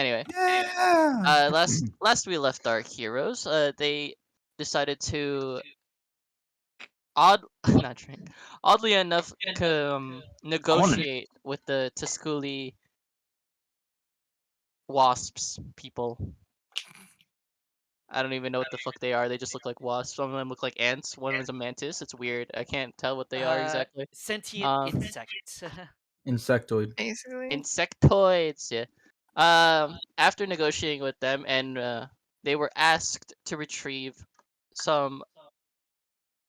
Anyway, Yeah. last we left our heroes, they decided to odd not drink. Oddly enough, negotiate with the Tusculi wasps people. I don't even know what the fuck they are. They just look like wasps. Some of them look like ants. One is a mantis. It's weird. I can't tell what they are exactly. Sentient Um, insect. Insectoid. Basically. Insectoids. Yeah. After negotiating with them, and they were asked to retrieve some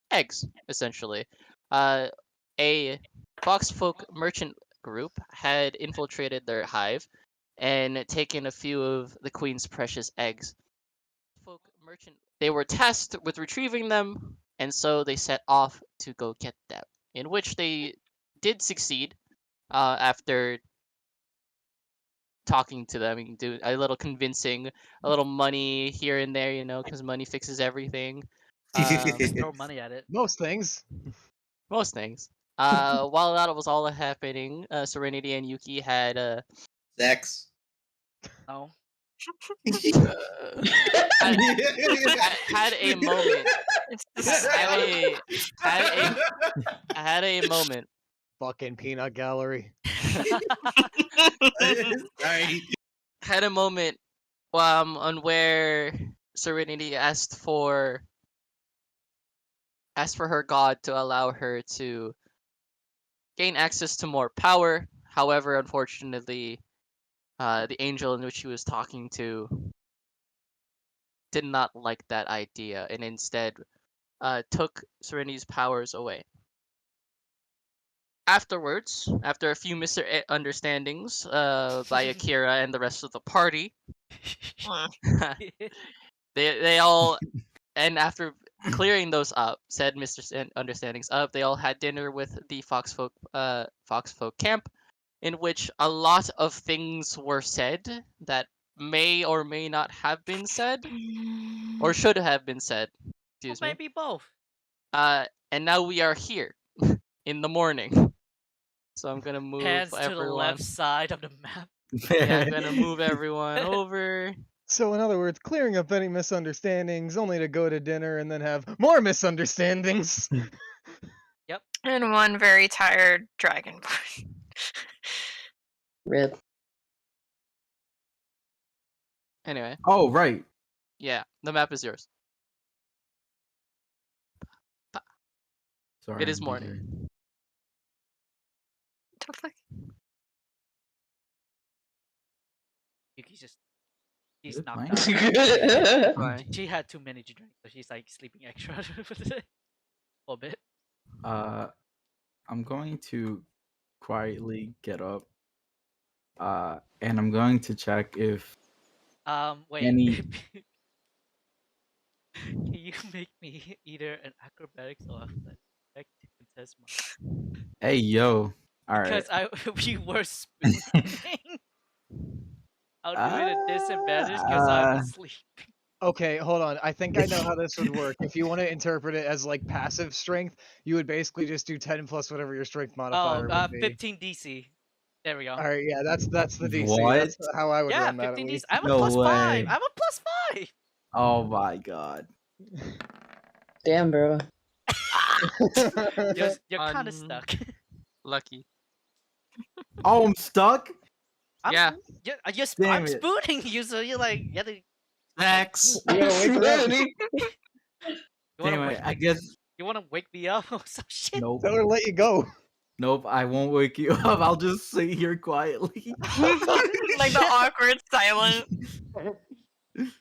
eggs, essentially. A foxfolk merchant group had infiltrated their hive and taken a few of the queen's precious eggs. Folk merchant, they were tasked with retrieving them, and so they set off to go get them. In which they did succeed after talking to them and do a little convincing, a little money here and there, because money fixes everything. Just throw money at it. Most things. Most things. While that was all happening, Serenity and Yuki had Sex. No. had a moment. It's the Had a moment. Fucking peanut gallery. Sorry. Had a moment on where Serenity asked for her god to allow her to gain access to more power. However, unfortunately, the angel in which she was talking to did not like that idea and instead took Serenity's powers away. Afterwards, after a few misunderstandings by Akira and the rest of the party, they all, and after clearing those up, said misunderstandings up, they all had dinner with the Foxfolk camp, in which a lot of things were said that may or may not have been said, or should have been said. Excuse me. Maybe both. And now we are here in the morning. So I'm gonna move Hands everyone. to the left side of the map. Yeah, I'm gonna move everyone over. So in other words, clearing up any misunderstandings, only to go to dinner and then have more misunderstandings. Yep. And one very tired dragonborn. Rip. Anyway, Oh, right. yeah, the map is yours. Sorry. It is I'm morning. busy. Totally. Yuki's Is she's it knocked fine? out. Fine. She had too many to drink, so she's like sleeping extra for the a bit. I'm going to quietly get up. And I'm going to check if Wait. Any- Can you make me either an acrobatics or athletic check to contest my? Hey yo. Alright. Because we were spooning. I'll do it at disadvantage because I'm asleep. Okay, hold on. I think I know how this would work. If you want to interpret it as like passive strength, you would basically just do 10 plus whatever your strength modifier would be. 15 DC. There we go. All right, yeah, that's the DC. What? That's how I would Yeah, run that. 15 At DC. least. I'm a No plus 5. way. I'm a plus 5. Oh my god. Damn, bro. You're kind of stuck. Lucky. Oh, I'm stuck? Yeah. Damn I'm it. spooning you, so you're like, you have to. Sex. You gotta wake her up. You wanna Damn wake, it, I guess you wanna wake me up or some shit? nope. Tell her to let you go. Nope, I won't wake you up. I'll just sit here quietly. Like the awkward silence. Is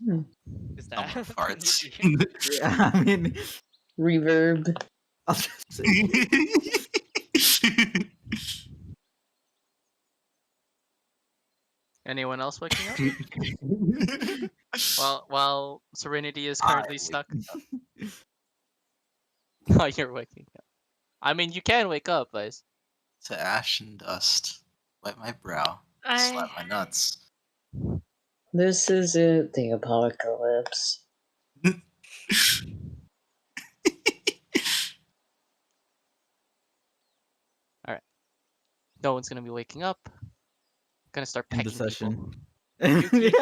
No that more farts. Yeah, I mean Reverb. I'll just sit Anyone else waking up? While Serenity is currently stuck. Oh, you're waking up. I mean, you can wake up, Vice. To ash and dust. Wipe my brow. Slap my nuts. This isn't the apocalypse. No one's gonna be waking up. Gonna start end pecking the session. people. Yuki,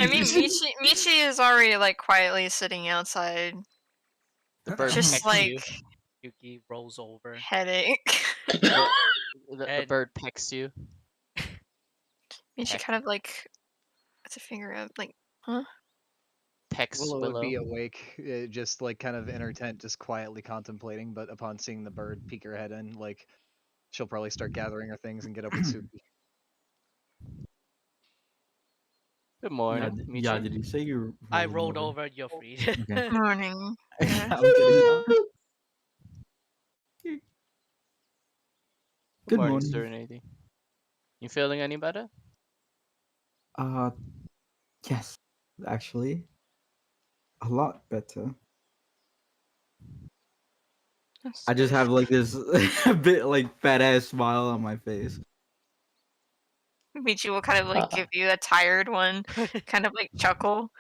I mean, Michi is already like quietly sitting outside, The bird just pecks like you. Yuki rolls over. headache. The And- bird pecks you. Michi Heck. kind of like puts a finger up, like, huh? Pecks Willow would Willow. be awake, just like kind of in her tent, just quietly contemplating. But upon seeing the bird peek her head in, like she'll probably start gathering her things and get up with Suki. Good Yeah, morning, yeah, Michi. did you say you're I rolling rolled over? over. You're free. Okay. Morning. Yeah. I'm kidding. Good Good morning, morning. Serenity. You feeling any better? Uh, yes, actually, a lot better. That's I just good. have like this a bit like fat ass smile on my face. Michi will kind of like give you a tired one, kind of like chuckle.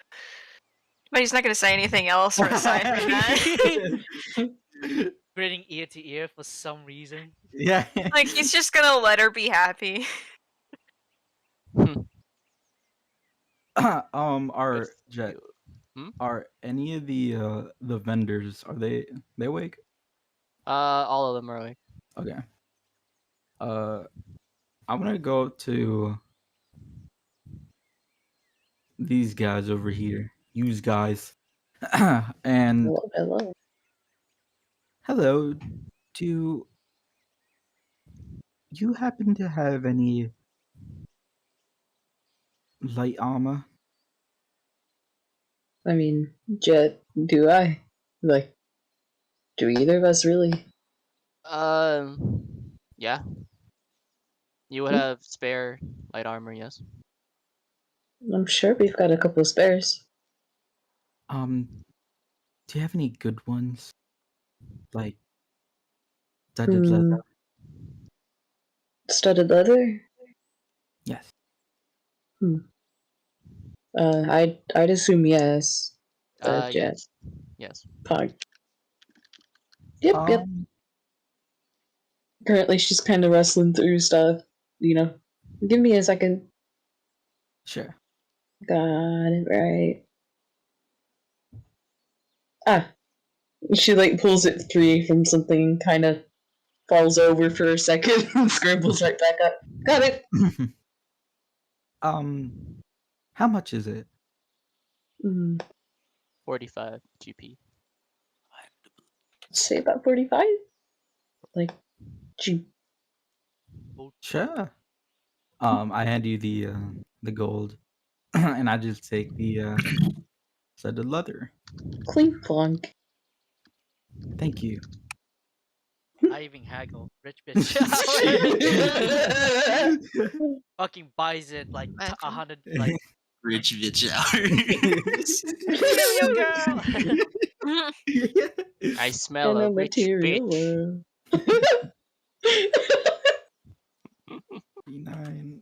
But he's not gonna say anything else or aside from that. Grinning ear to ear for some reason. Yeah. Like he's just gonna let her be happy. Are Good Jet, for you. are any of the vendors, are they awake? All of them are awake. Okay. I'm gonna go to these guys over here. Use guys. And Hello, hello. hello, do you happen to have any light armor? I mean, Jet, do I? Like, do either of us really? Yeah. You would Hmm? have spare light armor, yes. I'm sure we've got a couple of spares. Do you have any good ones? Like studded leather? Studded leather? Yes. I'd assume yes. Jet. Yes. Yes. Pog. Yep. Um, Currently, she's kind of wrestling through stuff. Give me a second. sure. Got it right. Ah, she like pulls it free from something, kind of falls over for a second, and scrambles right back up. Got it. How much is it? 45 GP. Say about 45. Like, gee. Sure. I hand you the gold, and I just take the studded leather. Clink clonk. Thank you. I even haggle. Rich bitch. Fucking buys it like Imagine. 100 like Rich bitch hours. material girl. I smell In a a rich material bitch. world. 39.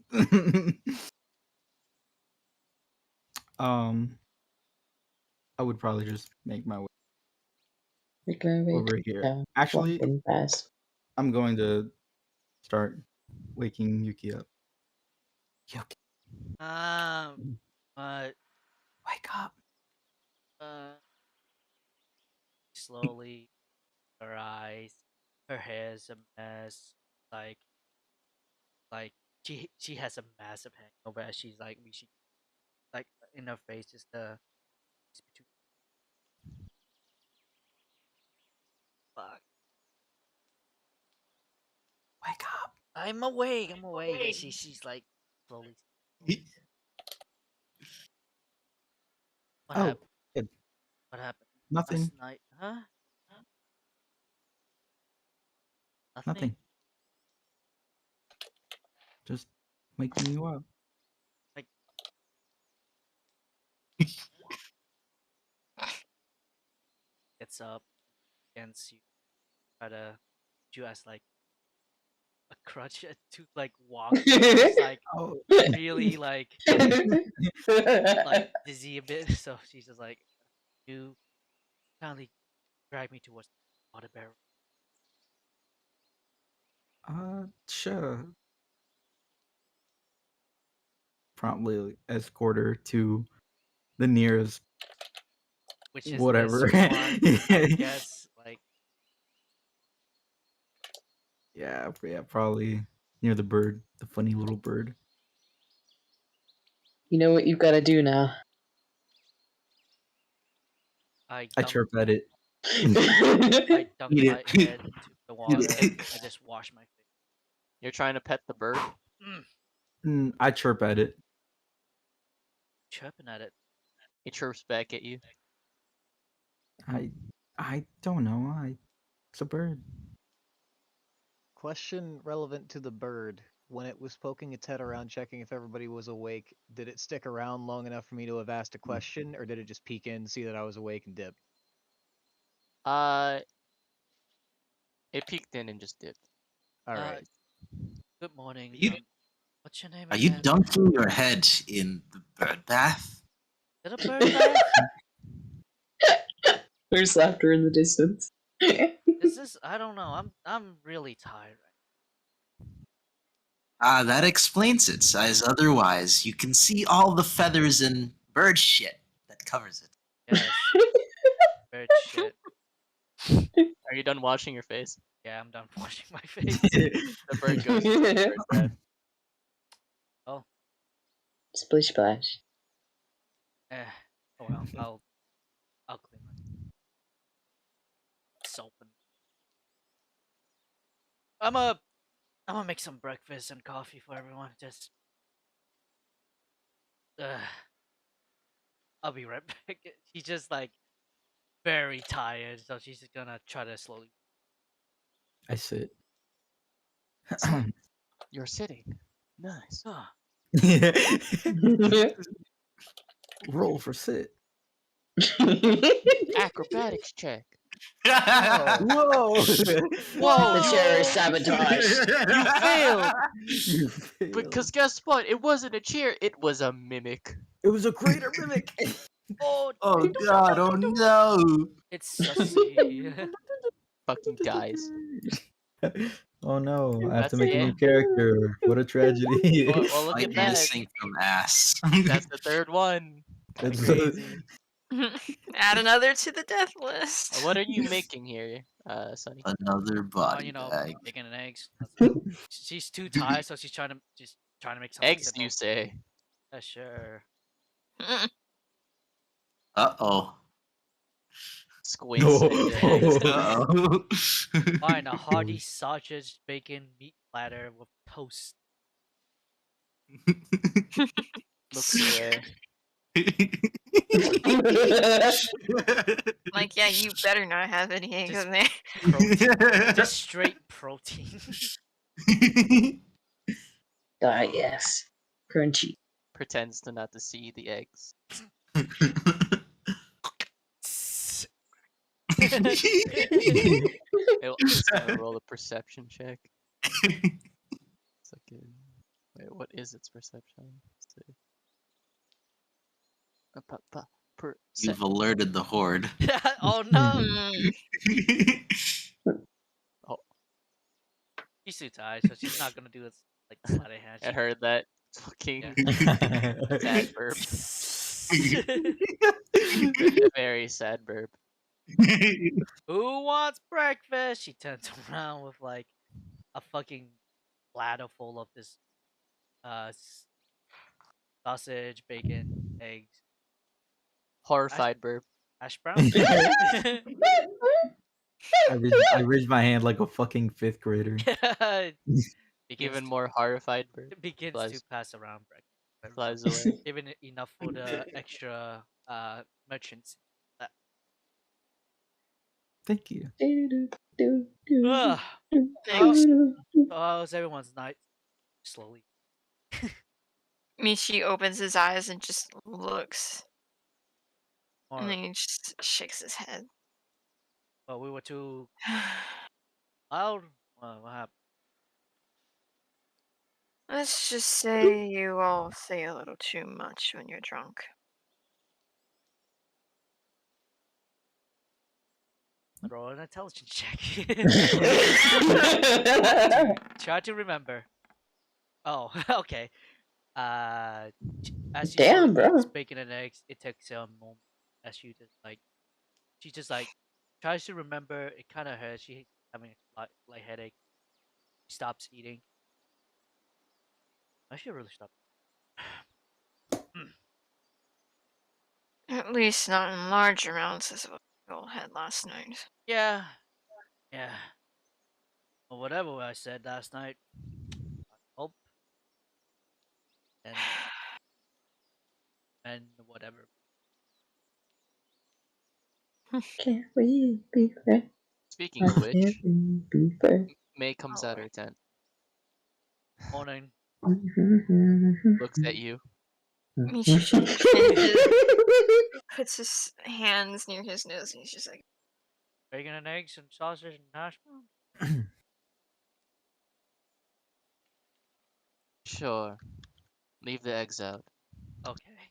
I would probably just make my way Make my way over here. down, Actually, walking fast. I'm going to start waking Yuki up. Yuki, But wake up. slowly her eyes, her hair's a mess. Like she has a massive hangover as she's like she like in her face is the fuck. Wake up. I'm awake. I'm awake. And she's like slowly. What Oh, happened? good. What happened Nothing. last night? Huh? Nothing. Just waking you up. Like gets up against you, try to you as like a crutch to like walk. She's like Oh, really like dizzy a bit. So she's just like, you kindly drag me towards the water barrel. sure. promptly escort her to the nearest Which is whatever. this one, I guess. Like, yeah, probably near the bird, the funny little bird. You know what you've got to do now. I I dunk, chirp at it. I dunk Eat my it. head into the water. it. I just wash my face. You're trying to pet the bird. I chirp at it. Chirping at it. It chirps back at you. I don't know. It's a bird. Question relevant to the bird. When it was poking its head around checking if everybody was awake, did it stick around long enough for me to have asked a question, or did it just peek in, see that I was awake, and dip? It peeked in and just dipped. Alright. Good morning. You- What's your name Are you again? dunking your head in the bird bath? Is it a bird bath? There's laughter in the distance. Is this? I don't know. I'm really tired. That explains it, as otherwise you can see all the feathers and bird shit that covers it. Yes. Bird shit. Are you done washing your face? Yeah, I'm done washing my face. The bird goes to the bird's head. Splish splash. Oh well, I'll clean my soap and I'm gonna make some breakfast and coffee for everyone. Just I'll be right back. She's just like very tired, so she's just gonna try to slowly. I sit. You're sitting. Nice. Roll for sit. Acrobatics check. Whoa! Whoa! The chair is sabotaged. You failed. You failed. Because guess what? It wasn't a chair. It was a mimic. It was a greater mimic. Oh, Oh god, oh no! it's sussy. Fucking guys. Oh no! I have That's to make a new it. character. What a tragedy. Well, look Like at that. missing from ass. That's the third one. Kinda That's crazy. Add another to the death list. What are you making here, Sonny? Another body You know, bag. bacon and eggs. She's too tired, so she's trying to make something Eggs, simple. you say? Yeah, sure. Uh-oh. Squints No. at your eggs. Uh-oh. Fine, a hearty sausage, bacon, meat platter with toast. Looks away. Like, yeah, you better not have any eggs Just in there. Protein. Just straight protein. Yes. Crunchy. Pretends to not to see the eggs. It's gonna roll a perception check. Second. Wait, what is its perception? Let's see. You've alerted the horde. Oh no! She's too tired, so she's not gonna do this like sleight of hand. I heard that fucking Yeah. sad burp. A very sad burp. Who wants breakfast? She turns around with like a fucking platter full of this sausage, bacon, eggs, Horrified burp. hash browns. I raised my hand like a fucking fifth grader. Even more horrified burp. It begins Flies. to pass around breakfast. Flies away. Giving it enough for the extra merchants. Thank you. Ugh. Thanks. How's everyone's night? Slowly. Michi opens his eyes and just looks. Or, And then he just shakes his head. well, we were too loud. What happened? Let's just say you all say a little too much when you're drunk. Roll an intelligence check. Try to remember. Oh, okay. As you saw Damn, bro. it's bacon and eggs, it takes a moment as she just like tries to remember. It kind of hurts. She's having a light headache. She stops eating. I should really stop. At least not in large amounts as what we all had last night. Yeah, yeah. Or whatever I said last night. I hope and whatever. Can't we be friends? Speaking Why of can't which, we be friends? May comes Oh, out her tent, Morning. looks at you. Michi shakes his head, puts his hands near his nose, and he's just like, Bacon and eggs and sausage and hash browns. Sure. Leave the eggs out. Okay.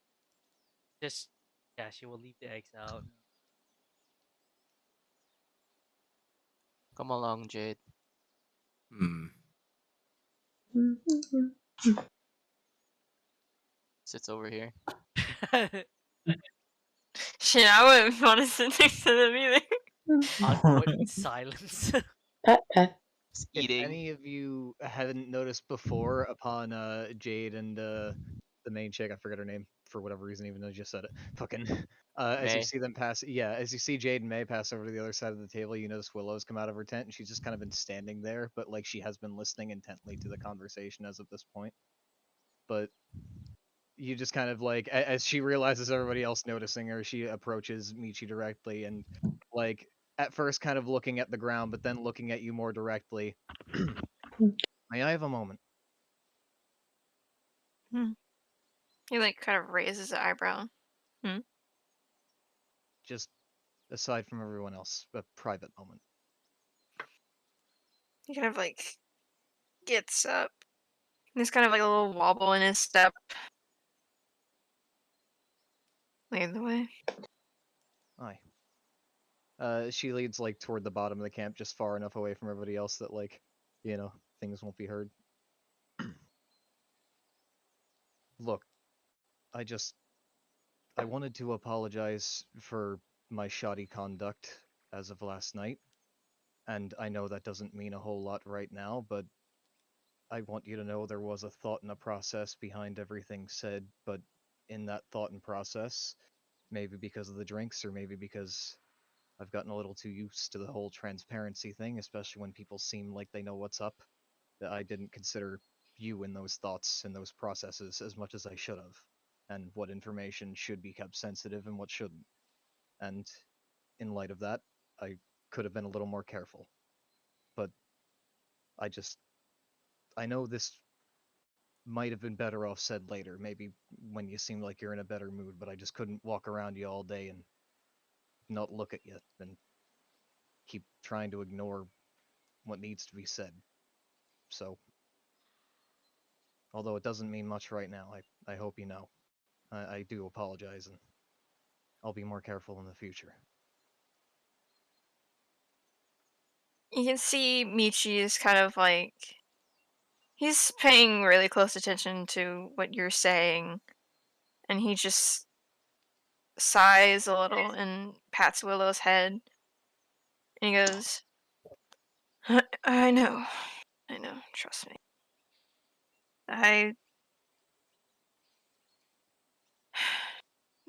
Just yeah, she will leave the eggs out. Come along, Jade. Hmm. Sits over here. shit, I wouldn't want to sit next to them either. Awkward silence. Pat, pat. Just If eating. any of you hadn't noticed before, upon Jade and the main chick, I forget her name for whatever reason, even though you just said it. Fucking. As you May. see them pass, yeah, as you see Jade and May pass over to the other side of the table, you notice Willow's come out of her tent, and she's just kind of been standing there, but like she has been listening intently to the conversation as of this point. But you just kind of like, as she realizes everybody else noticing her, she approaches Michi directly, and like at first kind of looking at the ground, but then looking at you more directly. May I have a moment? He like kind of raises an eyebrow. Just aside from everyone else, a private moment. He kind of like gets up. There's kind of like a little wobble in his step. Lead the way. Aye. She leads like toward the bottom of the camp, just far enough away from everybody else that like, things won't be heard. Look, I wanted to apologize for my shoddy conduct as of last night, and I know that doesn't mean a whole lot right now, but I want you to know there was a thought and a process behind everything said, but in that thought and process, maybe because of the drinks, or maybe because I've gotten a little too used to the whole transparency thing, especially when people seem like they know what's up, that I didn't consider you in those thoughts and those processes as much as I should have, and what information should be kept sensitive and what shouldn't. And in light of that, I could have been a little more careful. But I know this might have been better off said later, maybe when you seem like you're in a better mood, but I just couldn't walk around you all day and not look at you and keep trying to ignore what needs to be said. So, although it doesn't mean much right now, I hope you know. I do apologize, and I'll be more careful in the future. You can see Michi is kind of like he's paying really close attention to what you're saying, and he just sighs a little and pats Willow's head, and he goes, I know, trust me.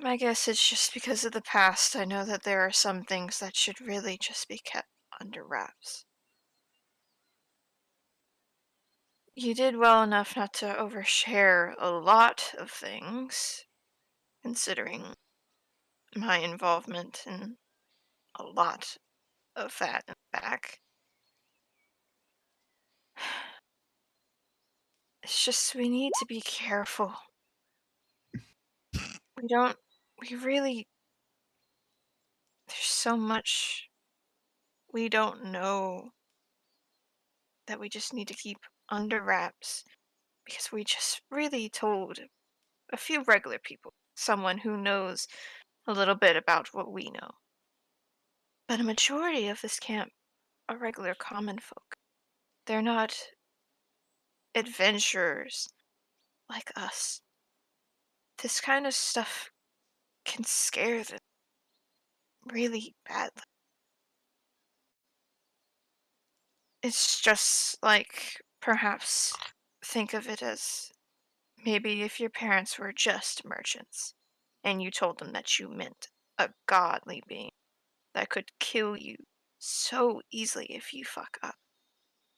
I guess it's just because of the past. I know that there are some things that should really just be kept under wraps. You did well enough not to overshare a lot of things, considering my involvement in a lot of that and back. It's just we need to be careful. We don't, we really, there's so much we don't know that we just need to keep under wraps because we just really told a few regular people, someone who knows a little bit about what we know. But a majority of this camp are regular common folk. They're not adventurers like us, this kind of stuff can scare them really badly. It's just like perhaps think of it as maybe if your parents were just merchants and you told them that you meant a godly being that could kill you so easily if you fuck up.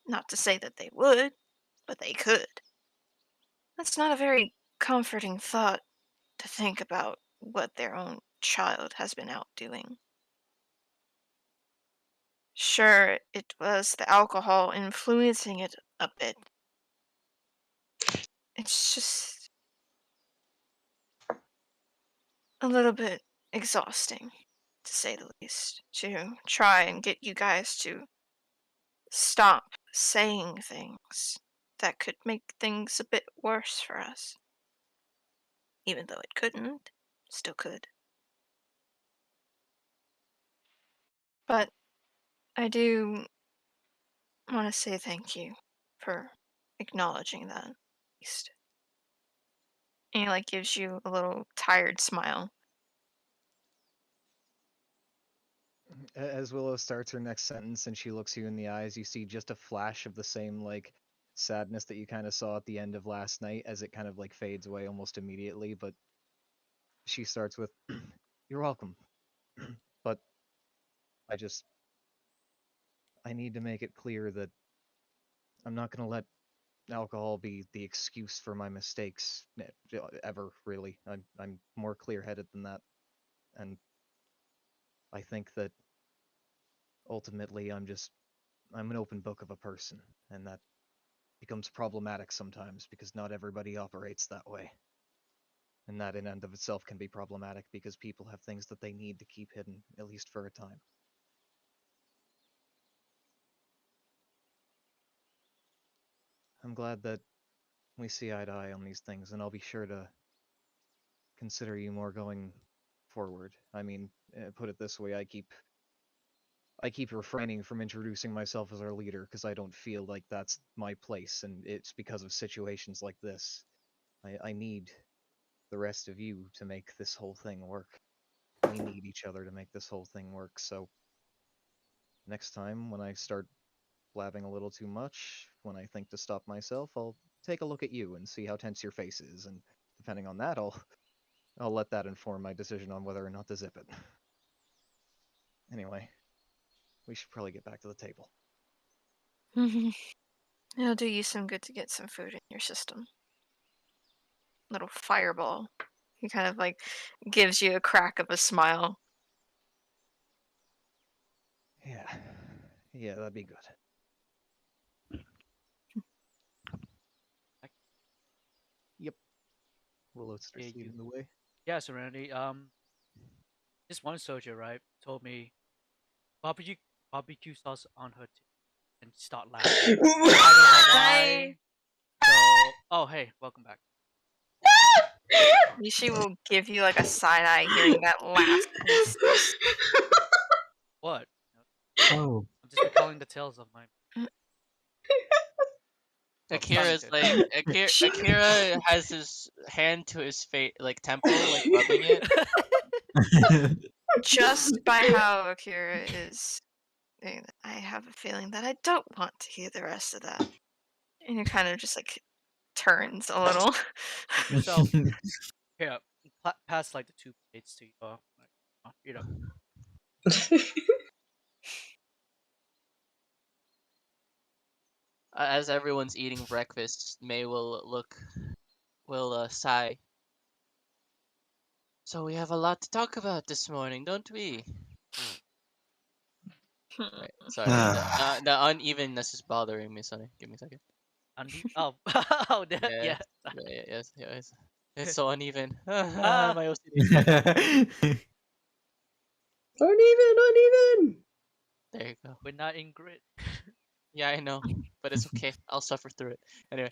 Not to say that they would, but they could. That's not a very comforting thought to think about what their own child has been out doing. Sure, it was the alcohol influencing it a bit. It's just a little bit exhausting, to say the least, to try and get you guys to stop saying things that could make things a bit worse for us. Even though it couldn't, still could. But I do want to say thank you for acknowledging that, at least. And he, like, gives you a little tired smile. As Willow starts her next sentence and she looks you in the eyes, you see just a flash of the same like sadness that you kind of saw at the end of last night as it kind of like fades away almost immediately, but she starts with you're welcome. But I need to make it clear that I'm not going to let alcohol be the excuse for my mistakes ever, really. I'm more clear-headed than that. And I think that ultimately I'm an open book of a person, and that becomes problematic sometimes because not everybody operates that way. And that in and of itself can be problematic because people have things that they need to keep hidden, at least for a time. I'm glad that we see eye to eye on these things, and I'll be sure to consider you more going forward. I mean, put it this way, I keep refraining from introducing myself as our leader because I don't feel like that's my place, and it's because of situations like this. I need the rest of you to make this whole thing work. We need each other to make this whole thing work, so next time when I start blabbing a little too much, when I think to stop myself, I'll take a look at you and see how tense your face is, and depending on that, I'll let that inform my decision on whether or not to zip it. Anyway, we should probably get back to the table. It'll do you some good to get some food in your system. Little fireball. He kind of like gives you a crack of a smile. Yeah, that'd be good. Yep. Willow starts Yeah, leading the way. Yeah, Serenity. This one soldier, right, told me barbecue sauce on her tip and start laughing. I don't know why. So, oh hey, welcome back. She will give you like a side eye hearing that last piece. What? Oh, I'm just recalling the tales of my. Well, sounding Akira's good. like Akira has his hand to his face, like temple, like rubbing it. Just by how Akira is, I have a feeling that I don't want to hear the rest of that. And it kind of just like turns a little. Keep yourself here. Pass like the two plates to your, you know. As everyone's eating breakfast, May will sigh. So we have a lot to talk about this morning, don't we? Right. Sorry, the unevenness is bothering me. Sorry, give me a second. Oh, oh, that, Yeah, yeah. yes. It's so uneven. Ah, My OCD. Uneven. There you go. we're not in grid. Yeah, I know, but it's okay. I'll suffer through it. Anyway,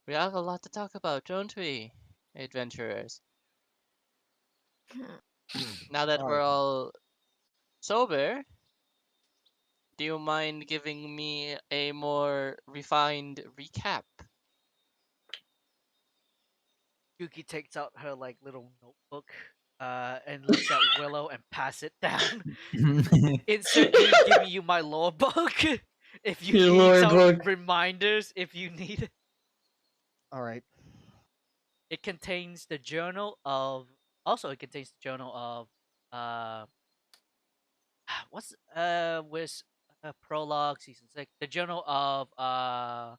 we have a lot to talk about, don't we, adventurers? Now that we're all sober, do you mind giving me a more refined recap Yuki takes out her like little notebook, and looks at Willow and pass it down. Insert me giving you my lore book if you Your need lore some book. reminders. If you need it. All right. It contains the journal of. Also, it contains the journal of. Uh, what's with prologue season 6. The journal of that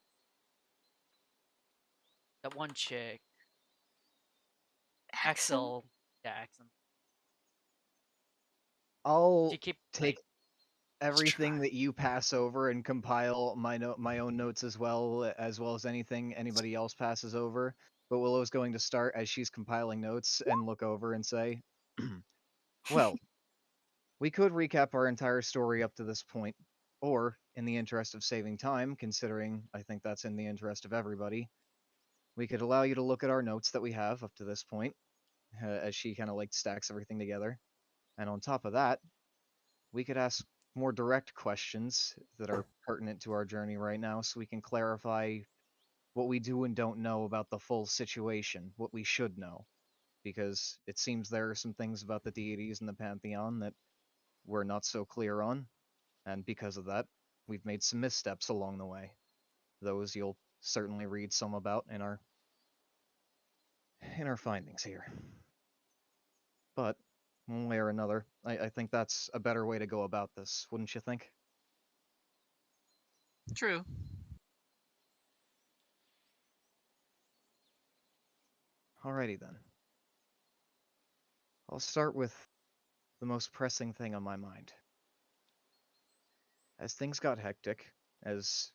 one chick. Axel? Axel. Yeah, Axel. I'll She keep take like, everything that you pass over and compile my own notes as well as anything anybody else passes over. But Willow's going to start as she's compiling notes and look over and say, "Well, we could recap our entire story up to this point, or in the interest of saving time, considering I think that's in the interest of everybody, we could allow you to look at our notes that we have up to this point." As she kind of like stacks everything together. And on top of that, we could ask more direct questions that are pertinent to our journey right now so we can clarify what we do and don't know about the full situation, what we should know. Because it seems there are some things about the deities in the pantheon that we're not so clear on, and because of that, we've made some missteps along the way. Those you'll certainly read some about in our findings here. But one way or another, I think that's a better way to go about this, wouldn't you think? True. Alrighty then. I'll start with the most pressing thing on my mind. As things got hectic, as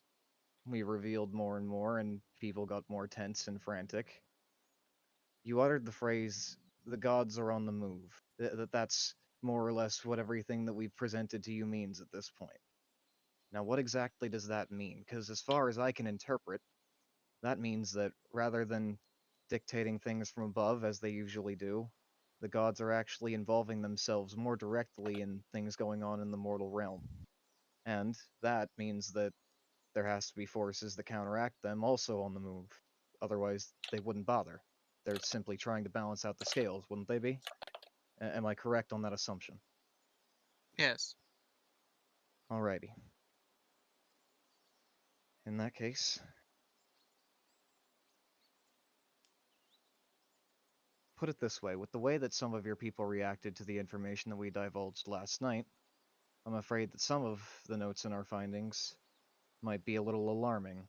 we revealed more and more and people got more tense and frantic, you uttered the phrase, "the gods are on the move." That's more or less what everything that we've presented to you means at this point. Now, what exactly does that mean? Because as far as I can interpret, that means that rather than dictating things from above as they usually do, the gods are actually involving themselves more directly in things going on in the mortal realm. And that means that there has to be forces that counteract them also on the move. Otherwise, they wouldn't bother. They're simply trying to balance out the scales, wouldn't they be? Am I correct on that assumption? Yes. Alrighty. In that case, put it this way, with the way that some of your people reacted to the information that we divulged last night, I'm afraid that some of the notes in our findings might be a little alarming,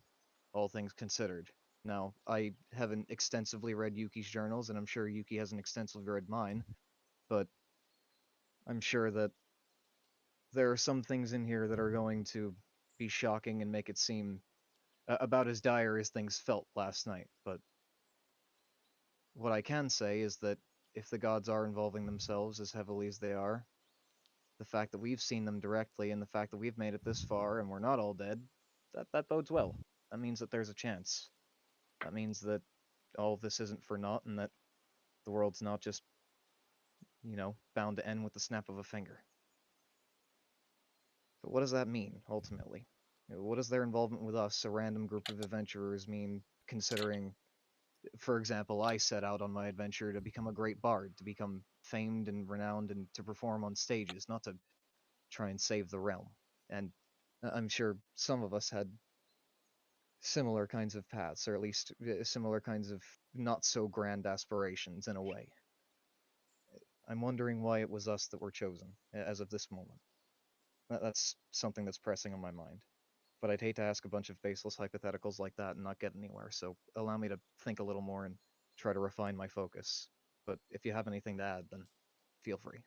all things considered. Now, I haven't extensively read Yuki's journals, and I'm sure Yuki hasn't extensively read mine, but I'm sure that there are some things in here that are going to be shocking and make it seem about as dire as things felt last night. But what I can say is that if the gods are involving themselves as heavily as they are, the fact that we've seen them directly and the fact that we've made it this far and we're not all dead, that bodes well. That means that there's a chance. That means that all of this isn't for naught and that the world's not just, bound to end with the snap of a finger. But what does that mean, ultimately? What does their involvement with us, a random group of adventurers, mean, considering, for example, I set out on my adventure to become a great bard, to become famed and renowned, and to perform on stages, not to try and save the realm. And I'm sure some of us had similar kinds of paths, or at least similar kinds of not so grand aspirations in a way. I'm wondering why it was us that were chosen, as of this moment. That's something that's pressing on my mind. But I'd hate to ask a bunch of baseless hypotheticals like that and not get anywhere, so allow me to think a little more and try to refine my focus. But if you have anything to add, then feel free.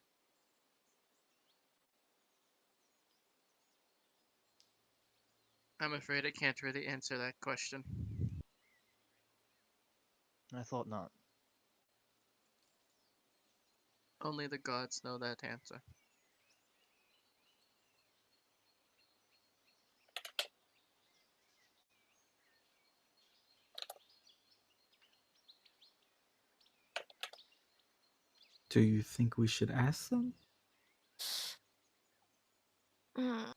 I'm afraid I can't really answer that question. I thought not. Only the gods know that answer. Do you think we should ask them? Mm,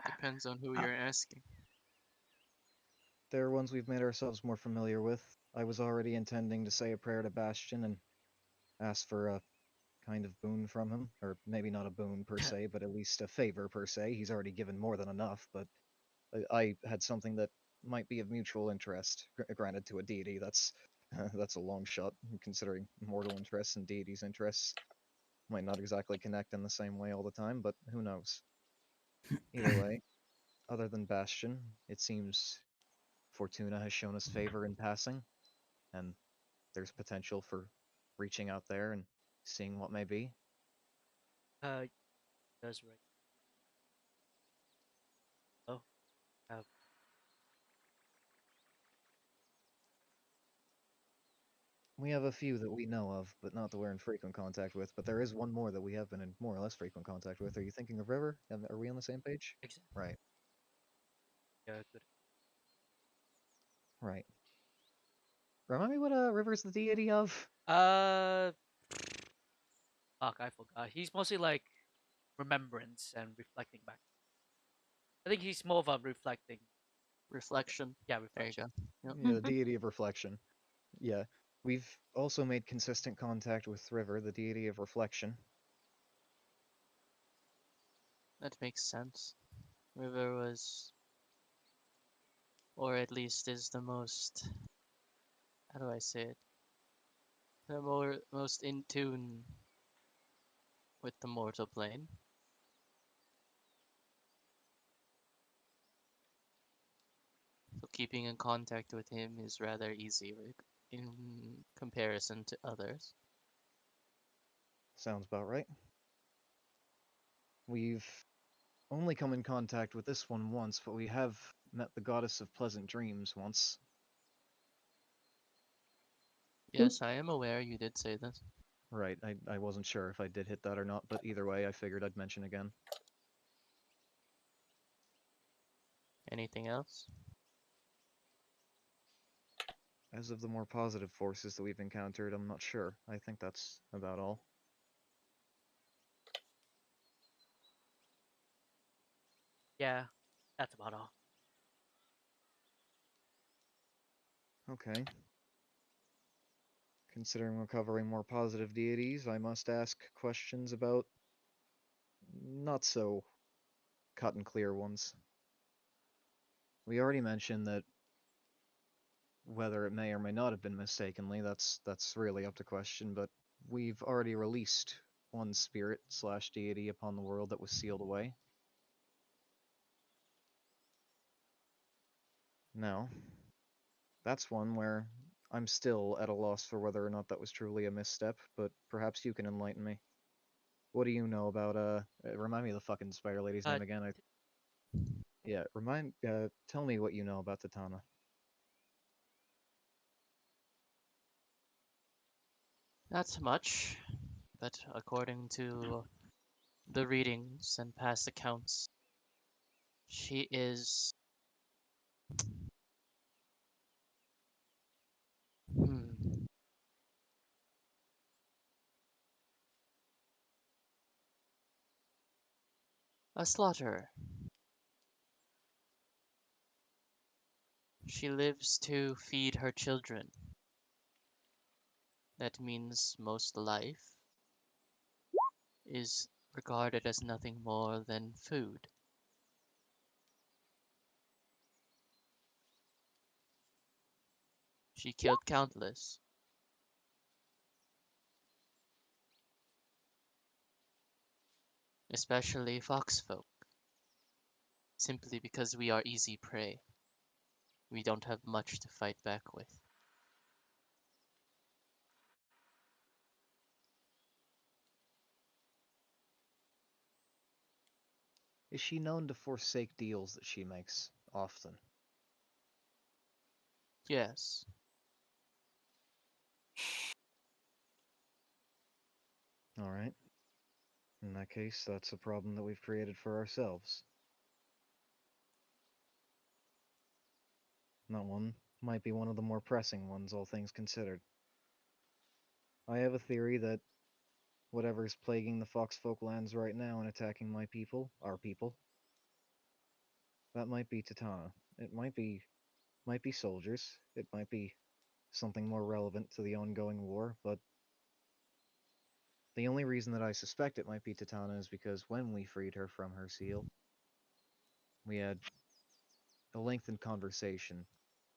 Depends on who Uh, you're asking. They're ones we've made ourselves more familiar with. I was already intending to say a prayer to Bastion and ask for a kind of boon from him. Or maybe not a boon per se, but at least a favor per se. He's already given more than enough, but I had something that might be of mutual interest. Granted, to a deity, that's a long shot, considering mortal interests and deities' interests might not exactly connect in the same way all the time, but who knows? Either way, other than Bastion, it seems Fortuna has shown us favor in passing, and there's potential for reaching out there and seeing what may be. Does right. Oh, have We have a few that we know of, but not that we're in frequent contact with. But there is one more that we have been in more or less frequent contact with. Are you thinking of River? Are we on the same page? exactly. Right, Yeah, good. right. Remind me what River's the deity of? Uh, fuck, I forgot. He's mostly like remembrance and reflecting back. I think he's more of a reflecting. Reflection. Yeah, There you reflection. go. Yep. Yeah, the deity of reflection. Yeah. We've also made consistent contact with River, the deity of reflection. That makes sense. River was, or at least is the most, how do I say it? The most in tune with the mortal plane. So keeping in contact with him is rather easy in comparison to others. Sounds about right. We've only come in contact with this one once, but we have met the goddess of pleasant dreams once. Yes, I am aware you did say this. Right, I wasn't sure if I did hit that or not, but either way, I figured I'd mention again. Anything else? As of the more positive forces that we've encountered, I'm not sure. I think that's about all. Yeah, that's about all. Okay. Considering we're covering more positive deities, I must ask questions about not so cut and clear ones. We already mentioned that whether it may or may not have been mistakenly, that's really up to question, but we've already released one spirit slash deity upon the world that was sealed away. Now, that's one where I'm still at a loss for whether or not that was truly a misstep, but perhaps you can enlighten me. What do you know about remind me of the fucking spider lady's name again? Yeah, tell me what you know about Tatana. Not much, but according to the readings and past accounts, she is hmm, a slaughterer. She lives to feed her children. That means most life is regarded as nothing more than food. She killed countless, especially foxfolk, simply because we are easy prey. We don't have much to fight back with. Is she known to forsake deals that she makes often? Yes, Alright. In that case, that's a problem that we've created for ourselves. That one might be one of the more pressing ones, all things considered. I have a theory that whatever's plaguing the Foxfolk lands right now and attacking my people, our people, that might be Tatana. It might be Might be soldiers. It might be something more relevant to the ongoing war, but the only reason that I suspect it might be Titana is because when we freed her from her seal, we had a lengthened conversation,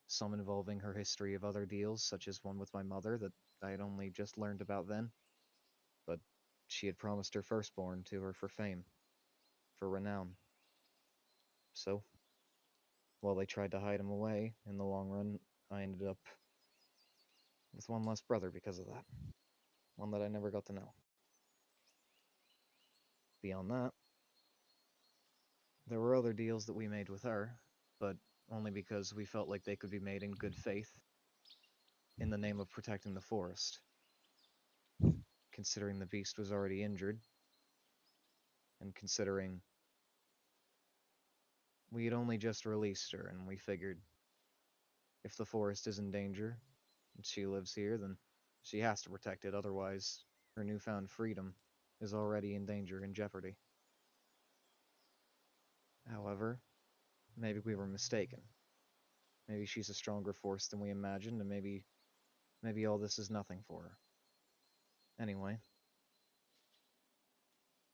some involving her history of other deals, such as one with my mother that I had only just learned about then. But she had promised her firstborn to her for fame, for renown. So, while they tried to hide him away, in the long run, I ended up with one less brother because of that. One that I never got to know. Beyond that, there were other deals that we made with her, but only because we felt like they could be made in good faith in the name of protecting the forest. Considering the beast was already injured, and considering we had only just released her, and we figured if the forest is in danger and she lives here, then she has to protect it, otherwise, her newfound freedom is already in danger, in jeopardy. However, maybe we were mistaken. Maybe she's a stronger force than we imagined, and maybe all this is nothing for her. Anyway,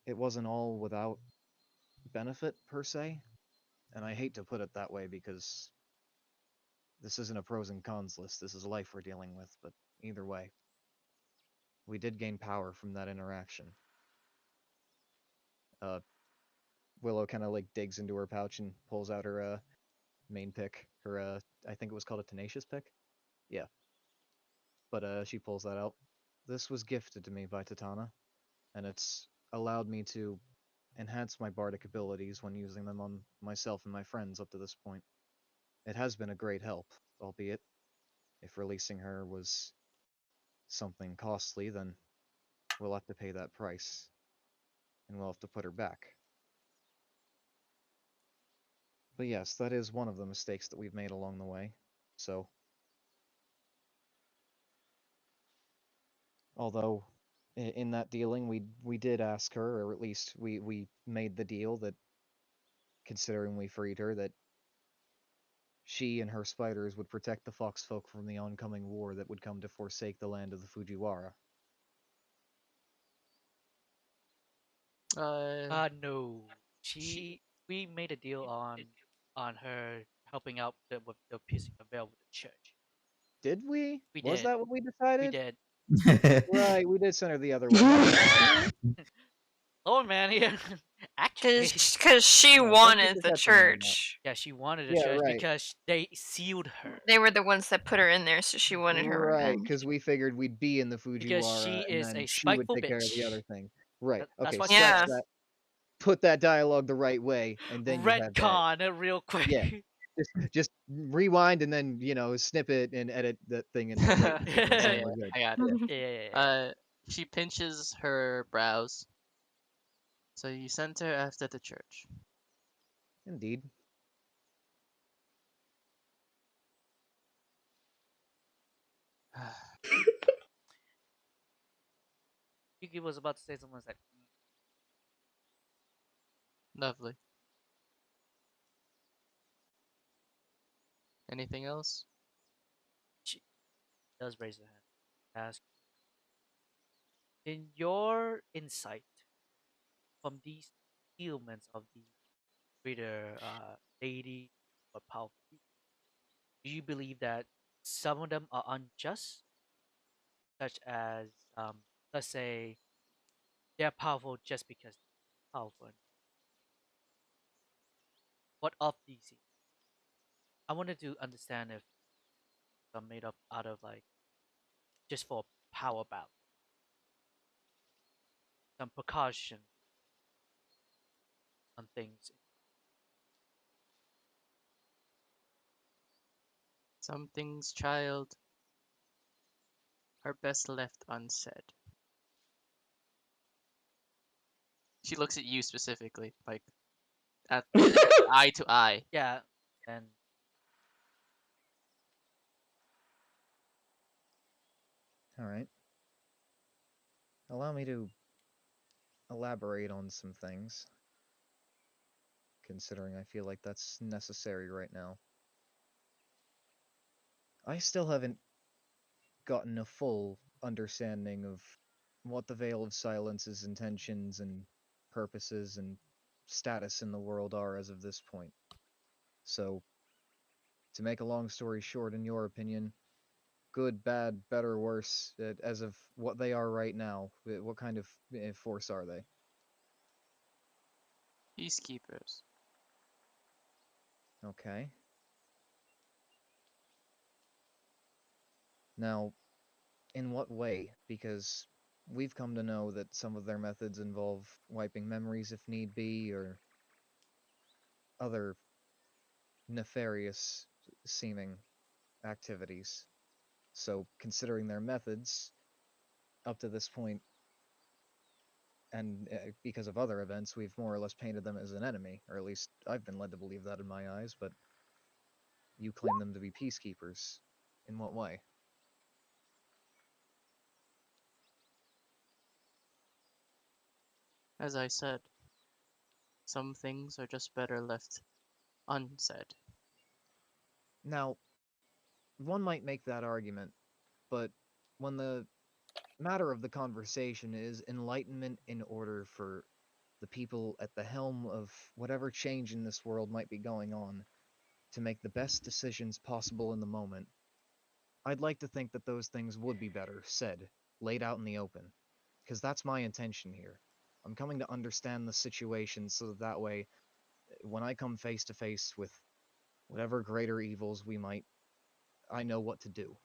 it wasn't all without benefit, per se, and I hate to put it that way because this isn't a pros and cons list, this is life we're dealing with, but either way, we did gain power from that interaction. Willow kind of like digs into her pouch and pulls out her main pick, her I think it was called a tenacious pick. Yeah, but she pulls that out. This was gifted to me by Titana, and it's allowed me to enhance my bardic abilities when using them on myself and my friends up to this point. It has been a great help, albeit if releasing her was something costly, then we'll have to pay that price, and we'll have to put her back. But yes, that is one of the mistakes that we've made along the way. So, although in that dealing we did ask her, or at least we made the deal that, considering we freed her, that she and her spiders would protect the foxfolk from the oncoming war that would come to forsake the land of the Fujiwara. No. We made a deal on her helping out with the piercing the veil with the church. Did we? We Was did. that what we We decided? did. Right, we did send her the other way. My bad. Oh man, here. Actually, Because she Yeah, thank you wanted for the catching me on that. church. yeah, she wanted the Yeah, church right. because they sealed her. They were the ones that put her in there, so she wanted her Right, revenge. because we figured we'd be in the Because Fujiwara, she and is then a she would spiteful take care of the bitch. other thing. Right. That's Okay, why scratch Yeah. that. Put that dialogue the right way, and then you have that. Redcon real quick. Yeah. Just rewind and then snip it and edit that thing and then wait. And then Yeah, we're good. I got it. yeah. She pinches her brows. So you sent her after the church. Indeed. Yuki was about to say something like, Lovely. Anything else? she does raise her hand. Ask, in your insight from these ailments of the greater deity or powerful, do you believe that some of them are unjust, such as let's say they're powerful just because they're powerful? What of these? I wanted to understand if I'm made up out of like just for power battle, some precaution on things. Some things, child, are best left unsaid. She looks at you specifically, like at eye to eye. Yeah, and All right. Allow me to elaborate on some things, considering I feel like that's necessary right now. I still haven't gotten a full understanding of what the Veil of Silence's intentions and purposes and status in the world are as of this point. So, to make a long story short, in your opinion, good, bad, better, worse, as of what they are right now, what kind of force are they? Peacekeepers. Okay. Now, in what way? Because we've come to know that some of their methods involve wiping memories if need be, or other nefarious seeming activities. So, considering their methods up to this point, and because of other events, we've more or less painted them as an enemy, or at least I've been led to believe that in my eyes, but you claim them to be peacekeepers. In what way? As I said, some things are just better left unsaid. Now, one might make that argument, but when the matter of the conversation is enlightenment in order for the people at the helm of whatever change in this world might be going on to make the best decisions possible in the moment, I'd like to think that those things would be better said, laid out in the open, because that's my intention here. I'm coming to understand the situation so that that way, when I come face to face with whatever greater evils we might, I know what to do.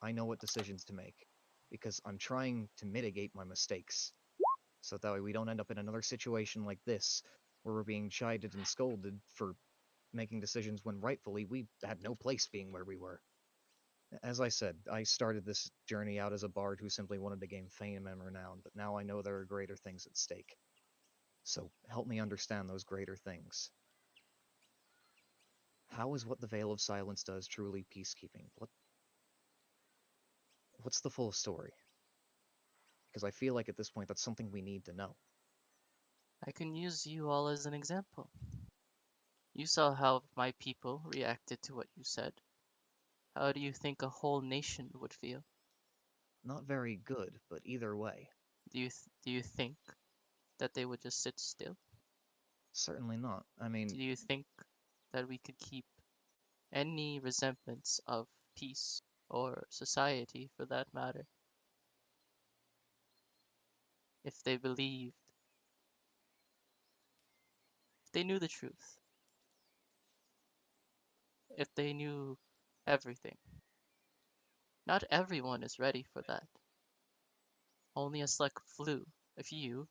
I know what decisions to make, because I'm trying to mitigate my mistakes, so that way we don't end up in another situation like this, where we're being chided and scolded for making decisions when rightfully we had no place being where we were. As I said, I started this journey out as a bard who simply wanted to gain fame and renown, but now I know there are greater things at stake. So help me understand those greater things. How is what the Veil of Silence does truly peacekeeping? What's the full story? Because I feel like at this point that's something we need to know. I can use you all as an example. You saw how my people reacted to what you said. How do you think a whole nation would feel? Not very good, but either way. Do you think that they would just sit still? Certainly not. I Do mean, you think that we could keep any resemblance of peace or society for that matter if they believed, if they knew the truth, if they knew everything? Not everyone is ready for that. Only a select few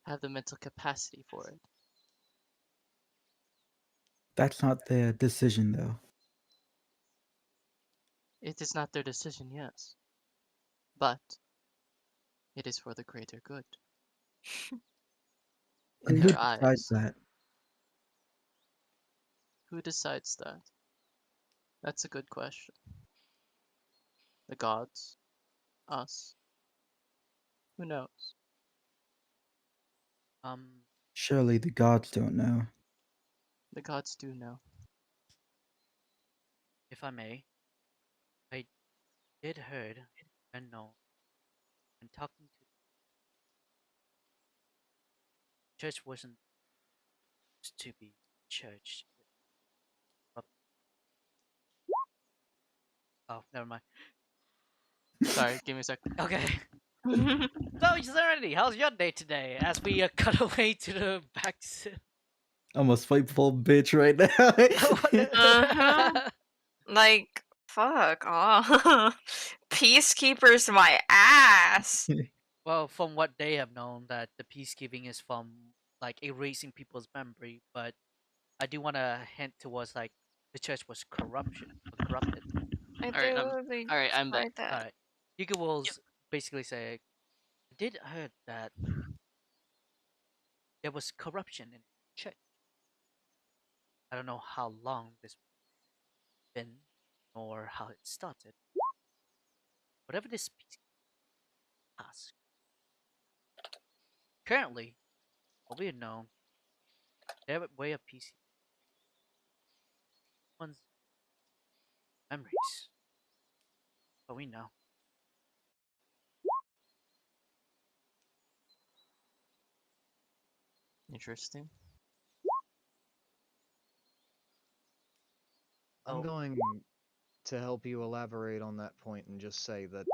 have the mental capacity for it. That's not their decision, though. It is not their decision, yes, but it is for the greater good. In And who their decides eyes. that? Who decides that? That's a good question. The gods? Us? Who knows? Surely the gods don't know. The gods do know. If I may, I did heard and know and talking to church wasn't supposed to be church. Oh, never mind. Sorry, give me a second. Okay. So, Serenity, how's your day today? As we cut away to the back. I'm a spiteful bitch right now. Like, fuck off. Peacekeepers my ass. Well, from what they have known, that the peacekeeping is from like erasing people's memory, but I do want to hint towards like the church was corrupted. I Alright, totally I'm back. tried that. All right, Yuka will basically say, I did heard that there was corruption in the church. I don't know how long this been or how it started. Whatever this peace task. Currently, what we know, their way of peace someone's memories. But we know. Interesting. I'm Oh, going to help you elaborate on that point and just say that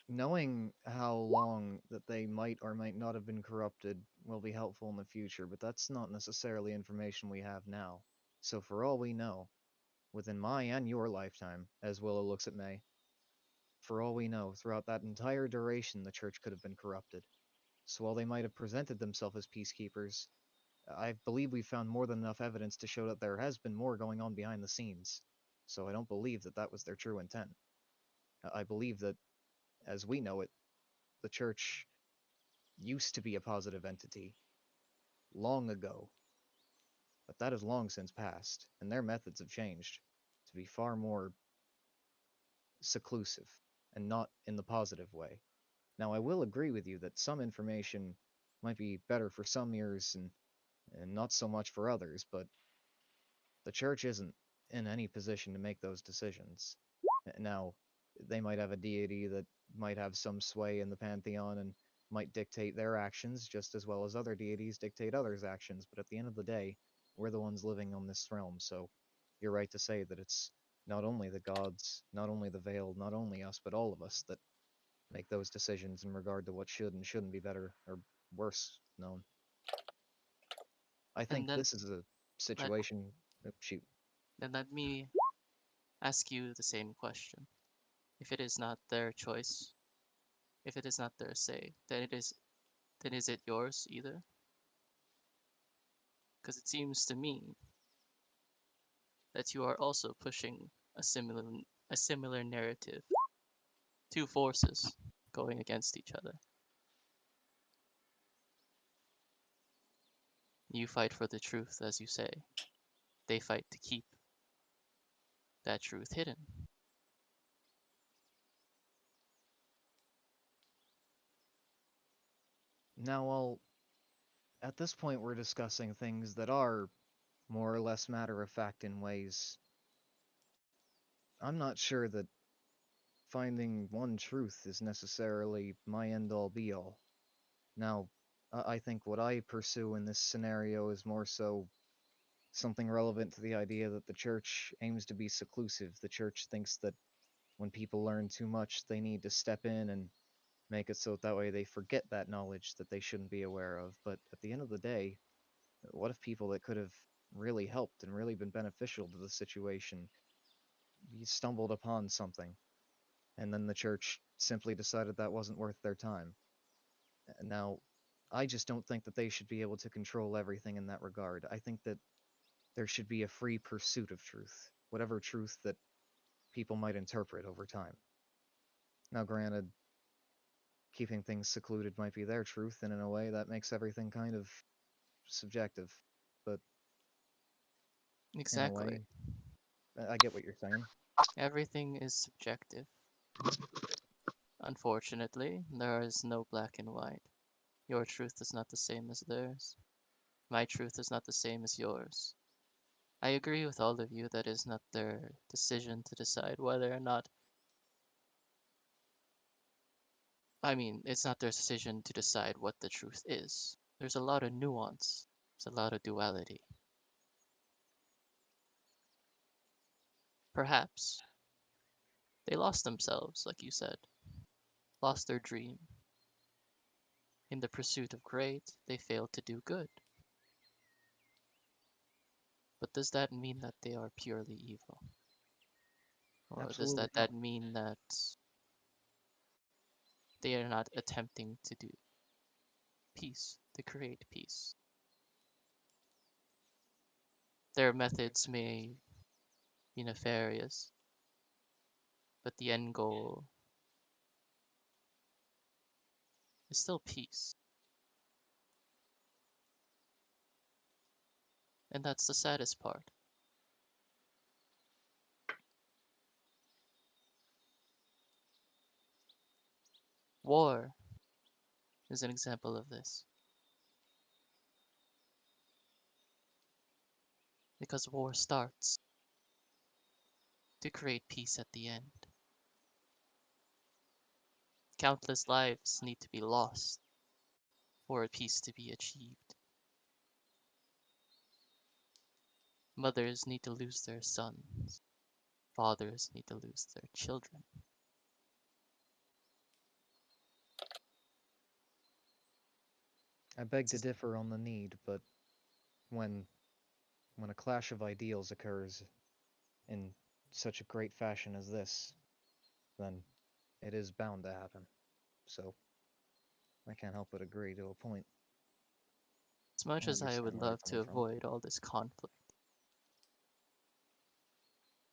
knowing how long that they might or might not have been corrupted will be helpful in the future, but that's not necessarily information we have now. So for all we know, within my and your lifetime, as Willow looks at May, for all we know, throughout that entire duration the church could have been corrupted. So while they might have presented themselves as peacekeepers, I believe we've found more than enough evidence to show that there has been more going on behind the scenes. So I don't believe that that was their true intent. I believe that, as we know it, the church used to be a positive entity long ago, but that has long since passed, and their methods have changed to be far more seclusive and not in the positive way. Now, I will agree with you that some information might be better for some ears and not so much for others, but the church isn't in any position to make those decisions. Now, they might have a deity that might have some sway in the pantheon and might dictate their actions just as well as other deities dictate others' actions, but at the end of the day, we're the ones living on this realm, so you're right to say that it's not only the gods, not only the veiled, not only us, but all of us that make those decisions in regard to what should and shouldn't be better or worse known. I And think this is a let situation. Oh, shoot. then let me ask you the same question. If it is not their choice, if it is not their say, then is it yours either? Because it seems to me that you are also pushing a similar narrative. Two forces going against each other. You fight for the truth, as you say. They fight to keep that truth hidden. Now, at this point, we're discussing things that are more or less matter of fact in ways. I'm not sure that finding one truth is necessarily my end all be all. Now, I think what I pursue in this scenario is more so something relevant to the idea that the church aims to be seclusive. The church thinks that when people learn too much, they need to step in and make it so that way they forget that knowledge that they shouldn't be aware of. But at the end of the day, what if people that could have really helped and really been beneficial to the situation stumbled upon something, and then the church simply decided that wasn't worth their time? Now, I just don't think that they should be able to control everything in that regard. I think that there should be a free pursuit of truth, whatever truth that people might interpret over time. Now, granted, keeping things secluded might be their truth, and in a way that makes everything kind of subjective. But in a Exactly. way, I get what you're saying. Everything is subjective. Unfortunately, there is no black and white. Your truth is not the same as theirs. My truth is not the same as yours. I agree with all of you that it is not their decision to decide whether or not. I mean, it's not their decision to decide what the truth is. There's a lot of nuance, there's a lot of duality. Perhaps they lost themselves, like you said, lost their dream. In the pursuit of great, they failed to do good. But does that mean that they are purely evil? Or does Absolutely that not. mean that they are not attempting to do peace, to create peace? Their methods may be nefarious, but the end goal is still peace. And that's the saddest part. War is an example of this. because war starts to create peace at the end. Countless lives need to be lost for a peace to be achieved. Mothers need to lose their sons. Fathers need to lose their children. I beg to differ on the need, but when when a clash of ideals occurs in such a great fashion as this, then it is bound to happen. So I can't help but agree to a point. As much I as I would understand where you're love to coming from. avoid all this conflict,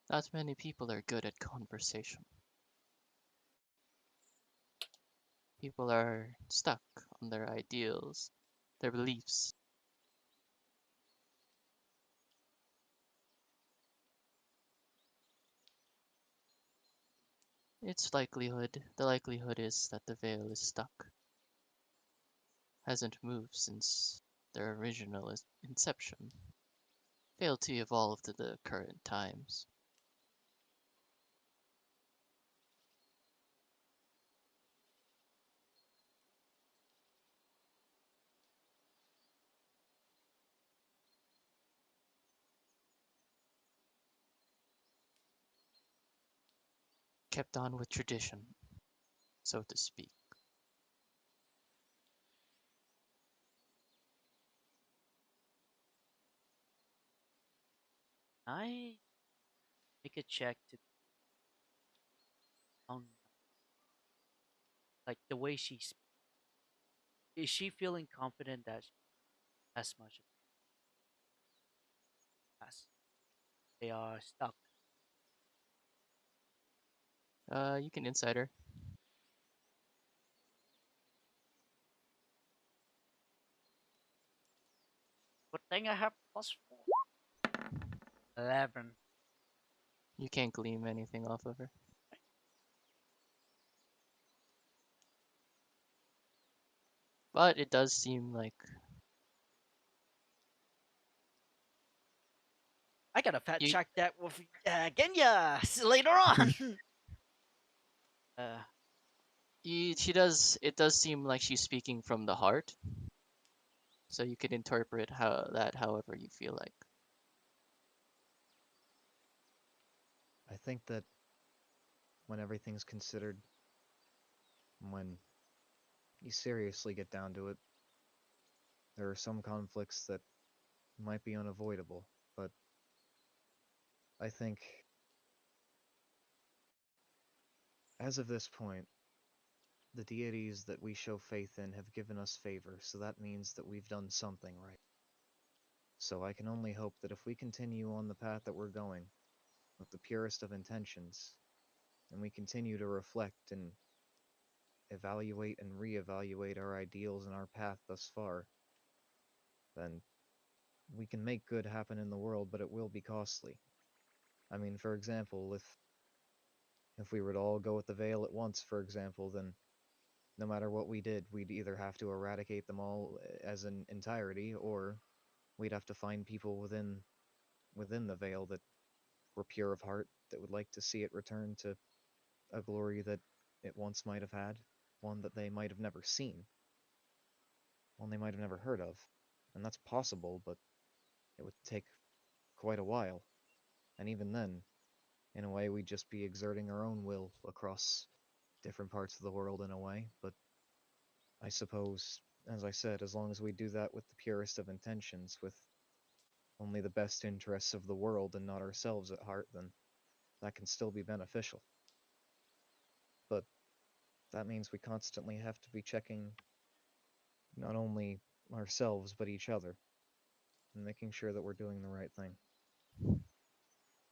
not many people are good at conversation. People are stuck on their ideals, their beliefs. The likelihood is that the veil is stuck, hasn't moved since their original inception, failed to evolve to the current times. Kept on with tradition, so to speak. I make a check to on like the way she's. Is she feeling confident that as much as they are stuck? You can insider. Good thing I have +4. 11. You can't glean anything off of her. But it does seem like I gotta fact you, check that with Genya later on. uh, it does seem like she's speaking from the heart. So you can interpret however you feel like. I think that when everything's considered, when you seriously get down to it, there are some conflicts that might be unavoidable, but I think as of this point, the deities that we show faith in have given us favor, so that means that we've done something right. So I can only hope that if we continue on the path that we're going, with the purest of intentions, and we continue to reflect and evaluate and reevaluate our ideals and our path thus far, then we can make good happen in the world, but it will be costly. I mean, for example, if we were to all go with the veil at once, for example, then no matter what we did, we'd either have to eradicate them all as an entirety, or we'd have to find people within the veil that were pure of heart, that would like to see it return to a glory that it once might have had, one that they might have never seen, one they might have never heard of. And that's possible, but it would take quite a while. And even then, in a way, we'd just be exerting our own will across different parts of the world in a way. But I suppose, as I said, as long as we do that with the purest of intentions, with only the best interests of the world and not ourselves at heart, then that can still be beneficial. But that means we constantly have to be checking not only ourselves but each other and making sure that we're doing the right thing,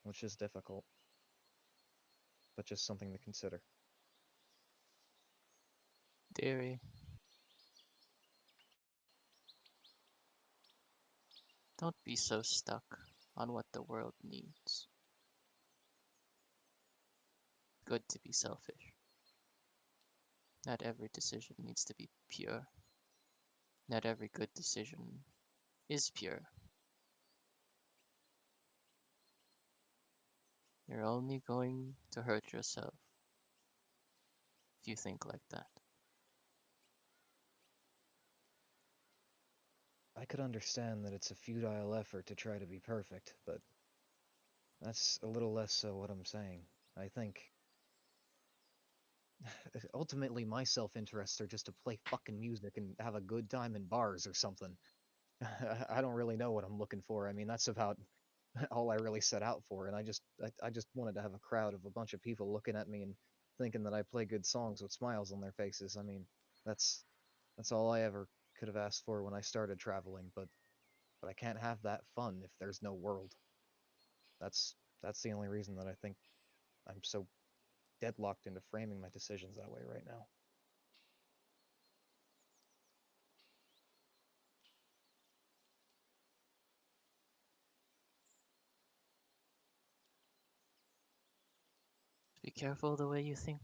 which is difficult, but just something to consider. Dearie, don't be so stuck on what the world needs. Good to be selfish. Not every decision needs to be pure. Not every good decision is pure. You're only going to hurt yourself if you think like that. I could understand that it's a futile effort to try to be perfect, but that's a little less so what I'm saying. I think ultimately my self-interests are just to play fucking music and have a good time in bars or something. I don't really know what I'm looking for. I mean, that's about all I really set out for, and I just wanted to have a crowd of a bunch of people looking at me and thinking that I play good songs with smiles on their faces. I mean, that's that's all I ever could have asked for when I started traveling, but I can't have that fun if there's no world. That's that's the only reason that I think I'm so deadlocked into framing my decisions that way right now. Be careful the way you think,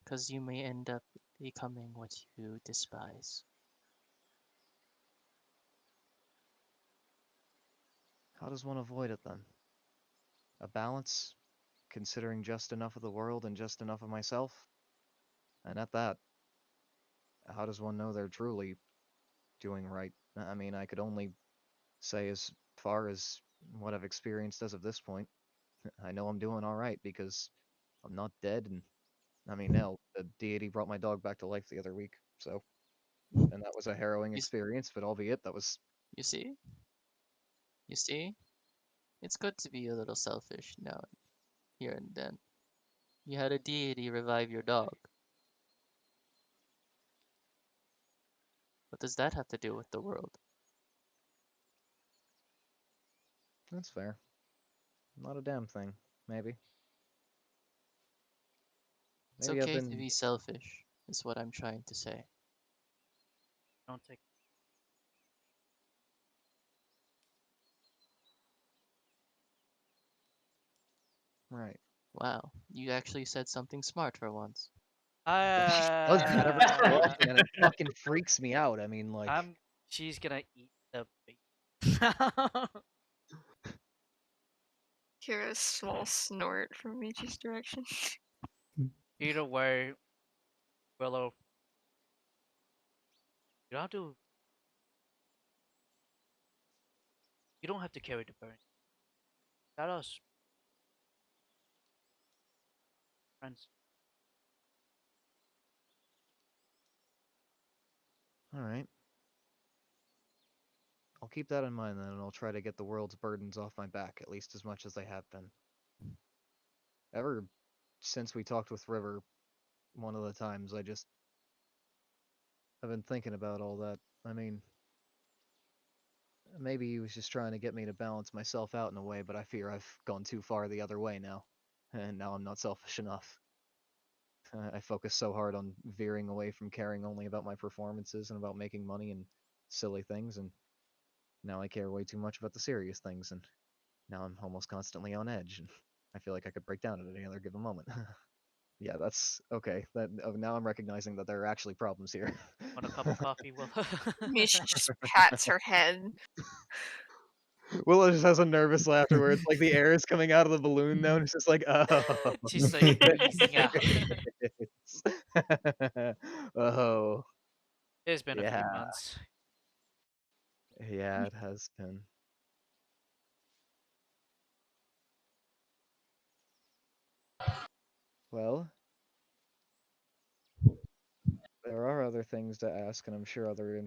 because you may end up becoming what you despise. How does one avoid it then? A balance, considering just enough of the world and just enough of myself? And at that, how does one know they're truly doing right? I mean, I could only say as far as what I've experienced as of this point. I know I'm doing all right because I'm not dead, and I mean, hell, the deity brought my dog back to life the other week, so, and that was a harrowing You, experience, but albeit that was, you see? You see? It's good to be a little selfish now, here and then. You had a deity revive your dog. What does that have to do with the world? that's fair. Not a damn thing, maybe. It's Maybe I've okay to been, be selfish, is what I'm trying to say. Don't take. right. Wow, you actually said something smart for once. Does that every so Uh, often, and it fucking freaks me out. I mean, like, she's gonna eat the bait. Hear a small snort from Michi's direction. Either way, Willow, you don't have to. You don't have to carry the burden. Let us, friends. all right. I'll keep that in mind then, and I'll try to get the world's burdens off my back, at least as much as they have been. Ever since we talked with River, one of the times, I've been thinking about all that. I mean, maybe he was just trying to get me to balance myself out in a way, but I fear I've gone too far the other way now. And now I'm not selfish enough. I focus so hard on veering away from caring only about my performances and about making money and silly things, and now I care way too much about the serious things, and now I'm almost constantly on edge, and I feel like I could break down at any other given moment. Yeah, that's okay. That now I'm recognizing that there are actually problems here. Want a cup of coffee, Willow? Michi just pats her head. Willow just has a nervous laughter where it's like the air is coming out of the balloon now, and it's just like, oh. She's like breathing out. Oh, It's been a few yeah, months. yeah, it has been. Well, there are other things to ask, and I'm sure other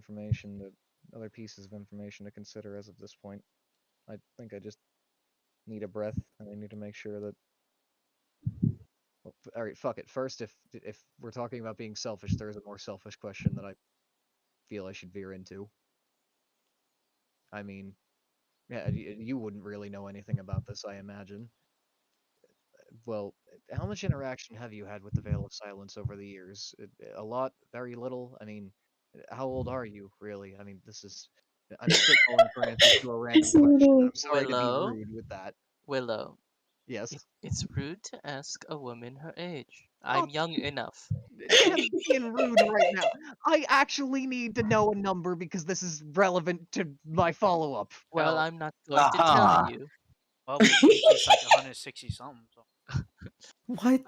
pieces of information to consider as of this point. I think I just need a breath, and I need to make sure that. Well, all right, fuck it. First, if we're talking about being selfish, there is a more selfish question that I feel I should veer into. I mean, yeah, you wouldn't really know anything about this, I imagine. Well, how much interaction have you had with the Veil of Silence over the years? A lot, very little. I mean, how old are you, really? I mean, I'm spitballing for answers to a random It's a question. little. I'm sorry to be Willow, rude with that. Willow, Yes. it's rude to ask a woman her age. I'm young enough. Damn, being rude right now. I actually need to know a number because this is relevant to my follow-up. Well, Well, I'm not going to tell Aha. you. well, we think she's like 160 something. So. What?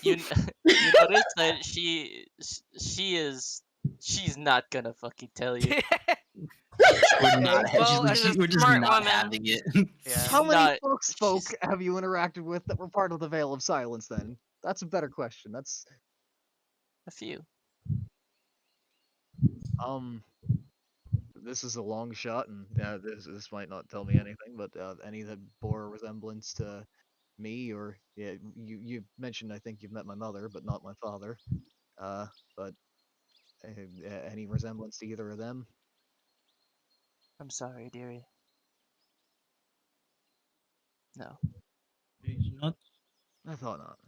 You you notice that she's not gonna fucking tell you. We're not. Well, She's, as a we're just smart not woman. having it. Yeah. How many Not. folks spoke She's have you interacted with that were part of the Veil of Silence then? That's a better question. That's a few. um this is a long shot and this might not tell me anything, but any that bore a resemblance to me or yeah, you mentioned I think you've met my mother, but not my father. But any resemblance to either of them? I'm sorry, dearie. No. He's not. I thought not.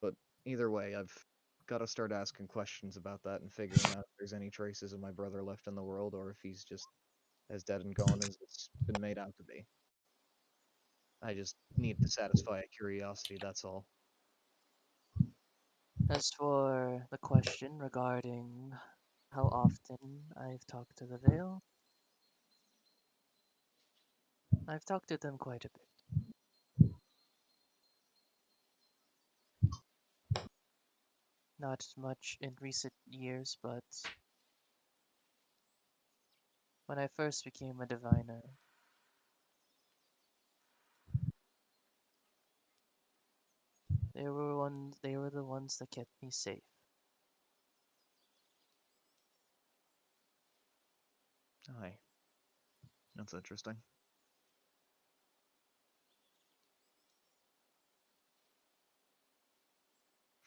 But either way, I've got to start asking questions about that and figuring out if there's any traces of my brother left in the world or if he's just as dead and gone as it's been made out to be. I just need to satisfy a curiosity, that's all. As for the question regarding how often I've talked to the Veil, I've talked to them quite a bit. Not much in recent years, but when I first became a diviner, they were the ones that kept me safe. Aye. That's interesting.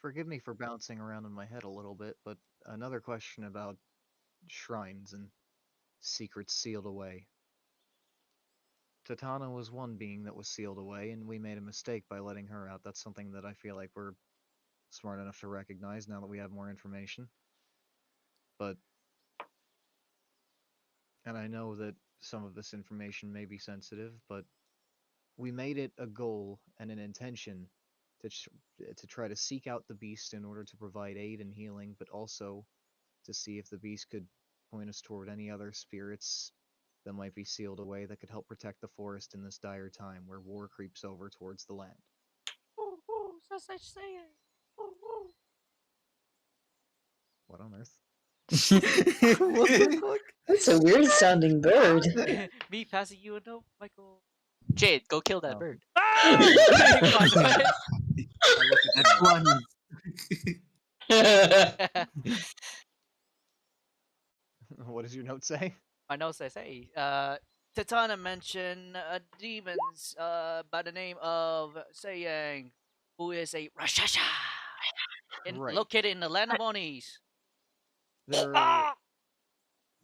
Forgive me for bouncing around in my head a little bit, but another question about shrines and secrets sealed away. Tatana was one being that was sealed away, and we made a mistake by letting her out. That's something that I feel like we're smart enough to recognize now that we have more information. But, and I know that some of this information may be sensitive, but we made it a goal and an intention to try to seek out the beast in order to provide aid and healing, but also to see if the beast could point us toward any other spirits that might be sealed away that could help protect the forest in this dire time where war creeps over towards the land. What on earth? What the fuck? That's a weird sounding bird. Me passing you a note, Michael. Jade, go kill that Oh. bird. Ah! He flies away. I look at the That's note. one. What does your note say? My note says, hey, Tatana mentioned demons by the name of Sayang, who is a Rashasha, Right. located in the land of Onis. There Ah!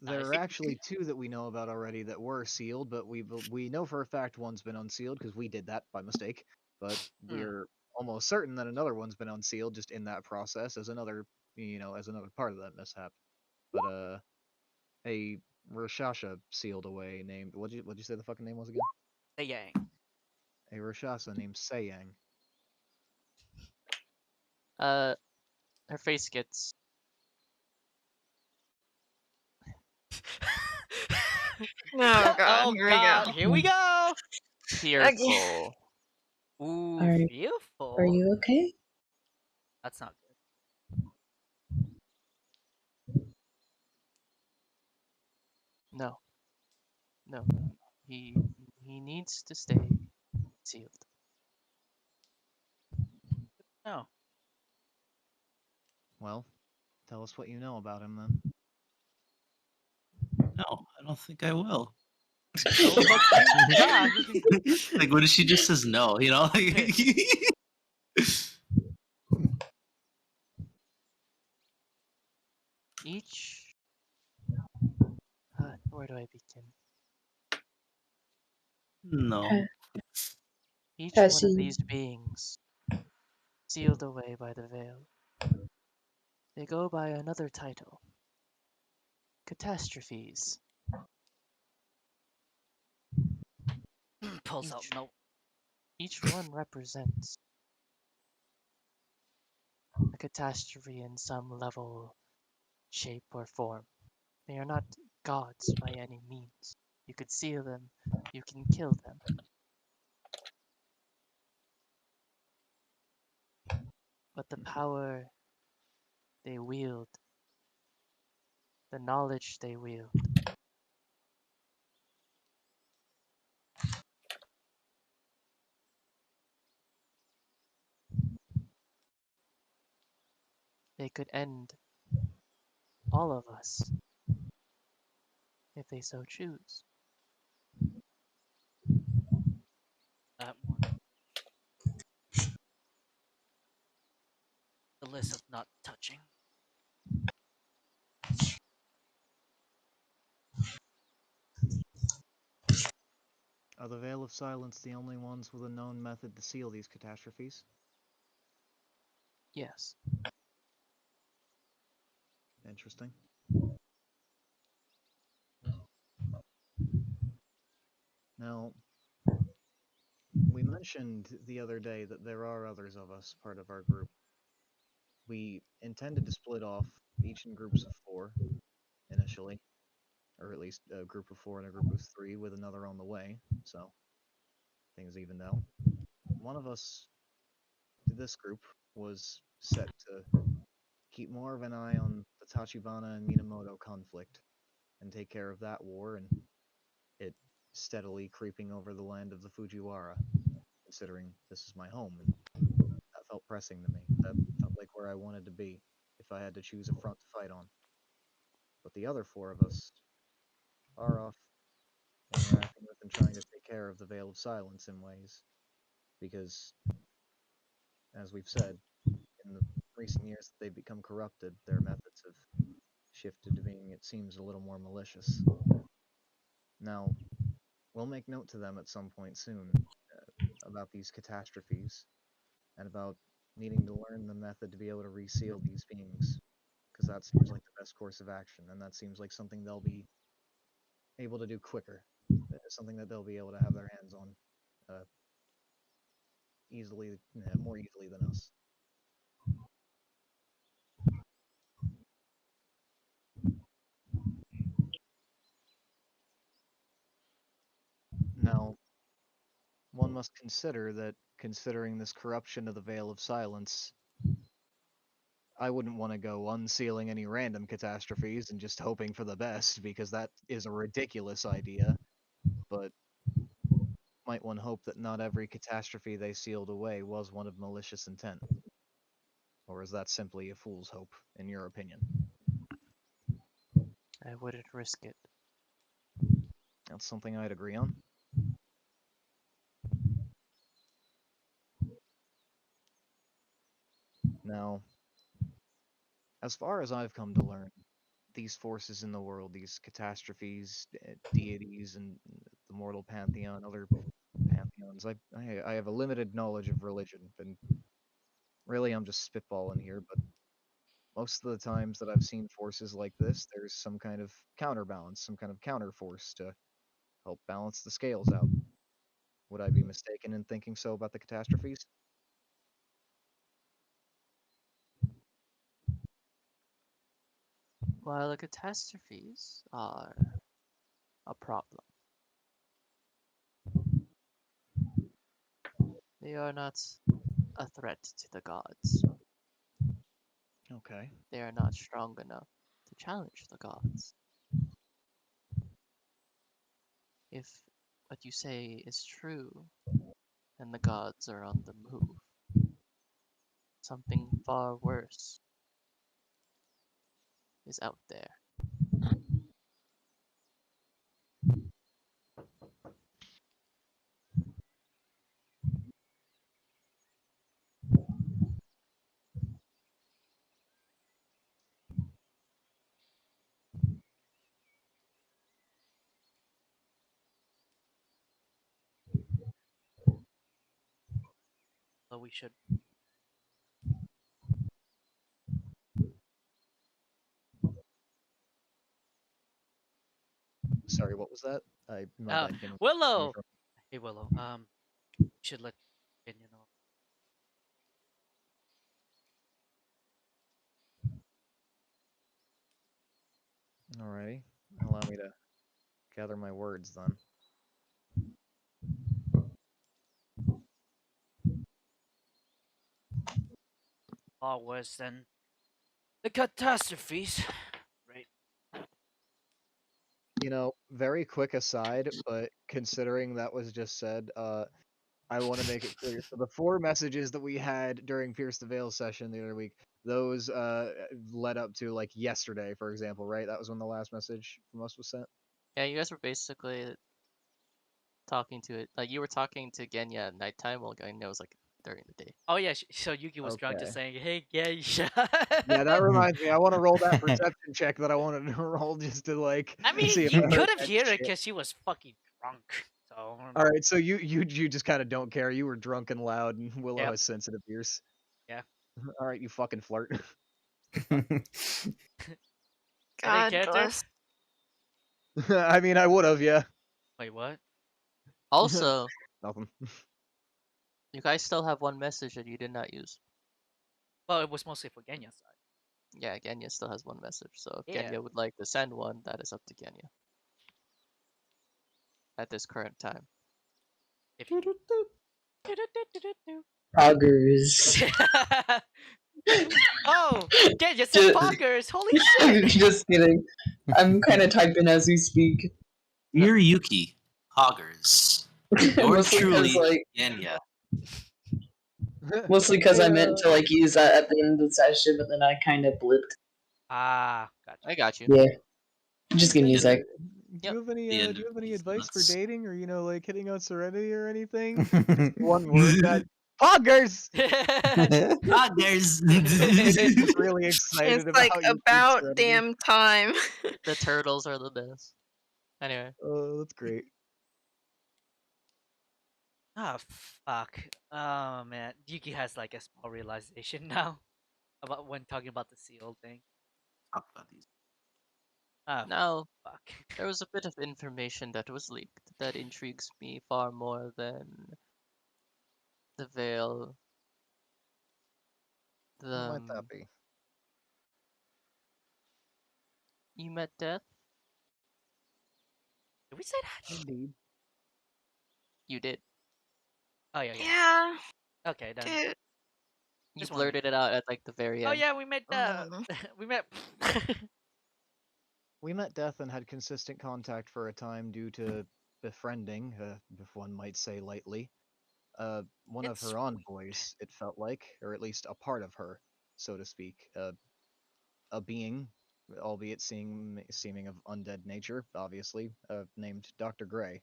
There Nice. are actually two that we know about already that were sealed, but we know for a fact one's been unsealed because we did that by mistake. But we're almost certain that another one's been unsealed just in that process as another as another part of that mishap. But a Rashasha sealed away named what'd you say the fucking name was again? Sayang. A Rashasha named Sayang. Her face gets Oh god, Oh here God, we go. here we go. fearful. Ooh, Are- beautiful. Are you okay? That's not good. No, no, he needs to stay sealed. No. Well, tell us what you know about him then. No, I don't think I will. Oh, fuck you, God. Like, what if she just says no? You know, Each. Where do I begin? No. Each Has one of he- these beings, sealed away by the veil, they go by another title. Catastrophes. Pulls out Each, note. each one represents catastrophe in some level, shape, or form. They are not gods by any means. You could see them, you can kill them. But the power they wield, the knowledge they wield, they could end all of us if they so choose. That one. The list of not touching. Are the Veil of Silence the only ones with a known method to seal these catastrophes? Yes. Interesting. Now, we mentioned the other day that there are others of us part of our group. We intended to split off, each in groups of 4 initially, or at least a group of 4 and a group of 3 with another on the way, so things evened out. One of us to this group was set to keep more of an eye on the Tachibana and Minamoto conflict and take care of that war and it steadily creeping over the land of the Fujiwara, considering this is my home, and that felt pressing to me. That felt like where I wanted to be if I had to choose a front to fight on. But the other 4 of us are off interacting with and trying to take care of the Veil of Silence in ways, because, as we've said, in the recent years that they've become corrupted, their methods have shifted to being, it seems, a little more malicious. Now, we'll make note to them at some point soon about these catastrophes and about needing to learn the method to be able to reseal these beings, because that seems like the best course of action, and that seems like something they'll be able to do quicker, something that they'll be able to have their hands on easily, more easily than us. Now, one must consider that, considering this corruption of the Veil of Silence, I wouldn't want to go unsealing any random catastrophes and just hoping for the best, because that is a ridiculous idea. But might one hope that not every catastrophe they sealed away was one of malicious intent? Or is that simply a fool's hope, in your opinion? I wouldn't risk it. That's something I'd agree on. Now, as far as I've come to learn, these forces in the world, these catastrophes, deities, and the mortal pantheon, other pantheons, I have a limited knowledge of religion, and really I'm just spitballing here, but most of the times that I've seen forces like this, there's some kind of counterbalance, some kind of counterforce to help balance the scales out. Would I be mistaken in thinking so about the catastrophes? While the catastrophes are a problem, they are not a threat to the gods. Okay. They are not strong enough to challenge the gods. If what you say is true, then the gods are on the move. Something far worse is out there. So we should. Sorry, what was that? My bad. Can you Willow. from? Hey Willow. Should let opinion on. Alrighty. Allow me to gather my words then. Far worse than the catastrophes. Right. You know, very quick aside, but considering that was just said, I want to make it clear. So the 4 messages that we had during Pierce the Veil session the other week, those led up to like yesterday, for example, right? That was when the last message from us was sent. Yeah, you guys were basically talking to it. Like you were talking to Genya at nighttime, while Genya was like during the day. Oh yeah, so Yuki was drunk just Okay. saying, "Hey, Geisha." Yeah, that reminds me. I want to roll that perception check that I wanted to roll just to like I mean, see if you I heard could have that heard it shit. because she was fucking drunk. So. All right, so you just kind of don't care. You were drunk and loud, and Willow Yep. has sensitive ears. Yeah. All right, you fucking flirt. Any God character? bless. I mean, I would have, yeah. Wait, what? Also, Nothing. you guys still have one message that you did not use. Well, it was mostly for Genya's side. Yeah, Genya still has one message. So if Yeah. Genya would like to send one, that is up to Genya. At this current time. If you... Poggers. Oh, Genya said Just- poggers. Holy shit! Just kidding. I'm kind of typing as we speak. Dear Yuki, Hoggers, yours Mostly truly, because like, Genya. mostly because I meant to Yeah. like use that at the end of the session, but then I kind of blipped. Ah, gotcha. I got you. Yeah. Just give me a sec. Do Yep, you have any the end do you of have any these advice for months. dating, or like hitting on Serenity or anything? One word, guys. Poggers. Hoggers. It's really excited It's like about you. about damn time. The turtles are the best. Anyway. Oh, that's great. Ah, fuck. Oh man, Yuki has like a small realization now about when talking about the seal thing. Talk about these. Ah, Now, fuck. there was a bit of information that was leaked that intrigues me far more than the veil. What might that be? You met death? Did we say that? Indeed. You did. Oh yeah, yeah. Yeah, Okay, then. dude. You Just wondering. blurted it out at like the very Oh end. yeah, we met. We met. We met Death and had consistent contact for a time due to befriending, if one might say lightly. One of It's her envoys, it felt like, or at least a part of her, so to speak. A being, albeit seeming of undead nature, obviously, named Dr. Gray.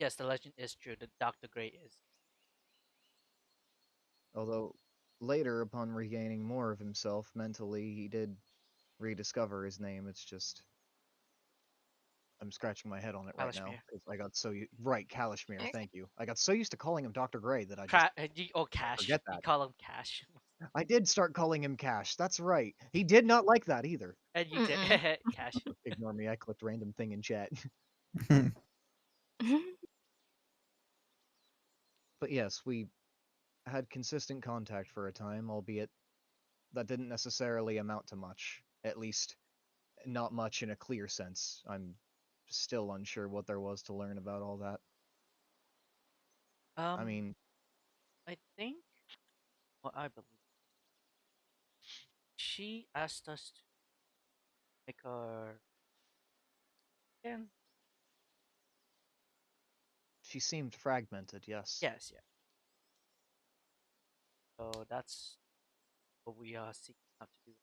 Yes, the legend is true. That Dr. Gray is. Although, later, upon regaining more of himself mentally, he did rediscover his name. It's just. I'm scratching my head on it right now. Kalashmir. 'Cause I got so right, Kalashmir, Okay. thank you. I got so used to calling him Dr. Gray that I just Cash. forget You that. call him Cash. I did start calling him Cash. That's right. He did not like that either. And you did Cash. Ignore me. I clicked random thing in chat. But yes, we had consistent contact for a time, albeit that didn't necessarily amount to much. At least, not much in a clear sense. I'm still unsure what there was to learn about all that. I mean, I think what I believe. She asked us to make her. And she seemed fragmented, yes. yes, yeah. So that's what we are seeking out to do.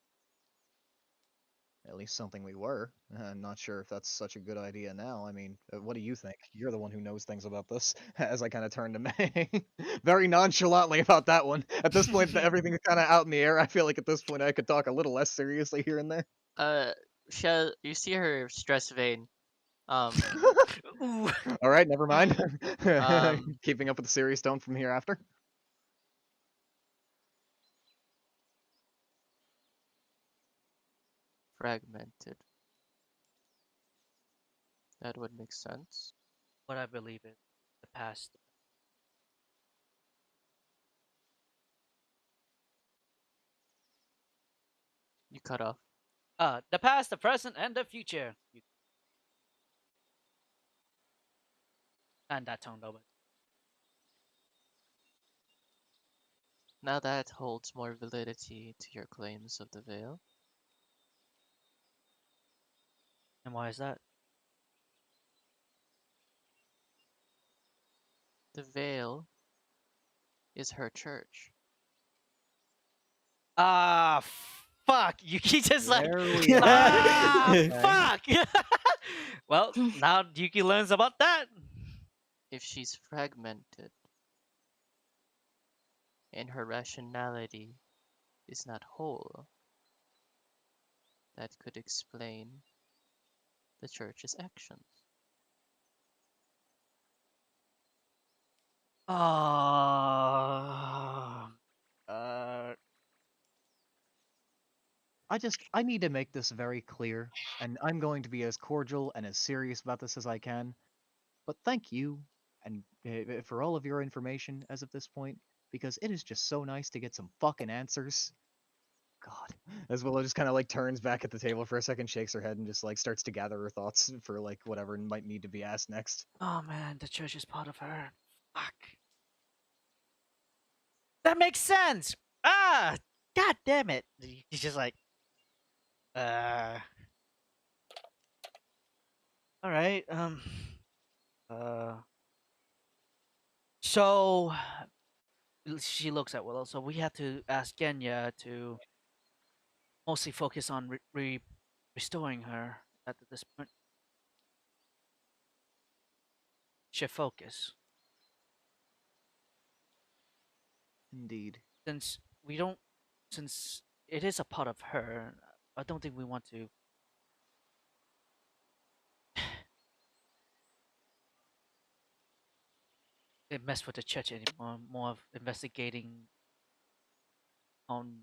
At least something we were. I'm not sure if that's such a good idea now. I mean, what do you think? You're the one who knows things about this. As I kind of turn to May, very nonchalantly about that one. At this point, everything's kind of out in the air. I feel like at this point I could talk a little less seriously here and there. You see her stress vein. All right, never mind. Um, Keeping up with the serious tone from hereafter. fragmented. That would make sense. What I believe is the past. You cut off. The past, the present, and the future. And that tone though, but Now that holds more validity to your claims of the veil. and why is that? The veil is her church. Ah, fuck! Yuki just like There we are. Okay. fuck. Well, now Yuki learns about that. If she's fragmented and her rationality is not whole, that could explain the church's actions. I need to make this very clear, and I'm going to be as cordial and as serious about this as I can. But thank you, and for all of your information as of this point, because it is just so nice to get some fucking answers. God. As Willow just kind of like turns back at the table for a second, shakes her head, and just like starts to gather her thoughts for like whatever might need to be asked next. Oh man, the church is part of her. Fuck. That makes sense. Ah, god damn it. He's just like, all right. So she looks at Willow. So we have to ask Genya to mostly focus on restoring her at this point. Should focus. Indeed. Since it is a part of her, I don't think we want to mess with the church anymore. More of investigating on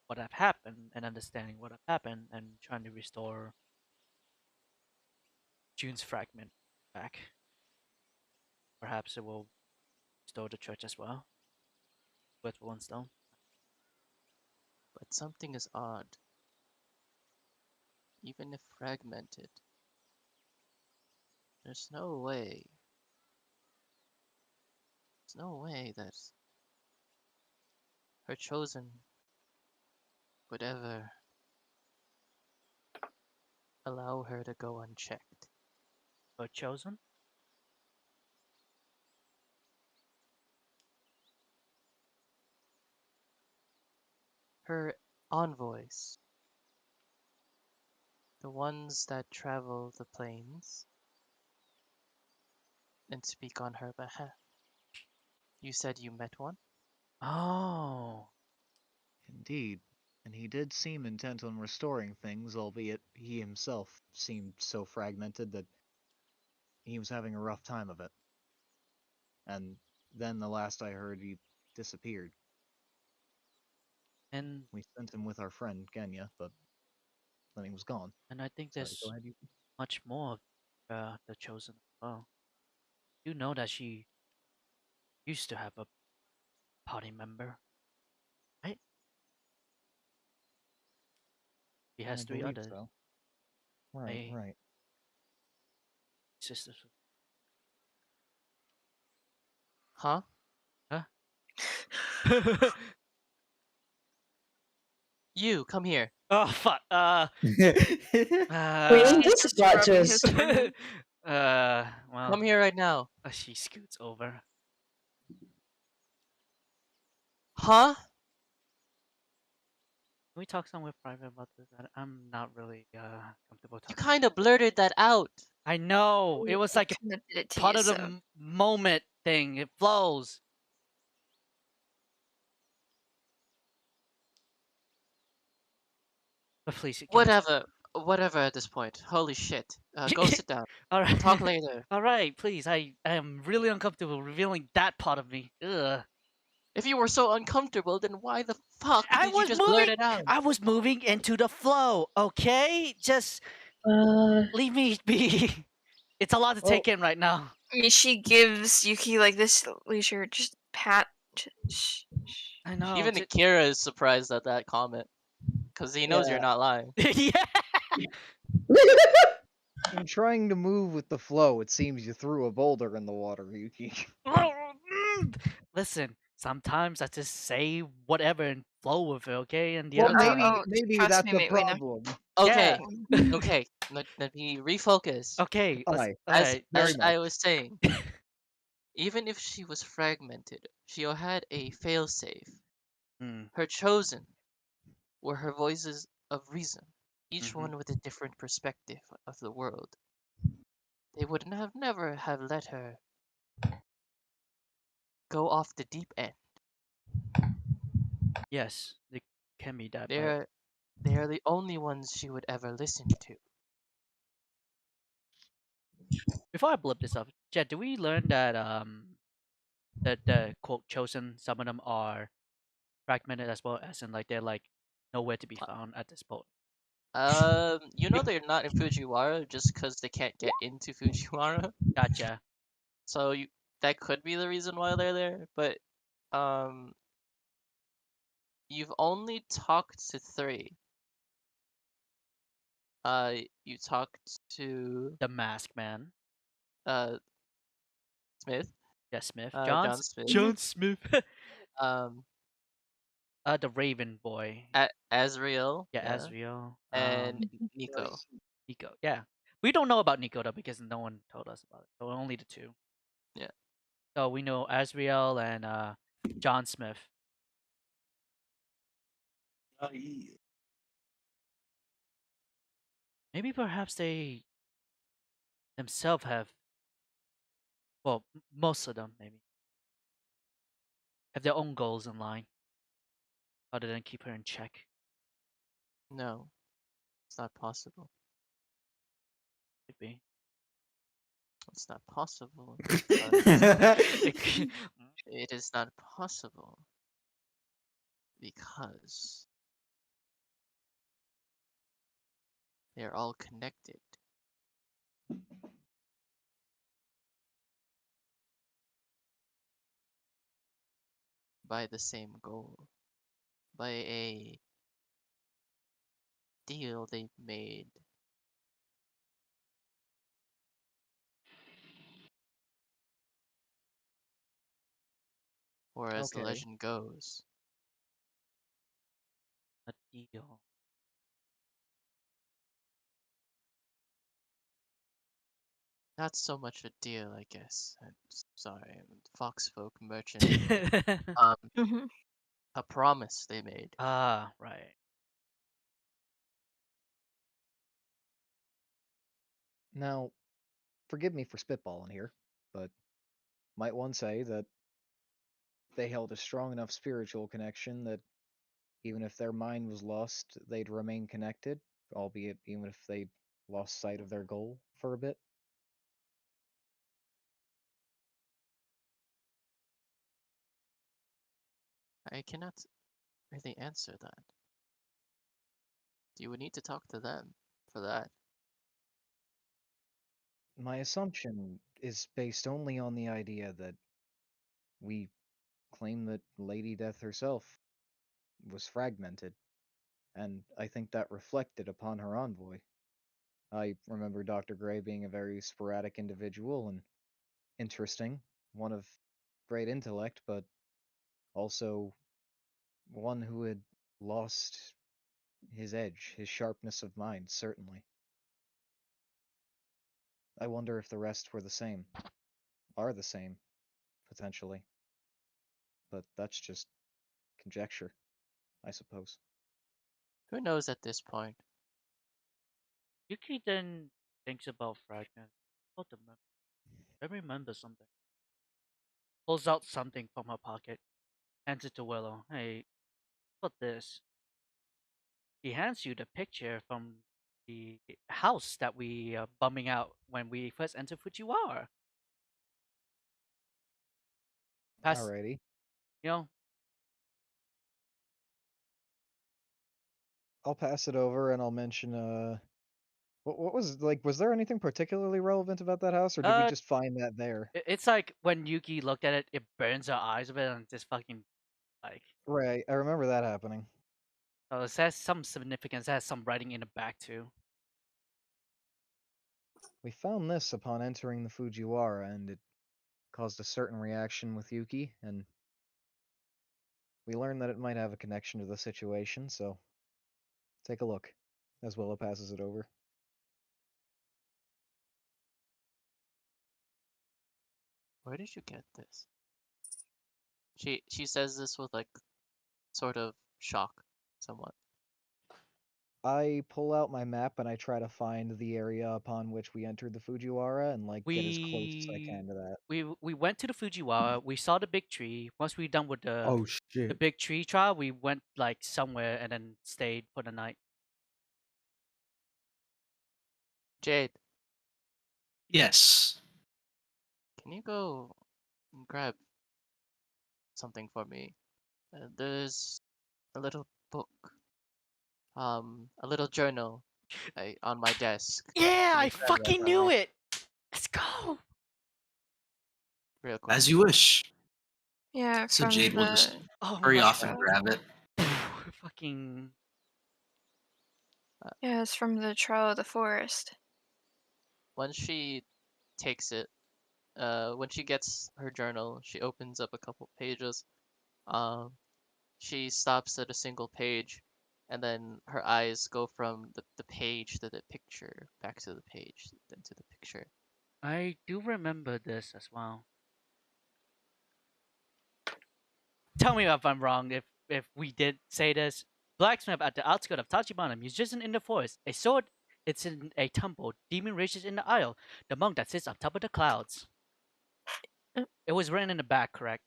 what have happened and understanding what have happened and trying to restore June's fragment back. Perhaps it will restore the church as well. With one stone. But something is odd. Even if fragmented, there's no way that her chosen would ever allow her to go unchecked. Her chosen? Her envoys, the ones that travel the plains and speak on her behalf. You said you met one? Oh. Indeed. And he did seem intent on restoring things, albeit he himself seemed so fragmented that he was having a rough time of it. And then the last I heard, he disappeared. And We sent him with our friend Genya, but then he was gone. and I think Sorry, there's go ahead, Yuki. much more of the chosen as well. You know that she used to have a party member, right? She has I 3 believe others. so. Right, My right. sisters. Huh? You, come here. Oh fuck. Wait, He's this just plot rubbing his twist. forehead. Well, Come here right now. she scoots over. Huh? Can we talk somewhere private about this? I'm not really comfortable You talking. kind of blurted that out. I know. It was like a Kinda did it to part you, of the so- moment thing. It flows. But please, can we- Whatever at this point. Holy shit. Go sit down. all right. Talk later. All right, please. I am really uncomfortable revealing that part of me. Ugh. If you were so uncomfortable, then why the fuck I did you was just blurt moving. it out? I was moving into the flow. Okay, just leave me be. It's a lot to take in right now. I mean, she gives Yuki like this leisure, just pat. I know. Even Akira is surprised at that comment. because he knows you're not lying. Yeah. I'm trying to move with the flow. It seems you threw a boulder in the water, Yuki. Listen, sometimes I just say whatever and flow with it, okay? And the Well, other time, maybe trust that's me, the mate, we know. problem. Okay, yeah. okay. Let me refocus. Okay, let's. Aye, All right. very As much. I was saying, even if she was fragmented, she had a failsafe. Mm, Her chosen were her voices of reason, each mhm. one with a different perspective of the world. They would never have let her go off the deep end. Yes, it can be that, but They are the only ones she would ever listen to. before I blip this up, Jed, do we learn that the quote chosen, some of them are fragmented as well, as in like they're like nowhere to be found at this point. You know they're not in Fujiwara just because they can't get into Fujiwara. Gotcha. So that could be the reason why they're there. But um, you've only talked to three. You talked to The Mask Man. uh Smith, Yeah, Smith. John Smith, John Smith. um, The Raven Boy. Azriel, Yeah, yeah, Asriel. and Nico. Nico. Yeah. We don't know about Nico though because no one told us about it. So only the two. Yeah. So we know Asriel and John Smith. Maybe perhaps they themselves have, well, most of them maybe, have their own goals in line other than keep her in check. No, it's not possible. Could be. It's not possible. It It is not possible because they're all connected by the same goal, by a deal they made. Or as the Okay. legend goes, a deal. not so much a deal, I guess. I'm sorry, I'm a Foxfolk merchant. Um, Mhm. a promise they made. Ah, right. Now, forgive me for spitballing here, but might one say that they held a strong enough spiritual connection that even if their mind was lost, they'd remain connected, albeit even if they lost sight of their goal for a bit? I cannot really answer that. You would need to talk to them for that. My assumption is based only on the idea that we claim that Lady Death herself was fragmented, and I think that reflected upon her envoy. I remember Dr. Gray being a very sporadic individual and interesting, one of great intellect, but also one who had lost his edge, his sharpness of mind, certainly. I wonder if the rest were the same, are the same, potentially. But that's just conjecture, I suppose. Who knows at this point? Yuki then thinks about fragments. About the I remember something. Pulls out something from her pocket, hands it to Willow. Hey, what this? He hands you the picture from the house that we bumming out when we first entered Fujiwara. Pass, Alrighty. you know, I'll pass it over and I'll mention what was like was there anything particularly relevant about that house or did we uh, just find that there? it's like when Yuki looked at it, it burns her eyes a bit and just fucking like Right, I remember that happening. Oh, it has some significance. It has some writing in the back too. We found this upon entering the Fujiwara, and it caused a certain reaction with Yuki, and we learned that it might have a connection to the situation, so take a look. As Willow passes it over. Where did you get this? She says this with like sort of shock, somewhat. I pull out my map and I try to find the area upon which we entered the Fujiwara and like get as close as I can to that. We went to the Fujiwara. We saw the big tree. Once we done with the Oh shit! big tree trial, we went like somewhere and then stayed for the night. Jade, Yes. can you go and grab something for me? There's a little book, a little journal, on my desk. Yeah, Can I you grab that fucking for knew me? it. Let's go. Real quick. As you wish. Yeah, So from Jade will the just Oh hurry my off and god. grab it. fucking. Yeah, it's from the Trial of the Forest. Once she takes it, when she gets her journal, she opens up a couple pages. Um, she stops at a single page, and then her eyes go from the page to the picture, back to the page, then to the picture. I do remember this as well. Tell me if I'm wrong. If we did say this, blacksmith at the outskirts of Tachibana, musician in the forest, a sword. It's in a temple. Demon rages in the isle. The monk that sits on top of the clouds. Uh. It was written in the back, correct?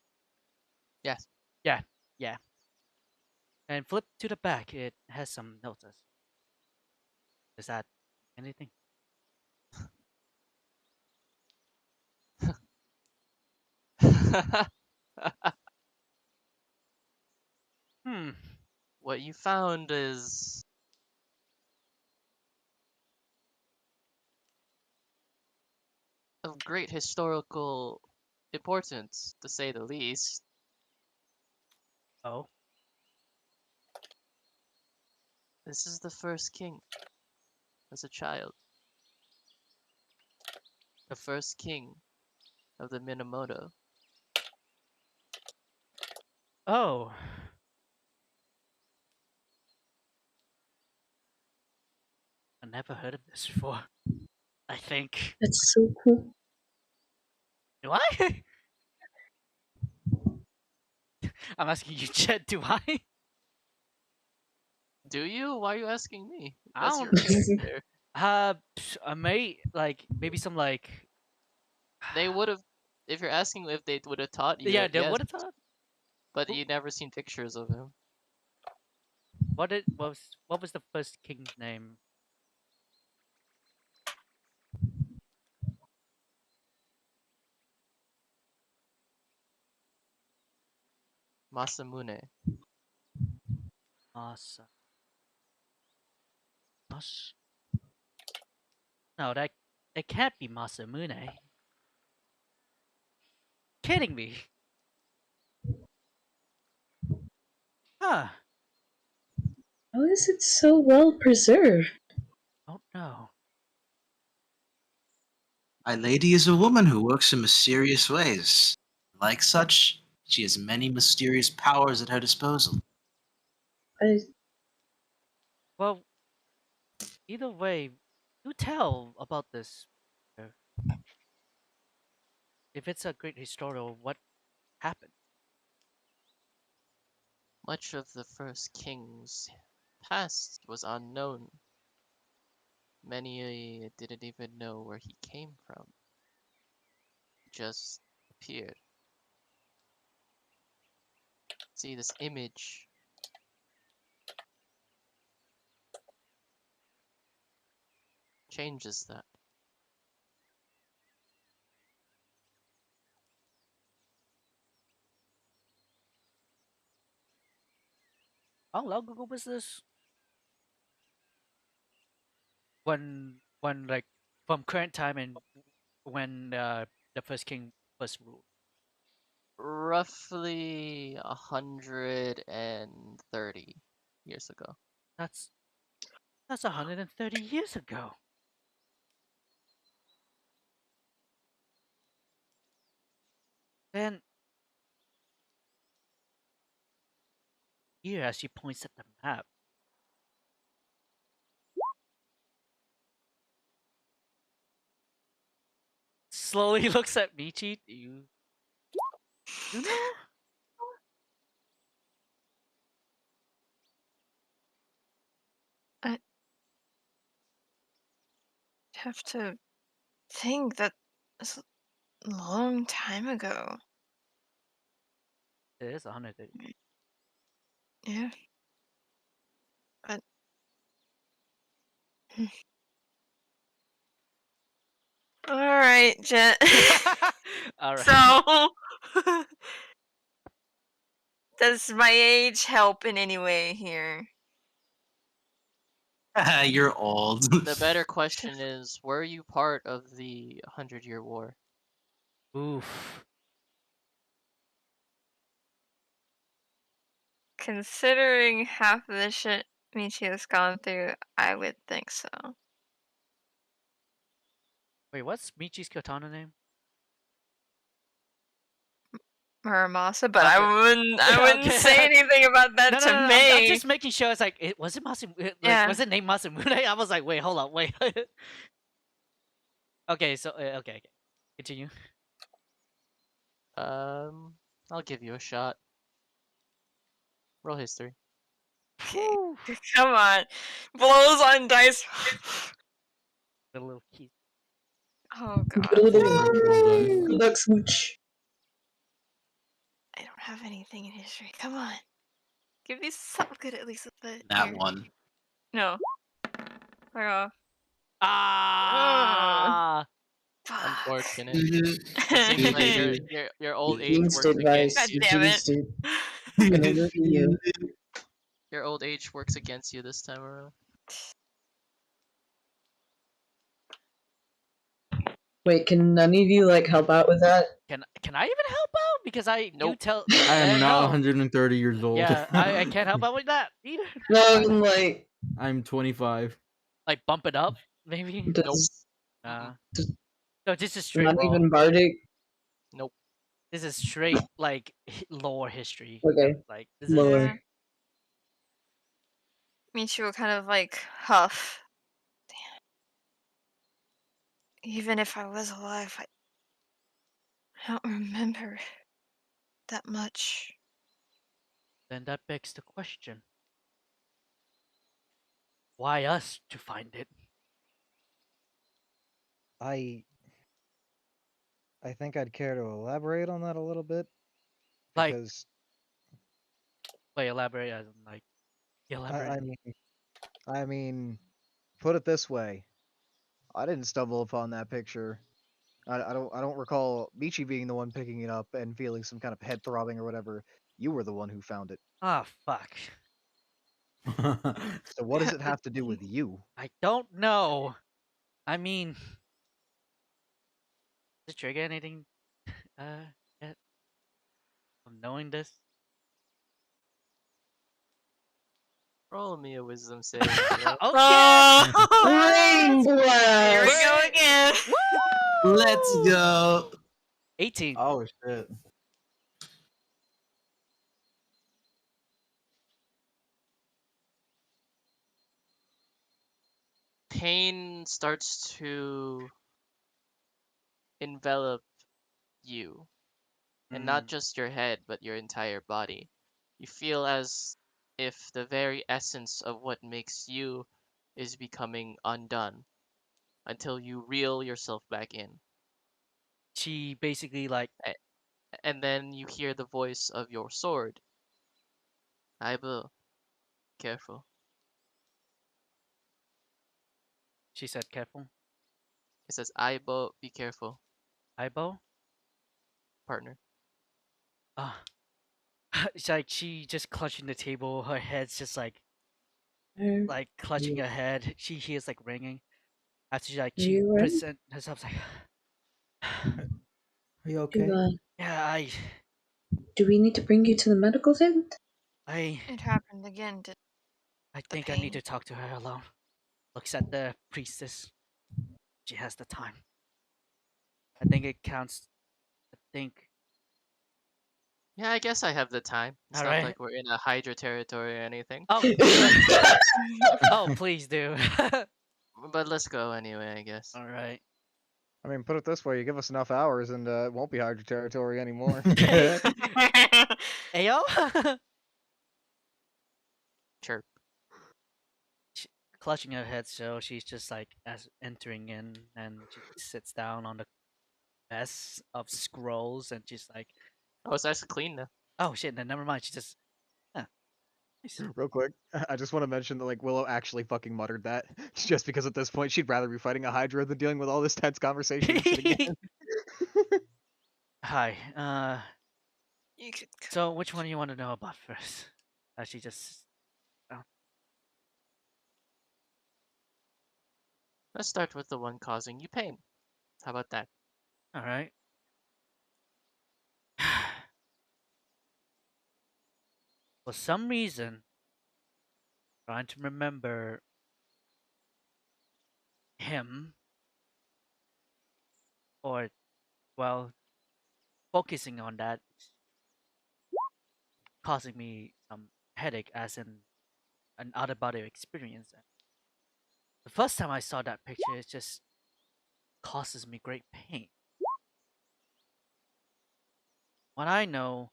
Yes. Yeah, yeah. And flip to the back. It has some notes. Is that anything? Hmm. What you found is of great historical importance, to say the least. Oh. This is the first king as a child. The first king of the Minamoto. Oh. I never heard of this before. I think. That's so cool. Do I? I'm asking you, Chet. Do I? Do you? Why are you asking me? I That's don't. your character. I may like maybe some like. They would have, if you're asking if they would have taught you Yeah, it, they yes, would have thought. but Who- you never seen pictures of him. what was the first king's name? Masamune. Masa. Mas. No, that it can't be Masamune. Kidding me? Huh? How is it so well preserved? Don't know. My lady is a woman who works in mysterious ways. Like such, she has many mysterious powers at her disposal. I Well, either way, do tell about this. If it's a great historical, what happened? Much of the first king's past was unknown. Many didn't even know where he came from. Just appeared. See, this image changes that. How long ago was this? When like from current time and when the first king was ruled. Roughly 130 years ago. That's 130 years ago. Then here, as she points at the map, slowly looks at Michi. You know? I have to think that it's a long time ago. It is 130. Yeah. But all right, Jen. All right. So, does my age help in any way here? You're old. The better question is, were you part of the 100-Year War? Oof. Considering half of the shit Michio's gone through, I would think so. Wait, what's Michi's katana name? Muramasa, but Okay. I wouldn't Okay. say anything about that No, to no, no, no. May. I'm just making sure. It's like, was it Masamune? Yeah. Was it named Masamune? I was like, wait, hold on, wait. Okay, so okay. Continue. I'll give you a shot. Roll history. Okay. Come on. Blows on dice. The little key. Oh Good god. little good luck, smooch. I don't have anything in history. Come on. Give me something good at least with it. That Here. one. No. Fuck off. Ah. Fuck. Unfortunate. Mhm. It seems like Mhm. your old age Against works advice. against you. God damn it. Dude. Gonna look at you. Your old age works against you this time around. Wait, can none of you like help out with that? Can I even help out? Because I do Nope. tell. I am not no. 130 years old. Yeah, I can't help out with that either. No, I mean like I'm 25. Like bump it up, maybe. does No, this is straight not raw. even bardic. Nope. This is straight like lore history. Okay. Like this Lore. is. Yeah. Michi will kind of like huff. Damn. Even if I was alive, I don't remember that much. Then that begs the question: why us to find it? I think I'd care to elaborate on that a little bit Like, because wait, elaborate as in like, elaborate. I mean, put it this way: I didn't stumble upon that picture. I don't recall Michi being the one picking it up and feeling some kind of head throbbing or whatever. You were the one who found it. Ah, fuck. So what does it have to do with you? I don't know. I mean, does it trigger anything? Yet from knowing this? Roll me a wisdom saving throw. Okay. Rain Here we blast! go again. Let's go. 18. Oh shit. Pain starts to envelop you, and not just your head, but your entire body. You feel as if the very essence of what makes you is becoming undone until you reel yourself back in. She basically like, And then you hear the voice of your sword. Aibo, careful. she said, careful. It says, Aibo, be careful, Aibo? partner. Ah. It's like she just clutching the table. Her head's just like clutching her head. She hears like ringing. After she Are you alright? present herself like, Are you okay? yeah, Do we need to bring you to the medical tent? I It happened again. I the think I need pain. to talk to her alone. Looks at the priestess. She has the time. I think it counts. I think. Yeah, I guess I have the time. It's All not right. like we're in a Hydra territory or anything. Oh, good. Oh, please do. But let's go anyway, I guess. All right. I mean, put it this way: you give us enough hours, and it won't be Hydra territory anymore. Ayo? Chirp. Clutching her head, so she's just like as entering in, and she sits down on the mess of scrolls, and she's like, Oh, it's actually clean now. "Oh shit!" Then never mind. She just, nice. Real quick, I just want to mention that like Willow actually fucking muttered that, just because at this point she'd rather be fighting a Hydra than dealing with all this tense conversation and shit again. Hi. You could. So which one do you want to know about first? She just. Let's start with the one causing you pain. How about that? All right. For some reason, trying to remember him, or well, focusing on that, causing me some headache, as in an out of body experience. The first time I saw that picture, it just causes me great pain. What I know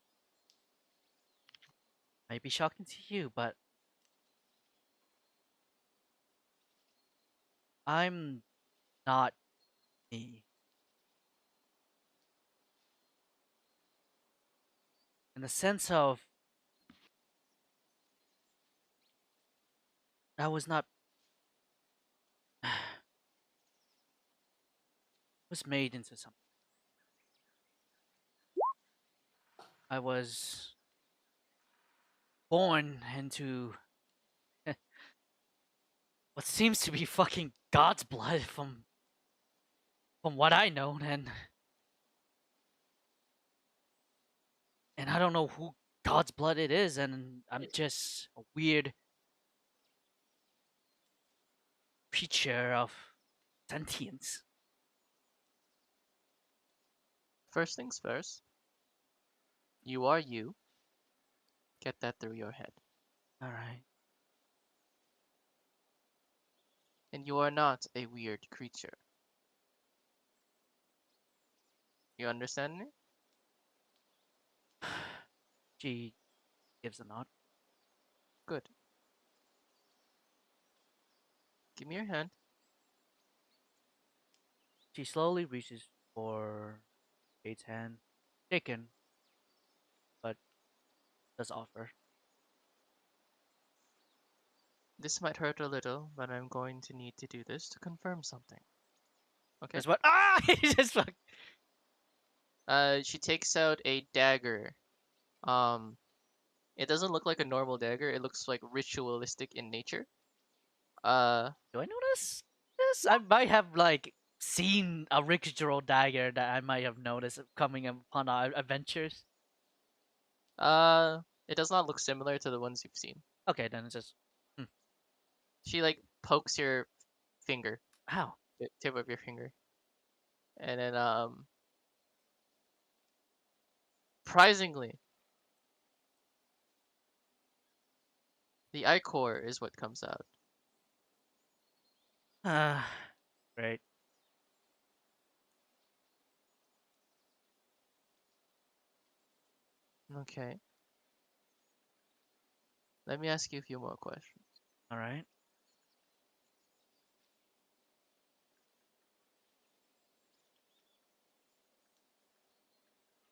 may be shocking to you, but I'm not me. In the sense of, I was not. Was made into something. I was born into what seems to be fucking God's blood from what I know, and I don't know who God's blood it is, and I'm just a weird creature of sentience. First things first. You are you. Get that through your head. All right. And you are not a weird creature. You understand me? She gives a nod. Good. Give me your hand. She slowly reaches for Jade's hand, shaken, but does offer. This might hurt a little, but I'm going to need to do this to confirm something. Okay? That's what. Ah! He just fuck. She takes out a dagger. Um, it doesn't look like a normal dagger. It looks like ritualistic in nature. Do I notice this? I might have like seen a ritual dagger that I might have noticed coming upon our adventures. It does not look similar to the ones you've seen. Okay, then it's just. She like pokes your finger, Ow. the tip of your finger, and then surprisingly, the ichor is what comes out. Great. Okay. Let me ask you a few more questions. All right.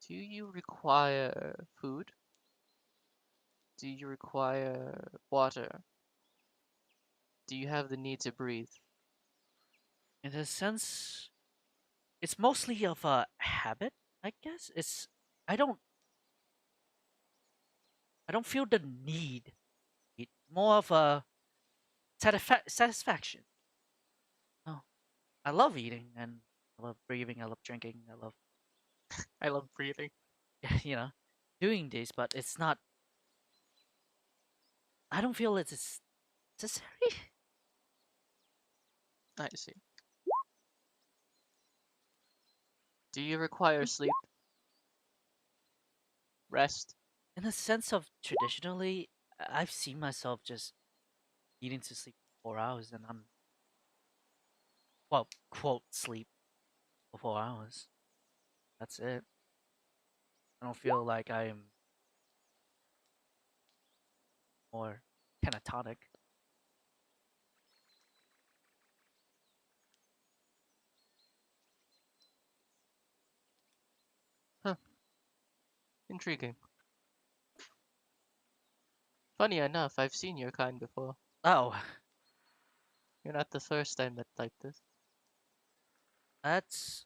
Do you require food? Do you require water? Do you have the need to breathe? In a sense, it's mostly of a habit, I guess. I don't I don't feel the need. It's more of a satisfaction. Oh, I love eating and I love breathing. I love drinking. I love I love breathing. you know doing this, but it's not. I don't feel it's necessary. I see. Do you require sleep? Rest? In a sense of traditionally, I've seen myself just needing to sleep 4 hours, and I'm well, quote sleep for 4 hours. That's it. I don't feel like I am more catatonic. Huh. Intriguing. Funny enough, I've seen your kind before. Oh, You're not the first time that like this. that's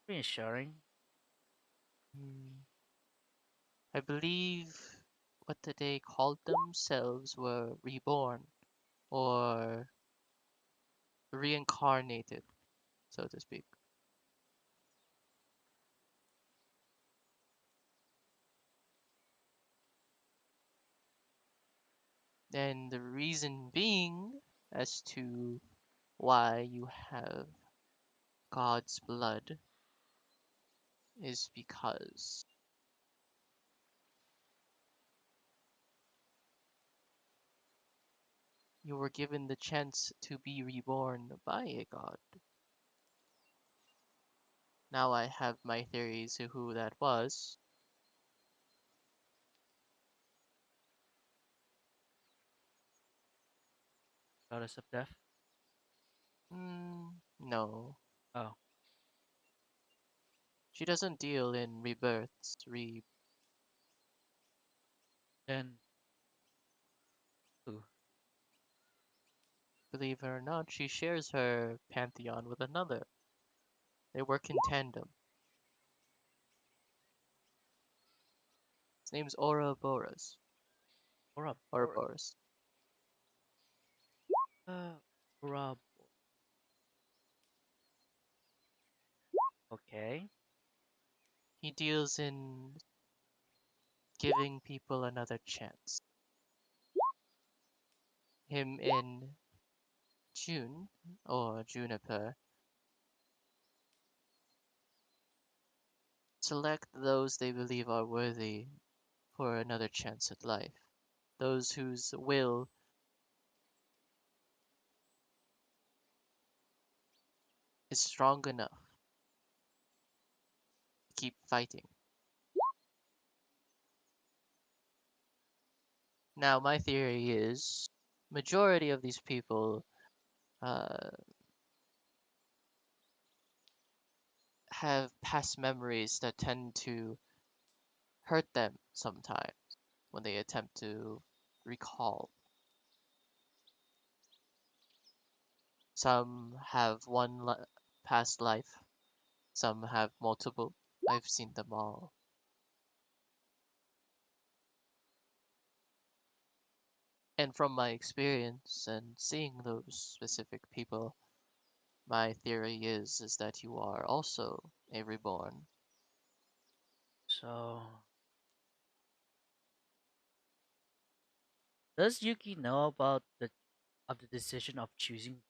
reassuring. Hmm. I believe what they called themselves were reborn or reincarnated, so to speak. And the reason being as to why you have God's blood is because you were given the chance to be reborn by a god. Now I have my theories of who that was. Goddess of death. No. Oh, She doesn't deal in rebirths, then who? believe it or not, she shares her pantheon with another. They work in tandem. His name's Ouroboros. Rob. Ouroboros. Rob. Okay. He deals in giving people another chance. Him in June, or Juniper, select those they believe are worthy for another chance at life. Those whose will is strong enough to keep fighting. Now, my theory is majority of these people uh, have past memories that tend to hurt them sometimes when they attempt to recall. Some have one past life, some have multiple. I've seen them all. And from my experience and seeing those specific people, my theory is that you are also a reborn. So, does Yuki know about the decision of choosing?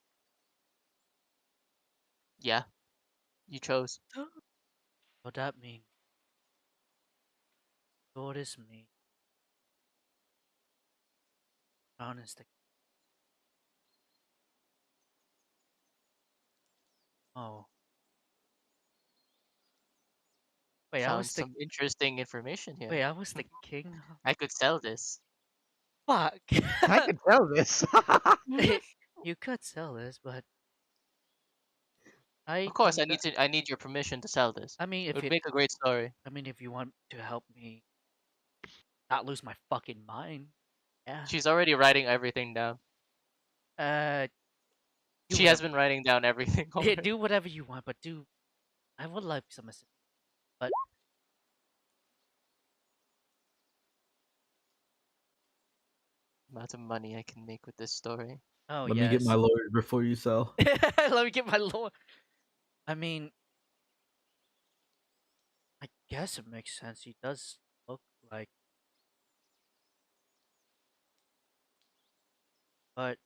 Yeah, you chose. What that mean? What is me? Honest. Oh, wait. I Found was the some interesting information here. wait. I was the king. I could sell this. Fuck. I can tell this. You could sell this, but I Of course, think that. I need your permission to sell this. I mean, It if would it. make a great story. I mean, if you want to help me not lose my fucking mind, yeah. She's already writing everything down. Uh, do She has whatever. been writing down everything already. Do whatever you want, but do. I would like some assistance, but Amount of money I can make with this story. oh Let me get my yes. lawyer before you sell. Let me get my lore. I mean, I guess it makes sense. He does look like But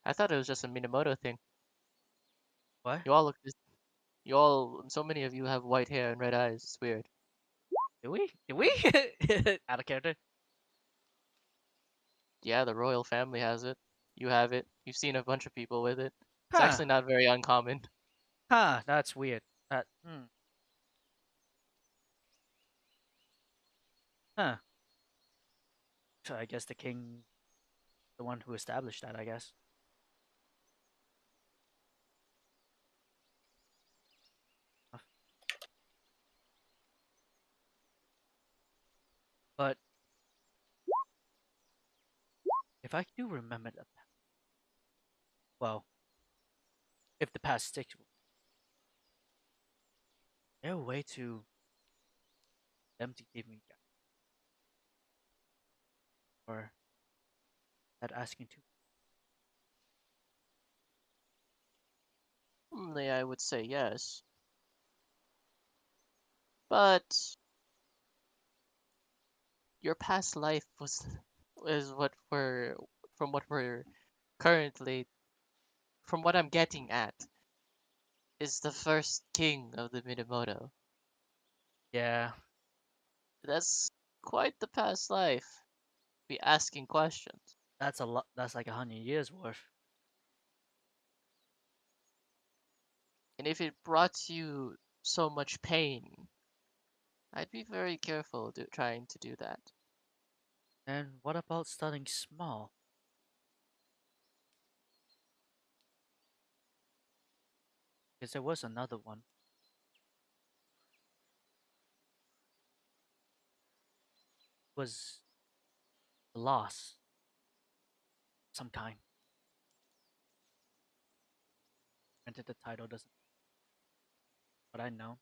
I thought it was just a Minamoto thing. what? You all look just, you all, so many of you have white hair and red eyes. It's weird. Do we? Do we? Out of character. Yeah, the royal family has it. You have it. You've seen a bunch of people with it. It's Huh. actually not very uncommon. Huh. That's weird. That. Huh. So I guess the king, the one who established that. I guess. But if I do remember that, well, if the past sticks, is there a way to them to give me or that asking too? Normally, I would say yes, but your past life is what we're from what we're currently from what I'm getting at is the first king of the Minamoto. Yeah, That's quite the past life. Be asking questions. that's a lot. That's like 100 years worth. And if it brought you so much pain, I'd be very careful trying to do that. And what about starting small? Because there was another one. Was the loss some kind? Granted, the title doesn't. But I know.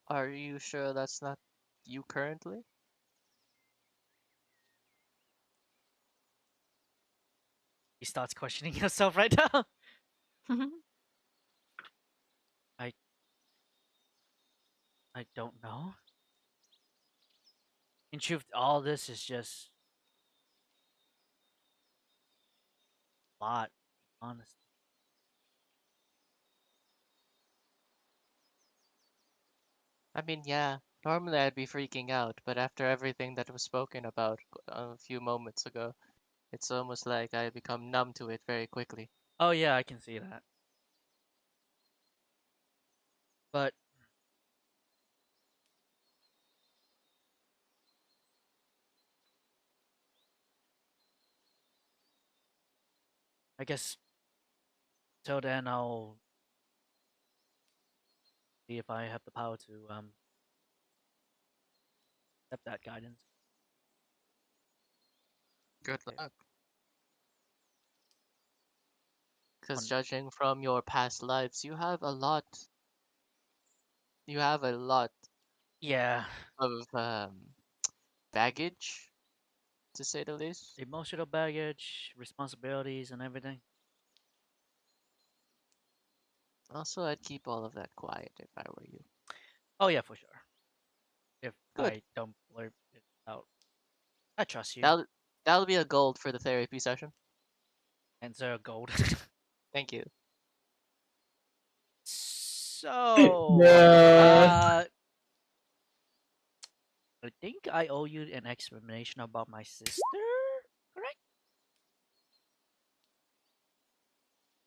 Are you sure that's not you currently? He starts questioning himself right now. I I don't know. In truth, all this is just a lot. Honestly. I mean, yeah, normally I'd be freaking out, but after everything that was spoken about a few moments ago, it's almost like I become numb to it very quickly. Oh yeah, I can see that. But I guess till then I'll see if I have the power to accept that guidance. Good Yeah. luck. Because On judging from your past lives, you have a lot. You have a lot yeah, of baggage, to say the least. emotional baggage, responsibilities, and everything. Also, I'd keep all of that quiet if I were you. Oh yeah, for sure. If Good. I don't blurb it out, I trust you. That'll be a gold for the therapy session. And zero gold. Thank you. So, Bruh. I think I owe you an explanation about my sister, correct?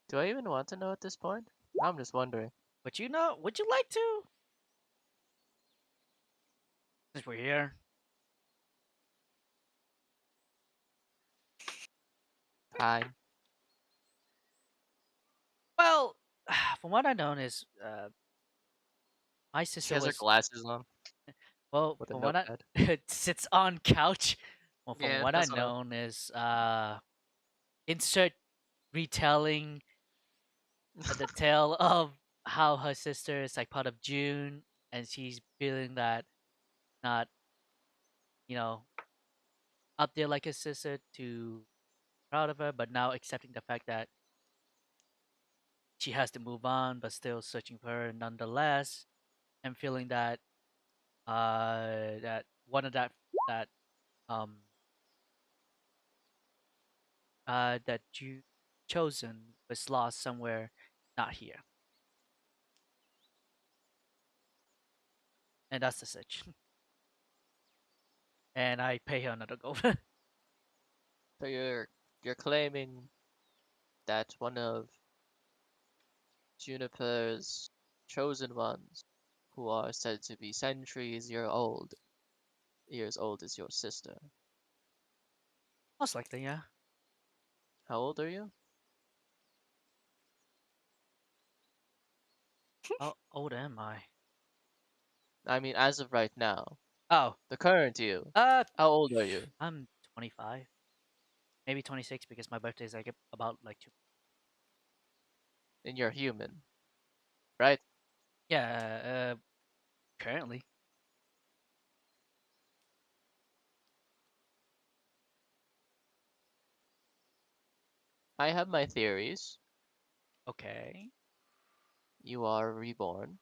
Do I even want to know at this point? I'm just wondering. But you know, would you like to? Since we're here. Fine. Well, from what I know is, my She sister has her was glasses on well. with a From what I notepad. it sits on couch. Well, from Yeah, what I that's what I. known is, insert retelling the tale of how her sister is like part of June, and she's feeling that not, you know, up there like her sister, too proud of her, but now accepting the fact that she has to move on, but still searching for her nonetheless, and feeling that that one of that um that you chosen was lost somewhere, not here, and that's the sitch. And I pay her another gold. So you're claiming that one of Juniper's chosen ones, who are said to be centuries years old, is your sister. Most likely, yeah. How old are you? How old am I? I mean, as of right now, Oh, the current you. uh, How old are you? I'm 25, maybe 26 because my birthday is like about like 2. And you're human, right? Yeah, currently. I have my theories. Okay. You are reborn.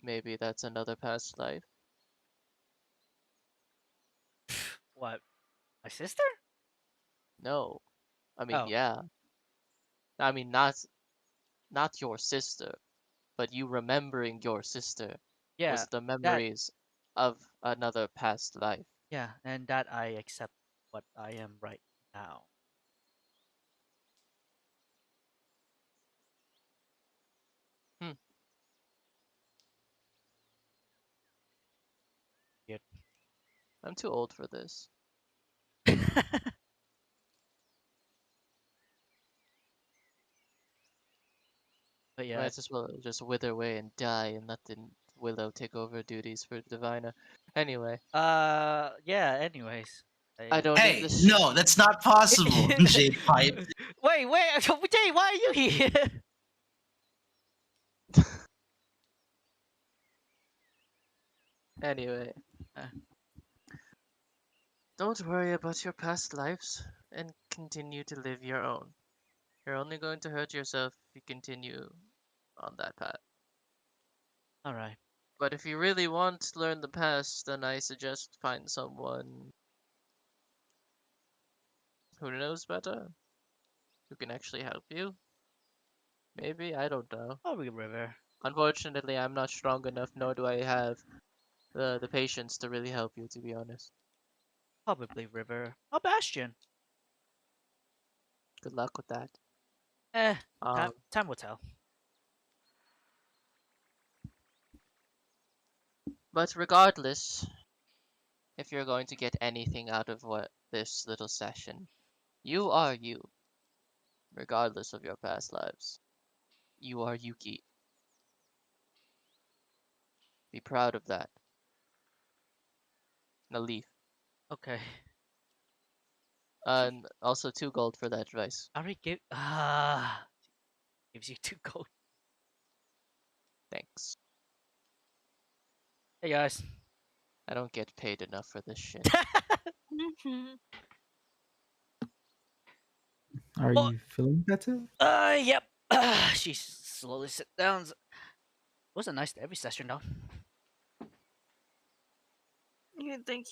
Maybe that's another past life. What? My sister? No. I mean, Oh, yeah. I mean, not your sister, but you remembering your sister yeah. was the That. memories of another past life. Yeah, and that I accept what I am right now. Hmm. Yet. I'm too old for this. But yeah, Might as well just wither away and die and let the Willow take over duties for Divina. Anyway, yeah. Anyways, I I. don't need Hey, this. no, that's not possible. Jade piped. Wait, Jay, why are you here? Anyway, Uh, don't worry about your past lives and continue to live your own. You're only going to hurt yourself if you continue on that path. all right. But if you really want to learn the past, then I suggest find someone who knows better, who can actually help you. Maybe, I don't know. Probably River. Unfortunately, I'm not strong enough, nor do I have the patience to really help you, to be honest. Probably River. Or Bastion. Good luck with that. Eh, Um, time will tell. but regardless, if you're going to get anything out of what this little session, you are you, regardless of your past lives. You are Yuki. Be proud of that. And a leaf. Okay. And also 2 gold for that advice. I already gives you 2 gold. Thanks. Hey guys. I don't get paid enough for this shit. Are Oh, you feeling better? yep. She slowly sit down. It was a nice every session though. You'd think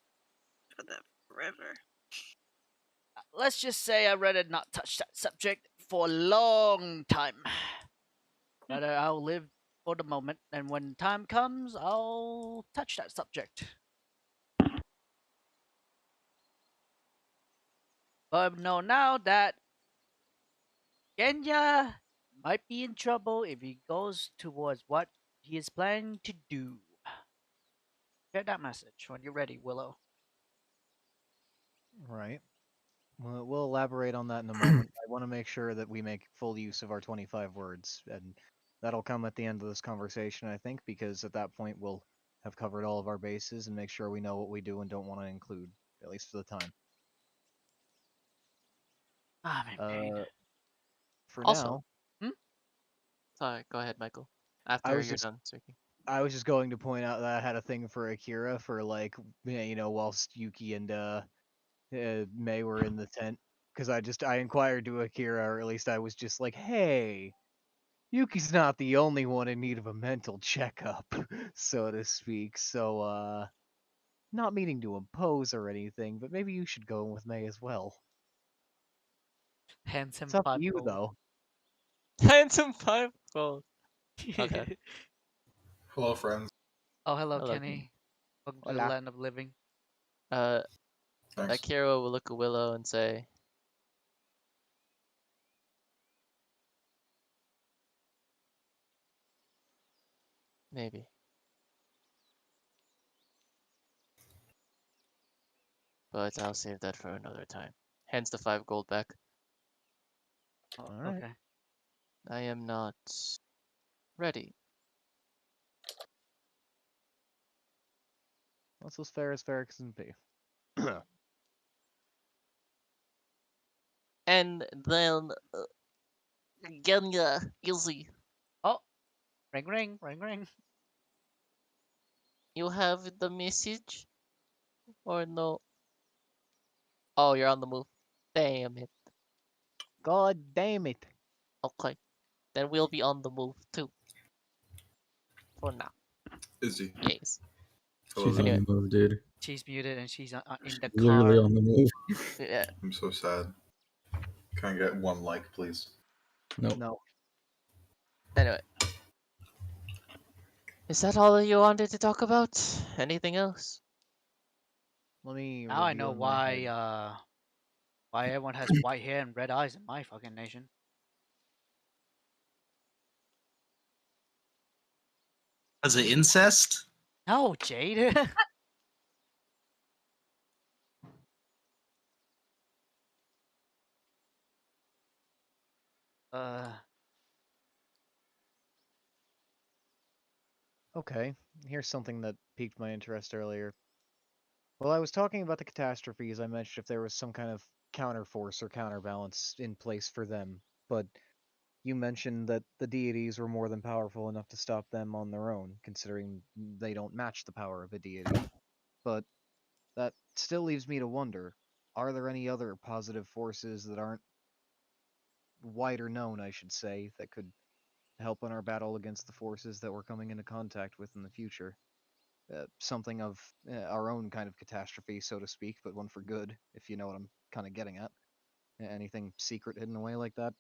for that forever. Let's just say I rather not touch that subject for a long time. Rather, I'll live for the moment, and when time comes, I'll touch that subject. But know now that Kenya might be in trouble if he goes towards what he is planning to do. Get that message when you're ready, Willow. Right. We'll elaborate on that in a moment. I want to make sure that we make full use of our 25 words, and that'll come at the end of this conversation, I think, because at that point we'll have covered all of our bases and make sure we know what we do and don't want to include, at least for the time. I'm in pain. For Also, now, sorry, go ahead, Michael. I After was you're just done speaking. I was just going to point out that I had a thing for Akira for like whilst Yuki and May were in the tent, because I inquired to Akira, or at least I was just like, hey, Yuki's not the only one in need of a mental checkup, so to speak. So Not meaning to impose or anything, but maybe you should go with May as well. Handsome It's up to 5 you, gold. though. Handsome 5 gold. Okay. Hello, friends. Oh, hello, Hello, Kenny. Welcome to the Hola. land of living. Thanks. Akira will look at Willow and say, maybe. But I'll save that for another time. Hands the 5 gold back. Oh, Alright. okay. I am not ready. That's as fair can be. And then, Genya, easy. Oh, ring, ring, ring, ring. You have the message? Or no? Oh, you're on the move. Damn it. God damn it. Okay. Then we'll be on the move too. For now. Izzy. Yes. She's Hello. on Anyway. the move, dude. She's muted and she's in the Literally car. on the move. Yeah. I'm so sad. Can I get 1 like, please? Nope. No. Anyway. Is that all that you wanted to talk about? Anything else? Let me Now I know review in my head. why everyone has white hair and red eyes in my fucking nation. Was it incest? No, Jade. uh, Okay, here's something that piqued my interest earlier. While I was talking about the catastrophes, I mentioned if there was some kind of counterforce or counterbalance in place for them, but you mentioned that the deities were more than powerful enough to stop them on their own, considering they don't match the power of a deity. But that still leaves me to wonder, are there any other positive forces that aren't wider known, I should say, that could help in our battle against the forces that we're coming into contact with in the future? Something of our own kind of catastrophe, so to speak, but one for good, if you know what I'm kind of getting at. Anything secret hidden away like that?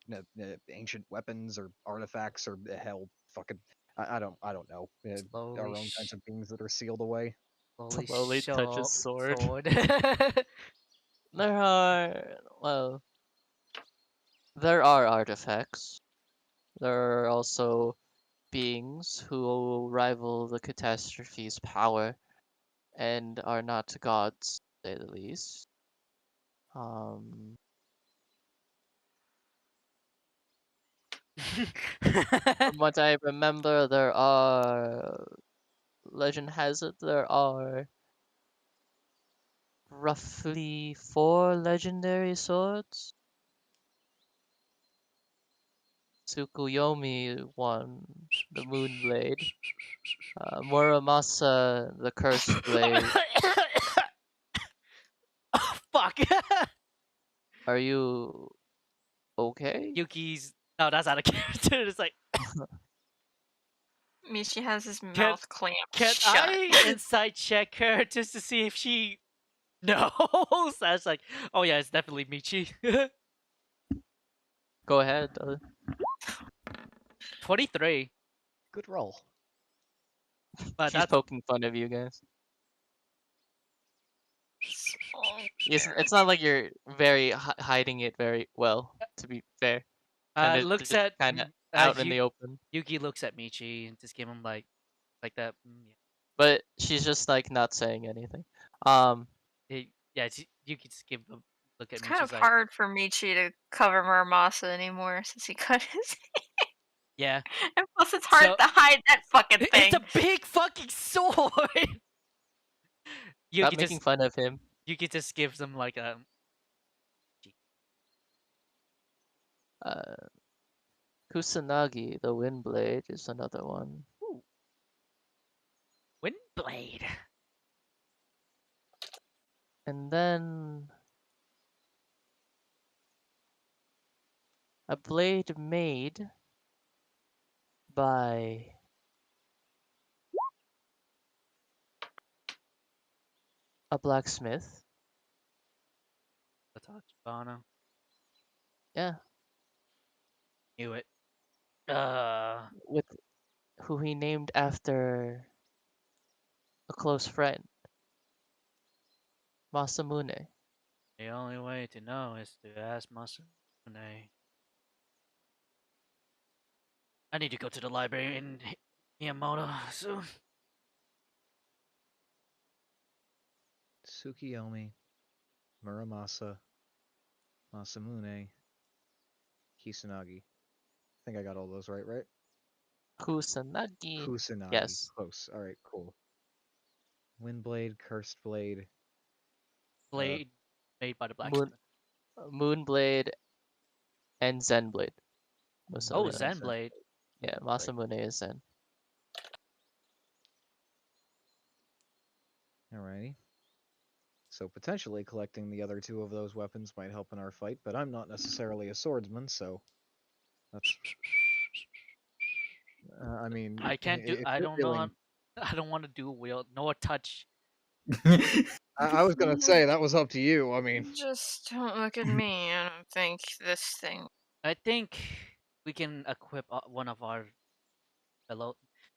Ancient weapons or artifacts or hell, fucking, I don't know. Our own kinds of beings that are sealed away. Slowly touch his sword. sword. There are, well, there are artifacts. There are also beings who rival the catastrophe's power and are not gods, to say the least. From what I remember, there are, legend has it, there are roughly 4 legendary swords. Tsukuyomi won the Moonblade. Muramasa, the Cursed Blade. Oh, fuck. Are you okay? Yuki's. No, that's out of character. It's like, Michi has his Can- mouth clamped can shut. I inside check her just to see if she knows? I was like, oh yeah, it's definitely Michi. Go ahead. 23. Good roll. But She's that's poking fun of you guys. Oh, It's not like you're very hiding it very well, to be fair. And it's looks just at kind of out in Yu- the open. Yuki looks at Michi and just give him like that. Yeah. But she's just like not saying anything. Yuki just give a look at It's Michi. kind of Like, hard for Michi to cover Muramasa anymore since he cut his yeah, and plus it's hard So- to hide that fucking it's thing. a big fucking sword. Stop Yuki making just fun of him. Yuki just gives him like a. Kusanagi, the Windblade, is another one. Ooh. Windblade. And then a blade made by a blacksmith. The Tachibana. Yeah, Knew it. with who he named after a close friend, Masamune. The only way to know is to ask Masune. I need to go to the library in Miyamoto soon. Tsukiyomi, Muramasa, Masamune, Kisanagi. I think I got all those right? Kusanagi. Kusanagi. Yes. Close. Alright, cool. Windblade, Cursed Blade. Blade made by the Moon, blacksmith. Moonblade and Zenblade. Oh, Masamune. Zen Blade. Yeah, Masamune is Zen. Alrighty. So potentially collecting the other two of those weapons might help in our fight, but I'm not necessarily a swordsman, so that's. I mean, I can't do. if I you're don't know. feeling, I don't want to do wield nor touch. I was gonna say that was up to you. I mean, Just don't look at me. I don't think this thing. I think we can equip one of our fellow.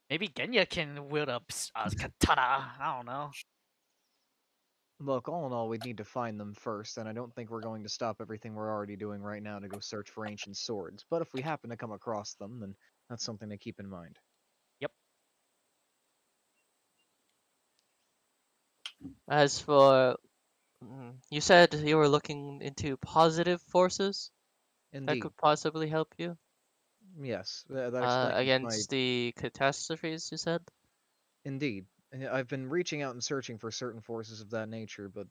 Maybe Genya can wield a katana. I don't know. look, all in all, we'd need to find them first, and I don't think we're going to stop everything we're already doing right now to go search for ancient swords. But if we happen to come across them, then that's something to keep in mind. Yep. As for, you said you were looking into positive forces that Indeed, could possibly help you yes, that explains my. against the catastrophes. You said. Indeed, I've been reaching out and searching for certain forces of that nature, but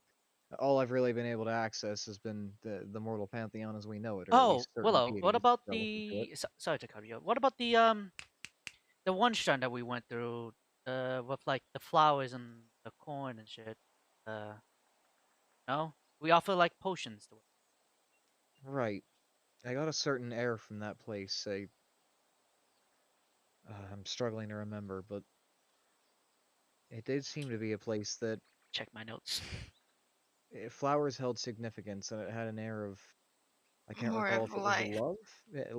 all I've really been able to access has been the mortal pantheon as we know it, or at Oh, least certain Willow. What deities about relative to it. Sorry to cut you. What about the one strand that we went through? With like the flowers and the corn and shit. No, we offer like potions to it. Right. I got a certain air from that place. I'm struggling to remember, but it did seem to be a place that Check my notes. flowers held significance, and it had an air of. I can't More recall of if it was life. love.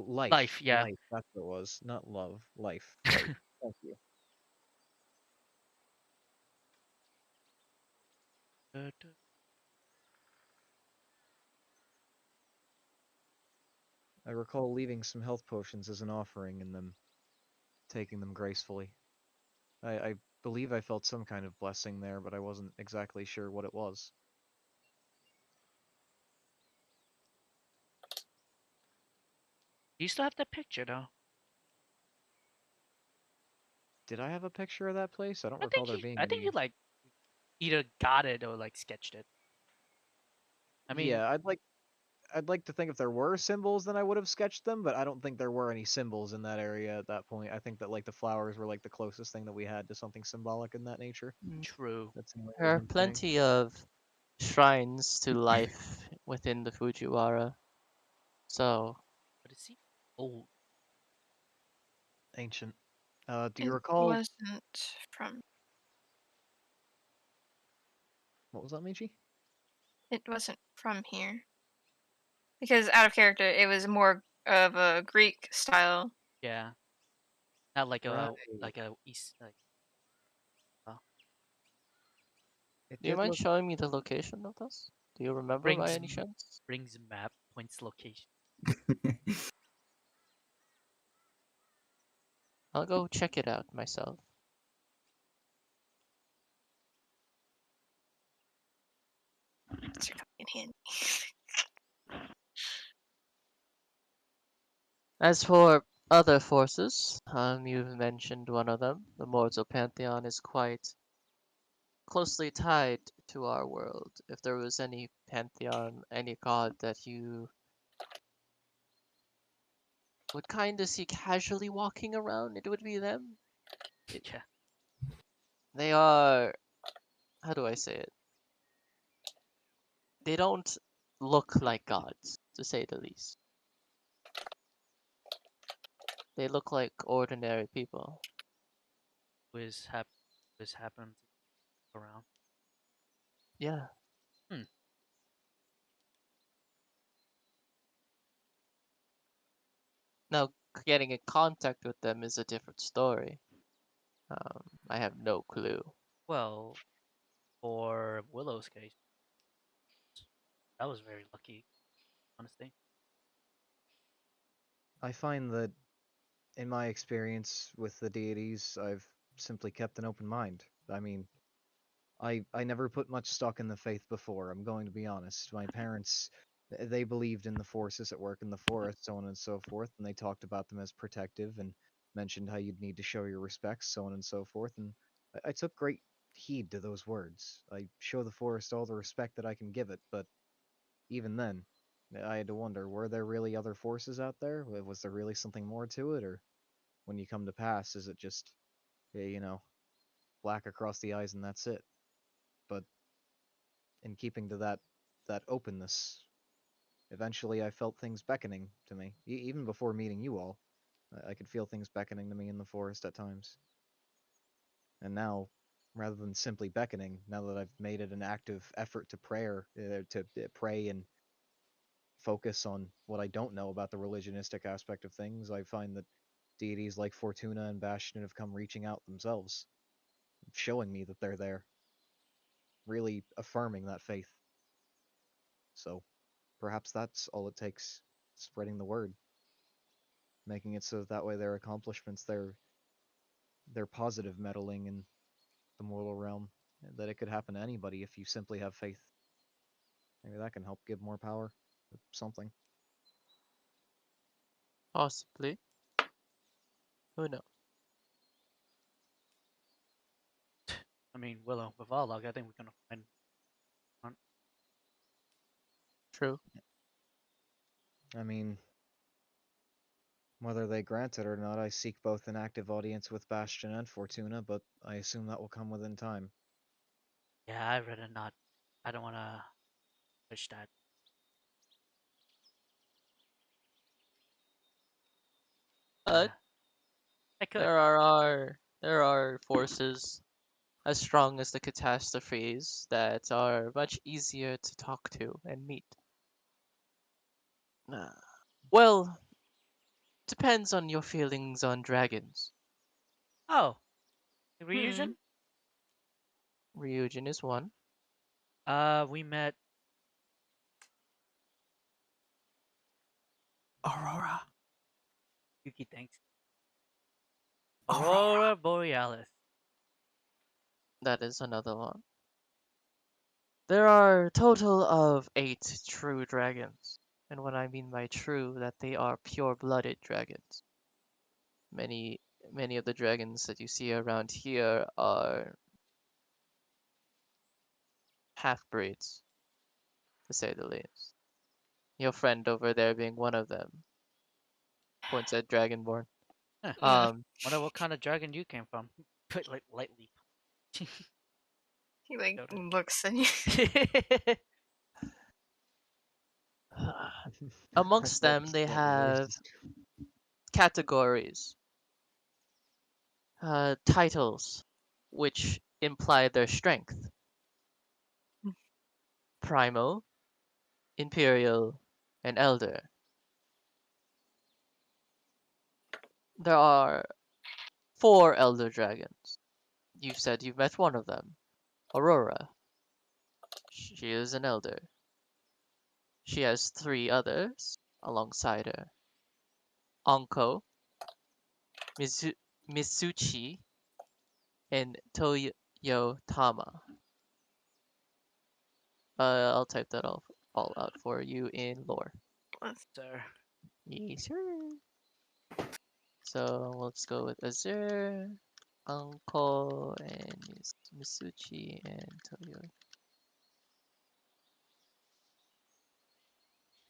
Life. Life, yeah. Life. That's what it was. Not love. Life. Right. Thank you. I recall leaving some health potions as an offering and them taking them gracefully. I believe I felt some kind of blessing there, but I wasn't exactly sure what it was. Do you still have that picture though? Did I have a picture of that place? I don't recall there being I think you any. like either got it or like sketched it. I mean, Yeah, I'd like to think if there were symbols, then I would have sketched them, but I don't think there were any symbols in that area at that point. I think that like the flowers were like the closest thing that we had to something symbolic in that nature. true. That's the only There are reason I'm saying. plenty of shrines to life within the Fujiwara. So, But it seems old. Ancient. Do you It recall wasn't from. what was that, Michi? It wasn't from here. Because out of character, it was more of a Greek style. Yeah, not like Right. a east like. It do you did mind look. showing me the location of this? Do you remember by any chance? Rings map points location. I'll go check it out myself. It's fucking handy. As for other forces, you've mentioned one of them. The Mortal Pantheon is quite closely tied to our world. If there was any pantheon, any god that you would kind of see casually walking around, it would be them. Yeah. They are, how do I say it? They don't look like gods, to say the least. They look like ordinary people. Whiz happened around. Yeah. Hmm. Now, getting in contact with them is a different story. I have no clue. Well, for Willow's case, that was very lucky, honestly. I find that in my experience with the deities, I've simply kept an open mind. I mean, I never put much stock in the faith before, I'm going to be honest. My parents, they believed in the forces at work in the forest, so on and so forth, and they talked about them as protective and mentioned how you'd need to show your respects, so on and so forth, and I took great heed to those words. I show the forest all the respect that I can give it, but even then, I had to wonder, were there really other forces out there? Was there really something more to it, or when you come to pass, is it just, you know, black across the eyes and that's it? But in keeping to that openness, eventually I felt things beckoning to me. Even before meeting you all, I could feel things beckoning to me in the forest at times. And now, rather than simply beckoning, now that I've made it an active effort to pray and focus on what I don't know about the religionistic aspect of things, I find that deities like Fortuna and Bastion have come reaching out themselves, showing me that they're there, really affirming that faith. So perhaps that's all it takes, spreading the word, making it so that way their accomplishments, their positive meddling in the mortal realm, that it could happen to anybody if you simply have faith. Maybe that can help give more power or something. Possibly. Who knows? I mean, Willow, with our luck, I think we're gonna find one. True. I mean, whether they grant it or not, I seek both an active audience with Bastion and Fortuna, but I assume that will come within time. Yeah, I'd rather not. I don't wanna push that. But I could. there are forces as strong as the catastrophes that are much easier to talk to and meet. Uh, well, depends on your feelings on dragons. Oh, Hmm. Ryujin? Ryujin is one. We met. Aurora. Yuki, thanks. Aurora. Aurora Borealis. That is another one. There are a total of 8 true dragons. And what I mean by true, that they are pure-blooded dragons. Many many of the dragons that you see around here are half-breeds, to say the least. Your friend over there being one of them. Points at Dragonborn. Huh. Hmm. Wonder what kind of dragon you came from. Put like lightly. He like Showed looks and you. it. Amongst That them, was they slightly have racist. categories, titles, which imply their strength. Primal, Imperial, and Elder. There are 4 Elder Dragons. You've said you've met one of them, Aurora. She is an Elder. She has 3 others alongside her. Anko, Misuchi, and Toyotama. I'll type that all out for you in lore. Sir. Yes, sir. So let's go with Azure, Uncle, and Misuchi, and Toyo.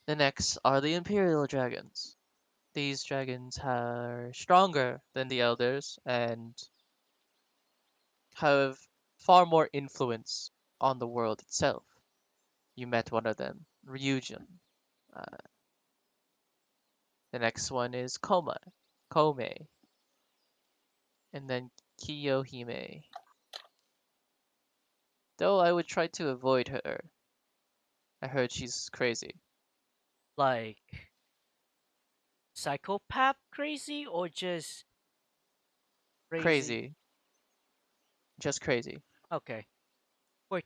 The next are the Imperial Dragons. These dragons are stronger than the Elders and have far more influence on the world itself. You met one of them, Ryujin. Uh, the next one is Kome, and then Kiyohime. Though I would try to avoid her. I heard she's crazy. Like psychopath crazy or just crazy? Crazy. Just crazy. Okay. Wait,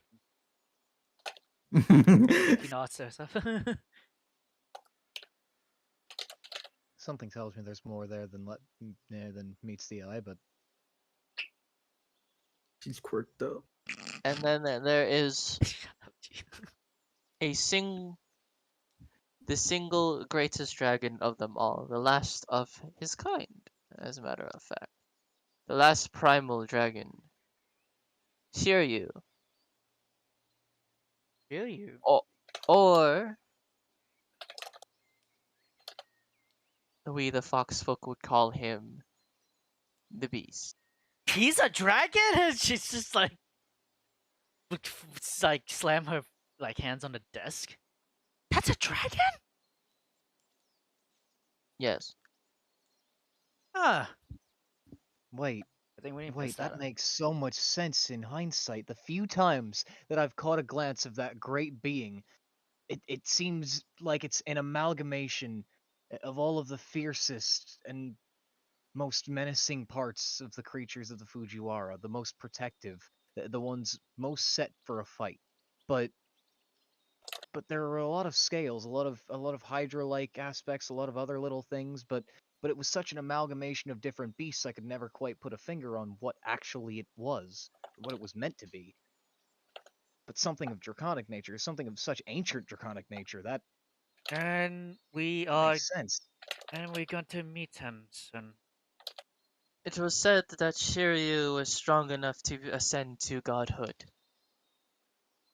he nods or something. Something tells me there's more there than meets the eye, but She's quirked up. And then there is Shut up, G. the single greatest dragon of them all, the last of his kind, as a matter of fact. The last primal dragon. Shiryu. Feel you. Or we the fox folk would call him the beast. He's a dragon? And she's just like slam her like hands on the desk. That's a dragon? Yes. Huh. wait, I think we didn't wait, miss that that. makes so much sense in hindsight. The few times that I've caught a glance of that great being, it seems like it's an amalgamation of all of the fiercest and most menacing parts of the creatures of the Fujiwara, the most protective, the ones most set for a fight. But there are a lot of scales, a lot of Hydra-like aspects, a lot of other little things, but it was such an amalgamation of different beasts I could never quite put a finger on what actually it was, what it was meant to be. But something of draconic nature, something of such ancient draconic nature, that And we are makes sense. and we're going to meet him soon. It was said that Shiryu was strong enough to ascend to godhood.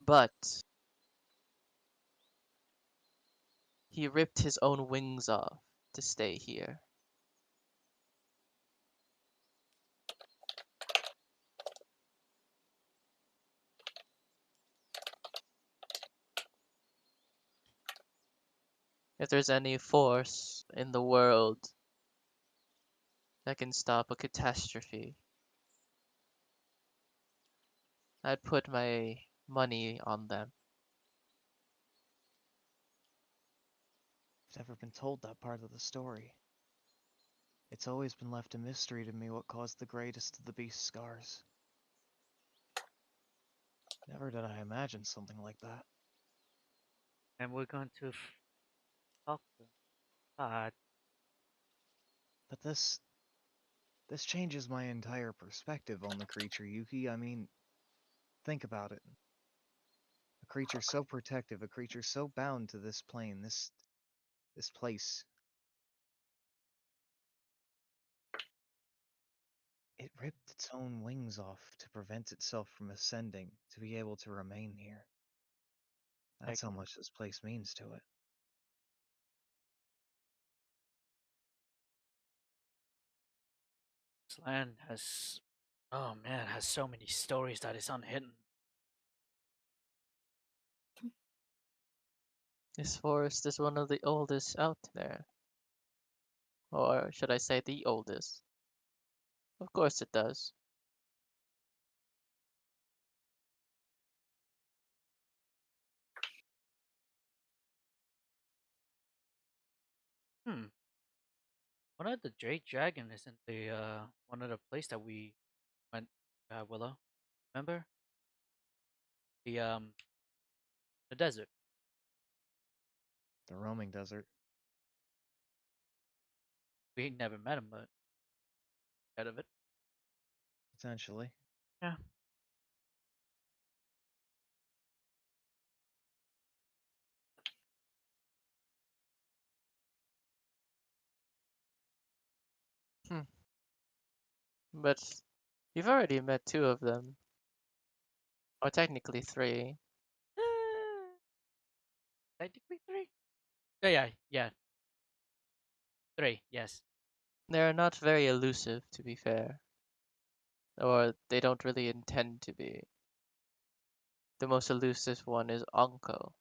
But he ripped his own wings off to stay here. If there's any force in the world that can stop a catastrophe, I'd put my money on them. I've never been told that part of the story. It's always been left a mystery to me what caused the greatest of the beast's scars. Never did I imagine something like that. And we're going to talk to him. But But this changes my entire perspective on the creature, Yuki. I mean, think about it. A creature so protective, a creature so bound to this plane, this place. It ripped its own wings off to prevent itself from ascending, to be able to remain here. That's how much this place means to it. this land has, oh man, has so many stories that is unhidden. This forest is one of the oldest out there. Or should I say the oldest? Of course it does. Hmm. One of the Jade Dragon is in the one of the place that we went, Willow. Remember the desert. The roaming desert. We never met him, but heard of it. Potentially. Yeah. Hmm. But you've already met two of them. Or technically three. Technically three. Oh, yeah. Three. Yes. They're not very elusive, to be fair. Or they don't really intend to be. The most elusive one is Anko.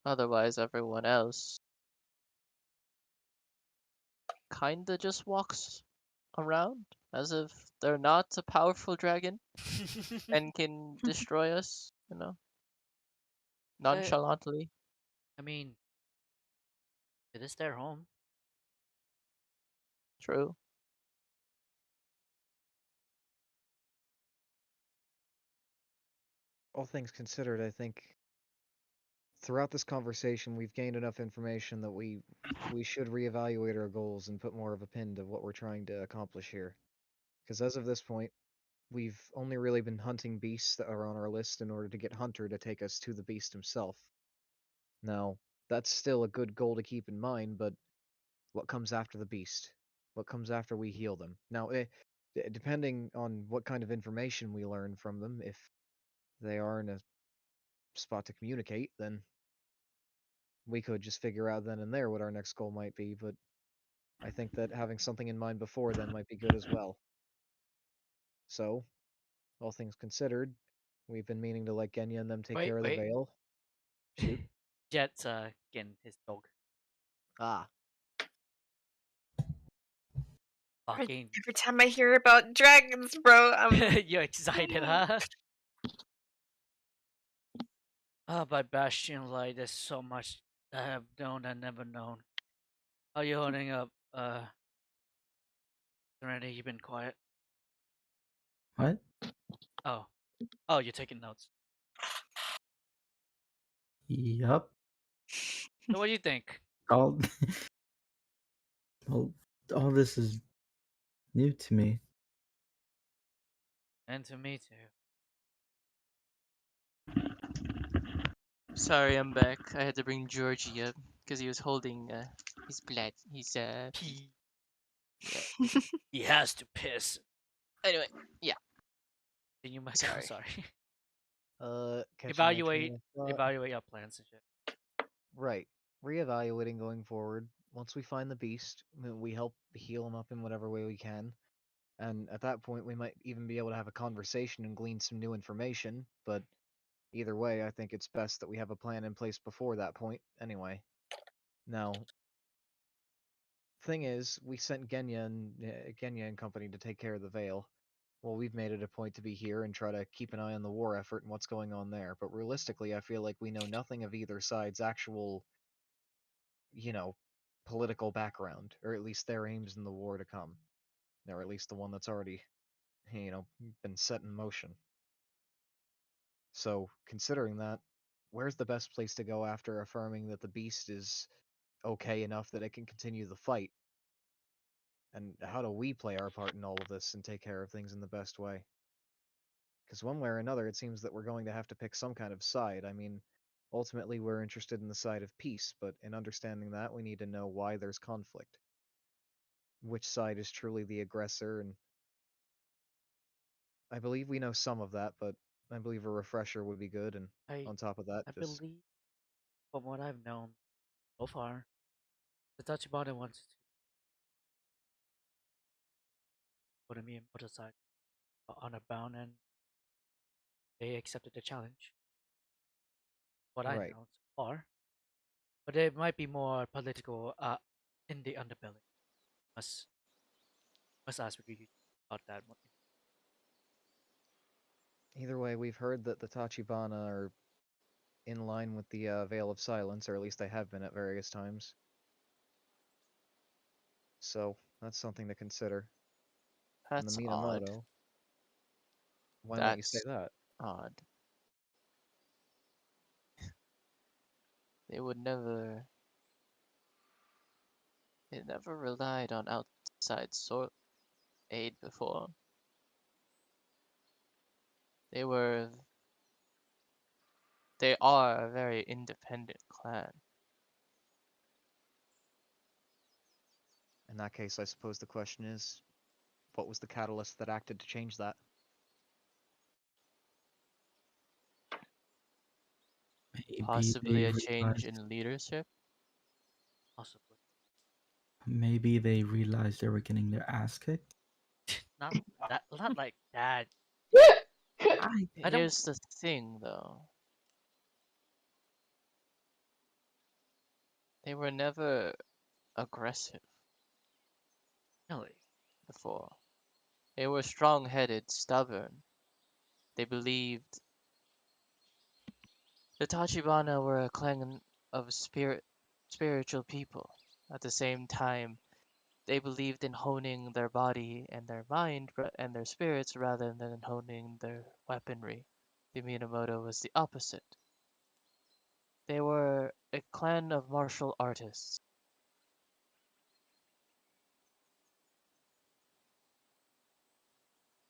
Otherwise, everyone else kinda just walks around, as if they're not a powerful dragon and can destroy us, But, nonchalantly. I mean, it is their home. True. All things considered, I think throughout this conversation we've gained enough information that we should reevaluate our goals and put more of a pin to what we're trying to accomplish here. Because as of this point, we've only really been hunting beasts that are on our list in order to get Hunter to take us to the beast himself. Now, that's still a good goal to keep in mind, but what comes after the beast? What comes after we heal them? Now, depending on what kind of information we learn from them, if they are in a spot to communicate, then we could just figure out then and there what our next goal might be, but I think that having something in mind before then might be good as well. So, all things considered, we've been meaning to let Genya and them take Wait, care of the wait. Veil. Shoot. Jet's getting his dog. Ah, Fucking. Every time I hear about dragons, bro, You're excited, huh? Ah, by Bastion Light, there's so much I have known and never known. How you holding up? Serenity, you've been quiet. What? Oh. Oh, you're taking notes. Yup. So what do you think? All well, all this is new to me. And to me too. Sorry, I'm back. I had to bring Georgie up because he was holding his blood. He's Pee. yeah. He has to piss. Anyway, yeah. Then you might Sorry. sorry. catching my train Evaluate of thought. evaluate your plans and shit. Right. Reevaluating going forward. Once we find the beast, we help heal him up in whatever way we can. And at that point, we might even be able to have a conversation and glean some new information. But either way, I think it's best that we have a plan in place before that point, anyway. Now, thing is, we sent Genya and company to take care of the Veil. Well, we've made it a point to be here and try to keep an eye on the war effort and what's going on there. But realistically, I feel like we know nothing of either side's actual, you know, political background, or at least their aims in the war to come, or at least the one that's already, been set in motion. So, considering that, where's the best place to go after affirming that the beast is okay enough that it can continue the fight? And how do we play our part in all of this and take care of things in the best way? Because one way or another, it seems that we're going to have to pick some kind of side. I mean, ultimately, we're interested in the side of peace, but in understanding that, we need to know why there's conflict. Which side is truly the aggressor, and I believe we know some of that, but I believe a refresher would be good, and I on top of that, I just believe from what I've known so far, the Tachibana wants to put me and put aside on a bound and they accepted the challenge. What I've right. known so far. But there might be more political in the underbelly. Must ask Ryuji about that one. Either way, we've heard that the Tachibana are in line with the Veil of Silence, or at least they have been at various times. So that's something to consider. And the That's odd. Minamoto, why might you say That's that? odd. They would never. They never relied on outside aid before. They were. They are a very independent clan. In that case, I suppose the question is, what was the catalyst that acted to change that? Maybe Possibly they a change realized. in leadership. Possibly. Maybe they realized they were getting their ass kicked. Not not like that. I don't Here's the thing, though. They were never aggressive. really. before. They were strong-headed, stubborn. They believed the Tachibana were a clan of spiritual people. At the same time, they believed in honing their body and their mind and their spirits rather than honing their weaponry. The Minamoto was the opposite. They were a clan of martial artists.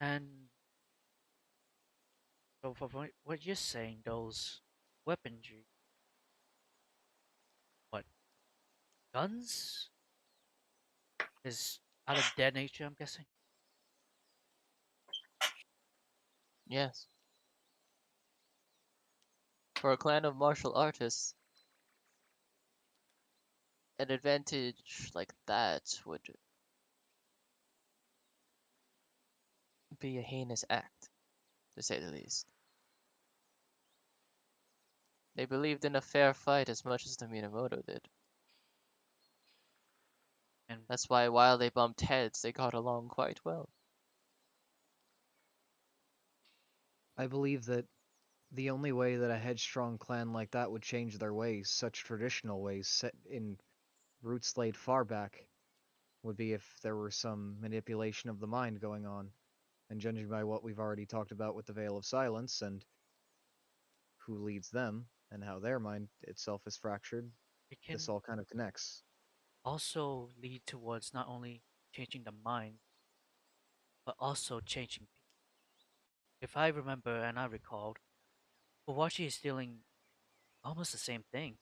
And so, for what you're saying, those weaponry, what guns, is out of their nature, I'm guessing. Yes. For a clan of martial artists, an advantage like that would be a heinous act, to say the least. They believed in a fair fight as much as the Minamoto did. And That's why while they bumped heads, they got along quite well. I believe that the only way that a headstrong clan like that would change their ways, such traditional ways set in roots laid far back, would be if there were some manipulation of the mind going on. And judging by what we've already talked about with the Veil of Silence and who leads them and how their mind itself is fractured, it can this all kind of connects. also lead towards not only changing the mind, but also changing people. If I remember and I recalled, Kawachi is dealing almost the same thing.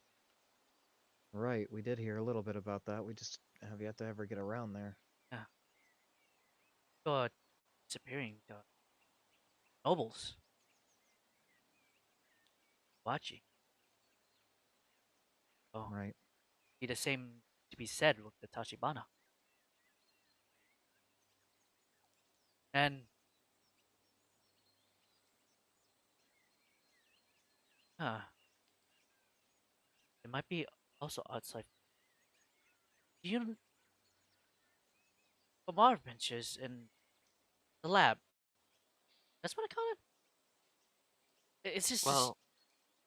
Right, we did hear a little bit about that. We just have yet to ever get around there. Yeah. But disappearing the nobles. Kawachi. Oh, Right. be the same to be said with the Tachibana. And it might be also outside. You from our adventures in the lab. That's what I call it. It's just this Well,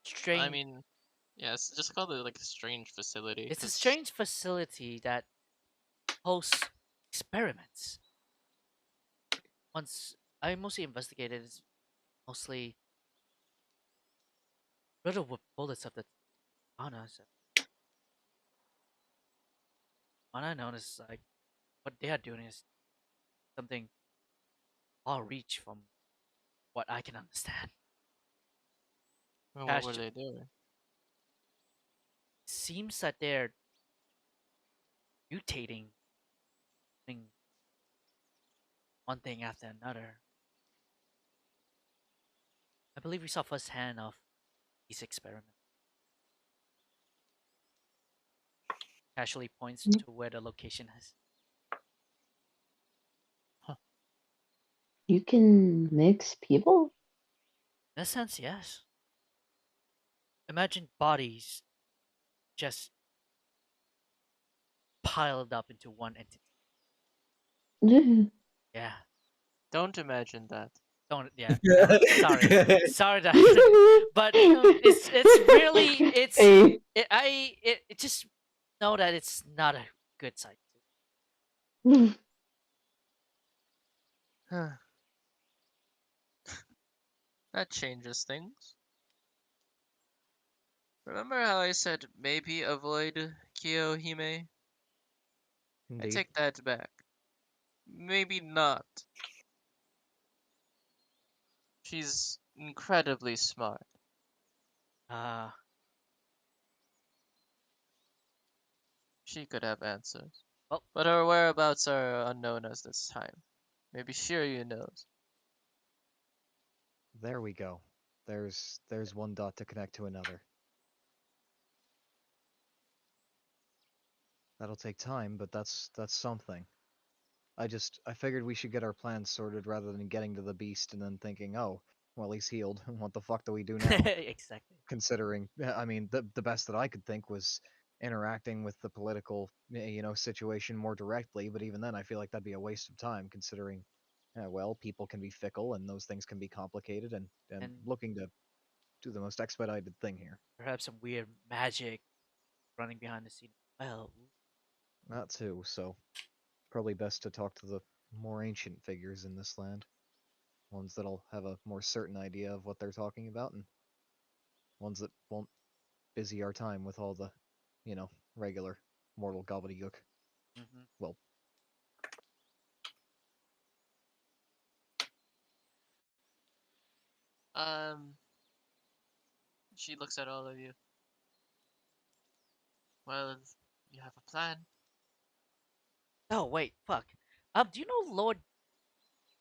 I strange. mean, yes, just call it like a strange facility. It's a 'Cause strange facility that hosts experiments. Once I mostly investigated, it's mostly riddled with bullets of the Ana. So what I noticed, like, what they are doing is something far reach from what I can understand. well, what were Cash they doing? seems that they're mutating thing, one thing after another. I believe we saw firsthand of these experiments. Casually points to where the location is. You can mix people? In a sense, yes. Imagine bodies just piled up into one entity. Yeah. Don't imagine that. Don't. Yeah. No. Sorry. Sorry that. But it's really Hey. it just know that it's not a good sight. That changes things. Remember how I said maybe avoid Kiyohime? I Indeed. take that back. Maybe not. She's incredibly smart. Uh She could have answers. well, But her whereabouts are unknown at this time. Maybe Shiryu knows. There we go. There's one dot to connect to another. That'll take time, but that's something. I figured we should get our plans sorted rather than getting to the beast and then thinking, oh, well he's healed. What the fuck do we do now? exactly. Considering, I mean, the best that I could think was interacting with the political, situation more directly. But even then, I feel like that'd be a waste of time, considering, well, people can be fickle and those things can be complicated, and And looking to do the most expedited thing here. perhaps some weird magic running behind the scene. Well, That too. So probably best to talk to the more ancient figures in this land, ones that'll have a more certain idea of what they're talking about, and ones that won't busy our time with all the, regular mortal gobbledygook. hmm Well, She looks at all of you. Well, you have a plan. oh wait, fuck. Do you know Lord?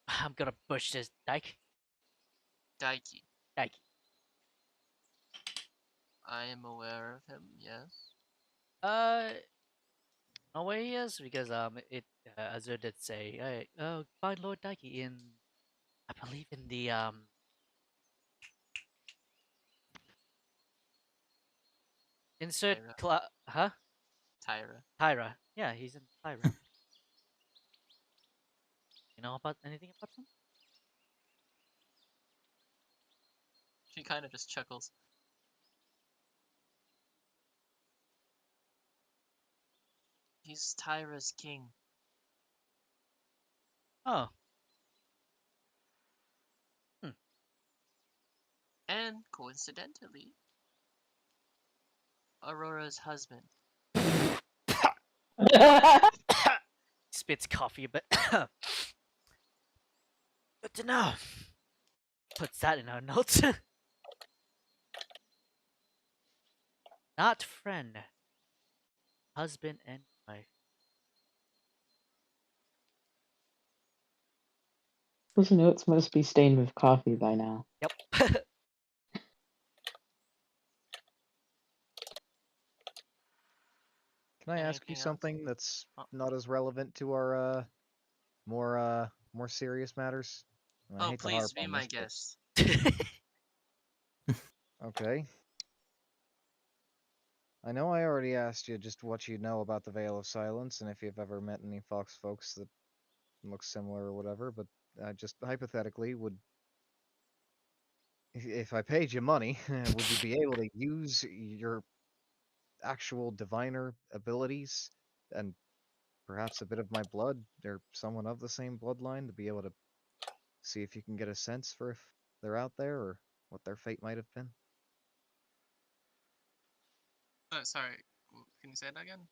I'm gonna push this Daiki. Dyke. I am aware of him, yes. No way he is because Azur did say, hey, find Lord Dyke in, I believe in the insert Tyra. huh? Tyra. Tyra. Yeah, he's in Tyra. You know about anything about him? She kind of just chuckles. He's Tyra's king. Oh, And coincidentally, Aurora's husband. spits coffee, but good to know. Puts that in our notes. Not friend, husband and wife. Those notes must be stained with coffee by now. Yep. can I ask you Anything else? something that's Oh. not as relevant to our more serious matters? And I Oh, hate to harp please be on my this, guest. but- Okay. I know I already asked you just what you know about the Veil of Silence, and if you've ever met any fox folks that look similar or whatever, but just hypothetically, if I paid you money, would you be able to use your actual diviner abilities and perhaps a bit of my blood or someone of the same bloodline to be able to see if you can get a sense for if they're out there or what their fate might have been? Sorry, can you say that again?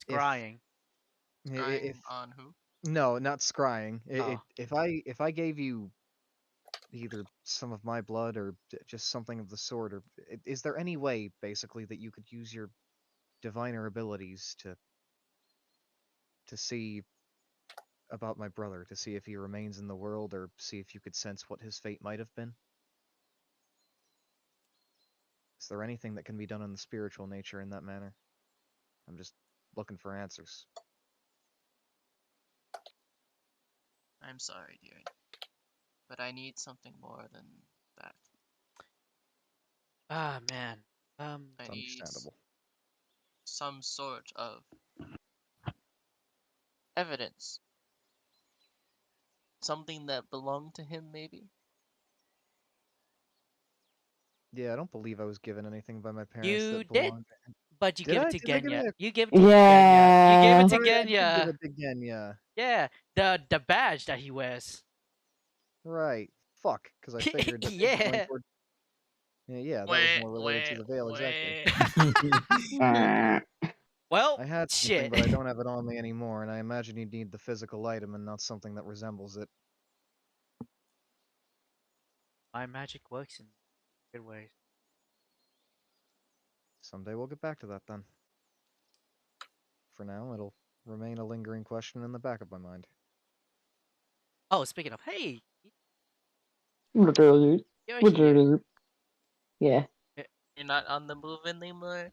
Scrying. Scrying If on who? no, not scrying. Oh. If I gave you either some of my blood or just something of the sort, or is there any way basically that you could use your diviner abilities to see about my brother, to see if he remains in the world, or see if you could sense what his fate might have been? Is there anything that can be done in the spiritual nature in that manner? I'm just looking for answers. I'm sorry, dear. But I need something more than that. Ah man. I It's need understandable. some sort of evidence. Something that belonged to him, maybe? Yeah, I don't believe I was given anything by my parents You that did, belonged. but you Did gave I? it to Did I give Genya. it? You gave it to Genya. You gave it to Oh, yeah, I did give Genya. it to Genya. Yeah, the badge that he wears. Right. Fuck. Because I figured that Yeah. going toward. Yeah, that was more related to the veil, exactly. Well, I had something, shit. but I don't have it on me anymore, and I imagine you'd need the physical item and not something that resembles it. My magic works in good ways. Someday we'll get back to that then. For now, it'll remain a lingering question in the back of my mind. Oh, speaking of, hey, What are you? you're What here. are you? Yeah. You're not on the move anymore?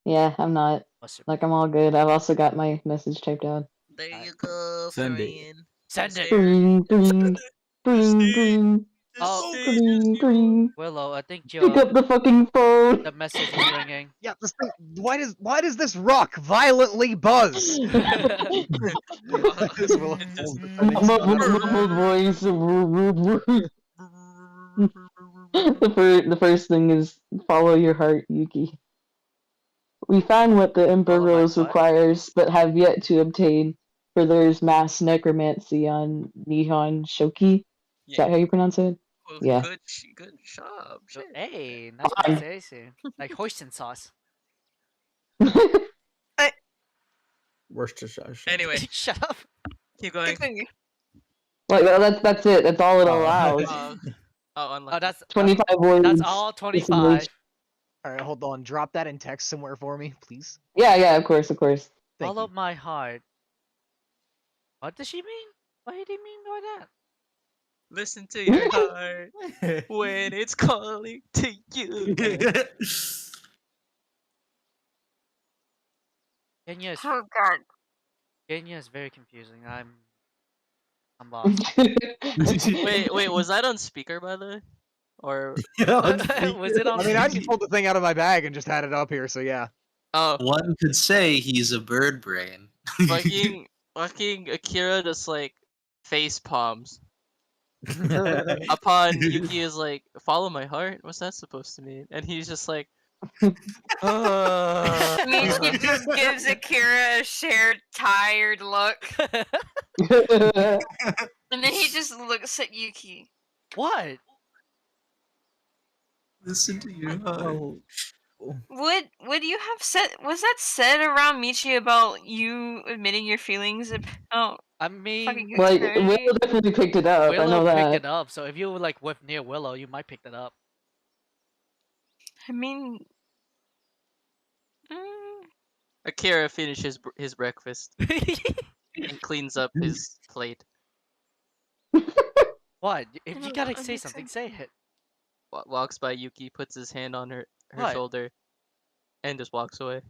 Yeah, I'm not. What's your Like, I'm all good. I've also got my message typed out. There Alright. you go, Send it. Farian. Send You're it. scared. Bring, bring, bring, Proceed. bring. Oh, Green, green. Willow, I think Pick up the fucking phone. the message is ringing. Yeah, this thing. Why does this rock violently buzz? This will pulls the settings down. Muffled voice. The first thing is follow your heart, Yuki. We found what the Emperor Follow my Rose butt? requires, but have yet to obtain. For there's mass necromancy on Nihon Shoki. Is that how you pronounce it? Well, Yeah. Good job. So, Shit. hey, nice Fine. pronunciation. Like hoisin sauce. Worcestershire. Anyway, Shut up. keep going. Continue. Like that's it. That's all it allows. Oh, Oh, that's 25 words. that's all 25. All right, hold on. Drop that in text somewhere for me, please. Yeah, of course. Thank Follow you. my heart. What does she mean? What did he mean by that? Listen to your heart when it's calling to you. Kenya is Oh god. Kenya is very confusing. I'm lost. Wait, was that on speaker by the way? Or Was it on? I mean, I just pulled the thing out of my bag and just had it up here, so yeah. oh, One could say he's a bird brain. fucking Akira just like face palms upon Yuki is like follow my heart. What's that supposed to mean? And he's just like, I mean, he just gives Akira a shared tired look, and then he just looks at Yuki. What? Listen to your heart. Would you have said? Was that said around Michi about you admitting your feelings about I mean, fucking Like eternity? Willow definitely picked it up. I know Willow picked that. it up. So if you were like with near Willow, you might pick that up. I mean, mm, Akira finishes his breakfast and cleans up his plate. What? If you Mm, gotta that say makes something, sense. say it. Walks by Yuki, puts his hand on her What? shoulder, and just walks away.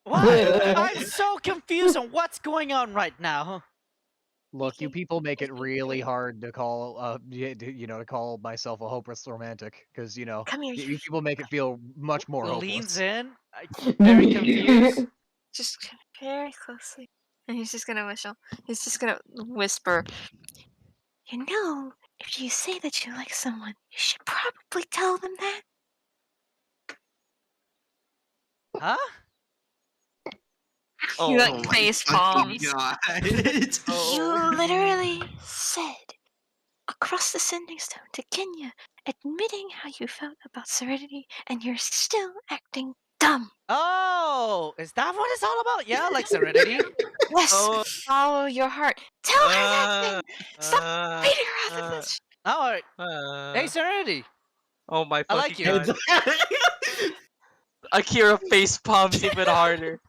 What? I'm so confused on what's going on right now. Look, you people make it really hard to call, to call myself a hopeless romantic, because Come here, you you people make it feel much more Leans hopeless. in, very confused. just very closely, and he's just gonna whistle. He's just gonna whisper. You know, if you say that you like someone, you should probably tell them that. Huh? He like face palms. God. You literally said across the sending stone to Kenya, admitting how you felt about Serenity, and you're still acting dumb. Oh, is that what it's all about? Yeah, like Serenity. Yes, Oh. follow your heart. Tell her that thing. Stop beating her out of this. All right. Hey, Serenity. Oh my I fucking like you. god. Akira face palms even harder.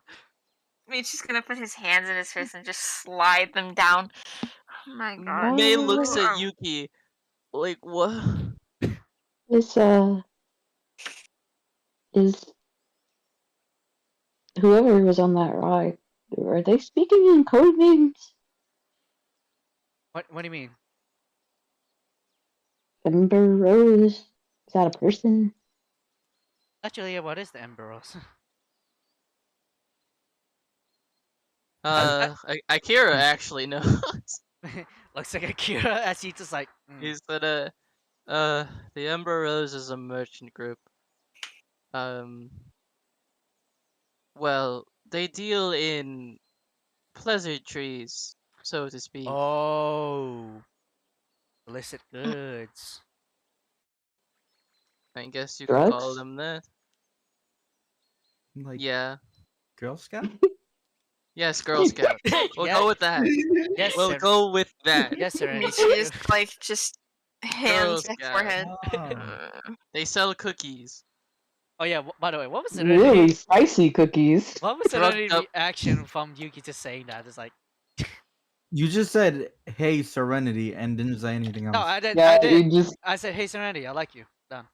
I mean, she's gonna put his hands in his fist and just slide them down. Oh my god. May looks at Yuki like what? Is whoever was on that ride, are they speaking in code names? What do you mean? Ember Rose? Is that a person? Actually, yeah, what is the Ember Rose? Akira actually knows. Looks like Akira as he just like. He said, the Ember Rose is a merchant group. Well, they deal in pleasantries, so to speak. Oh, illicit goods. I guess you could call Drugs? them that. Like Yeah. Girl Scout? Yes, Girl Scout. We'll Yeah. go with that. Yes, We'll sir. go with that. Yes, Serenity. Michi is like just Girl hands to Scout. forehead. They sell cookies. Oh yeah. By the way, what was Really Serenity? spicy cookies. What was Drugged Serenity up. reaction from Yuki just saying that? It's like. You just said, "Hey, Serenity," and didn't say anything else. No, I did. Yeah, I did. you just I said, "Hey, Serenity, I like you." Done.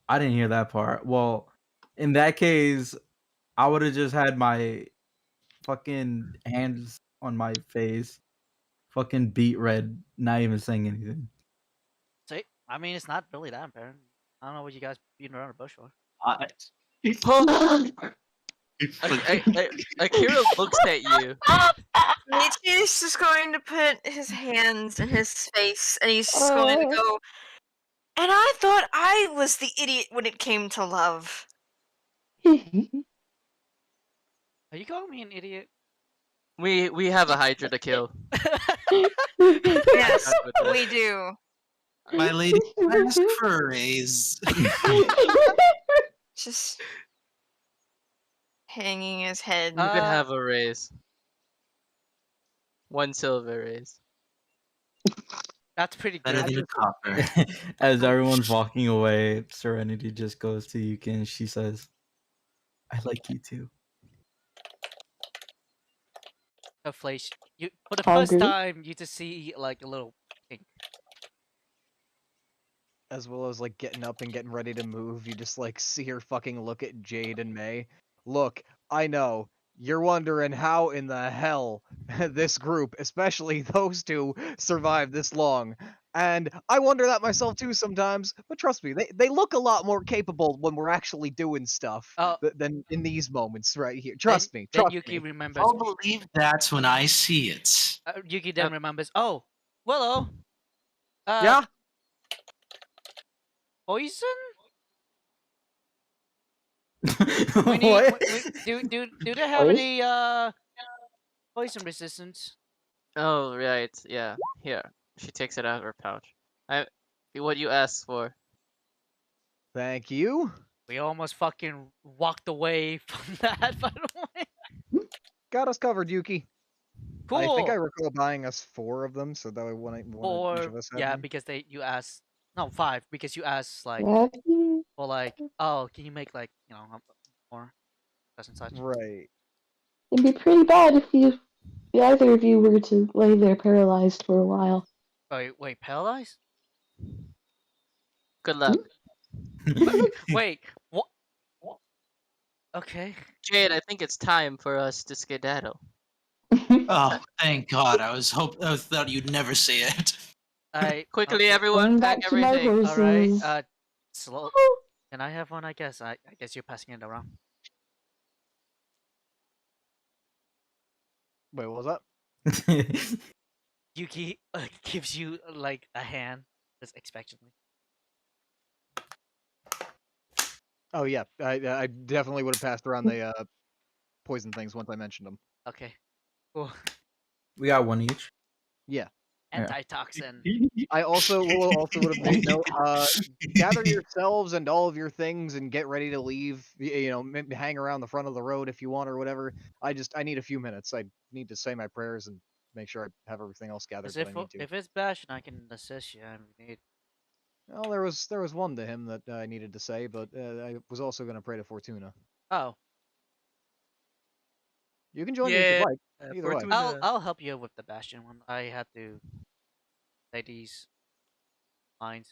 I didn't hear that part. Well, in that case, I would have just had my fucking hands on my face, fucking beat red, not even saying anything. See, I mean, it's not really that apparent. I don't know what you guys beating around the bush for. Akira looks at you. Michi is just going to put his hands in his face, and he's just going to go. And I thought I was the idiot when it came to love. Are you calling me an idiot? We have a Hydra to kill. Yes, Done with this. we do. My lady, ask for a raise. Just hanging his head. You could have a raise. 1 silver raise. That's pretty Better good. than a copper. As everyone's walking away, Serenity just goes to Yuki and she says, "I like you too." A flash. You for the first Hungry? time, you just see like a little pink. As well as like getting up and getting ready to move, you just like see her fucking look at Jade and May. Look, I know you're wondering how in the hell this group, especially those two, survived this long. And I wonder that myself too sometimes, but trust me, they look a lot more capable when we're actually doing stuff Oh. than in these moments right here. Trust me, Then trust Yuki me. remembers. I'll believe that's when I see it. Yuki then remembers. Oh, Willow. Yeah? Poison? What? Do they have any poison resistance? Oh right, yeah. Here, she takes it out of her pouch. What you asked for? Thank you. We almost fucking walked away from that, by the way. Got us covered, Yuki. Cool. I think I recall buying us 4 of them, so that way one each of us had yeah, one. because you asked 5 because you asked like Happy? well like oh can you make like more such and such. Right. It'd be pretty bad if either of you were to lay there paralyzed for a while. Wait, paralyzed? Good luck. Wait, what? Okay. Jade, I think it's time for us to skedaddle. Oh, thank God! I thought you'd never say it. Quickly, okay. everyone, Going pack back to my everything. All right. horses. Slow. Can I have one? I guess. I guess you're passing it around. Wait, what was that? Yuki gives you like a hand, just expectantly. Oh yeah, I definitely would have passed around the poison things once I mentioned them. Okay. Cool. We got one each. Yeah. Antitoxin. I also would have made note. Gather yourselves and all of your things and get ready to leave. Maybe hang around the front of the road if you want or whatever. I need a few minutes. I need to say my prayers and make sure I have everything else gathered that I need to. If it's Bastion, I can assist you. I need. Well, there was one to him that I needed to say, but I was also going to pray to Fortuna. Oh. You can join me if you'd like. Either way. I'll help you with the Bastion one. I had to say these lines.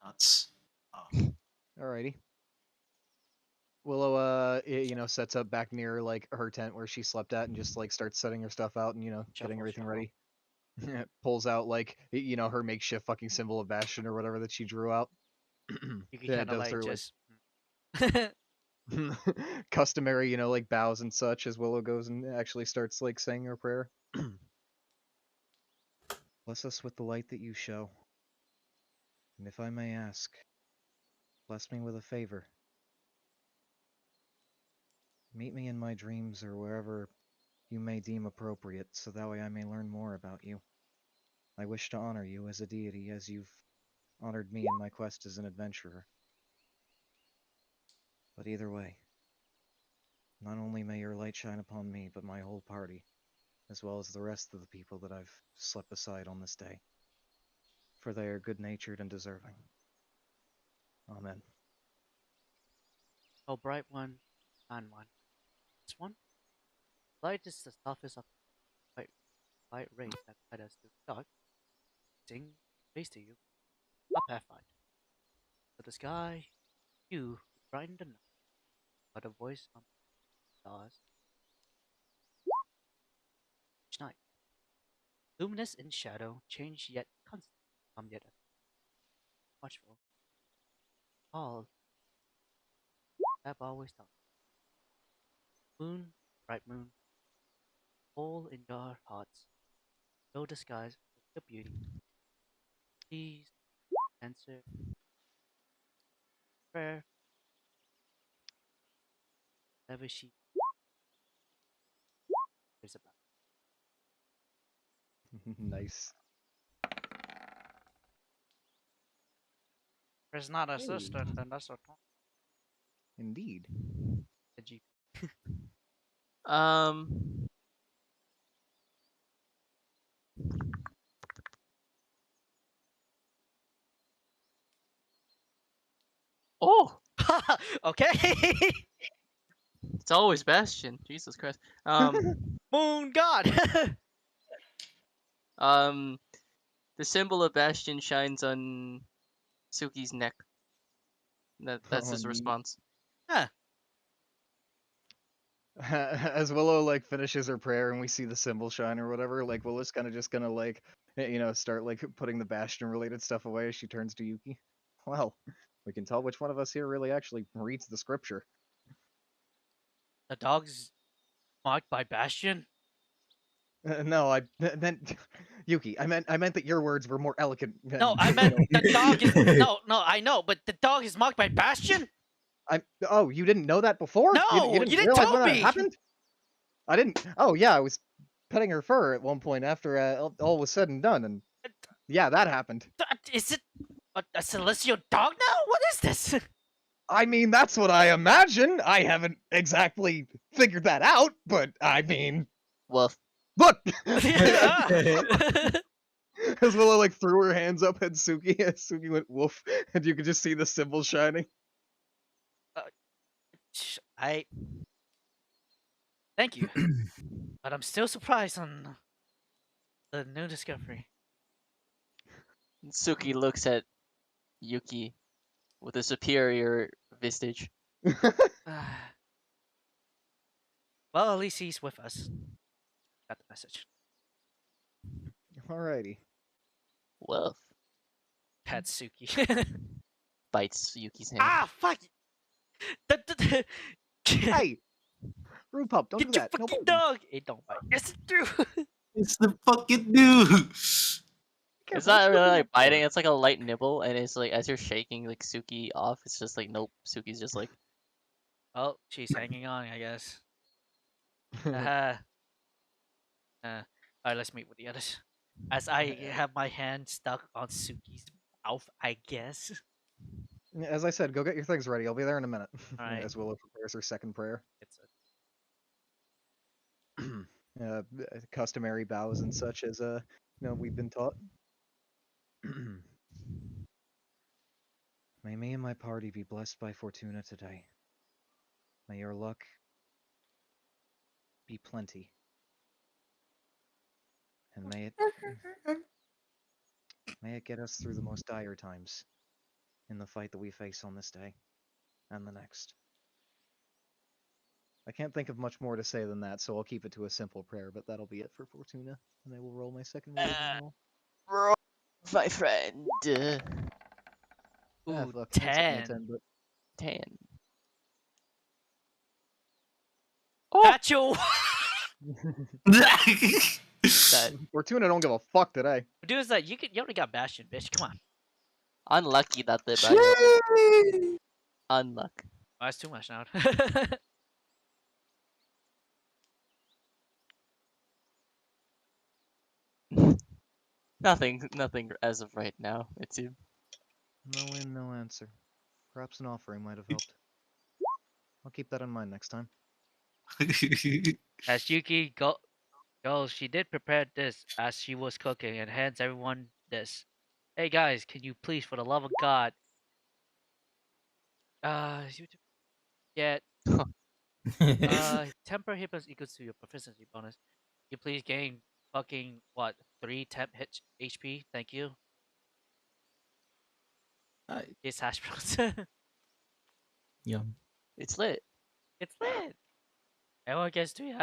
Nuts. Alrighty. Willow, sets up back near like her tent where she slept at, and just like starts setting her stuff out and getting everything ready. Pulls out like her makeshift fucking symbol of Bastion or whatever that she drew out. You can kind of like just. Customary, like bows and such as Willow goes and actually starts like saying her prayer. Bless us with the light that you show. And if I may ask, bless me with a favor. Meet me in my dreams or wherever you may deem appropriate, so that way I may learn more about you. I wish to honor you as a deity, as you've honored me in my quest as an adventurer. But either way, not only may your light shine upon me, but my whole party, as well as the rest of the people that I've slept beside on this day, for they are good-natured and deserving. Amen. Oh, bright one, and one. This one. Light is the toughest of light ray that guide us to the dark. Sing praise to you, a pathfinder. To the sky, you brighten the night. But a voice on the stars. Each night, luminous in shadow, change yet constant, yet. watchful. All have always taught. Moon, bright moon, hole in your hearts, no disguise for your beauty. Please answer prayer, whatever she cares about. Nice. If it's not a Hey. sister, then that's a Indeed. G. Um. Oh, Okay. it's always Bastion. Jesus Christ. Moon God. Um. The symbol of Bastion shines on Suki's neck. That's Oh, his neat. response. Huh. As Willow like finishes her prayer and we see the symbol shine or whatever, like Willow's kind of just gonna like start like putting the Bastion related stuff away as she turns to Yuki. Well, we can tell which one of us here really actually reads the scripture. The dog's marked by Bastion. No, I meant Yuki. I meant that your words were more eloquent. No, I you meant know. the dog is no. I know, but the dog is marked by Bastion. Oh, you didn't know that before? No, you you didn't didn't realize tell when that me. happened? I didn't. Oh yeah, I was petting her fur at one point after all was said and done, and yeah, that happened. Is it a celestial dog now? What is this? I mean, that's what I imagine. I haven't exactly figured that out, but I mean, Woof. look. Ah. As Willow like threw her hands up at Suki, as Suki went woof, and you could just see the symbol shining. I thank you, but I'm still surprised on the new discovery. Suki looks at Yuki with a superior visage. Well, at least he's with us. Got the message. Alrighty. Woof. Pet Suki. Bites Yuki's hand. Ah, fuck! Hey, rude pup, don't Get do your that. No fucking biting. dog! It don't bite. Yes, it do. It's the fucking dude. It's not really like biting. It's like a light nibble, and it's like as you're shaking like Suki off, it's just like nope. Suki's just like Oh, she's hanging on, I guess. Alright, let's meet with the others. As I have my hand stuck on Suki's mouth, I guess. As I said, go get your things ready. I'll be there in a minute. Alright. As Willow prepares her second prayer. It's Customary bows and such as we've been taught. May me and my party be blessed by Fortuna today. May your luck be plenty. And may it get us through the most dire times in the fight that we face on this day and the next. I can't think of much more to say than that, so I'll keep it to a simple prayer, but that'll be it for Fortuna, and I will roll my second religion roll. roll, my friend. ooh, Fuck, it's only a 10. 10, but 10. Oh, Nacho! that Fortuna don't give a fuck today. Dude, is that you already got Bastion, bitch. Come on. unlucky that the unluck. Oh, that's too much now. Nothing as of right now. It's you. No win, no answer. Perhaps an offering might have helped. I'll keep that in mind next time. As Yuki goes, she did prepare this as she was cooking and hands everyone this. Hey guys, can you please, for the love of God, get temper hit plus equals to your proficiency bonus. You please gain fucking what 3 temp hit HP. Thank you. It's hash browns. Yum. It's lit. It's lit. Everyone gets 3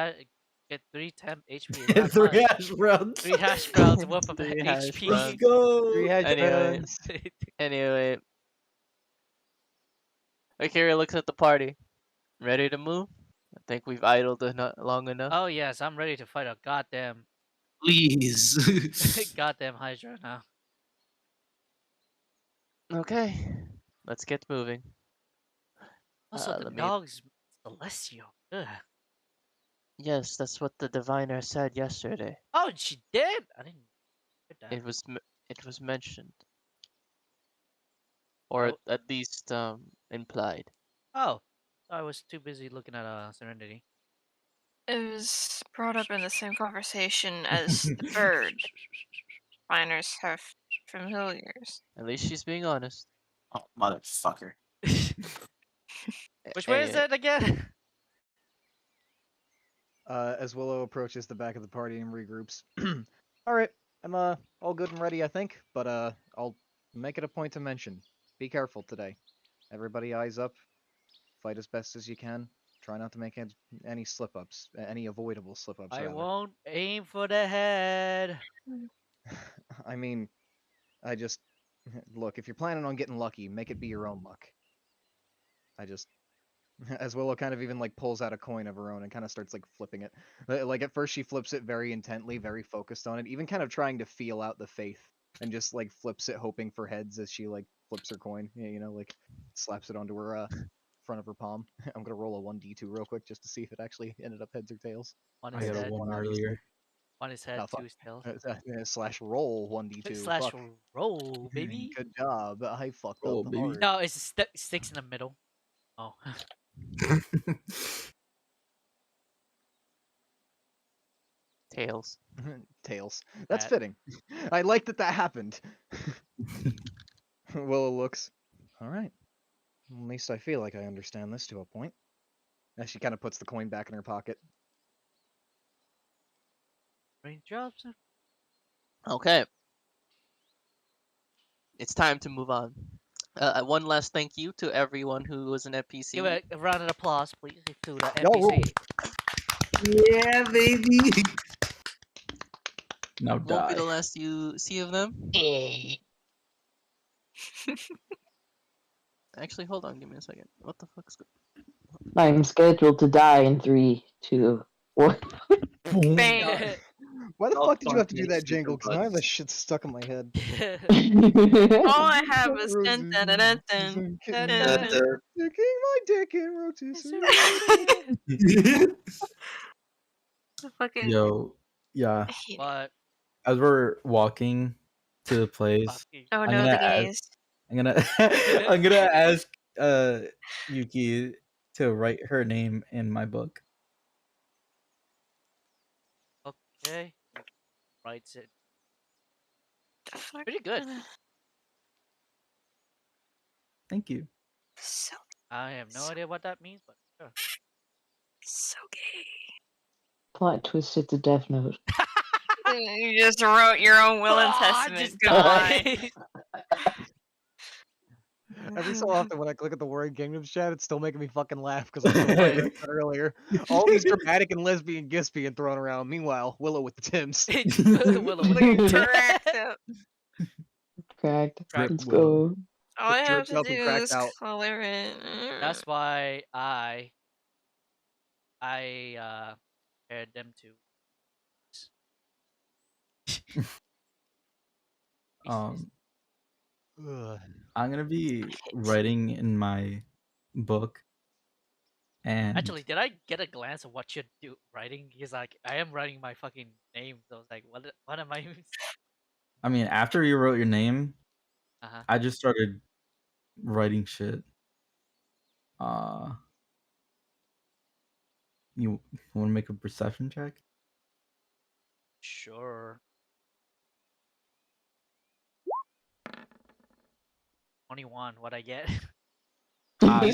Get 3 temp HP. Is not 3 much. hash browns. 3 hash browns worth of 3 hash HP. browns. Let's go. 3 hash Anyway. browns. Anyway. Akira looks at the party. Ready to move? I think we've idled long enough. Oh yes, I'm ready to fight a goddamn Please. goddamn Hydra now. Okay. Let's get moving. Also, the let me- dog's celestial. Ugh. Yes, that's what the diviner said yesterday. Oh, she did. I didn't get that. It was mentioned. Or Oh. at least implied. Oh, I was too busy looking at Serenity. It was brought up in the same conversation as the bird. Miners have familiars. At least she's being honest. Oh, motherfucker. Which way is Anyway, it again? As Willow approaches the back of the party and regroups. Alright, I'm all good and ready, I think, but I'll make it a point to mention. Be careful today. Everybody eyes up. Fight as best as you can. Try not to make any slip-ups, any avoidable slip-ups, I rather. won't aim for the head. I mean, I just... Look, if you're planning on getting lucky, make it be your own luck. I just... As Willow kind of even like pulls out a coin of her own and kind of starts like flipping it. Like at first she flips it very intently, very focused on it, even kind of trying to feel out the faith, and just like flips it hoping for heads as she like flips her coin. You know, like slaps it onto her front of her palm. I'm gonna roll a 1d2 real quick just to see if it actually ended up heads or tails. One I is got a head. 1 obviously. earlier. One is head. Oh, fuck. 2 is tails. Slash roll 1d2. Slash Fuck. roll, baby. Good job. I fucked Roll, up baby. hard. No, it's sticks in the middle. Oh. tails. Tails. That's That- fitting. I like that happened. Willow looks. Alright. At least I feel like I understand this to a point. As she kind of puts the coin back in her pocket. Raindrops. Okay. It's time to move on. One last thank you to everyone who was an NPC. Give a round of applause, please, to the Yo, NPC. Yeah, baby. Now Won't be die. the last you see of them. Actually, hold on. Give me a second. What the fuck's going I'm scheduled to die in 3, 2, 1. Bang! Why the Oh, fuck did you have fuck to do me, that super jingle? Because now I have bugs. that shit stuck in my head. All I have is dun dun dun dun dun. Dun, dun, dun. dun. Sticking my dick in rotisserie. The fucking Yo, yeah. I hate it. But As we're walking to the place, fuck you. Oh I'm no, gonna the gays. I'm gonna ask Yuki to write her name in my book. Okay. Writes it. The fuck? Pretty good. Thank you. So I have no idea what that means, but sure. so gay. Plot twist at the Death Note. You just wrote your own will and Ah, testament. just Goodbye. died. Every so often when I click at the word Kingdoms chat, it's still making me fucking laugh because I'm so like I said earlier. All these dramatic and lesbian gifts being thrown around. Meanwhile, Willow with the Tims. Willow with the Cracked up. Cracked. Cracked Let's Willow. go. All I have Jerked to up do and cracked is out. color it. That's why I paired them to Um, Ugh. I'm gonna be writing in my book, and Actually, did I get a glance of what you're writing? Because like I am writing my fucking name. So I was like, what am I? I mean, after you wrote your name, Uh-huh. I just started writing shit. You want to make a perception check? Sure. 21. What I get? I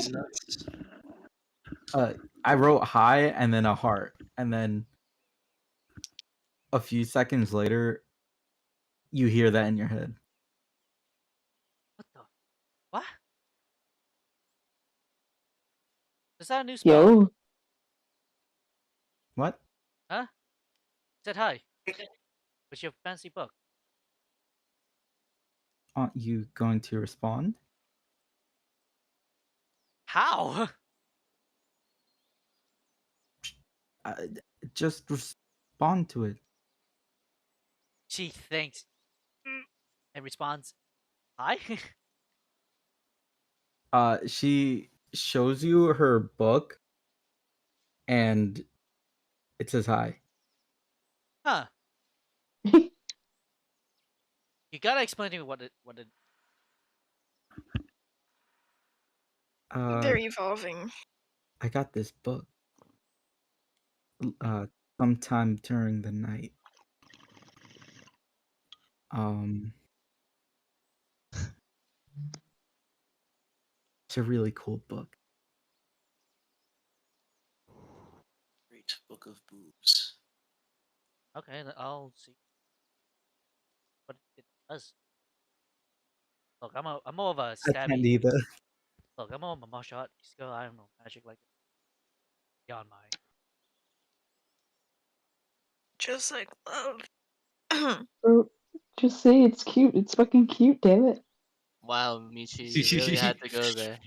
wrote hi and then a heart, and then a few seconds later, you hear that in your head. What the? What? Is that a new spell? Yo, What? Huh? Said hi. What's your fancy book? Aren't you going to respond? How? Uh, just respond to it. She thinks and responds, hi? She shows you her book, and it says hi. Huh. You gotta explain to me what it They're evolving. I got this book. Sometime during the night. It's a really cool book. Great book of boobs. Okay, I'll see what it does. Look, I'm more of a I can't stabby. either. Look, I'm more of a martial art skill. I don't know magic like beyond my. Just like love. Bro, just say it's cute. It's fucking cute, damn it. Wow, Michi, you really had to go there.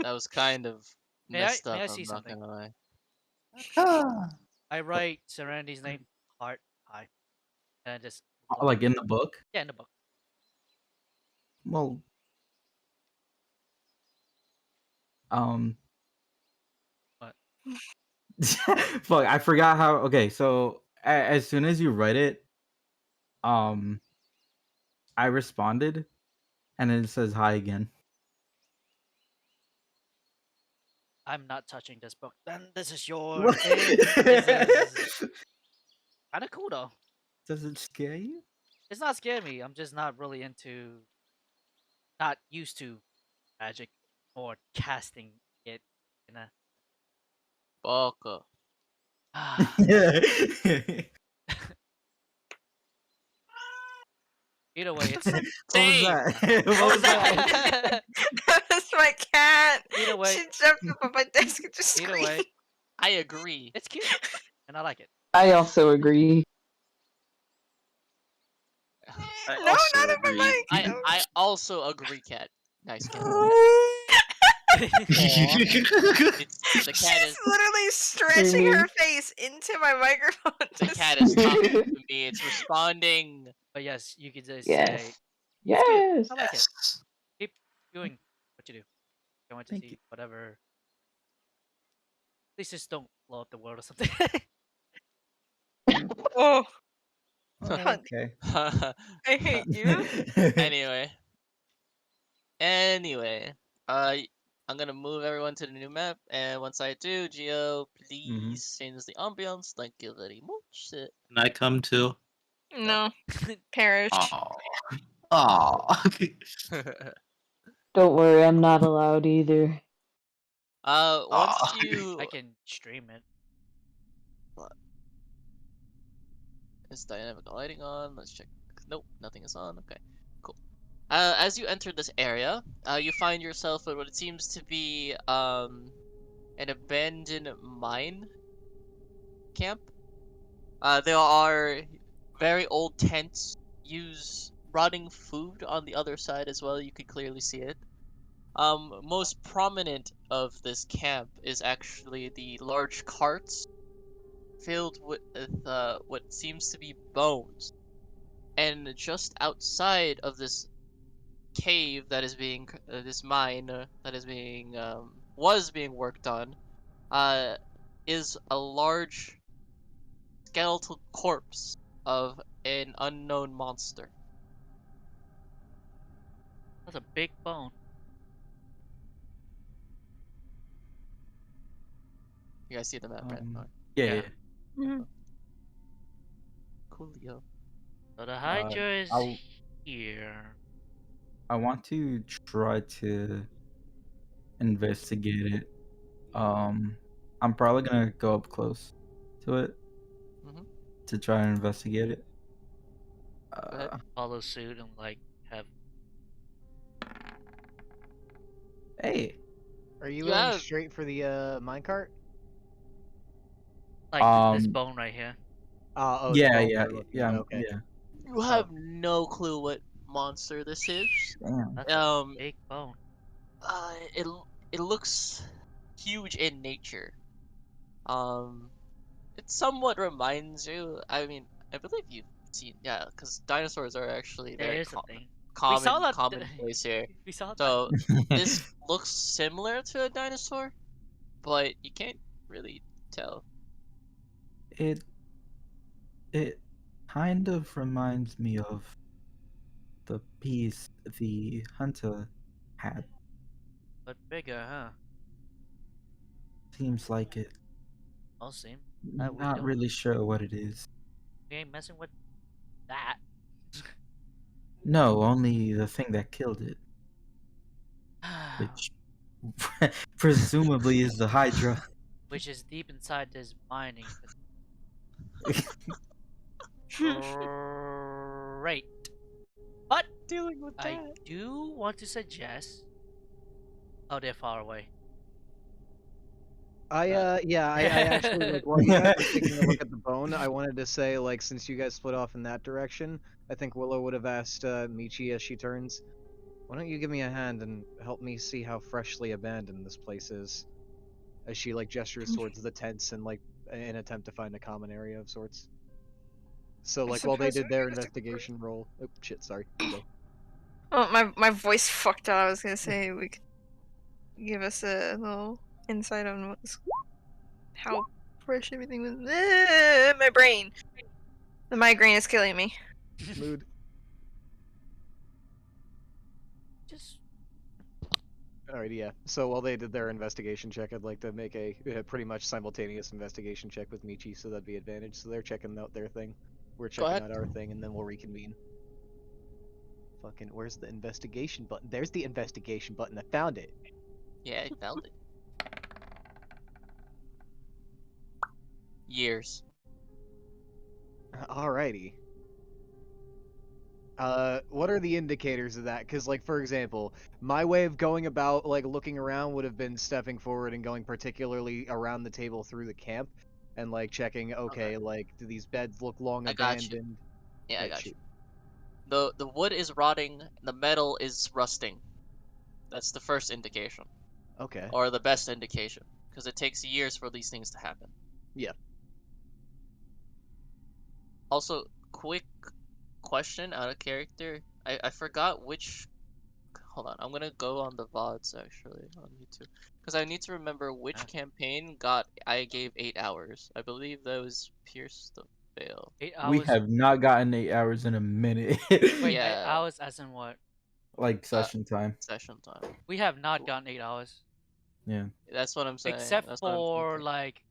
That was kind of messed May up, I I'm see not something? gonna lie. I write Serenity's name, heart, hi, and I just Like in the book? yeah, in the book. Well, What? fuck, I forgot how. Okay, so as soon as you read it, I responded, and it says hi again. I'm not touching this book. Then this is your thing. This is kind of cool though. Does it scare you? It's not scaring me. I'm just not really not used to magic or casting it in a. Baka. Either way, it's What was Same! that? What was that? That's my cat. Either way- She jumped up on my desk and just either screamed. way, I agree. it's cute, and I like it. I also agree. I No, also not on my agree. mic. I also agree, cat. Nice cat. It's the cat She's is literally stretching Screaming. her face into my microphone. the to cat is talking to me. It's responding. But yes, you could just Yes. say Yes. I like it. Yes. Keep doing what you do. I want to Thank see you. whatever. Please just don't blow up the world or something. Oh, Oh, okay. I hate you. Anyway, I'm gonna move everyone to the new map, and once I do, Geo, please change the ambiance. Thank you very much. Can I come too? No, perish. Oh. Oh. Don't worry, I'm not allowed either. Once Aw. you I can stream it. is dynamic lighting on? Let's check. Nope, nothing is on. Okay, cool. As you enter this area, you find yourself at what it seems to be an abandoned mine camp. There are very old tents, use rotting food on the other side as well. You could clearly see it. Most prominent of this camp is actually the large carts filled with what seems to be bones. And just outside of this cave that is being this mine that is being was being worked on uh is a large skeletal corpse of an unknown monster. That's a big bone. You guys see the map, right? Alright, Yeah, Yeah. yeah. coolio. So the Hydra is I'll- here. I want to try to investigate it. I'm probably gonna go up close to it Mhm. to try and investigate it. ahead. Follow suit and like have. Hey, Are you You going have- straight for the minecart? Like this bone right here. Oh, yeah, the bone yeah, we're looking yeah, at, okay. yeah. You have no clue what monster this is. Damn. That's a big bone. It it looks huge in nature. It somewhat reminds you. I mean, I believe you've seen, yeah, because dinosaurs are actually There very is a thing. We saw common that. commonplace here. We saw that. So this looks similar to a dinosaur, but you can't really tell. It kind of reminds me of the piece the hunter had. But bigger, huh? Seems like it. All same. Not really sure what it is. We ain't messing with that. No, only the thing that killed it, which presumably is the Hydra. Which is deep inside this mining. Great. But Dealing with I do want to suggest. Oh, they're far away. I actually like while you guys were taking a look at the bone, I wanted to say, like, since you guys split off in that direction, I think Willow would have asked Michi as she turns, why don't you give me a hand and help me see how freshly abandoned this place is? As she like gestures towards the tents and like in an attempt to find a common area of sorts. So like while they did their investigation roll, oh shit, sorry, you go. Oh, my voice fucked up. I was gonna say we could give us a little insight on how fresh everything was. My brain. The migraine is killing me. Mood. Just Alright, yeah. So while they did their investigation check, I'd like to make a pretty much simultaneous investigation check with Michi, so that'd be advantage. So they're checking out their thing. We're checking out our thing, and then we'll reconvene. Fucking, where's the investigation button? There's the investigation button. I found it. Yeah, I found it. Years. Alrighty. What are the indicators of that? Because, like, for example, my way of going about, like, looking around would have been stepping forward and going particularly around the table through the camp, and, like, checking, okay, like, do these beds look long I got you. abandoned? Yeah, I Right, got shoot. you. The wood is rotting, the metal is rusting. That's the first indication. Okay. Or the best indication. Because it takes years for these things to happen. Yeah. Also, quick question out of character. I forgot which. Hold on, I'm gonna go on the VODs actually on YouTube. Because I need to remember which campaign I gave 8 hours. I believe that was Pierce the Veil. 8 hours. We have not gotten 8 hours in a minute. Wait, Yeah. 8 hours as in what? Like session time. Session time. We have not gotten 8 hours. Yeah. That's what I'm saying. Except That's what I'm for thinking. like.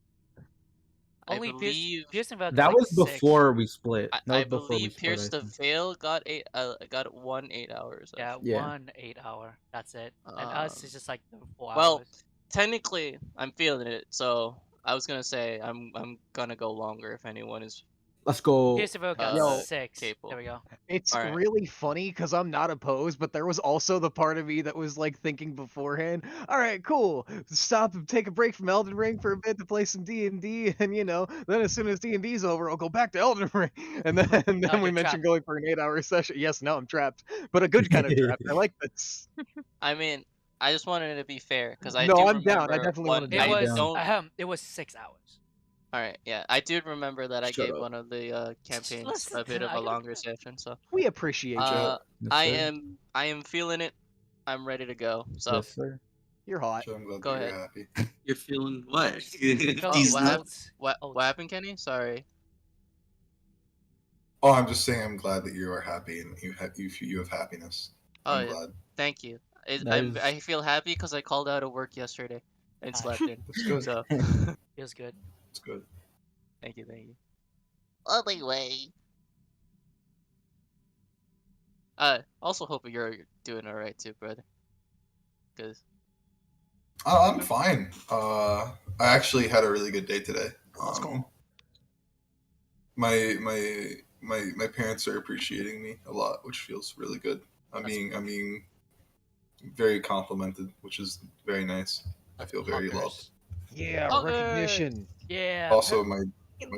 I Only believe Pierce the Veil got, That like, was 6. before we split. I believe Pierce the Veil got 1 8 hours. Yeah, Actually. 1 8 hour. That's it. And us is just like 4 well, hours. technically, I'm feeling it. So I was gonna say I'm gonna go longer if anyone is. Let's go. Pierce the Veil got Yo, 6. capable. There we go. It's All right. really funny because I'm not opposed, but there was also the part of me that was like thinking beforehand. All right, cool. Stop and take a break from Elden Ring for a bit to play some D&D, and then as soon as D&D's over, I'll go back to Elden Ring. And then No, we you're mentioned trapped. going for an 8-hour session. Yes, now I'm trapped, but a good kind of trapped. I like this. I mean, I just wanted it to be fair because I No, do I'm remember down. I definitely one. wanna do It I was don't. it was 6 hours. All right, yeah, I do remember that I Shut gave up. one of the campaigns Listen, a bit of I a gotta- longer session. So We appreciate you. Joe. Yes, I sir. am feeling it. I'm ready to go. So Yes, sir. You're hot. Joe, I'm glad Go that you're ahead. happy. You're feeling what? Because These what nuts? What happened, Kenny? Sorry. Oh, I'm just saying I'm glad that you are happy and you have happiness. Oh I'm yeah, glad. thank you. That is- I feel happy because I called out of work yesterday and Nice. slept in. That's good. So Feels good. It's good. thank you. Anyway. Also hope you're doing all right too, brother. Cause I'm fine. I actually had a really good day today. Let's go. My parents are appreciating me a lot, which feels really good. I'm being very complimented, which is very nice. I feel very loved. Yeah, Okay. recognition. Yeah. Also, my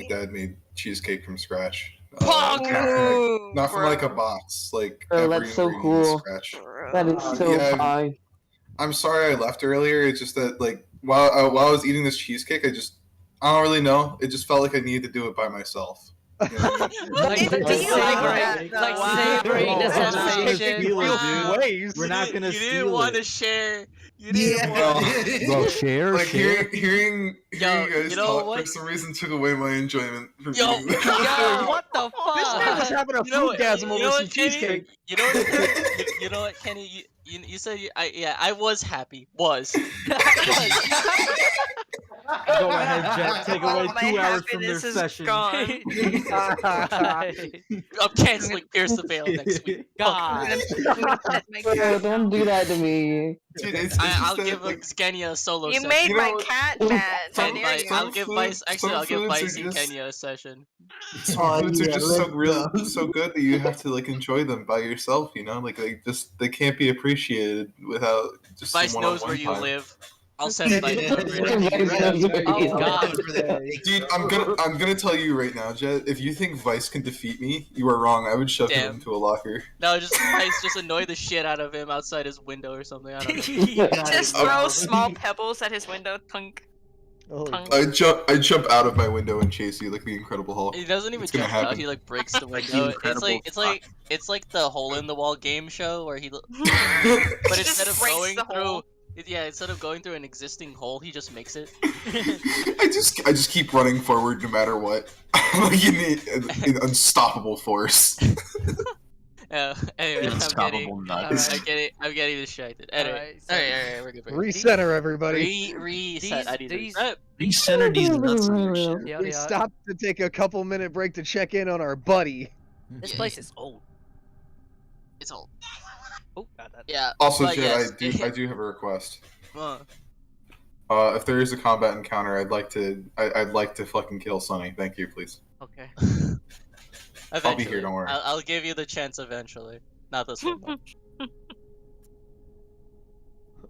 dad made cheesecake from scratch. Pog! Not from like a Bro. box, like Bro, every that's so ingredient is cool. scratch. That is so Yeah, pog. I'm sorry I left earlier. It's just that like while I was eating this cheesecake, I don't really know. It just felt like I needed to do it by myself. You know what I mean? Like It like feels like savoring, that, like though. savoring Wow. the We're not gonna sensation. steal it, Wow. dude. ways. We're not gonna You didn't steal want to it. share. You Yeah. didn't want Bro, to share, Like share. hearing Yo, you guys you know talk what? for some reason took away my enjoyment from Yo, eating this. Yo, what the This man was fuck? having a You know what? foodgasm You over know some what, Kenny? cheesecake. You know what, Kenny? You know what, Kenny? You said I was happy. Was. Go ahead, Jet. Take All away my 2 hours from their happiness is session. gone. Jesus Christ. I'm canceling Pierce the Veil next week. Fuck God. I'm gonna pet my Bro, cat don't now. do that to me. Dude, it's I'll just give that, like, Skenya a solo You session. made You my know, cat mad. some- How dare you? I'll give Vice. Actually, I'll give foods are Vice and just Kenya a session. some foods are yeah, just so let's go. so good that you have to like enjoy them by yourself. You know, like they can't be appreciated without just Vice some knows where one-on-one you time. live. I'll send Vice over there. Vice knows where Oh, you live. God. Dude, I'm gonna tell you right now, Jet. If you think Vice can defeat me, you are wrong. I would shove him Damn. into a locker. No, just Vice, just annoy the shit out of him outside his window or something. I don't know. Just throw small pebbles at his window. Tunk. Holy Tunk. I jump out of my window and chase you like the Incredible Hulk. He doesn't even It's gonna jump out. happen. He like breaks the Like the window. Incredible Hulk. It's like the hole in the wall game show where he. But Just instead of breaks going the through, hole. yeah, instead of going through an existing hole, he just makes it. I just keep running forward no matter what. Like you need an unstoppable force. Anyway, I'm Unstoppable nuts. I'm getting distracted. Anyway, Alright, so alright, we're good. Recenter, everybody. Reset. I need to these- reset. Recenter these nuts on your shit. Yeah, We yeah. stopped to take a couple minute break to check in on our buddy. This Yeah, place is old. It's old. Oh, God, that. Yeah. Also, but Jet, yes. I do have a request. Uh, If there is a combat encounter, I'd like to fucking kill Sonny. Thank you, please. Okay. Eventually. I'll be here, don't worry. I'll give you the chance eventually. Not this one. Though. The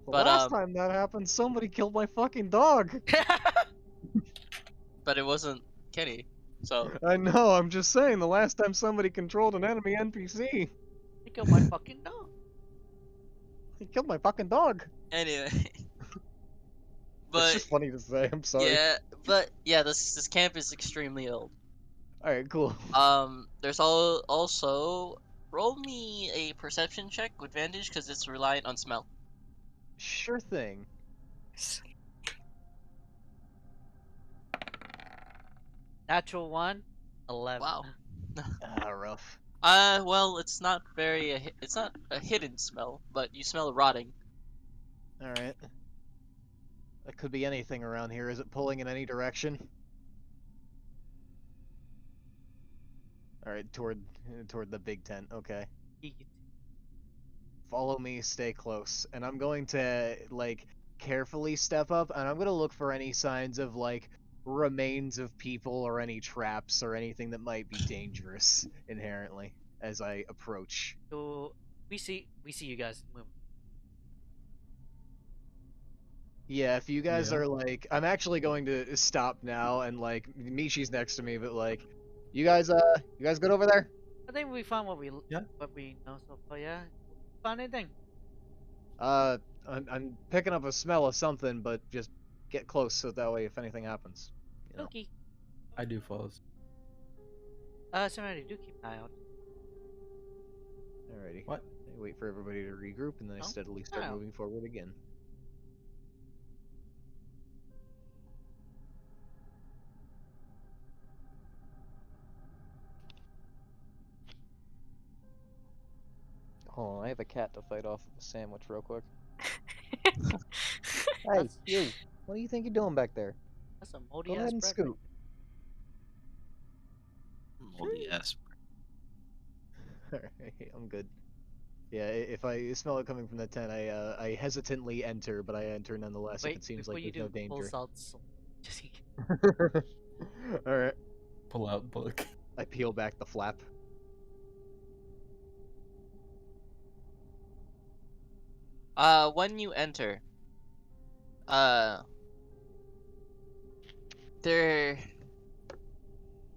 But, last time that happened, somebody killed my fucking dog. But it wasn't Kenny. So I know, I'm just saying, the last time somebody controlled an enemy NPC, You killed my fucking dog. he killed my fucking dog. anyway. It's But just funny to say, I'm sorry. yeah, this camp is extremely old. Alright, cool. There's also roll me a perception check with advantage because it's reliant on smell. Sure thing. Natural 1, 11. Wow. Rough. Well, it's not it's not a hidden smell, but you smell rotting. Alright. That could be anything around here. Is it pulling in any direction? Alright, toward the big tent. Okay. Follow me, stay close. And I'm going to, like, carefully step up, and I'm going to look for any signs of, like, remains of people or any traps or anything that might be dangerous inherently as I approach. So we see you guys moving. Yeah, if you guys Yeah. are like, I'm actually going to stop now, and like, Michi's next to me, but like, you guys good over there? I think we found what we Yeah. know so far. Yeah. Found anything? I'm picking up a smell of something, but just get close so that way if anything happens. You know. Okay. I do follows. Serenity, do keep an eye out. Alrighty. What? I wait for everybody to regroup, and then I Oh, steadily start wow. moving forward again. Hold on, I have a cat to fight off of a sandwich real quick. Hey, That's- you! What do you think you're doing back there? That's a moldy Go ass ahead and bread scoot. Moldy ass. Alright, I'm good. Yeah, if I smell it coming from the tent, I hesitantly enter, but I enter nonetheless Wait, if it seems before like you there's do, no pull danger. salt. Just Alright, Pull out book. I peel back the flap. When you enter, they're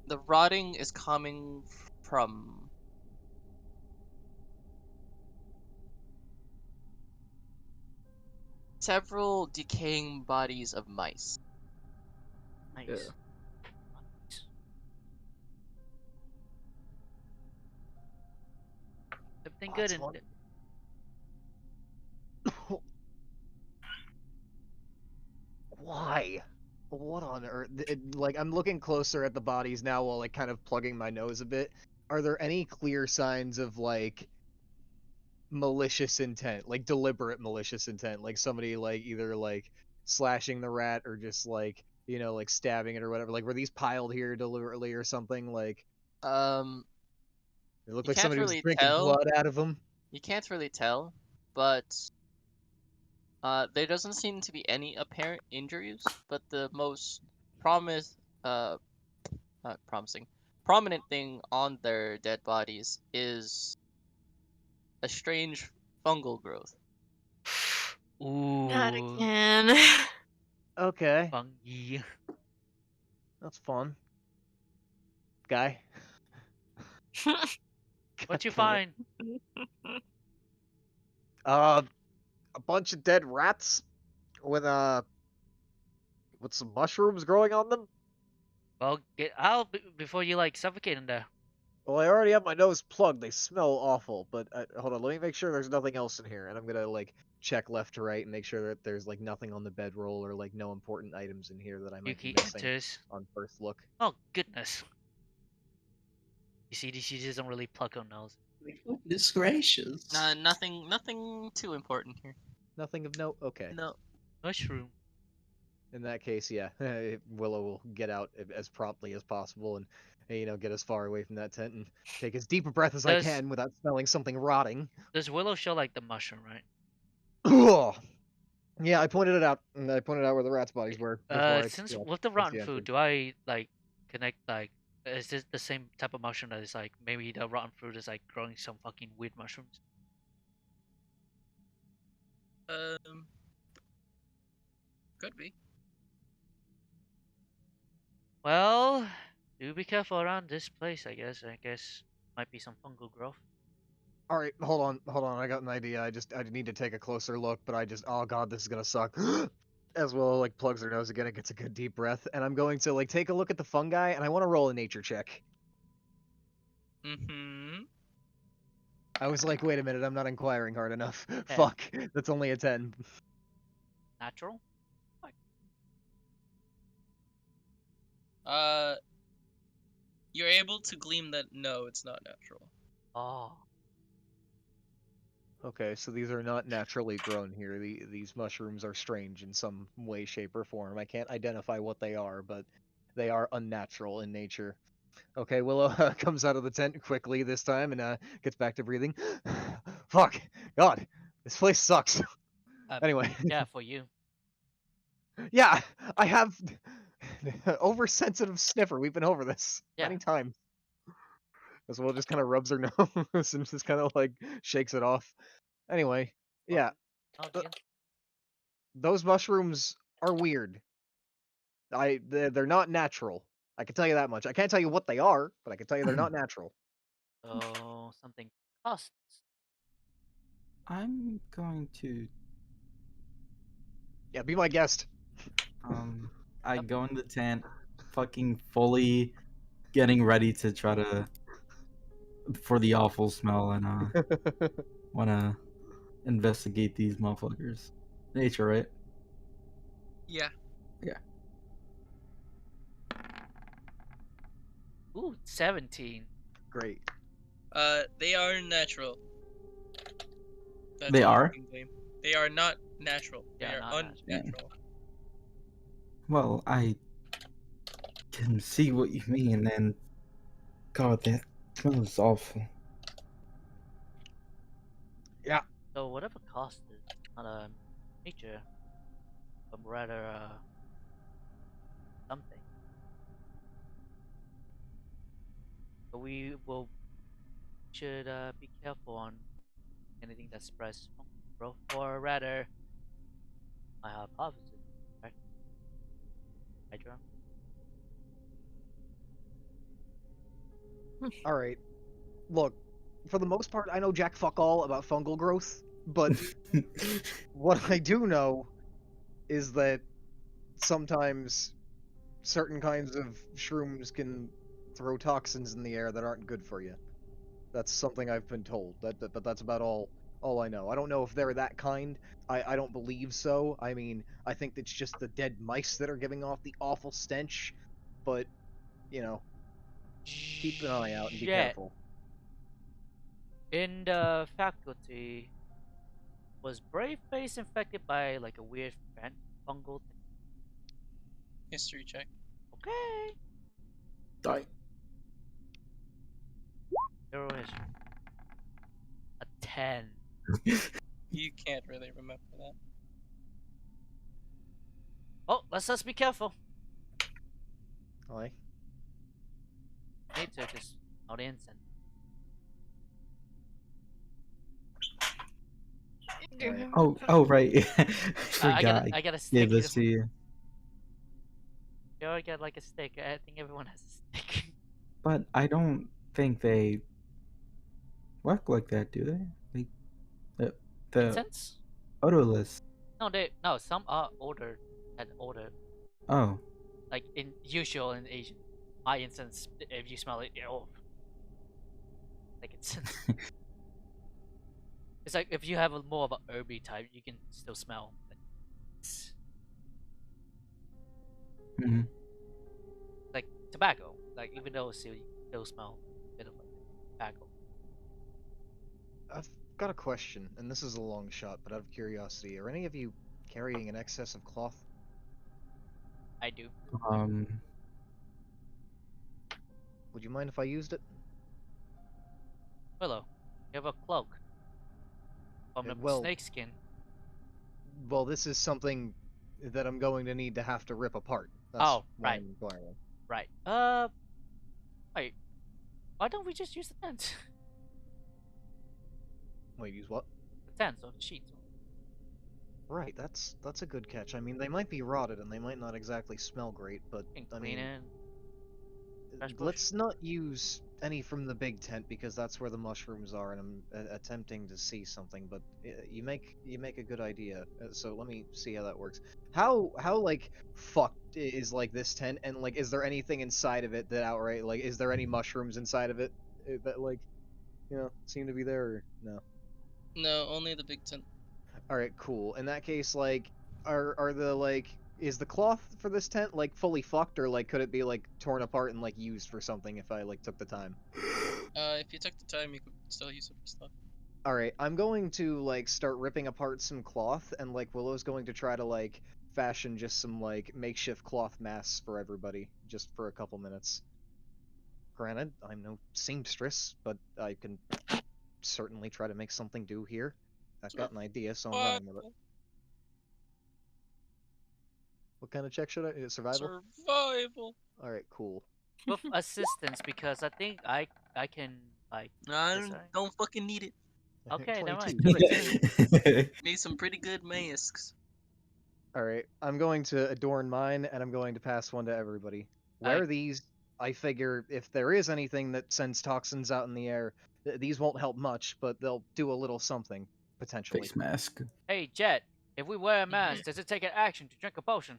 the rotting is coming from several decaying bodies of mice. Nice. Yeah. Nice. Everything good That's in one. Why? What on earth? Like, I'm looking closer at the bodies now while, like, kind of plugging my nose a bit. Are there any clear signs of, like, malicious intent? Like, deliberate malicious intent? Like, somebody, like, either, like, slashing the rat or just, like, like, stabbing it or whatever? Like, were these piled here deliberately or something? Like, Um, it looked you like can't somebody was really drinking tell. blood out of them. You can't really tell, but there doesn't seem to be any apparent injuries. But the most promise, not promising, prominent thing on their dead bodies is a strange fungal growth. Not Ooh, again. Okay, fungi. that's fun. Guy. What you God damn it. find? A bunch of dead rats with some mushrooms growing on them. Well, get out before you like suffocate in there. Well, I already have my nose plugged. They smell awful. But hold on, let me make sure there's nothing else in here, and I'm gonna like check left to right and make sure that there's like nothing on the bedroll or like no important items in here that I might be Yuki missing enters. on first look. Oh goodness. You see, she doesn't really pluck her nose. Goodness gracious. Nothing too important here. Nothing of note. Okay. No. Mushroom. In that case, yeah, Willow will get out as promptly as possible and get as far away from that tent and take as deep a breath as I Does- can without smelling something rotting. Does Willow show like the mushroom, right? Ugh. Yeah, I pointed it out, and I pointed out where the rats' bodies were before Since I with the once rotten you food, entered. do I like connect like is this the same type of mushroom that is like maybe the rotten fruit is like growing some fucking weird mushrooms? Could be. Well, do be careful around this place, I guess. I guess might be some fungal growth. All right, hold on. I got an idea. I need to take a closer look, but oh god, this is gonna suck. As well, like plugs her nose again and gets a good deep breath, and I'm going to like take a look at the fungi, and I want to roll a nature check. Mm-hmm. I was like, wait a minute, I'm not inquiring hard enough. Yeah. Fuck, that's only a 10. Natural? You're able to glean that no, it's not natural. Oh. Okay, so these are not naturally grown here. These mushrooms are strange in some way, shape, or form. I can't identify what they are, but they are unnatural in nature. Okay, Willow comes out of the tent quickly this time and gets back to breathing. Fuck, God, this place sucks. Anyway, Yeah, for you. yeah, I have oversensitive sniffer. We've been over this many Yeah. times. As well, just kind of rubs her nose and just kind of like shakes it off. Anyway, yeah, Oh, th- again. those mushrooms are weird. They're not natural. I can tell you that much. I can't tell you what they are, but I can tell you they're not natural. So something costs. I'm going to Yeah, be my guest. I go in the tent, fucking fully getting ready to try to for the awful smell and wanna investigate these motherfuckers. Nature, right? Yeah. Yeah. Ooh, 17. Great. They are natural. That's They all are? I can claim. They are not natural. They Yeah, are not natural. unnatural. Well, I can see what you mean, and God, that smells awful. Yeah. So whatever cost is not a nature, but rather something. So we will should be careful on anything that spreads fungal growth, or rather, my hypothesis, right? Hydra. All right. Look, for the most part, I know jack fuck all about fungal growth, but what I do know is that sometimes certain kinds of shrooms can throw toxins in the air that aren't good for you. That's something I've been told. But that's about all I know. I don't know if they're that kind. I don't believe so. I mean, I think it's just the dead mice that are giving off the awful stench. But you know, keep an eye out and be Jet, careful. in the faculty, was Braveface infected by like a weird fungal thing? History check. Okay. Die. Zero history. A 10. You can't really remember that. Oh, let's just be careful. Aye. Need to just out the incense. Do you Alright. have Oh, right. I I forgot. got a Give stick. this to you. You already got like a stick. I think everyone has a stick. But I don't think they work like that, do they? Like the Incense? odorless. No, some are older and older. Oh, Like in usual in Asian. My incense, if you smell it, oh, like incense. It's like if you have a more of a herby type, you can still smell. mhm. Like tobacco. Like even though it's still, you can still smell a bit of like tobacco. I've got a question, and this is a long shot, but out of curiosity, are any of you carrying an excess of cloth? I do. Would you mind if I used it? Willow, you have a cloak from the Well, snakeskin. well, this is something that I'm going to need to have to rip apart. That's Oh, why right. I'm inquiring. Right. Wait. Why don't we just use the tent? Wait, use what? The tents or the sheets. Right, that's a good catch. I mean, they might be rotted and they might not exactly smell great, but You I can clean mean, it. Fresh let's not use any from the big tent because that's where the mushrooms are, and I'm attempting to see something. But you make a good idea. So let me see how that works. How like fucked is like this tent, and like is there anything inside of it that outright like is there any mushrooms inside of it that like seem to be there or no? No, only the big tent. All right, cool. In that case, like, are the like is the cloth for this tent like fully fucked, or like could it be like torn apart and like used for something if I like took the time? If you took the time, you could still use it for stuff. All right, I'm going to like start ripping apart some cloth, and like Willow's going to try to like fashion just some like makeshift cloth masks for everybody, just for a couple minutes. Granted, I'm no seamstress, but I can certainly try to make something do here. I've got an idea, so I'm running with it. What kind of check should I? Survival? Survival. All right, cool. With assistance because I think I can like. Don't fucking need it. Okay, never mind. 22. Made some pretty good masks. All right, I'm going to adorn mine, and I'm going to pass one to everybody. Wear these. I figure if there is anything that sends toxins out in the air, these won't help much, but they'll do a little something potentially. Face mask. Hey, Jet, if we wear a mask, does it take an action to drink a potion?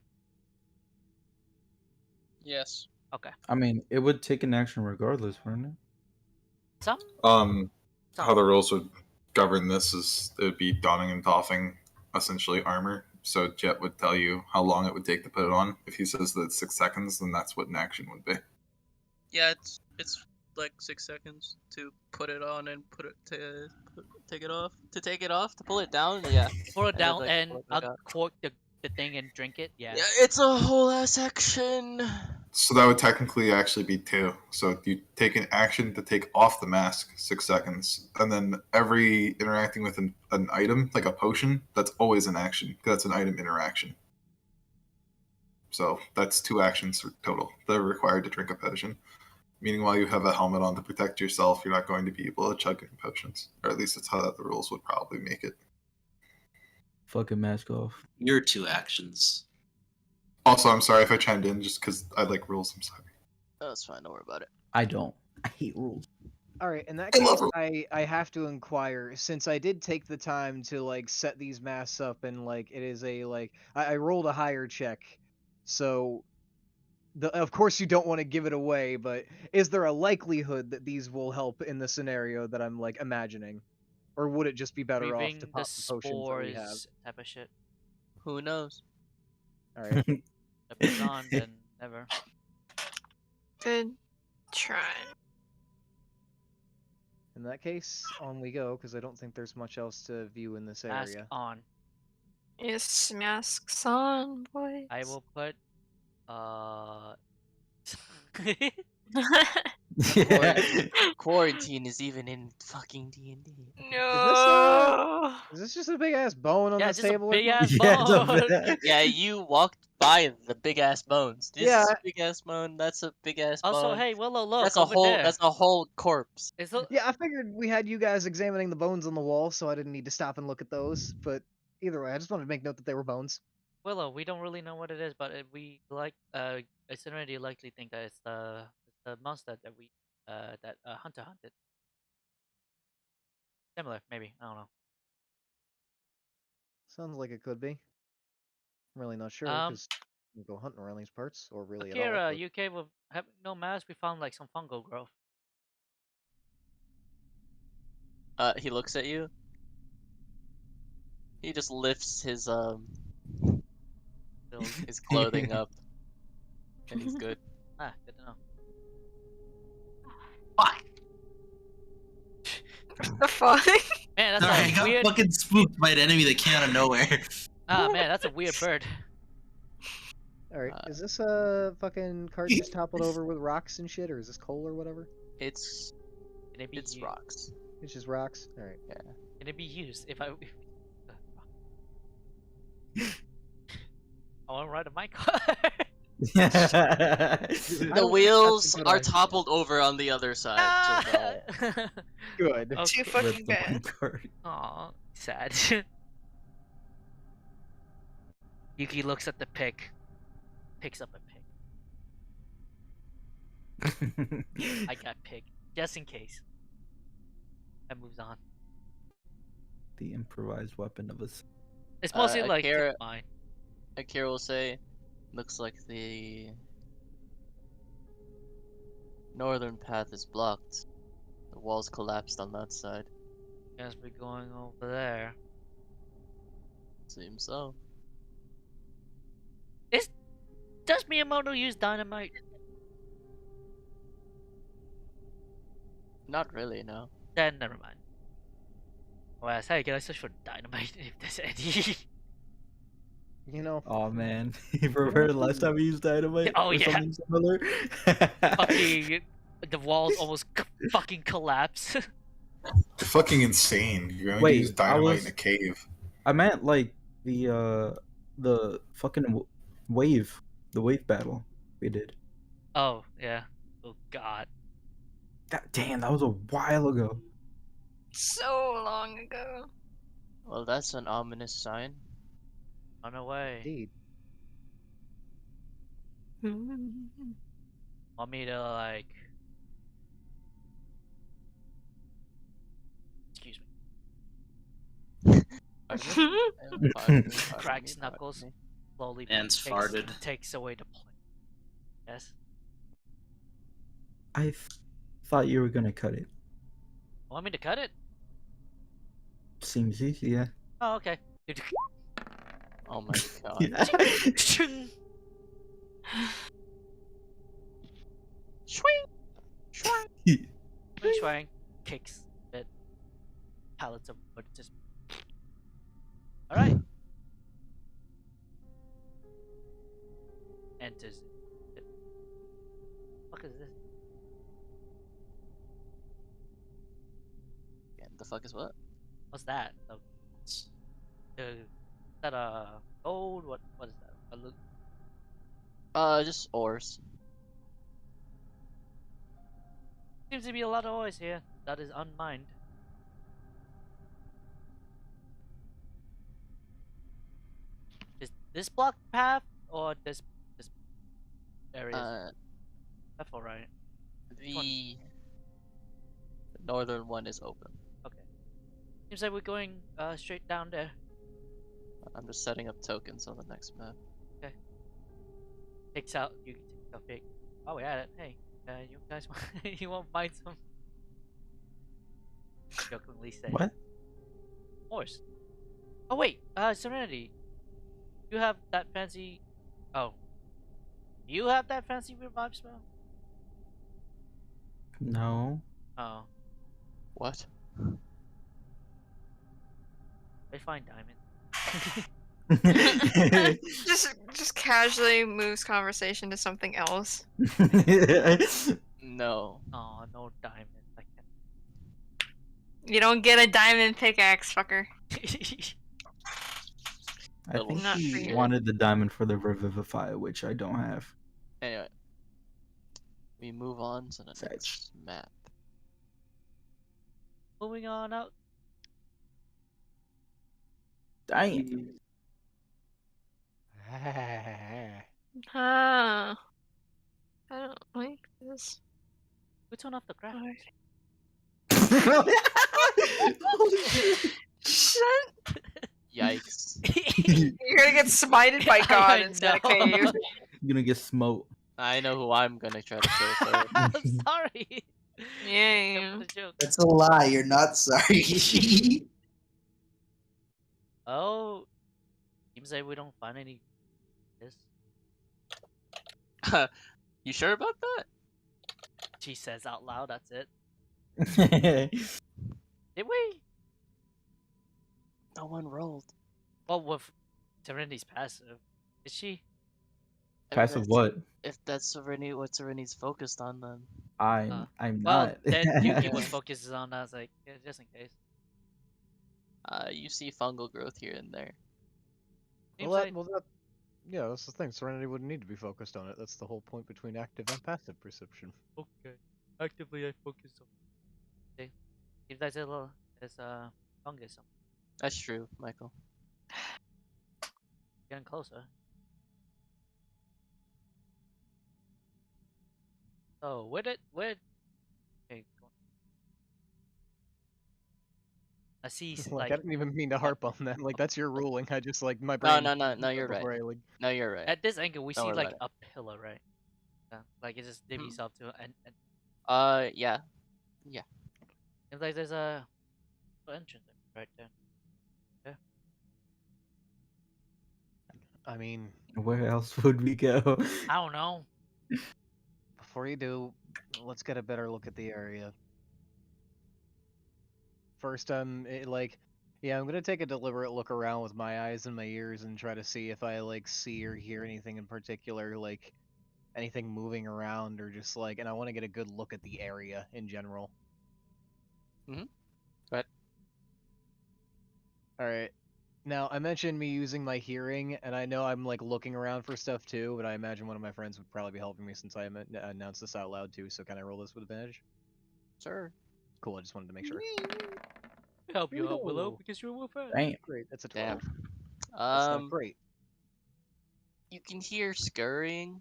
Yes. Okay. I mean, it would take an action regardless, wouldn't it? Some? How the rules would govern this is it would be donning and doffing essentially armor. So Jet would tell you how long it would take to put it on. If he says that it's 6 seconds, then that's what an action would be. Yeah, it's like 6 seconds to put it on and take it off. To take it off, to pull it down, yeah. Pull it down like, and pull it back up. uncork the thing and drink it. Yeah. Yeah, it's a whole ass action. So that would technically actually be 2. So you take an action to take off the mask, 6 seconds, and then every interacting with an item, like a potion, that's always an action. That's an item interaction. So that's 2 actions total that are required to drink a potion. Meaning while you have a helmet on to protect yourself, you're not going to be able to chug any potions. Or at least that's how the rules would probably make it. Fucking mask off. Your 2 actions. Also, I'm sorry if I chimed in just because I like rules. I'm sorry. Oh, it's fine. Don't worry about it. I don't. hate rules. All right, in that I love case, I have to inquire, since I did take the time to like set these masks up, and like it is a like I rolled a higher check, so of course you don't want to give it away, but is there a likelihood that these will help in the scenario that I'm like imagining, or would it just be better off to Breathing the pop the potions that we have? spores type of shit. Who knows? All right, If it's on, then never. Good try. in that case, on we go, because I don't think there's much else to view in this Mask area. on. Yes, masks on, boys. I will put Quarantine is even in fucking D&D. No. Is this just a big ass bone on yeah, this just a table? or big something? ass Yeah, it's a bone. bit- Yeah, you walked by the big ass bones. This Yeah. is a big ass bone. That's a big ass bone. Also, hey Willow, look that's a over whole. there. That's a whole corpse. Is it? Yeah, I figured we had you guys examining the bones on the wall, so I didn't need to stop and look at those. But either way, I just wanted to make note that they were bones. Willow, we don't really know what it is, but we like Incinerity likely think that it's the monster that we that Hunter hunted. Similar, maybe. I don't know. Sounds like it could be. I'm really not sure because we go hunting around these parts, or really at all. Akira, but- you okay with having no mask? We found like some fungal growth. He looks at you. He just lifts his his clothing up, and he's good. Ah, good to know. Fuck! What the fuck? Man, that's Sorry, I a got weird. fucking spooked by an enemy that came out of nowhere. Ah, man, that's a weird bird. All right, Uh, is this a fucking cart just toppled over with rocks and shit, or is this coal or whatever? It's Can it be it's used? rocks. It's just rocks. All right. Can it be used if I? I want to ride a mic. I The don't- wheels that's a good are idea. toppled over on the other side. So no. Good. Oh, Too Rip fucking the bad. card. aw, sad. Yuki looks at the pig, picks up a pig. I got pig, just in case. And moves on. The improvised weapon of us. It's mostly like Akira- mine. Akira will say, looks like the northern path is blocked. The walls collapsed on that side. Guess we're going over there. Seems so. Does Miyamoto use dynamite? Not really, no. Then never mind. Well, I say, can I search for dynamite if there's any? You know, Oh man, you remember the last time we used dynamite? Oh, or yeah. something similar? Fucking, the walls almost fucking collapse. You're fucking insane. You're going to Wait, use I dynamite was- in a cave. I meant like the fucking wave, the wave battle we did. Oh yeah. Oh god. Damn, that was a while ago. So long ago. Well, that's an ominous sign. Run away. indeed. Want me to like? Excuse me. Cracks knuckles. Slowly Man's farted. takes away the plate. Yes. I thought you were gonna cut it. Want me to cut it? Seems easy, yeah. Oh, okay. Oh my god. Swing. Swing. Kicks it. Pallets of wood just. All right. Enters. What is this? The fuck is what? What's that? Is that a gold? What is that? A loot? Just ores. Seems to be a lot of ores here. That is unmined. Is this block path or this area? Uh, Path, alright. the northern one is open. Okay. Seems like we're going straight down there. I'm just setting up tokens on the next map. Takes out. You can take a pic. Oh, we at it. Hey, you guys, you won't find some? Jokingly say. What? Horse. Oh wait, Serenity. You have that fancy. Oh. You have that fancy revive spell? No. Oh. What? I find diamond. Just casually moves conversation to something else. No. Oh, no diamond. I You don't get a diamond pickaxe, fucker. can't. I think Not for he you. wanted the diamond for the Revivify, which I don't have. Anyway, we move on to the Sage. next map. Moving on out. Damn. Ah. I don't like this. We turn off the graphics. Holy shit. Shut. Yikes. You're gonna get smited by God I instead of know. Cave. You're gonna get smoked. I know who I'm gonna try to kill first. I'm sorry. Yeah. That was a joke. That's a lie. You're not sorry. Oh. Seems like we don't find any. This. You sure about that? She says out loud. That's it. What Did we? No one rolled. Well, with Serenity's passive. Is she? If Passive that's- what? If that's Serenity, what Serenity's focused on, then I'm Well, not. then Yuki was focused on. I was like, yeah, just in case. you see fungal growth here and there. Seems Well, like yeah, that's the thing. Serenity wouldn't need to be focused on it. That's the whole point between active and passive perception. okay. Actively, I focus on. Okay. Seems like there's a fungus. That's true, Michael. Getting closer. Oh, where? Okay, go on. I see. Like, I didn't even mean to harp on that. Like, that's your ruling. I just like my No, brain. no, you're right. before I, like, No, you're right. At this angle, we Don't see worry like about a pillar, right? Yeah, like it just divvies up to and Yeah. it's like there's a entrance right there. I mean, Where else would we go? I don't know. before you do, let's get a better look at the area. First, yeah, I'm gonna take a deliberate look around with my eyes and my ears and try to see if I like see or hear anything in particular, like anything moving around or just like, and I want to get a good look at the area in general. Go ahead. All right. Now, I mentioned me using my hearing, and I know I'm like looking around for stuff too, but I imagine one of my friends would probably be helping me since I announced this out loud too. So can I roll this with advantage? Sure. Cool. I just wanted to make sure. Help you out, Willow, Ooh. because you're a wolf. Damn. Great. That's a 12. Damn. That's not great. You can hear scurrying.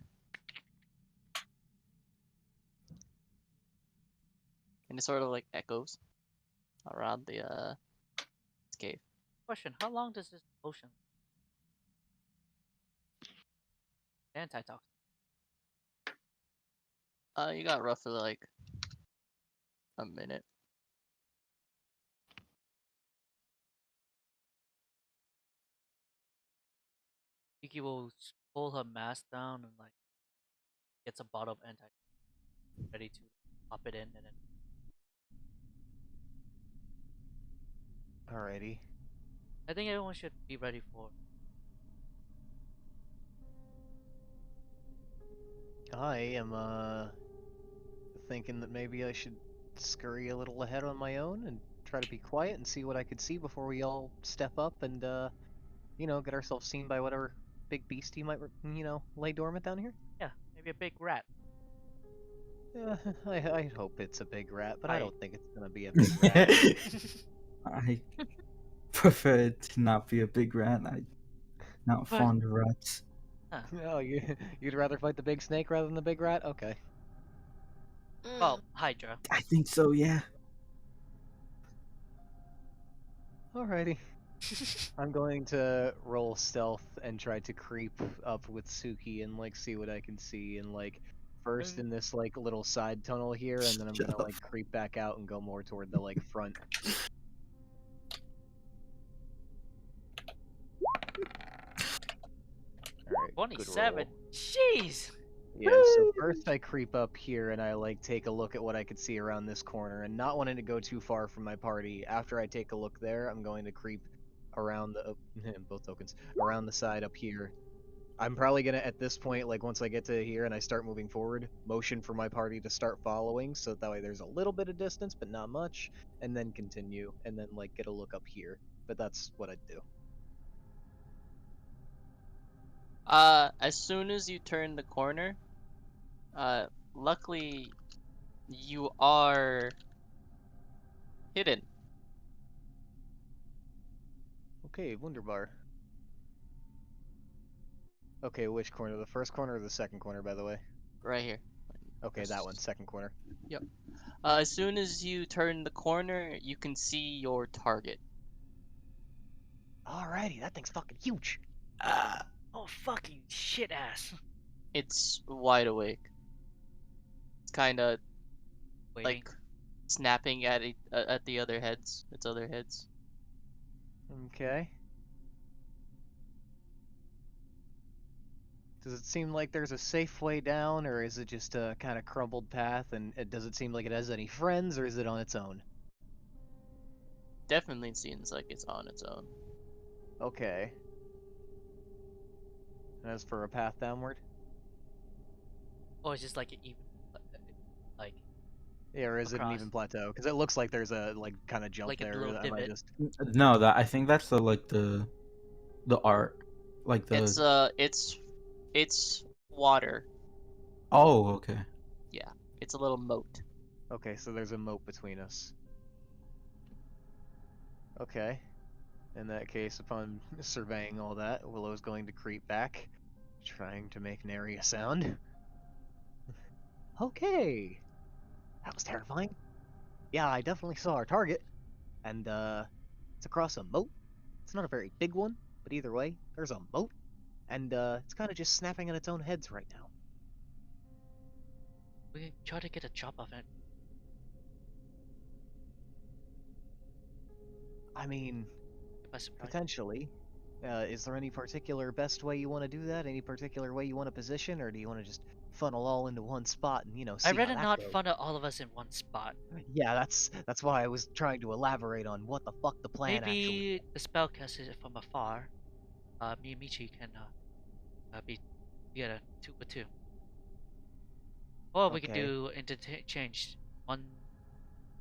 And it sort of like echoes around the cave. Question: how long does this potion? Antitoxin. You got roughly like a minute. Yuki will pull her mask down and like gets a bottle of antitoxin ready to pop it in and then. Alrighty. I think everyone should be ready for. I am thinking that maybe I should scurry a little ahead on my own and try to be quiet and see what I could see before we all step up and you know, get ourselves seen by whatever big beastie might you know, lay dormant down here. Yeah, maybe a big rat. I hope it's a big rat, but I I- don't think it's gonna be a big rat. I prefer it to not be a big rat. I'm not But- fond of rats. Oh, you'd rather fight the big snake rather than the big rat? Okay. Well, Hydra. I think so, yeah. Alrighty. I'm going to roll stealth and try to creep up with Suki and like see what I can see and like first in this like little side tunnel here and then I'm gonna like creep back out and go more toward the like front. Alright, good 27. roll. Jeez. Yeah, so first I creep up here and I like take a look at what I could see around this corner and not wanting to go too far from my party. After I take a look there, I'm going to creep around the both tokens around the side up here. I'm probably gonna at this point, like once I get to here and I start moving forward, motion for my party to start following, so that way there's a little bit of distance, but not much, and then continue, and then like get a look up here. But that's what I'd do. As soon as you turn the corner, luckily you are hidden Okay, wunderbar. Okay, which corner? The first corner or the second corner, by the way? right here. Okay, that one, second corner. Yep. As soon as you turn the corner, you can see your target. Alrighty, that thing's fucking huge. Oh, fucking shit ass. It's wide awake. It's kind of Waiting. like snapping at at the other heads. Its other heads. Okay. Does it seem like there's a safe way down, or is it just a kind of crumbled path? And does it seem like it has any friends, or is it on its own? Definitely seems like it's on its own. Okay. As for a path downward? Or it's just like an even, like Yeah, or is it an across, even plateau? Because it looks like there's a like kind of jump like a there. little Am I divot. just No, that I think that's the art, like the. It's water. Oh, okay. Yeah, it's a little moat. okay? So there's a moat between us. Okay. In that case, upon surveying all that, Willow's going to creep back, trying to make nary a sound. Okay. That was terrifying. Yeah, I definitely saw our target. And, it's across a moat. It's not a very big one, but either way, there's a moat. And, it's kind of just snapping at its own heads right now. We try to get a chop of it. I mean, By surprise. potentially. Is there any particular best way you want to do that? Any particular way you want to position? Or do you want to just funnel all into one spot and, see I'd how rather that not goes? funnel all of us in one spot. Yeah, that's why I was trying to elaborate on what the fuck the plan actually. Maybe the spellcaster from afar. Me and Michi can be together 2 with 2. Or we could Okay. do interchange. One,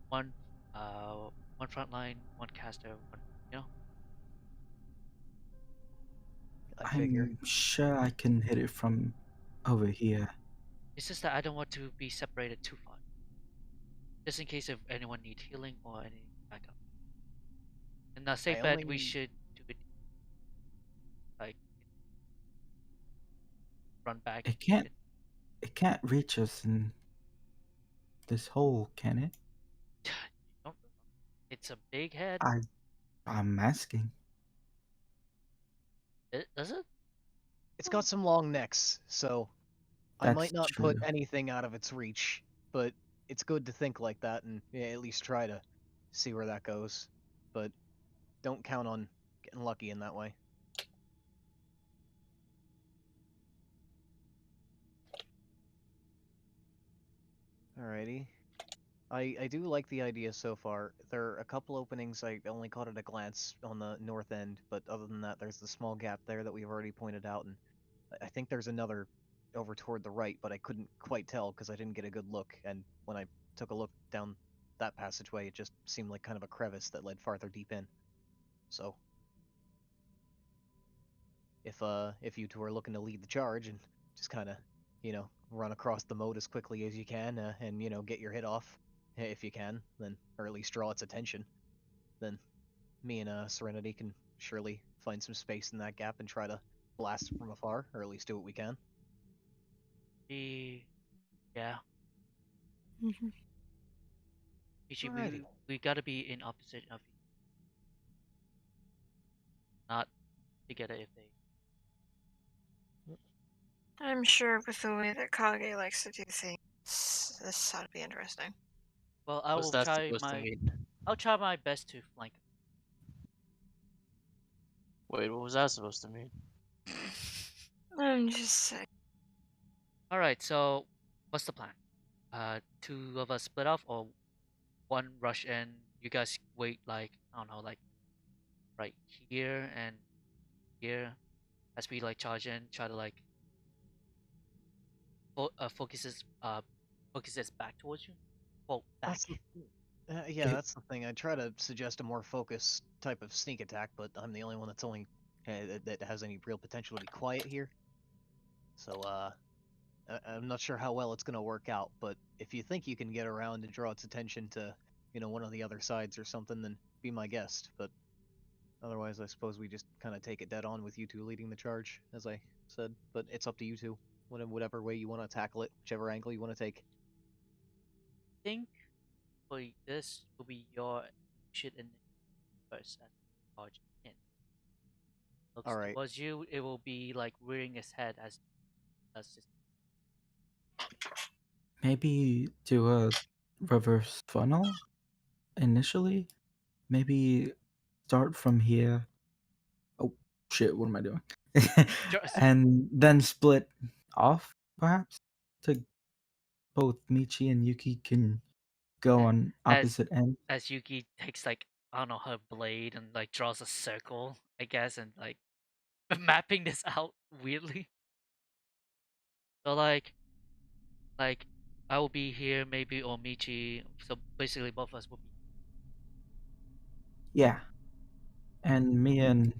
one, one front line, one caster, one. You know. I figure. I'm sure I can hit it from over here. It's just that I don't want to be separated too far. Just in case if anyone needs healing or any backup. And the safe bet we only- should do it like run back. It can't reach us in this hole, can it? Don't- It's a big head. I'm asking. Does it? It's got some long necks, so I That's might not true. put anything out of its reach, but it's good to think like that and at least try to see where that goes. But don't count on getting lucky in that way. Alrighty. I do like the idea so far. There are a couple openings. I only caught at a glance on the north end, but other than that, there's the small gap there that we've already pointed out, and I think there's another over toward the right, but I couldn't quite tell because I didn't get a good look. And when I took a look down that passageway, it just seemed like kind of a crevice that led farther deep in. So, if you two are looking to lead the charge and just kind of, run across the moat as quickly as you can, and get your hit off if you can, then or at least draw its attention, then me and Serenity can surely find some space in that gap and try to blast from afar, or at least do what we can. Yeah. Mhm. Michi, Alrighty. we gotta be in opposite of not together if they. I'm sure with the way that Kage likes to do things, this ought to be interesting. Well, I What's will that try supposed to my. mean? I'll try my best to flank. Wait, what was that supposed to mean? I'm just saying. All right. So, what's the plan? Two of us split off, or one rush in. You guys wait like I don't know, like right here and here as we like charge in, try to like focuses focuses back towards you. Well, back. That's yeah, that's the thing. I try to suggest a more focused type of sneak attack, but I'm the only one that's only that has any real potential to be quiet here. So I'm not sure how well it's gonna work out. But if you think you can get around and draw its attention to, one of the other sides or something, then be my guest. But otherwise, I suppose we just kind of take it dead on with you two leading the charge, as I said. But it's up to you two, whatever way you want to tackle it, whichever angle you want to take. Think for this will be your shit in first as charge in. Looks All right. towards you, it will be like rearing its head as does this. Maybe do a reverse funnel initially. Maybe start from here. Oh shit! What am I doing? Just And then split off, perhaps, to both Michi and Yuki can go on as opposite ends. as Yuki takes like I don't know her blade and like draws a circle, I guess, and like mapping this out weirdly. So like I will be here maybe or Michi. So basically both of us will be. Yeah, and me and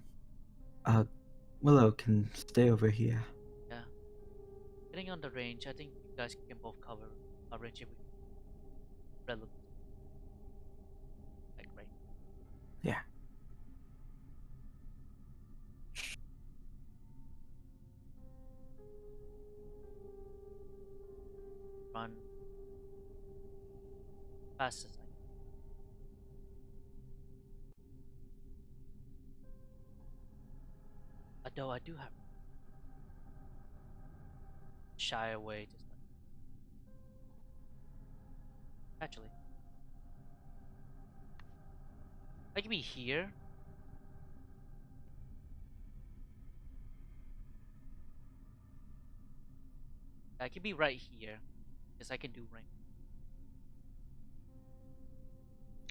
Willow can stay over here. Yeah. Depending on the range, I think you guys can both cover a range if we relevant. Like right. Yeah. Run fast as I can. Although I do have shy away just like actually. I can be here. I can be right here. Because I can do range.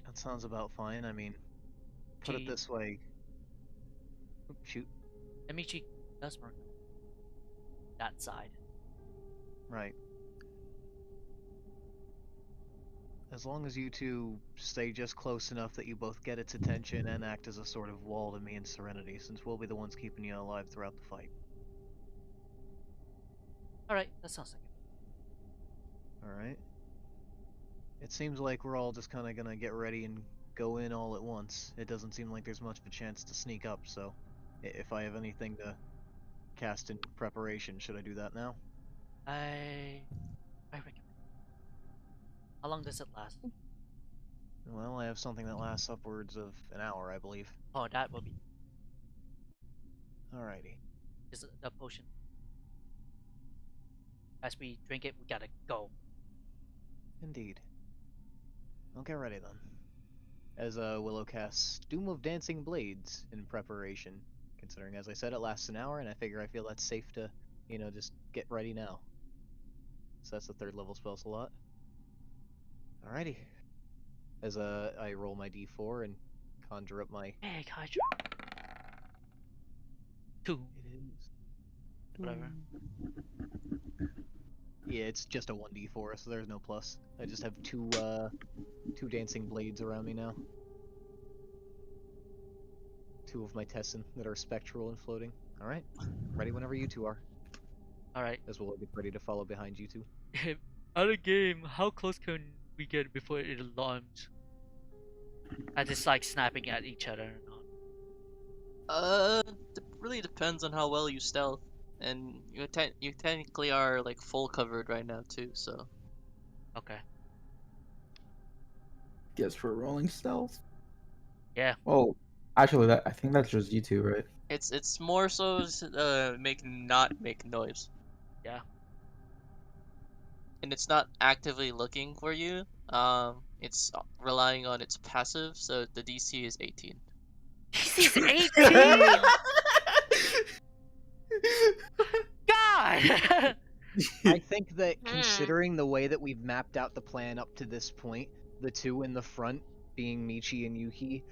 That sounds about fine. I mean, put it this way. Shoot. Emichi does work that side. Right. As long as you two stay just close enough that you both get its attention and act as a sort of wall to me and Serenity, since we'll be the ones keeping you alive throughout the fight. Alright, that sounds like it. Alright. It seems like we're all just kind of gonna get ready and go in all at once. It doesn't seem like there's much of a chance to sneak up, so if I have anything to cast in preparation, should I do that now? I recommend. How long does it last? Well, I have something that lasts upwards of an hour, I believe. Oh, that will be. Alrighty. Is the potion. As we drink it, we gotta go. Indeed. I'll get ready then. As Willow casts Doom of Dancing Blades in preparation, considering, as I said, it lasts an hour, and I feel that's safe to, just get ready now. So that's the 3rd level spell slot. Alrighty. As I roll my d4 and conjure up my... Hey, Hydra. 2. It is... Whatever. Yeah, it's just a 1d4, so there's no plus. I just have two dancing blades around me now. 2 of my Tessin that are spectral and floating. Alright. Ready whenever you two are. Alright. As well, I'll get ready to follow behind you two. Out of game, how close can we get before it alarms? As it's like snapping at each other or not? Really depends on how well you stealth, and you technically are like full covered right now too. So Okay. Guess for rolling stealth. Yeah. Well, Actually, I think that's just you two, right? It's more so not make noise, Yeah. and it's not actively looking for you. It's relying on its passive, so the DC is 18. He's 18. God. I think that Hmm. considering the way that we've mapped out the plan up to this point, the two in the front, being Michi and Yuki,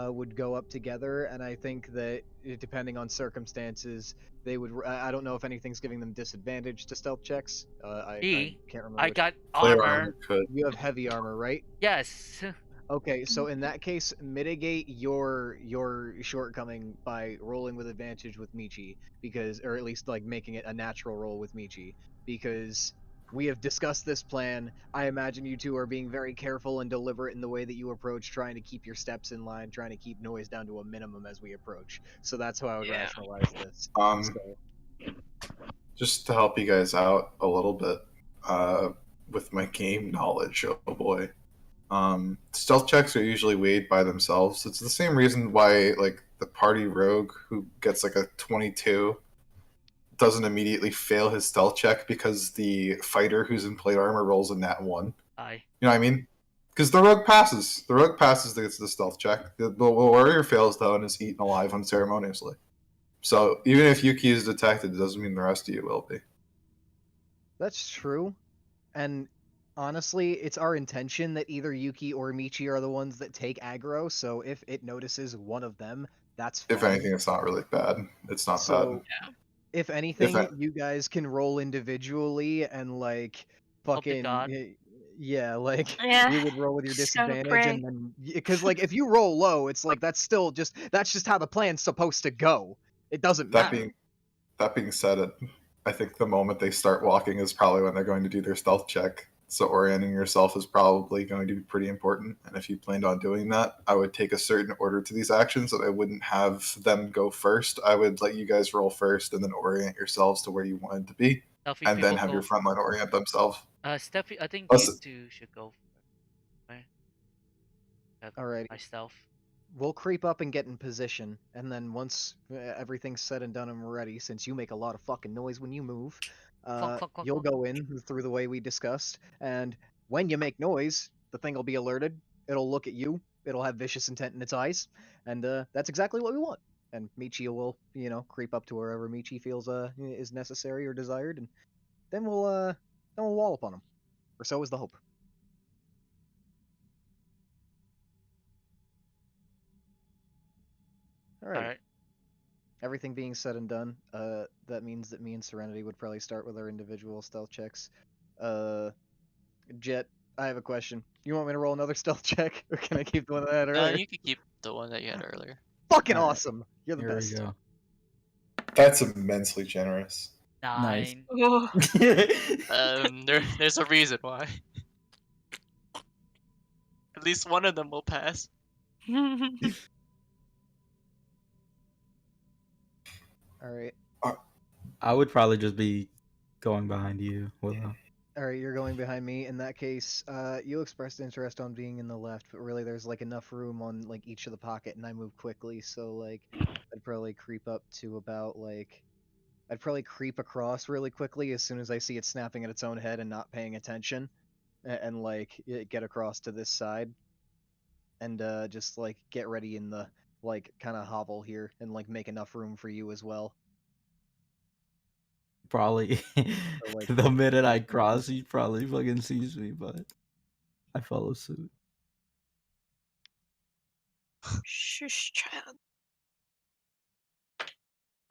would go up together, and I think that depending on circumstances, they would. I don't know if anything's giving them disadvantage to stealth checks. I Me, can't remember I which. got Player armor. armor could. You have heavy armor, right? Yes. Okay, so in that case, mitigate your shortcoming by rolling with advantage with Michi, because, or at least like making it a natural roll with Michi, because we have discussed this plan. I imagine you two are being very careful and deliberate in the way that you approach, trying to keep your steps in line, trying to keep noise down to a minimum as we approach. So that's how I would Yeah. rationalize this. Um, So just to help you guys out a little bit, with my game knowledge. Oh boy. Stealth checks are usually weighed by themselves. It's the same reason why like the party rogue who gets like a 22 doesn't immediately fail his stealth check because the fighter who's in plate armor rolls a nat 1. Aye. You know what I mean? Because the rogue passes. The rogue passes the stealth check. The warrior fails though and is eaten alive unceremoniously. So even if Yuki is detected, it doesn't mean the rest of you will be. that's true. And honestly, it's our intention that either Yuki or Michi are the ones that take aggro, so if it notices one of them, that's fine. If anything, it's not really bad. It's not So, bad. if anything, I- you guys can roll individually and like Hope to fucking God. yeah, like Yeah. you would roll with your Just gotta disadvantage, pray. and then because like if you roll low, it's like that's just how the plan's supposed to go. It doesn't That matter. being said, I think the moment they start walking is probably when they're going to do their stealth check. So orienting yourself is probably going to be pretty important. And if you planned on doing that, I would take a certain order to these actions that I wouldn't have them go first. I would let you guys roll first and then orient yourselves to where you wanted to be, Stealthy and then people have go your front line orient themselves. Stealthy, I think you Listen, two should go first, right? Have Alrighty. my stealth. We'll creep up and get in position, and then once everything's said and done and we're ready, since you make a lot of fucking noise when you move, Clunk, clunk, clunk, you'll clunk. go in through the way we discussed, and when you make noise, the thing will be alerted. It'll look at you. It'll have vicious intent in its eyes, and that's exactly what we want. And Michi will, creep up to wherever Michi feels is necessary or desired, and then we'll wall upon him. Or so is the hope. All right. Alright. Everything being said and done, that means that me and Serenity would probably start with our individual stealth checks. Jet, I have a question. You want me to roll another stealth check, or can I keep the one that I had No, earlier? you could keep the one that you had earlier. Fucking Alright, awesome! You're the Here we best. go. that's immensely generous. 9. Oh. There's a reason why. At least one of them will pass. All right, I would probably just be going behind you, Willow. all right. You're going behind me. In that case, you expressed interest on being in the left, but really, there's like enough room on like each of the pocket, and I move quickly, so like, I'd probably creep up to about like. I'd probably creep across really quickly as soon as I see it snapping at its own head and not paying attention, and like get across to this side, and just like get ready in the like kind of hovel here, and like make enough room for you as well. Probably like- the minute I cross, he probably fucking sees me, but I follow suit. Shush, child.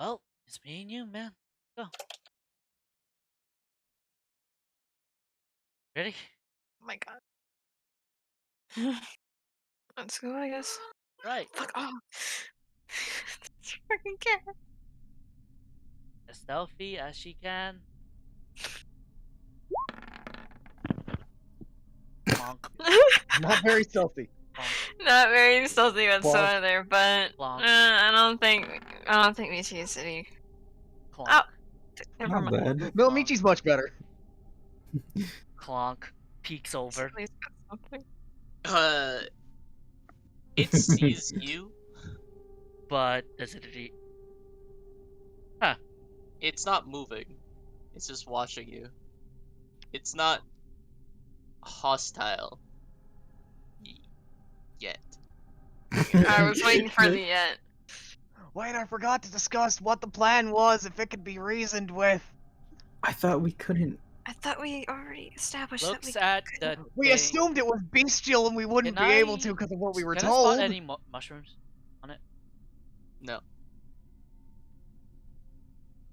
Well, it's me and you, man. Go. Ready? Oh my god. Let's go, I guess. Right. Fuck off. This freaking cat. As stealthy as she can. Clonk, Not very stealthy. clonk. Not very stealthy Plonk. whatsoever, but Plonk. I don't think Michi is any. Clonk. Oh, never Not mind. bad. No, Plonk. Michi's much better. Clonk. Peeks over. Please got something. It sees you, But does it? It's not moving. It's just watching you. It's not hostile yet. I was waiting for the end. Wait, I forgot to discuss what the plan was, if it could be reasoned with. I thought we couldn't. I thought we already established that we Looks at the. We thing. assumed it was bestial and we wouldn't Can be able to I- because of what we were Can I told. spot any mushrooms on it? No.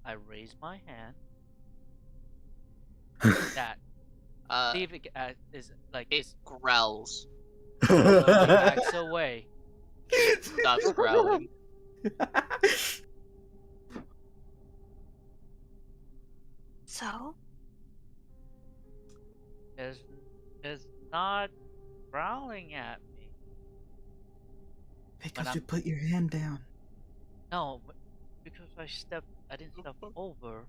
I raise my hand. That. See if it is like. It growls. Backs away. Stops growling. So? Is not growling at me. Because you put your hand down. No, because I didn't step over.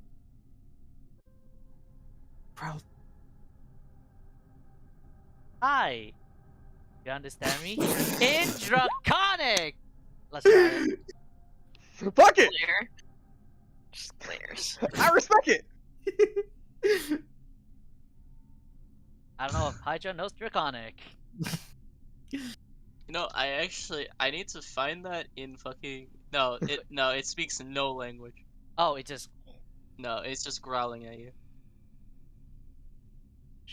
Bro. Hi. You understand me? In Draconic! Let's try it. Fuck it! Clear. Just clears. I respect it! I don't know if Hydra knows Draconic. You know, I need to find that in fucking no, it speaks no language. Oh, it just No, it's just growling at you.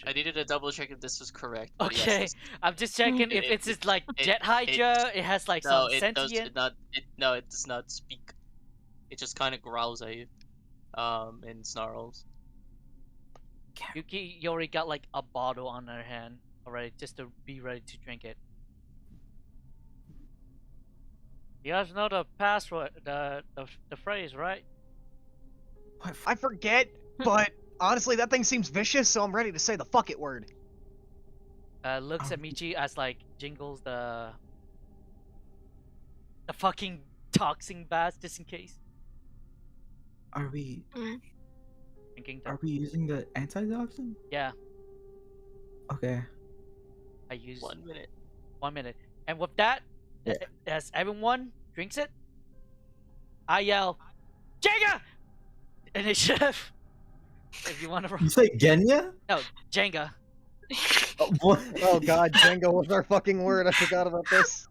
I needed to double check if this was correct. but yes, okay. this- I'm just checking if it's just like it- Jet Hydra. It has like no, some it sentient. it does not speak. It just kind of growls at you, and snarls. Yuki, you already got like a bottle on her hand already, just to be ready to drink it. You guys know the password, the phrase, right? I forget, but honestly, that thing seems vicious, so I'm ready to say the fuck it word. Looks at Michi as like jingles the fucking toxin bath just in case. Are we Drinking are we using the antitoxin? Yeah, Okay. I use 1 minute. 1 minute, and with that, Yeah. as everyone drinks it, I yell, Jenga! Initiative. If you want to. You say Genya? No, Jenga. What? Oh god, Django was our fucking word. I forgot about this.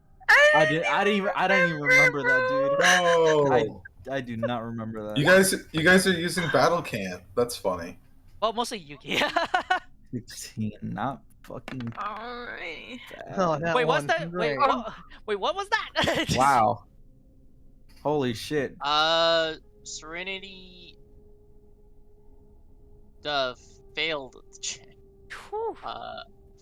I don't even remember that, dude. No. I do not remember that. You guys are using battle can. That's funny. Well, mostly Yuki. 16, not fucking Alrighty. bad. Oh, that Wait, what's one. that? Great. Wait, what was that? Wow. Holy shit. Serenity. Failed the check. Whew.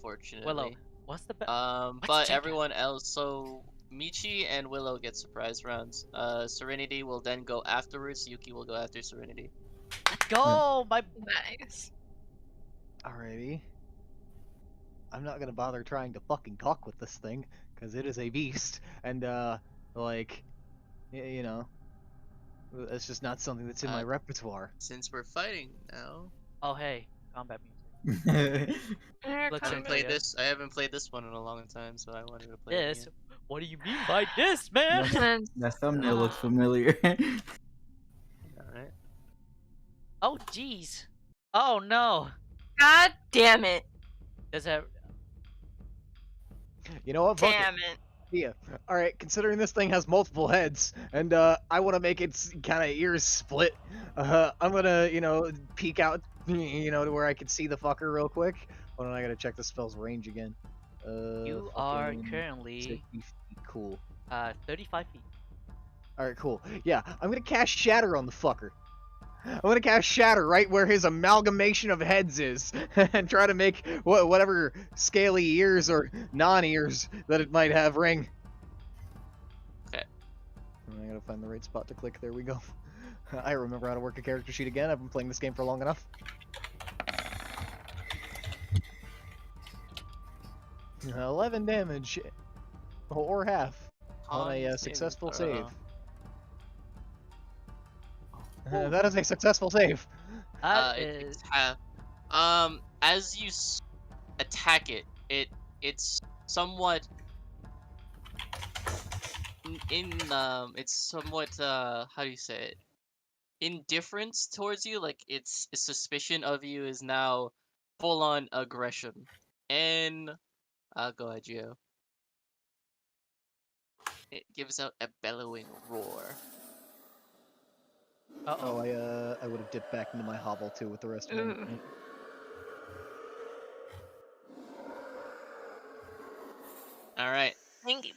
Fortunately. Willow, what's the But Jenga? everyone else, so Michi and Willow get surprise rounds. Serenity will then go afterwards. Yuki will go after Serenity. Let's go, my. Nice. Alrighty. I'm not gonna bother trying to fucking talk with this thing, because it is a beast, and like, you know, it's just not something that's in my repertoire. Since we're fighting now, Oh hey, combat music. I Looks haven't like played yeah. this. I haven't played this one in a long time, so I wanted to play it This? again. What do you mean by this, man? And That thumbnail looks familiar. Alright. Oh jeez. Oh no. God damn it. Does that? You know what? Fuck it. Damn it. Yeah. All right. Considering this thing has multiple heads, and I want to make its kind of ears split, I'm gonna, peek out, to where I can see the fucker real quick. Hold on, I gotta check the spell's range again. You are fucking currently 60 feet. Cool. 35 feet. All right, cool. Yeah, I'm gonna cast Shatter on the fucker. I'm gonna cast Shatter right where his amalgamation of heads is, and try to make whatever scaly ears or non-ears that it might have ring. Okay. I gotta find the right spot to click. There we go. I remember how to work a character sheet again. I've been playing this game for long enough. 11 damage, or half, on a successful save. That is a successful save. It's half. As you attack it, it's somewhat it's somewhat how do you say it? Indifference towards you, like its suspicion of you is now full on aggression. And go ahead, Gio. It gives out a bellowing roar. Oh, I would have dipped back into my hovel too with the rest of my Ooh. movement. All right, Thank you.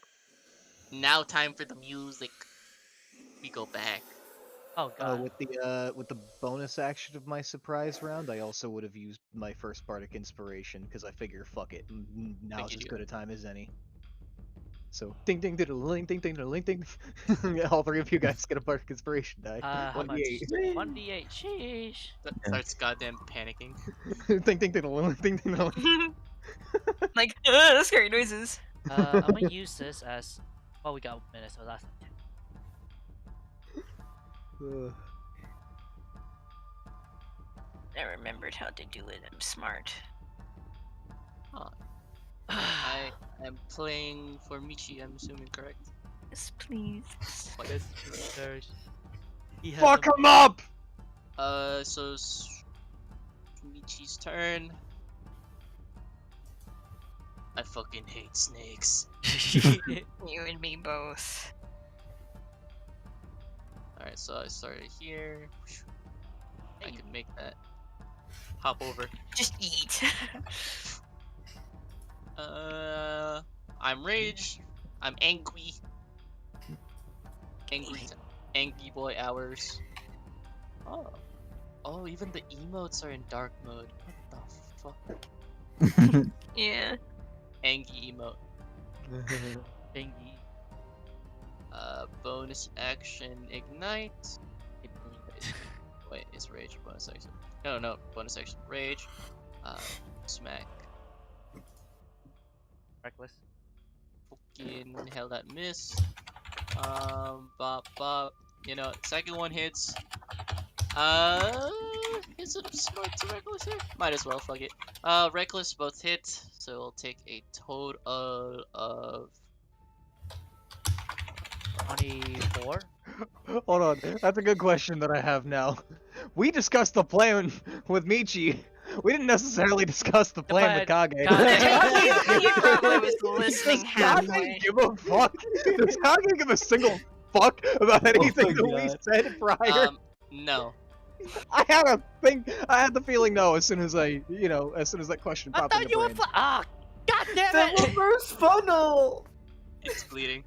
now time for the music. We go back. Oh god. With the bonus action of my surprise round, I also would have used my first bardic inspiration because I figure fuck it, now's you, as Gio. good a time as any. So ding ding ding ding ding ding ding. All three of you guys get a bardic inspiration die. How much? 1d8. 1d8. Sheesh. Starts goddamn panicking. Ding ding ding ding ding. Like, scary noises. I'm gonna use this as. Well, we got a minute, so that's. I remembered how to do it. I'm smart. I am playing for Michi, I'm assuming, correct? Yes, please. Yes, there's. Fuck him up! So Michi's turn. I fucking hate snakes. You and me both. Alright, so I started here. I can make that hop over. Just eat. I'm raged. I'm angry. Angry boy hours. Oh, even the emotes are in dark mode. What the fuck? Yeah. Angry emote. Thingy. Bonus action ignite. Wait, is rage or bonus action? No, bonus action rage. Smack. Reckless. Fucking hell, that miss. Bop. You know, second one hits. Is it smart to reckless here? Might as well, fuck it. Reckless both hit, so we'll take a total of 24. Hold on, that's a good question that I have now. We discussed the plan with Michi. We didn't necessarily discuss the plan with Kage. He probably was listening Does halfway. Kage give a fuck? Does Kage give a single fuck about anything that we said prior? No. I had the feeling no as soon as as soon as that question I popped thought in you the were. brain. Ah, god damn The it! reverse funnel. It's bleeding.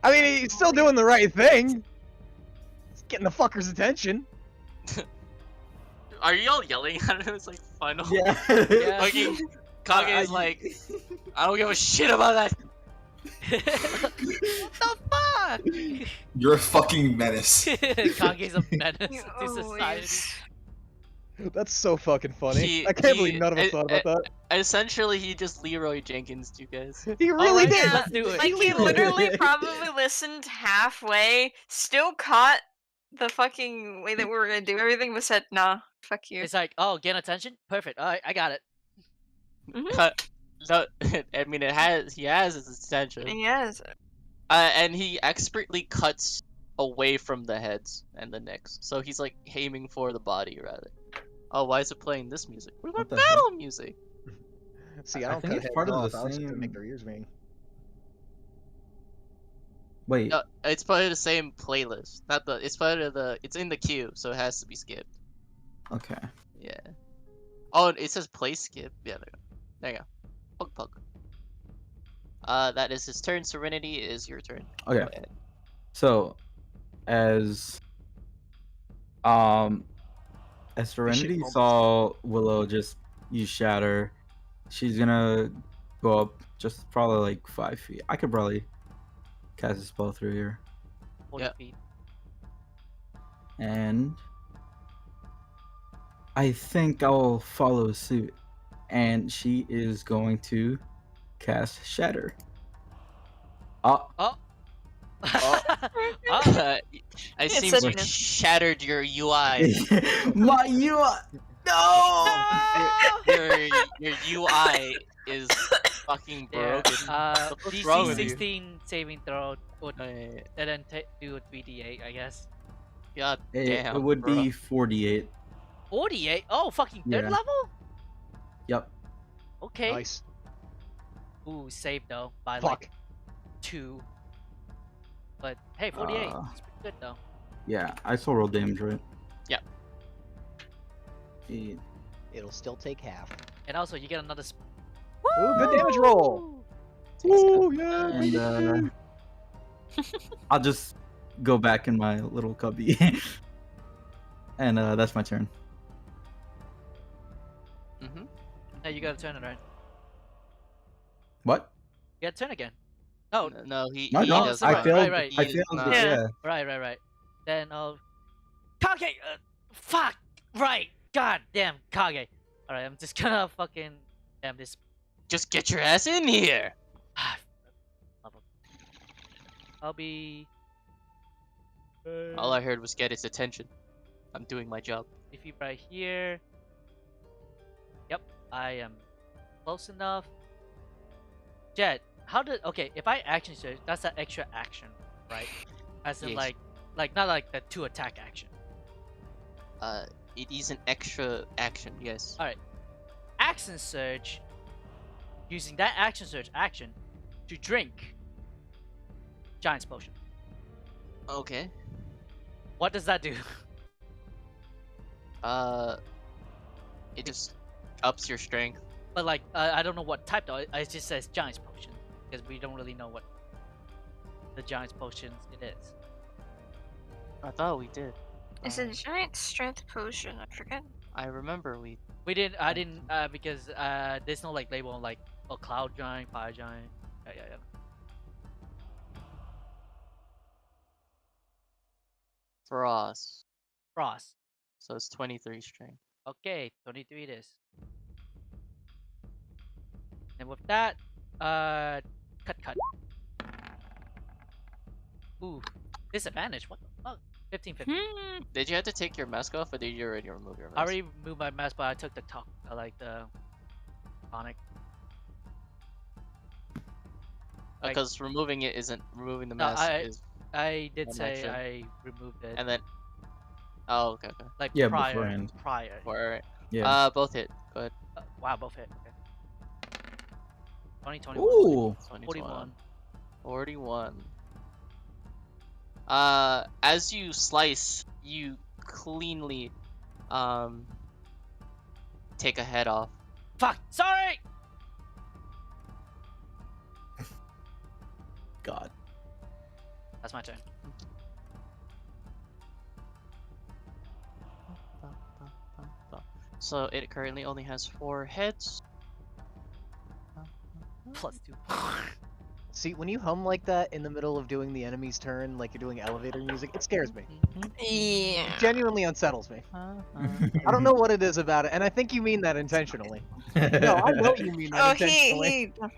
I mean, he's still doing the right thing. He's getting the fucker's attention. Are you all yelling at him? It's like final. Yeah. Yeah. Fucking Kage is like, I don't give a shit about that. What the fuck? You're a fucking menace. Kage's a menace You to society. always- That's so fucking funny. He- I can't he- believe none of us I- thought about that. Essentially, he just Leroy Jenkins, you guys. He really Alright, did. let's do it. Like, he literally probably listened halfway, still caught the fucking way that we were gonna do everything, but said, nah, fuck you. It's like, oh, gain attention? Perfect. Alright, I got it. No, I mean, he has his attention. Yes. And he expertly cuts away from the heads and the necks. So he's like aiming for the body, rather. Oh, why is it playing this music? What What about the battle music? See, I I don't think cut it's heads part of the off. I was just gonna same- make their ears ring. Wait. No, it's part of the same playlist. Not the. It's part of the. It's in the queue, so it has to be skipped. Okay. Yeah. Oh, it says play skip. Yeah, there you go. Pug. That is his turn. Serenity is your turn. Okay. Go ahead. So, as Serenity almost- saw Willow just use Shatter, she's gonna go up just probably like 5 feet. I could probably cast a spell through here, 40 Yep. feet. and I think I'll follow suit. And she is going to cast Shatter. Oh. I It's seem such to an- shattered your UI. My UI. No. your UI is fucking There. broken. What's wrong DC with you? 16 saving throw would Uh, and then do a 3d8, I guess. God It damn. would bro. be 48. 48? Oh, fucking third Yeah. level? Yep. Okay. Nice. Ooh, saved though by Fuck. like 2. But hey, 48. Uh, It's pretty good though. Yeah, I still roll damage, right? Yeah. Eight. It'll still take half. And also, you get another. Ooh, good damage roll. Ooh, yeah, And I'll just go back in my little cubby. And that's my turn. Mm-hmm. Hey, you gotta turn it right. What? You gotta turn again. No, No, he No, no, doesn't. I have- failed- failed. right. I He failed. does not. Yeah. Yeah. right. Then Kage. Fuck. Right. God damn Kage. All right, I'm just gonna fucking damn this. Just get your ass in here. Level. I'll be. All I heard was get his attention. I'm doing my job. If you right here. Yep, I am close enough. Jet, how did if I action surge, that's an extra action, right? As in Yes. like not like the 2 attack action. It is an extra action. Yes. Alright. Action surge, using that action surge action to drink Giant's Potion. Okay. What does that do? It just ups your strength. But like, I don't know what type though. It just says Giant's Potion because we don't really know what the Giant's Potions it is. I thought we did. It's a giant strength potion. I forget. I remember we. We didn't. I didn't because there's no like label on like a Cloud Giant, Fire Giant. Yeah. Frost. Frost. So it's 23 strength. Okay, 23 it is. And with that, cut. Ooh, disadvantage. What the fuck? 15. Did you have to take your mask off, or did you already remove your mask? I already moved my mask, but I took the top, like the tonic. Like- Because removing it isn't removing the No, mask. Is, I did One say action. I removed it. and then. Oh, okay. like Yeah, prior. beforehand. Prior. Alright. Yeah. Both hit. Go ahead. Wow, both hit. Okay. 20, 21. Ooh. 41. 41. As you slice, you cleanly, take a head off. Fuck! Sorry! God. That's my turn. So it currently only has 4 heads. Plus 2. See, when you hum like that in the middle of doing the enemy's turn, like you're doing elevator music, it scares me. Yeah. It genuinely unsettles me. I don't know what it is about it, and I think you mean that intentionally. No, I know you mean that Oh, intentionally. he. I'm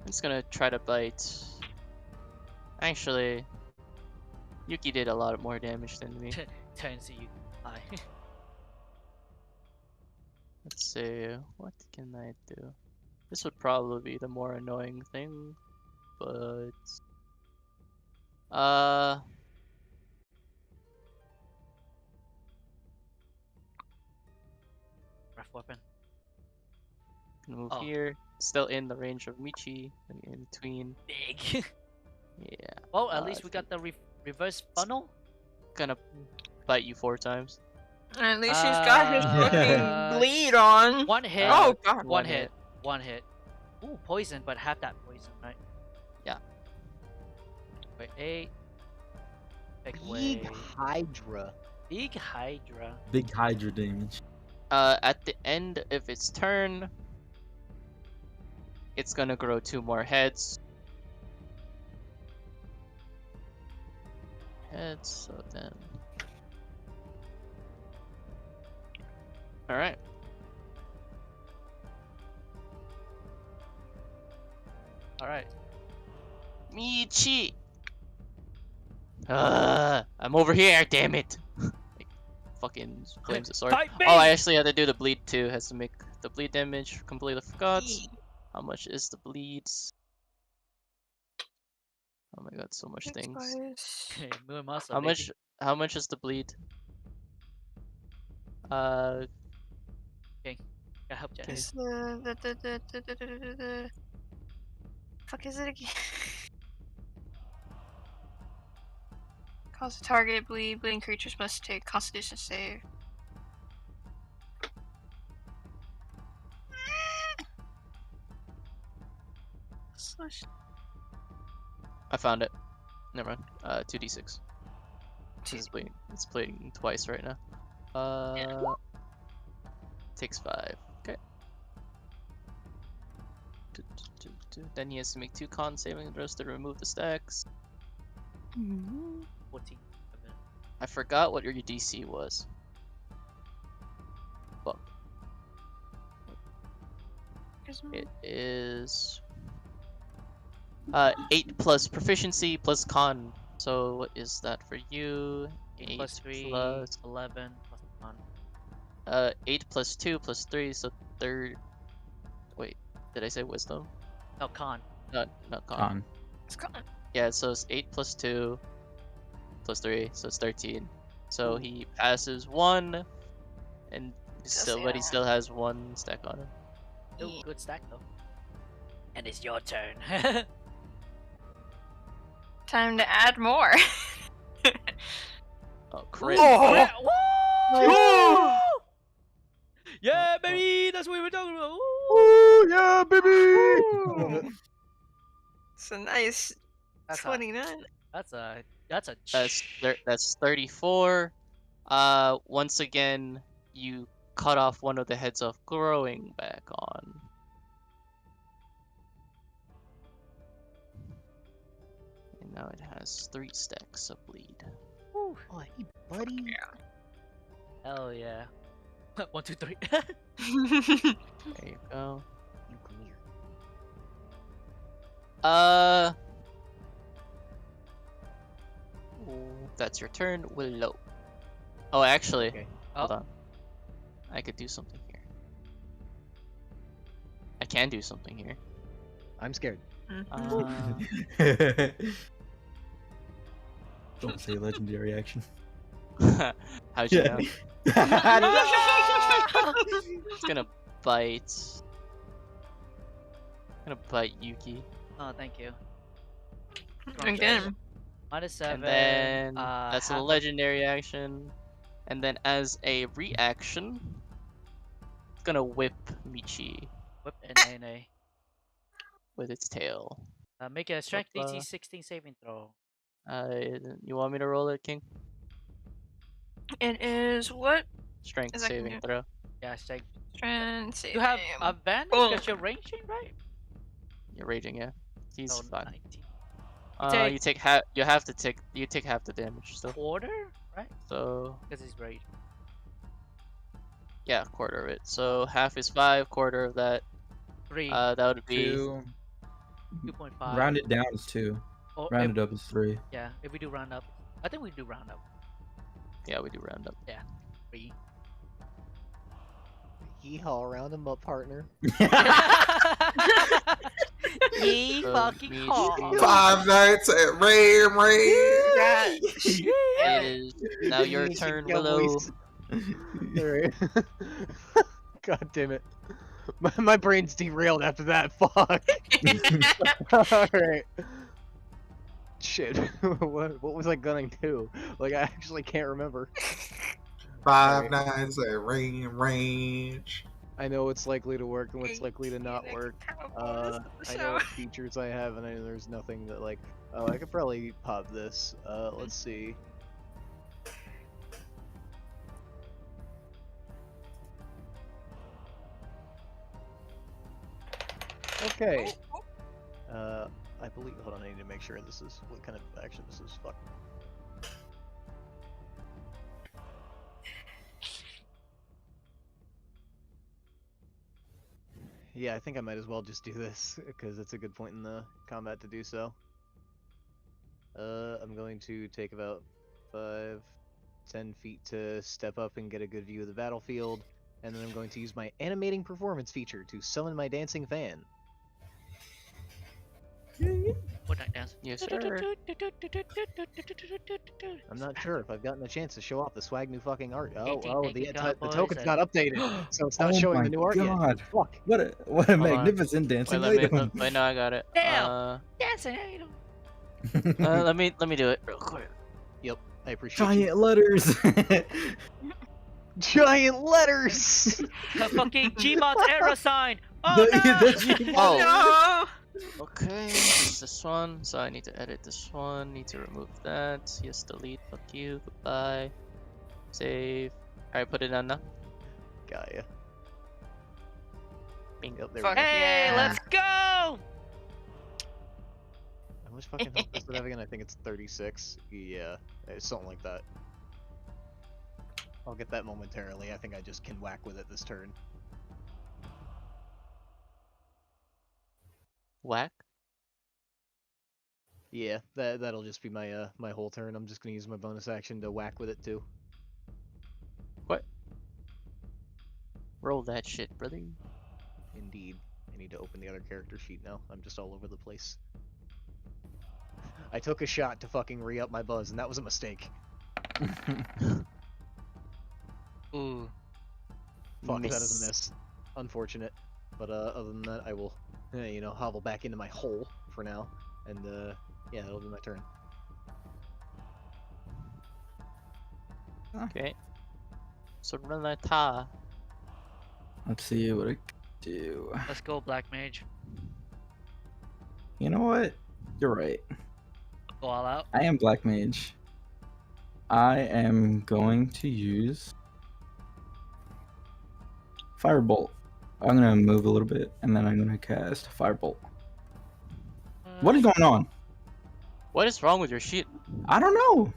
just gonna try to bite. Actually, Yuki did a lot more damage than me. Turns to you. Hi. Let's see, what can I do? This would probably be the more annoying thing, but Rough weapon. can move Oh. here. Still in the range of Michi, and in between. Big. Yeah, Well, at least we got the reverse funnel. gonna bite you 4 times. At least he's got his fucking bleed on. One hit. Oh god. One hit. One hit. Ooh, poison, but half that poison, right? Yeah. Wait, 8. Take Big away. Hydra. Big Hydra. Big Hydra damage. At the end of its turn, it's gonna grow 2 more heads. So then. Alright. Alright. Michi! I'm over here, damn it! Like, fucking flames the sword. Fight me! Oh, I actually had to do the bleed too. Has to make the bleed damage. Completely forgot. How much is the bleeds? Oh my god, so much things. Okay, Muramasa, How baby. much? How much is the bleed? Uh, Okay, I help you. It's the fuck is it again? Cause a target bleed. Bleeding creatures must take Constitution save. Slash I found it. Never mind. 2d6. It's bleeding. It's bleeding twice right now. Takes 5. Okay. Then he has to make 2 con saving throws to remove the stacks. 14. I forgot what your DC was. Fuck. It is 8 plus proficiency plus con. So what is that for you? 8 plus 3, plus 11 plus 1. 8 plus 2 plus 3, so third. Wait, did I say wisdom? No, con. Not con. Con. It's gone. Yeah, so it's 8 plus 2 plus 3, so it's 13. So he passes 1, and but he still has 1 stack on him. Still good stack though. And it's your turn. Time to add more. Oh, crit. Woo! Woo! Yeah, baby! That's what we were talking about. Oh yeah, baby! It's a nice That's 29. That's a That's 34. Once again, you cut off one of the heads off, growing back on. And now it has 3 stacks of bleed. Oh, hey, buddy. hell yeah. 1, 2, 3. There you go. You come here. That's your turn, Willow. Oh, actually, Okay. hold on. I could do something here. I can do something here. I'm scared. Don't say legendary action. How'd you know? It's gonna bite. It's gonna bite Yuki. Oh, thank you. Again. -7. And then that's a half- legendary action. And then as a reaction, it's gonna whip Michi Whip and Nene. with its tail. Make a strength Whip, DC 16 saving throw. You want me to roll it, King? It is what? Strength Is that saving gonna- throw. Yeah, strength. Trans. You have advantage because you're ranging, right? You're raging, yeah. He's So fine. 19. You take half. You have to take. You take half the damage still. Quarter, right? So Because he's raging. yeah, quarter of it. So half is 5. Quarter of that. 3. That would be 2.5. Rounded down is 2. Or Rounded up is 3. Yeah, if we do round up. I think we do round up. yeah. We do round up. 3. Yeehaw, round him up, partner. Ye fucking Michi. haw. 5 nights at Ram Ram. It is now your turn, Willow. Alright. God damn it. My brain's derailed after that. Fuck. Alright. Shit. what was I gonna do? Like, I actually can't remember. 5 nights at Ram Ranch. I know what's likely to work and what's likely to not work. I know what features I have, and I know there's nothing that, like, oh, I could probably pop this. Let's see. Okay. I believe. Hold on, I need to make sure this is what kind of action this is. Fuck. Yeah, I think I might as well just do this because it's a good point in the combat to do so. I'm going to take about 5, 10 feet to step up and get a good view of the battlefield, and then I'm going to use my animating performance feature to summon my dancing fan. Fortnite dance. Yes, sir. I'm not sure if I've gotten a chance to show off the swag new fucking art. Thank The you, the cowboys, token's and- not updated, so it's not Oh showing my the new art yet. God. Fuck. What a Hold on. magnificent Wait, dancing let me. item. Wait, no, I got it. Damn. Dancing item. Let me do it real quick. Yep, I appreciate you. Giant letters. Giant letters! The fucking Gmod's error sign. Oh The- no! the Gmod. Oh. No. Okay, it's this one. So I need to edit this one. Need to remove that. Yes, delete. Fuck you. Goodbye. Save. Alright, put it on now. Gaia. Bing. Yep, there we Fuck go. Hey, yeah. let's go! How much fucking health does it have again? I think it's 36. Yeah, it's something like that. I'll get that momentarily. I think I just can whack with it this turn. Whack. Yeah, that'll just be my my whole turn. I'm just gonna use my bonus action to whack with it too. What? Roll that shit, brother. Indeed. I need to open the other character sheet now. I'm just all over the place. I took a shot to fucking re-up my buzz, and that was a mistake. Ooh. Fuck, that is Miss. a miss. Unfortunate. But other than that, I will, you know, hobble back into my hole for now. And yeah, that'll be my turn. Okay. So Renata. Let's see what I can do. Let's go, Black Mage. You know what? You're right. Go all out. I am Black Mage. I am going to use Firebolt. I'm gonna move a little bit, and then I'm gonna cast Firebolt. What is going on? What is wrong with your sheet? I don't know.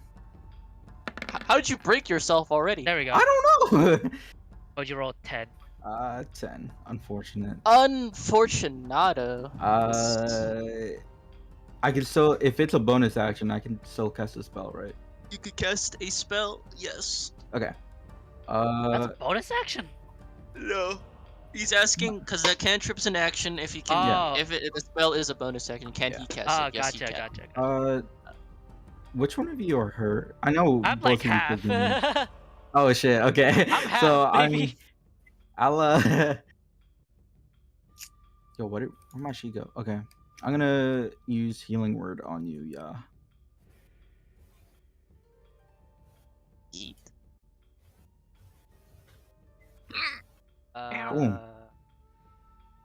How did you break yourself already? There we go. I don't know. Would you roll 10? 10. Unfortunate. Unfortunato. I can still, if it's a bonus action, I can still cast a spell, right? You could cast a spell, yes. Okay. That's a bonus action. No. He's asking because that cantrip's an action. If he can, Oh. If the spell is a bonus action, can he cast Oh, it? Yes, gotcha, he can. gotcha. Which one of you are her? I know I'm both like of you half. could be me. Oh shit. Okay. I'm half, So baby. I'll Yo, where'd my sheet go? Okay. I'm gonna use healing word on you, yeah. Eat.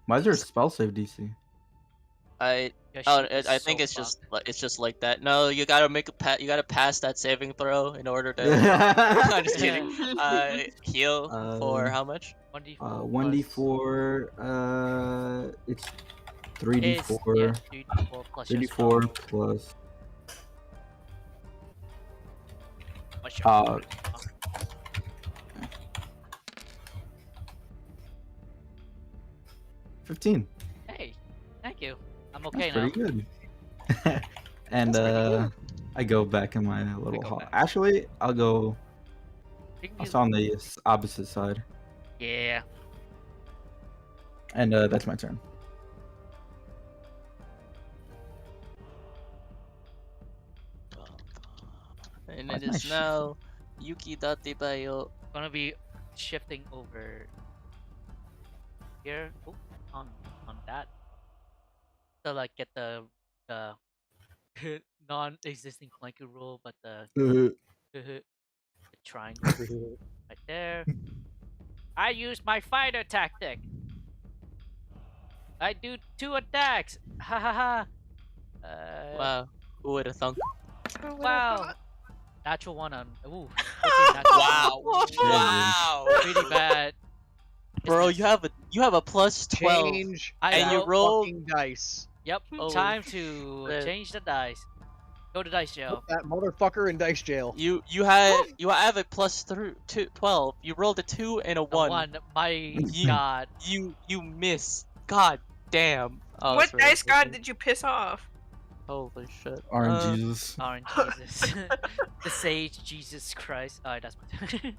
Why is there a spell save DC? I Your oh, sheet is I think so it's just fucked. it's just like that. No, you gotta make a you gotta pass that saving throw in order to. I'm just kidding. Heal for how much? 1d4. 1d4. It's 3d4. Yeah, 3d4 plus your 3d4 spell. plus. What's your 15. Hey, thank you. I'm That's okay now. pretty good. And I go back in my little go hall. back. Actually, I'll go. You can I'll use- stay on the opposite side, Yeah. and that's my turn. And Why it is my is now Yuki Datebayo. Gonna be shifting over here. Oh, on that. To like get the non-existing flanker roll, but the triangle right there. I use my fighter tactic. I do 2 attacks. Ha ha ha. Wow, who would have thunk? Wow. Natural one on. Ooh. Okay, natural Wow, one. wow, Pretty bad. bro. You have a plus 12. Change And you that roll- fucking dice. Yep. Oh, Time to shit. change the dice. Go to dice jail. Put that motherfucker in dice jail. You have a plus 12. You rolled a 2 and a 1. One. My You- God. You miss. God damn. Oh, What that's really dice god unfortunate. did you piss off? Holy shit. RNGesus. Orange Jesus. The sage Jesus Christ. Alright, that's my turn.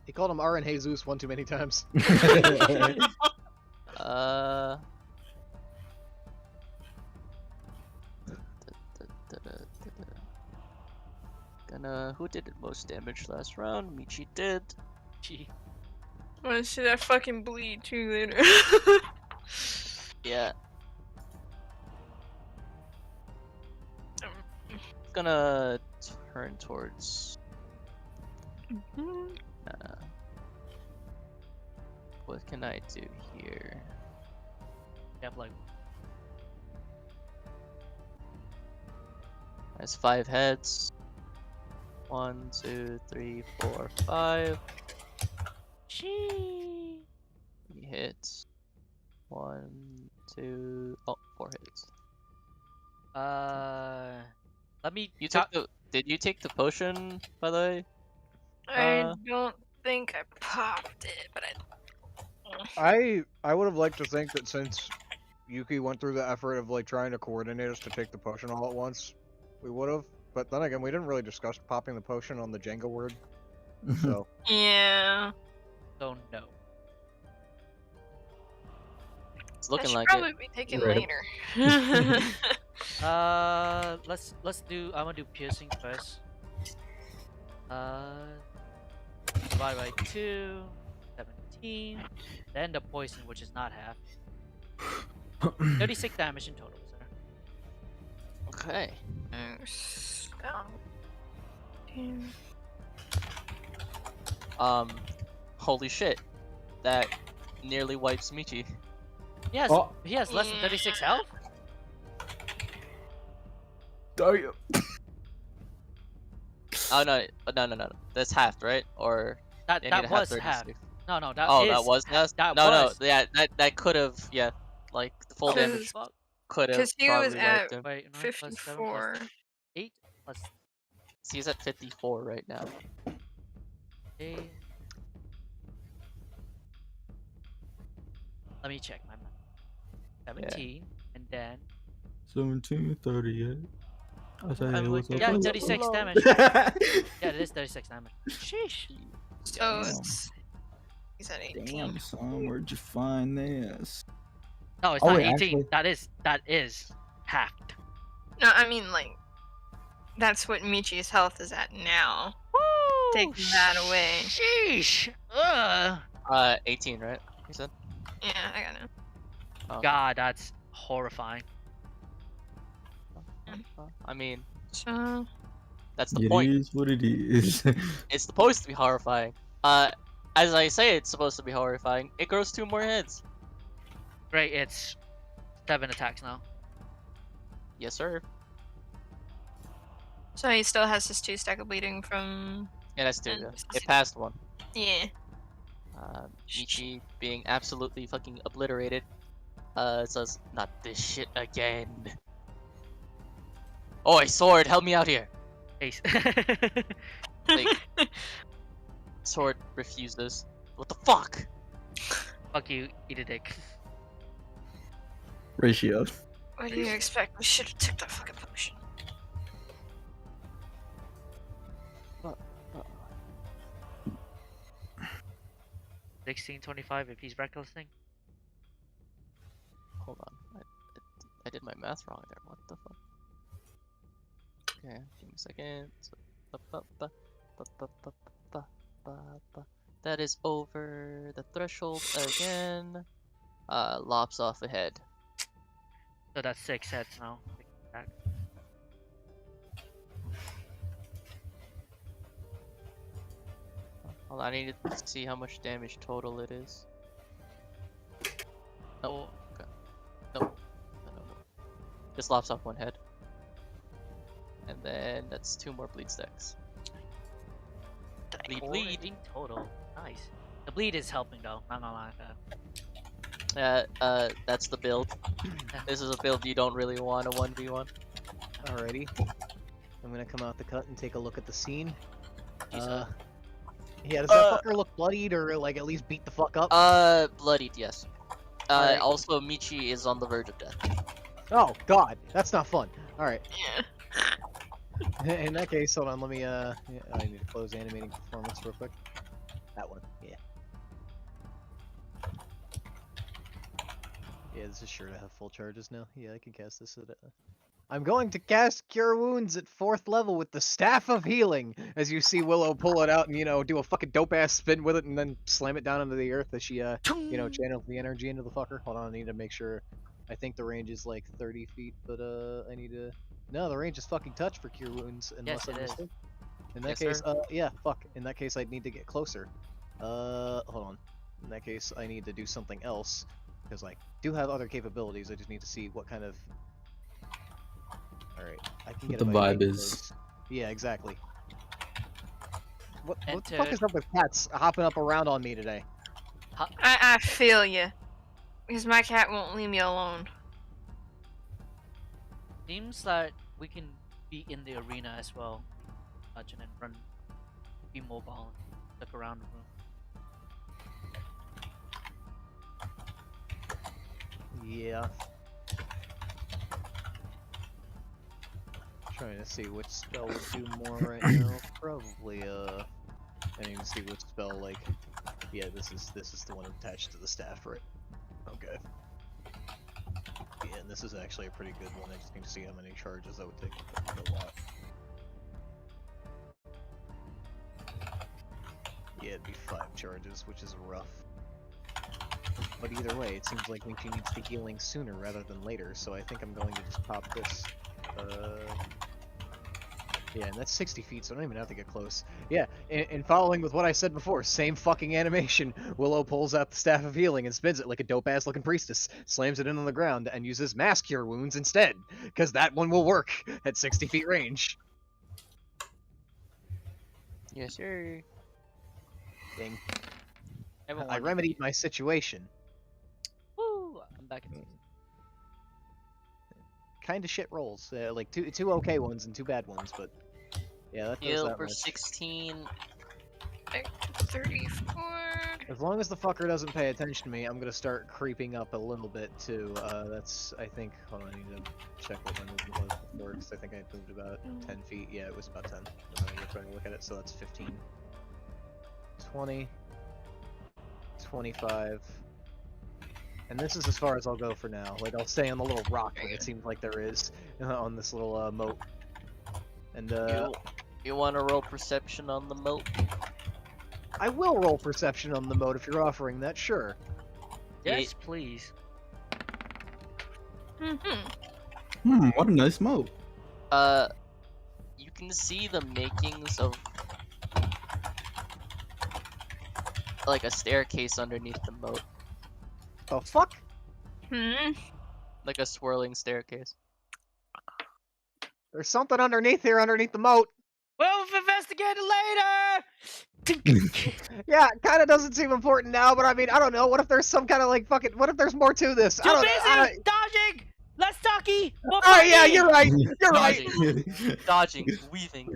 He called him R and Jesus one too many times. Uh. Who did the most damage last round? Michi did. Gee. I want to see that fucking bleed too later. Yeah. Gonna turn towards. What can I do here? You have like Has 5 heads. 1, 2, 3, 4, 5. She. He hits. 1, 2. Oh, 4 hits. Let me. You took the. Did you take the potion, by the way? I don't think I popped it, but I would have liked to think that since Yuki went through the effort of like trying to coordinate us to take the potion all at once, we would have. But then again, we didn't really discuss popping the potion on the Jenga word. So yeah. So no. It's I looking should like probably it. be taken Right. later. Let's do. I'm gonna do piercing first. Divide by 2, 17. Then the poison, which is not half. 36 damage in total, sir. Okay. Holy shit. That nearly wipes Michi. Yes, Oh. he has less than 36 health. Are you? Oh no. That's half, right? Or That they need to have was half. 36. No, that Oh, is that was half. half? That No, was. no, yeah, that could have, yeah, like the full Oh, damage fuck. could have Because he was probably at wiped him. Wait, 9 plus 7 plus 54. 8 plus So he's at 54 right now. 8. Let me check my math. 17, and then 17, 38. I say, I'm what's looking up? yeah, for what's up? 36 low. damage. Yeah, it is 36 damage. Sheesh. So Damn. it's. He's at 18. Damn, son, where'd you find this? No, it's Oh, not wait, 18. actually- That is halved. No, I mean, like. That's what Michi's health is at now. Woo! Taking that away. Sheesh. 18, right? You said? Yeah, I got it. Oh, God, that's horrifying. I mean, So. that's the It point. is what it is. It's supposed to be horrifying. As I say, it's supposed to be horrifying. It grows 2 more heads. Great, it's 7 attacks now. Yes, sir. So he still has his 2 stack of bleeding from. Yeah, that's 2. And- Yeah. It passed 1. Yeah. Michi being absolutely fucking obliterated. Says, not this shit again. Oi, sword, help me out here. Ace. Like, sword refuses. What the fuck? Fuck you, eat a dick. Ratio. What do you expect? We should have took that fucking potion. 1625 if he's recklessing. Hold on. I did my math wrong there. What the fuck? Okay, give me a second. That is over the threshold again. Lops off a head. So that's 6 heads now. 6 attacks. Hold on, I need to see how much damage total it is. Oh, okay. No. Just lops off 1 head. And then that's 2 more bleed stacks. Bleed. In total. Nice. The bleed is helping though. Not gonna lie. That's the build. This is a build you don't really want a 1v1. Alrighty. I'm gonna come out the cut and take a look at the scene. Jesus. Yeah, does that fucker look bloodied or like at least beat the fuck up? Bloodied, yes. Alright. Also Michi is on the verge of death. Oh God, that's not fun. All right. Yeah. In that case, hold on. Let me. Yeah, I need to close animating performance real quick. That one. Yeah. Yeah, this is sure to have full charges now. Yeah, I can cast this at. I'm going to cast Cure Wounds at 4th level with the Staff of Healing. As you see Willow pull it out and, do a fucking dope-ass spin with it and then slam it down into the earth as she, channels the energy into the fucker. Hold on, I need to make sure. I think the range is like 30 feet, but, I need to... No, the range is fucking touch for Cure Wounds, unless Yes, I'm it is. mistaken. In that Yes, case, sir. yeah, fuck. In that case, I'd need to get closer. Hold on. In that case, I need to do something else. Because I do have other capabilities, I just need to see what kind of... Alright, I can What get the it by vibe getting is. close. Yeah, exactly. What the fuck Entered. is up with cats hopping up around on me today? I feel you. Because my cat won't leave me alone. Seems that we can be in the arena as well. Touch and then run, be mobile, and look around the room. Yeah. Trying to see which spell would do more right now. Probably, I need to see which spell, like... Yeah, this is the one attached to the staff, right? Okay. Yeah, and this is actually a pretty good one. I just need to see how many charges that would take. A lot. Yeah, it'd be 5 charges, which is rough. But either way, it seems like she needs the healing sooner rather than later, so I think I'm going to just pop this. Yeah, and that's 60 feet, so I don't even have to get close. Yeah, and following with what I said before, same fucking animation. Willow pulls out the Staff of Healing and spins it like a dope-ass looking priestess, slams it in on the ground, and uses Mass Cure Wounds instead, because that one will work at 60 feet range. Yes, sir. Ding. Everyone I won remedied DP. my situation. Woo! I'm back in. Kind of shit rolls. Like two okay ones and 2 bad ones, but yeah, that does Heal that for much. 16. 34. As long as the fucker doesn't pay attention to me, I'm gonna start creeping up a little bit too. That's, I think, hold on, I need to check what my movement was before, because I think I moved about 10 feet. Yeah, it was about 10. You're trying to look at it, so that's 15. 20. 25. And this is as far as I'll go for now. Like, I'll stay on the little rock that it seems like there is on this little moat. And You want to roll perception on the moat? I will roll perception on the moat if you're offering that, sure. Yes, please. What a nice moat. You can see the makings of like a staircase underneath the moat, The fuck? like a swirling staircase. There's something underneath here, underneath the moat. We'll investigate it later! Yeah, kind of doesn't seem important now, but I mean, I don't know. What if there's some kind of like fucking? What if there's more to this? Too busy dodging. Let's talky. Oh yeah, you're right. You're right. Dodging, weaving.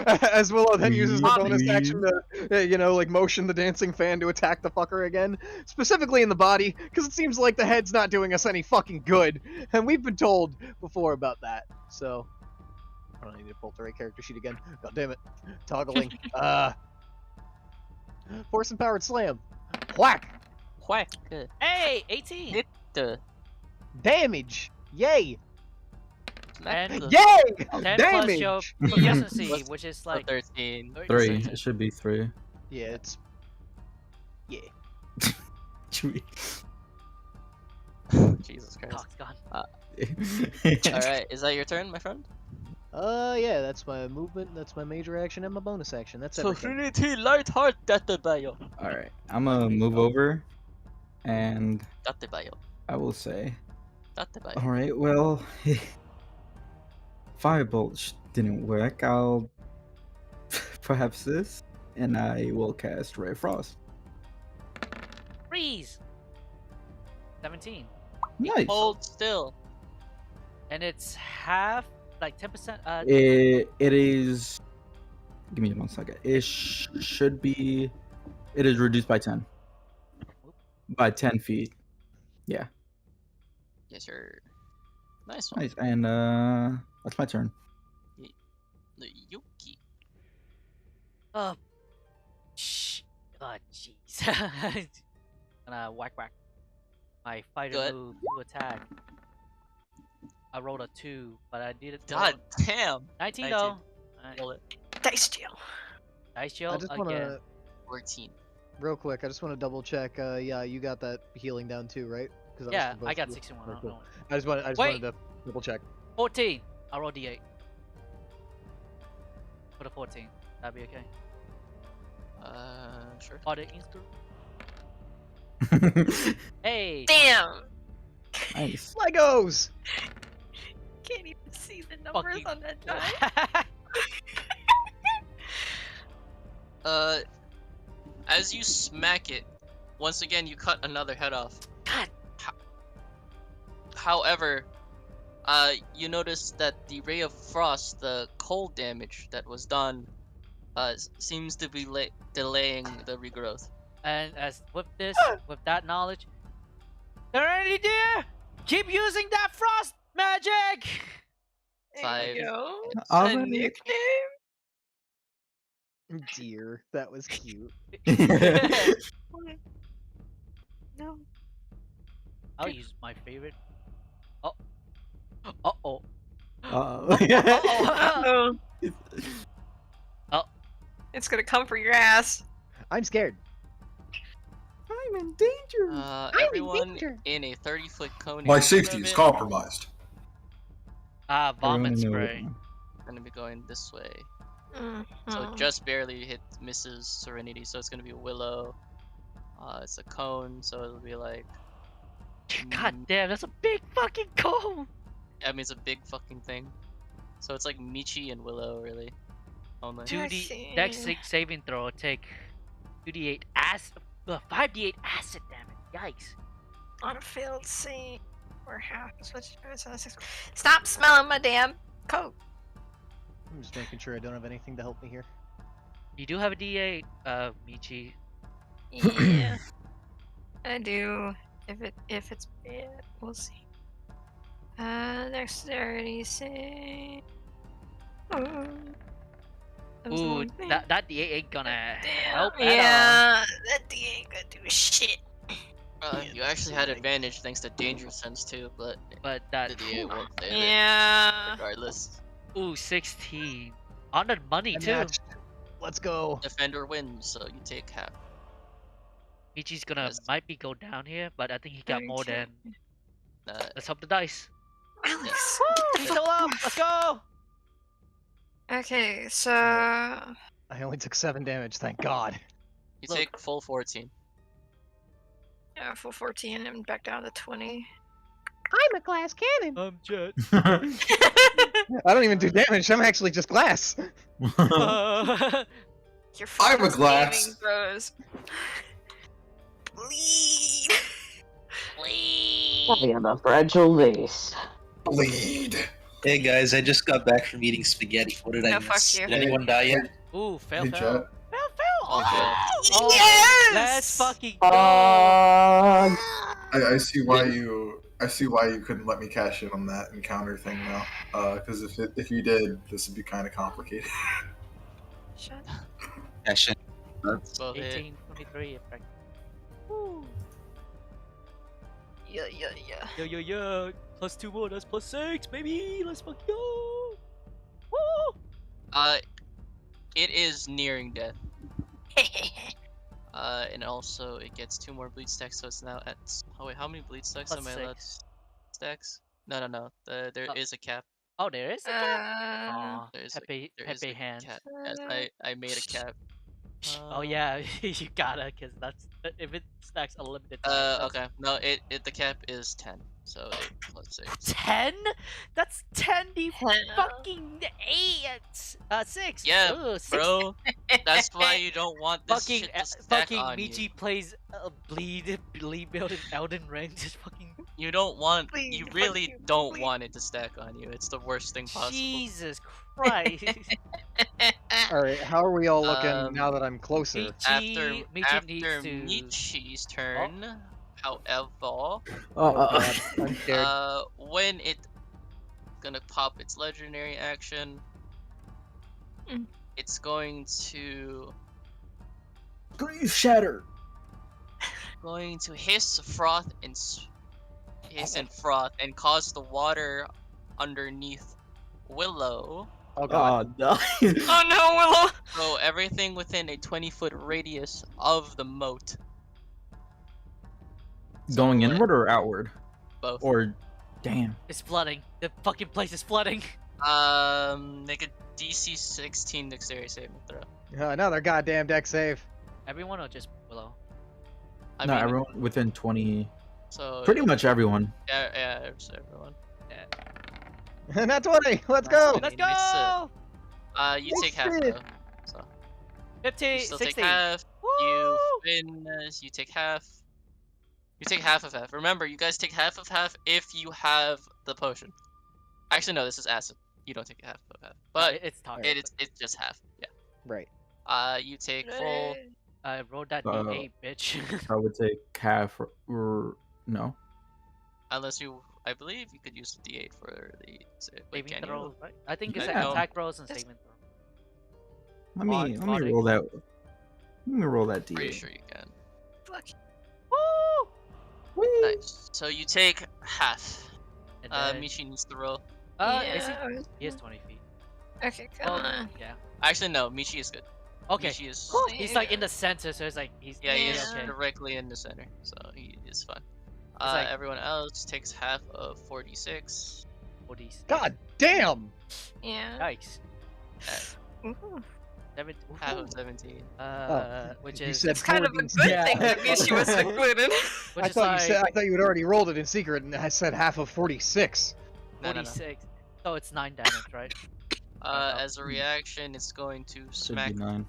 As Willow then uses the bonus Weave. action to, like motion the dancing fan to attack the fucker again, specifically in the body, because it seems like the head's not doing us any fucking good, and we've been told before about that. So, I need to pull up the right character sheet again. God damn it, toggling. Force empowered slam. Whack. Whack. Good. Hey, 18. Hit the Damage. Yay. smack And the Yay. 10 plus Damage. your proficiency, What's- which is the like 13. 3. It should be 3. Yeah, it's. Yeah. Jesus Christ. Cock's gone. Alright, is that your turn, my friend? Yeah, that's my movement, that's my major action, and my bonus action. That's everything. Trinity Lightheart Databayo. Alright, I'm gonna move over, and Databayo. I will say, Databayo. alright, well, Firebolt didn't work. I'll perhaps this, and I will cast Ray of Frost. Freeze. 17. Nice. Hold still. And it's half, like 10%. It is. Give me 1 second. It should be. It is reduced by 10. By 10 feet. Yeah. Yes, sir. Nice one. Nice, and that's my turn. The Yuki. Oh, shh. Oh, jeez. Gonna whack. My fighter Good. move to attack. I rolled a 2, but I did it. God damn. 19 19. though. Alright. Roll it. Dice jail. Dice I shield just again. wanna 14. real quick. I just want to double check. Yeah, you got that healing down too, right? 'Cause that was Yeah, for both I of got you. 61. Alright, I cool. don't know. I just wanted to double check. 14. I'll roll D8. For the 14. That'd be okay. Sure. Are they instant? Hey! Damn! Nice. Legos. Can't even see the numbers Fucking- on that die. As you smack it, once again you cut another head off. God. However, you notice that the ray of frost, the cold damage that was done, seems to be delaying the regrowth. And as with that knowledge, Serenity dear, keep using that frost magic. There 5. you go. A Already. nickname? Dear, that was cute. What? No. I'll use my favorite. Oh. Uh-oh. Uh-oh. Uh-oh. Oh. It's gonna come for your ass. I'm scared. I'm in danger. Everyone in a 30-foot cone. My in front safety of is it compromised. Vomit Everyone in the spray. room. gonna be going this way. So Mhm. it just barely misses Serenity, so it's gonna be Willow. It's a cone, so it'll be like. God damn, that's a big fucking cone. I mean, it's a big fucking thing. So it's like Michi and Willow, really. Only. 2D dex saving throw. Take 2d8 acid. 5d8 acid damage. Yikes. On a failed save. Or half. Stop smelling my damn coat. I'm just making sure I don't have anything to help me here. You do have a d8, Michi. Yeah. I do. If it's bad, we'll see. Dexterity save. Ooh, that d8 ain't gonna help at all. Yeah, that D ain't gonna do shit. You actually had advantage thanks to Danger Sense too, but that the D8 won't save it Yeah. regardless. Ooh, 16. On the money I'm too. matched. Let's go. Defender wins, so you take half. Michi's gonna Yes. might be go down here, but I think he got more than. Uh, Let's hope the dice. Alex, He's still up. Let's go. Okay, so I only took 7 damage, thank God. you Look. take full 14. yeah, full 14 and back down to 20. I'm a glass cannon. Jet. I don't even do damage. I'm actually just glass. Your I'm a first glass. saving throws. Bleed. I am a fragile vase. Bleed. Hey guys, I just got back from eating spaghetti. What did I No, fuck miss? you. Did anyone die yet? Ooh, fail. Hey, Jet. All good. Oh, Yes! let's fucking go. Fuck. I see why you couldn't let me cash in on that encounter thing now. Because if you did, this would be kind of complicated. Shut Actually, Both hit. 18, 23 effect. Yeah. Yo. Plus 2 more, that's plus 6, baby. Let's fucking go. Woo! It is nearing death. And also it gets 2 more bleed stacks, so it's now at. Oh wait, how many bleed stacks Plus am I allowed? 6. Stacks? No. There is a cap. Oh, there is a cap. Aw, There is happy a hands. cap. Yes, I made a cap. Oh yeah, you gotta, cause that's if it stacks unlimited times. Okay. No, the cap is 10, so 8 plus 6. 10? That's 10 d Hell. fucking 8. 6. Yeah, Ugh, 6. bro. That's why you don't want this Fucking shit to stack fucking on Michi you. plays bleed build in Elden Ring. Just fucking You don't want. Please, You fuck really you, don't please. want it to stack on you. It's the worst thing possible. Jesus Christ. Alright, how are we all looking now that I'm closer? After Michi needs to. Michi's turn, however, Oh god, I'm scared. when it gonna pop its legendary action. Mm. It's going to Grief shatter. hiss, froth, and froth, and cause the water underneath Willow. Oh god. Oh, no. Oh no, Willow! So everything within a 20-foot radius of the moat. Going So, like, inward or outward? both. Or, damn. It's flooding. The fucking place is flooding. Make a DC 16 dexterity saving throw. Another goddamn deck save. Everyone or just Willow? I No, mean, everyone within 20. so Pretty much everyone. yeah, it's everyone. Not 20. Let's go. Let's It's, go! You take half shit. though. So 50, you still 60. take half. Woo! You take half. You take half of half. Remember, you guys take half of half if you have the potion. Actually, no, this is acid. You don't take half of half, but It's talking. it's just half. Yeah. Right. You take full. I rolled that Uh, D8, bitch. I would take half or no. Unless you, I believe you could use the D8 for the. Wait, Saving can throw, you? right? I think it's Yeah. attack rolls and It's- saving throw. Let me Odd roll that. Let me roll that Pretty D8. sure you can. Fuck. Woo! Nice. So you take half. And then, Michi needs to roll. is he? Yeah. He is 20 feet. Okay, come Well, on. yeah. Actually, no. Michi is good. Okay. Michi is. He's like in the center, so it's like he's Yeah, he is okay. directly in the center, so he is fine. like- Everyone else takes half of 46. 46. God damn. Yeah. Yikes. Ooh. Half of 17. Which You is said It's kind of a 40. good Yeah. thing that Michi was included. which I is thought like you said I thought you had already rolled it in secret, and I said half of 46. No. 46. So it's 9 damage, right? As a reaction, it's going to Should smack be 9.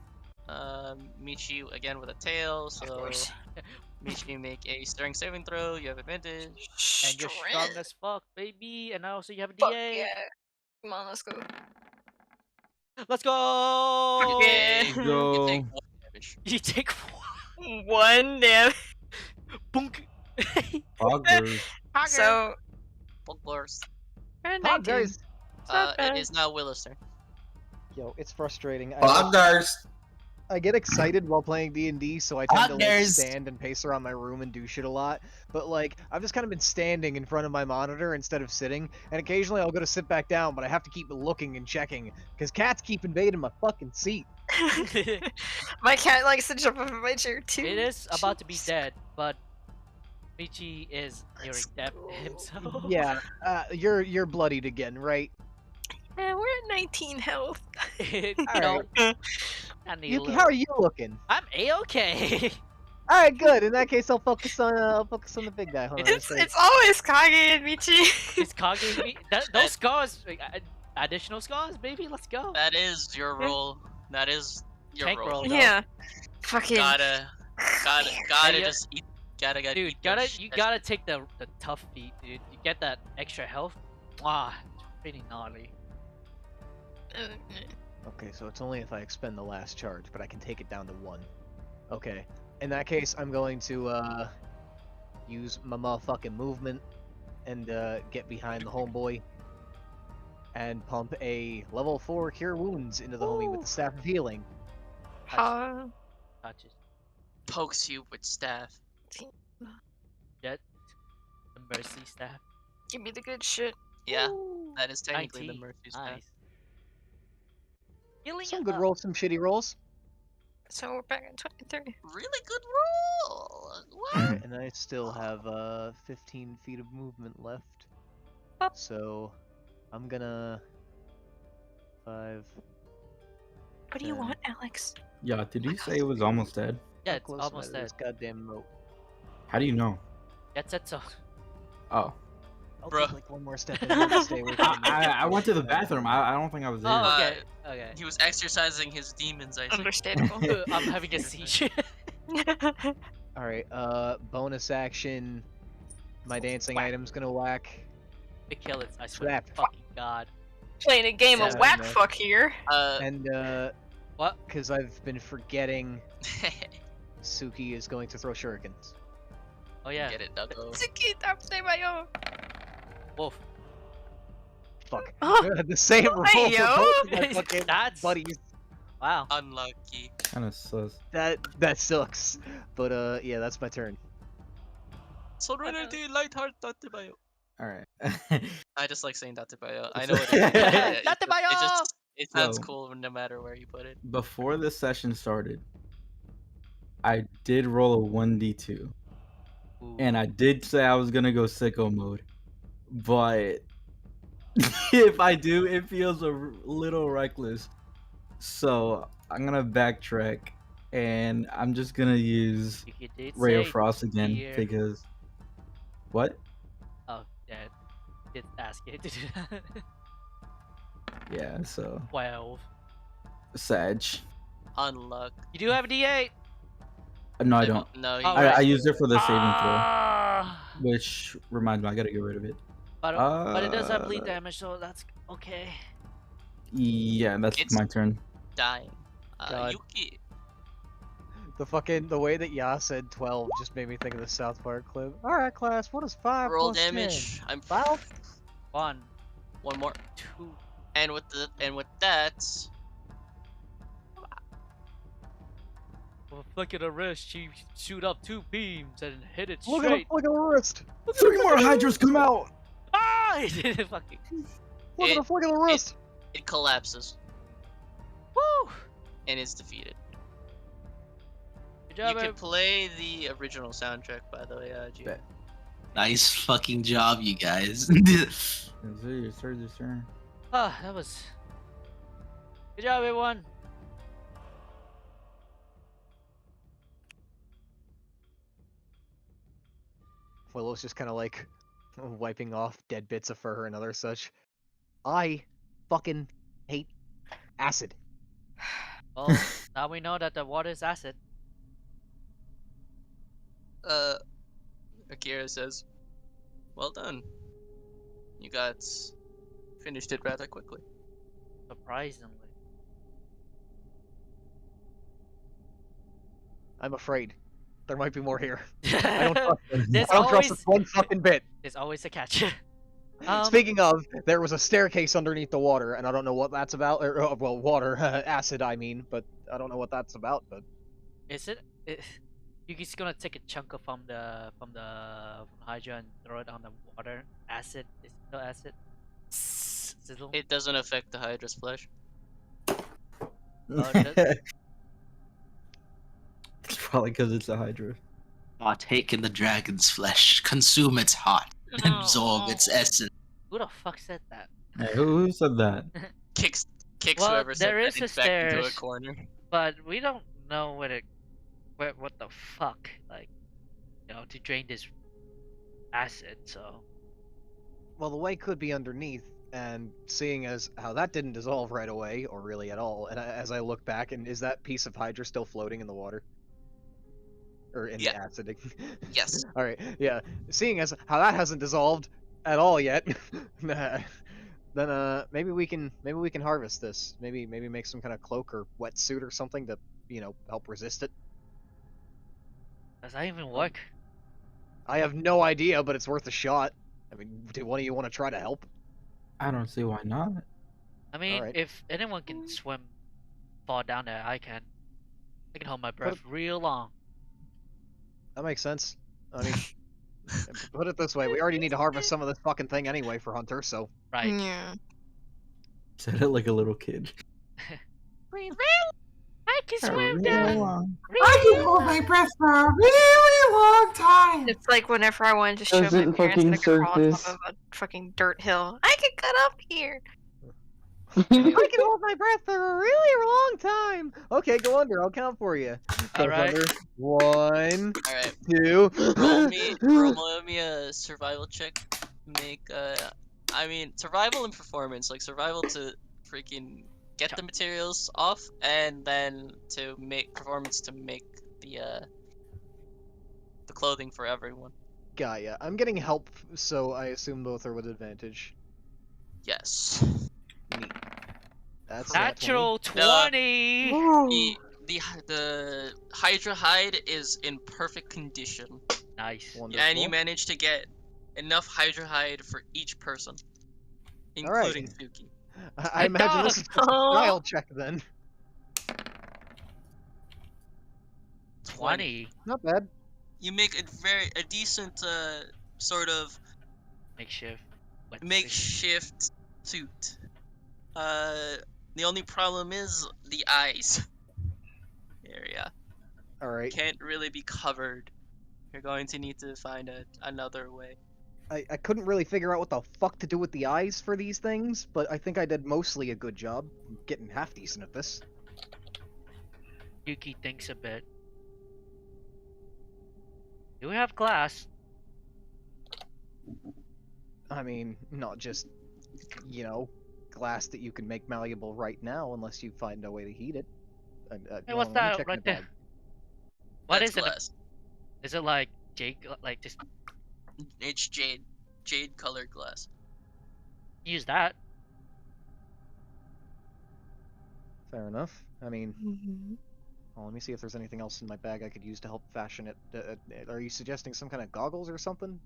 Michi again with a tail. So course. Michi, make a strength saving throw. You have advantage. And you're strong as fuck, baby. And also you have a Fuck D8. yeah. Come on, let's go. Let's go! Yeah. You Go. take 1 damage. You take One damage. Bunk. Poggers. So, Booklors. we're at Hi 19. guys. not It bad. is now Willow's turn. Yo, it's frustrating. Poggers. I get excited while playing D&D, so I tend to like Poggers. stand and pace around my room and do shit a lot. But like, I've just kind of been standing in front of my monitor instead of sitting, and occasionally I'll go to sit back down, but I have to keep looking and checking because cats keep invading my fucking seat. My cat likes to jump up in my chair too. It is about to be dead, but Michi is nearing death himself. Yeah, you're bloodied again, right? Yeah, we're at 19 health. No, I need a Yuki, little- how are you looking? I'm a-okay. All right, good. In that case, I'll focus on the big guy. Hold on, It's always Kage and Michi. Is Kage me? Those scars, additional scars, baby. Let's go. That is your roll. That is your Tank roll. roll. though. Yeah. Fucking. Gotta Yeah. just eat. Gotta Dude, eat your you shit. gotta take the tough feat, dude. You get that extra health. It's pretty gnarly. Okay, so it's only if I expend the last charge, but I can take it down to 1. Okay. In that case, I'm going to use my motherfucking movement and get behind the homeboy and pump a level 4 cure wounds into the homie with the staff of healing. Touches. Pokes you with staff. Jet. The mercy staff. Give me the good shit. Yeah, Woo! that is technically 19. the Murphy staff. Nice. Healing Some good up. rolls, some shitty rolls. So we're back at 23. Really good roll. What? Alright, and I still have 15 feet of movement left. Up. So I'm gonna 5. What do you 10. want, Alex? Yeah, did you say it was almost dead? Yeah, How it's close am I almost to dead. this goddamn moat. How do you know? Jet set so. Oh. I'll Bruh. take like one more step and then stay away from I went to the bathroom. I don't think I was there. Oh, okay. Okay. He was exercising his demons, I think. Understandable. I'm having a seizure. Alright, bonus action. My dancing Whack. item's gonna whack. To kill it, I swear Slap. to fucking god. Playing a game of Yeah, whack no. fuck here. And What? because I've been forgetting Suki is going to throw shurikens. Oh yeah. Get it, Duggo. Suki, stop saying my own. Wolf. fuck. Oh, The same roll hey, for yo. both of my fucking That's- buddies. Wow. Unlucky. Kind of sus. That sucks. But yeah, that's my turn. Serenity, lightheart, Tatebayo. All right. I just like saying Tatebayo. I It's know what it is. okay. Tatebayo! It sounds So- cool no matter where you put it. Before the session started, I did roll a 1d2, and I did say I was gonna go sicko mode, but if I do, it feels a little reckless. So I'm gonna backtrack, and I'm just gonna use You did Ray of say Frost again here. because what? Oh, yeah. Did ask it. Yeah. So 12. Sag. Unluck. You do have a D8. No, I don't. No, you Oh, I right. used it for the saving throw, Ah! which reminds me I gotta get rid of it. But it does have bleed damage, so that's okay. Yeah, that's It's- my turn. dying. God. Yuki. The way that Ya said 12 just made me think of the South Park clip. All right, class. What is 5 Roll plus 10? damage. I'm 12. 1, one more. 2. And with that, With a flick of the wrist, she shoot up 2 beams and hit it Look at straight. the wrist. 3 more Hydras come out. Ah! It didn't fucking. Look at the flick of the wrist. it collapses Woo! and is defeated. Good You job, can Eb. play the original soundtrack, by the way, G. Bet. Nice fucking job, you guys. Your turn. Ah, that was. Good job, everyone. Willow's just kind of like wiping off dead bits of fur and other such. I fucking hate acid. Well, now we know that the water is acid. Akira says, "Well done. You guys finished it rather quickly." Surprisingly. I'm afraid there might be more here. I don't trust this. There's I don't trust always this one fucking bit. there's always a catch. Speaking of, there was a staircase underneath the water, and I don't know what that's about. Or, well, water, acid, I mean, but I don't know what that's about. But Is it? Yuki's gonna take a chunk of from the Hydra and throw it on the water. Acid is still acid. Sizzle. It doesn't affect the Hydra's flesh. Oh, it does? It's probably because it's a Hydra. Partake in the dragon's flesh, consume its heart, absorb its essence. Who the fuck said that? Hey, who said that? Kicks Well, whoever said there that is a back into a stairs. corner. But we don't know what the fuck, like, to drain this acid. So well, the way could be underneath, and seeing as how that didn't dissolve right away, or really at all, and as I look back, and is that piece of Hydra still floating in the water? Or in the acid? Yes. All right, yeah. Seeing as how that hasn't dissolved at all yet, then maybe we can harvest this. Maybe make some kind of cloak or wetsuit or something to help resist it. does that even work? I have no idea, but it's worth a shot. I mean, do one of you want to try to help? I don't see why not. I mean, Alright. if anyone can swim, fall down there, I can. I can hold my breath real long. That makes sense. I mean, put it this way: we already need to harvest some of this fucking thing anyway for Hunter. So Right. Yeah. Said it like a little kid. I can For swim real down. long. I can hold my breath for a really long time. It's like whenever I wanted to show my Doesn't parents that I fucking could crawl on surface. top of a fucking dirt hill. I could get up here. I can hold my breath for a really long time. Okay, go under. I'll count for you. Go Alright. under. 1, Alright. 2. roll me a survival check. Make survival and performance. Like survival to freaking get the materials off, and then to make performance to make the clothing for everyone. Gaia. I'm getting help, so I assume both are with advantage. Yes. Neat. That's nat 20. Natural 20. The Hydra hide is in perfect condition. Nice. Wonderful. And you managed to get enough Hydra hide for each person. including Suki. I imagine this is just a style check then. 20. Not bad. You make a decent sort of Makeshift. wetsuit. makeshift suit. The only problem is the eyes area. All right. Can't really be covered. You're going to need to find another way. I couldn't really figure out what the fuck to do with the eyes for these things, but I think I did mostly a good job. I'm getting half decent at this. Yuki thinks a bit. Do we have glass? I mean, not just, you know, glass that you can make malleable right now unless you find a way to heat it. Hey, what's hold on, let me that check right my there? bag. What That's is it? glass. Is it like jade, like just It's jade colored glass. use that? Fair enough. I mean, Mhm. well, let me see if there's anything else in my bag I could use to help fashion it. Are you suggesting some kind of goggles or something?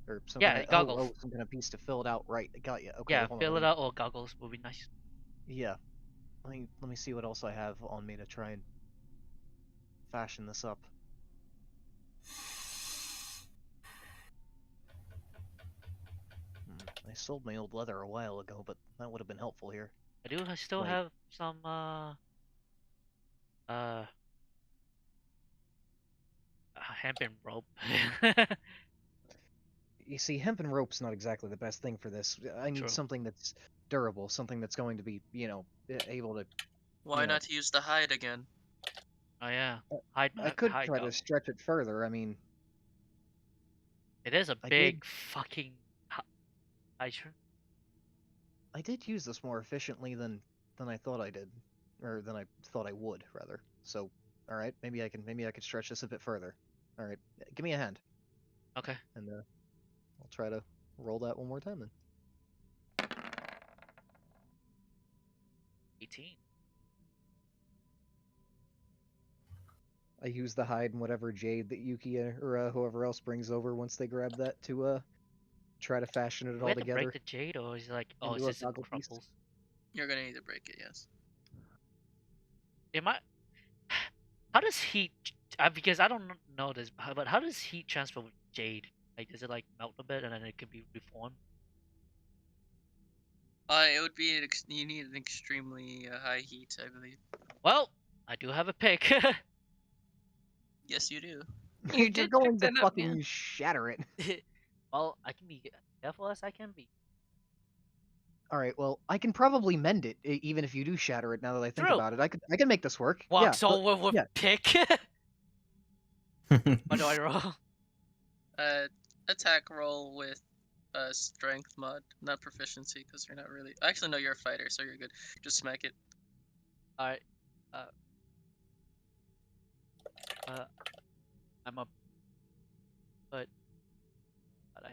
Or some Yeah, kind of goggles. some kind of piece to fill it out. Right, got you. Okay, Yeah, hold on. fill let it me- out or goggles would be nice. Yeah, let me see what else I have on me to try and fashion this up. I sold my old leather a while ago, but that would have been helpful here. I still Right. have some hempen rope. You see, hemp and rope's not exactly the best thing for this. I need True. something that's durable, something that's going to be, able to. Why You know. not use the hide again? Oh yeah, hide I could hide try to goggles. stretch it further. I mean, It is a I big did. fucking hydrant. I did use this more efficiently than I thought I did, or than I thought I would, rather. So, all right, maybe I could stretch this a bit further. All right, give me a hand, Okay. and I'll try to roll that one more time then. 18. I use the hide and whatever jade that Yuki or whoever else brings over once they grab that to try to fashion it Do we all have to break together the jade or is it like oh it's into a just it goggle piece. crumbles? You're gonna need to break it, yes. Am I? How does heat? Because I don't know this, but how does heat transfer with jade? Like, does it like melt a bit and then it can be reformed? It would be you need an extremely high heat, I believe. Well, I do have a pick. Yes, you do. You You're did pick going to that up, fucking man. shatter it. Well, I can be careful as I can be. All right, well, I can probably mend it even if you do shatter it. Now that I think True. about it, I can make this work. Walks yeah, over with yeah. pick. What do I roll? Attack roll with strength mod, not proficiency, because you're not really. Actually, no, you're a fighter, so you're good. Just smack it. All right. I'm up. But I.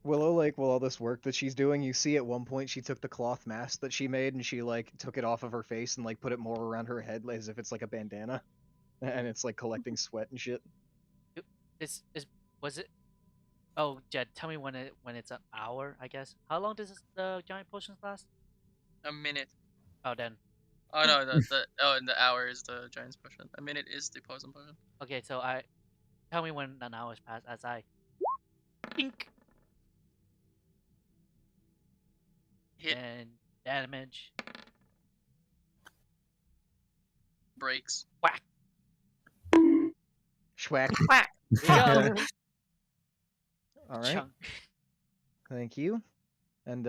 Willow, like, while all this work that she's doing, you see at one point she took the cloth mask that she made and she like took it off of her face and like put it more around her head as if it's like a bandana, and it's like collecting sweat and shit. Is was it? Oh, Jed, tell me when it's an hour. I guess. How long does the giant potions last? A minute. Oh, then. Oh no, and the hour is the giant's potion. A minute is the poison potion. Okay, so tell me when an hour's passed as I. Ink. Hit And damage. breaks. Whack. Schwack. Quack. There you go. All right, Chunk. thank you. And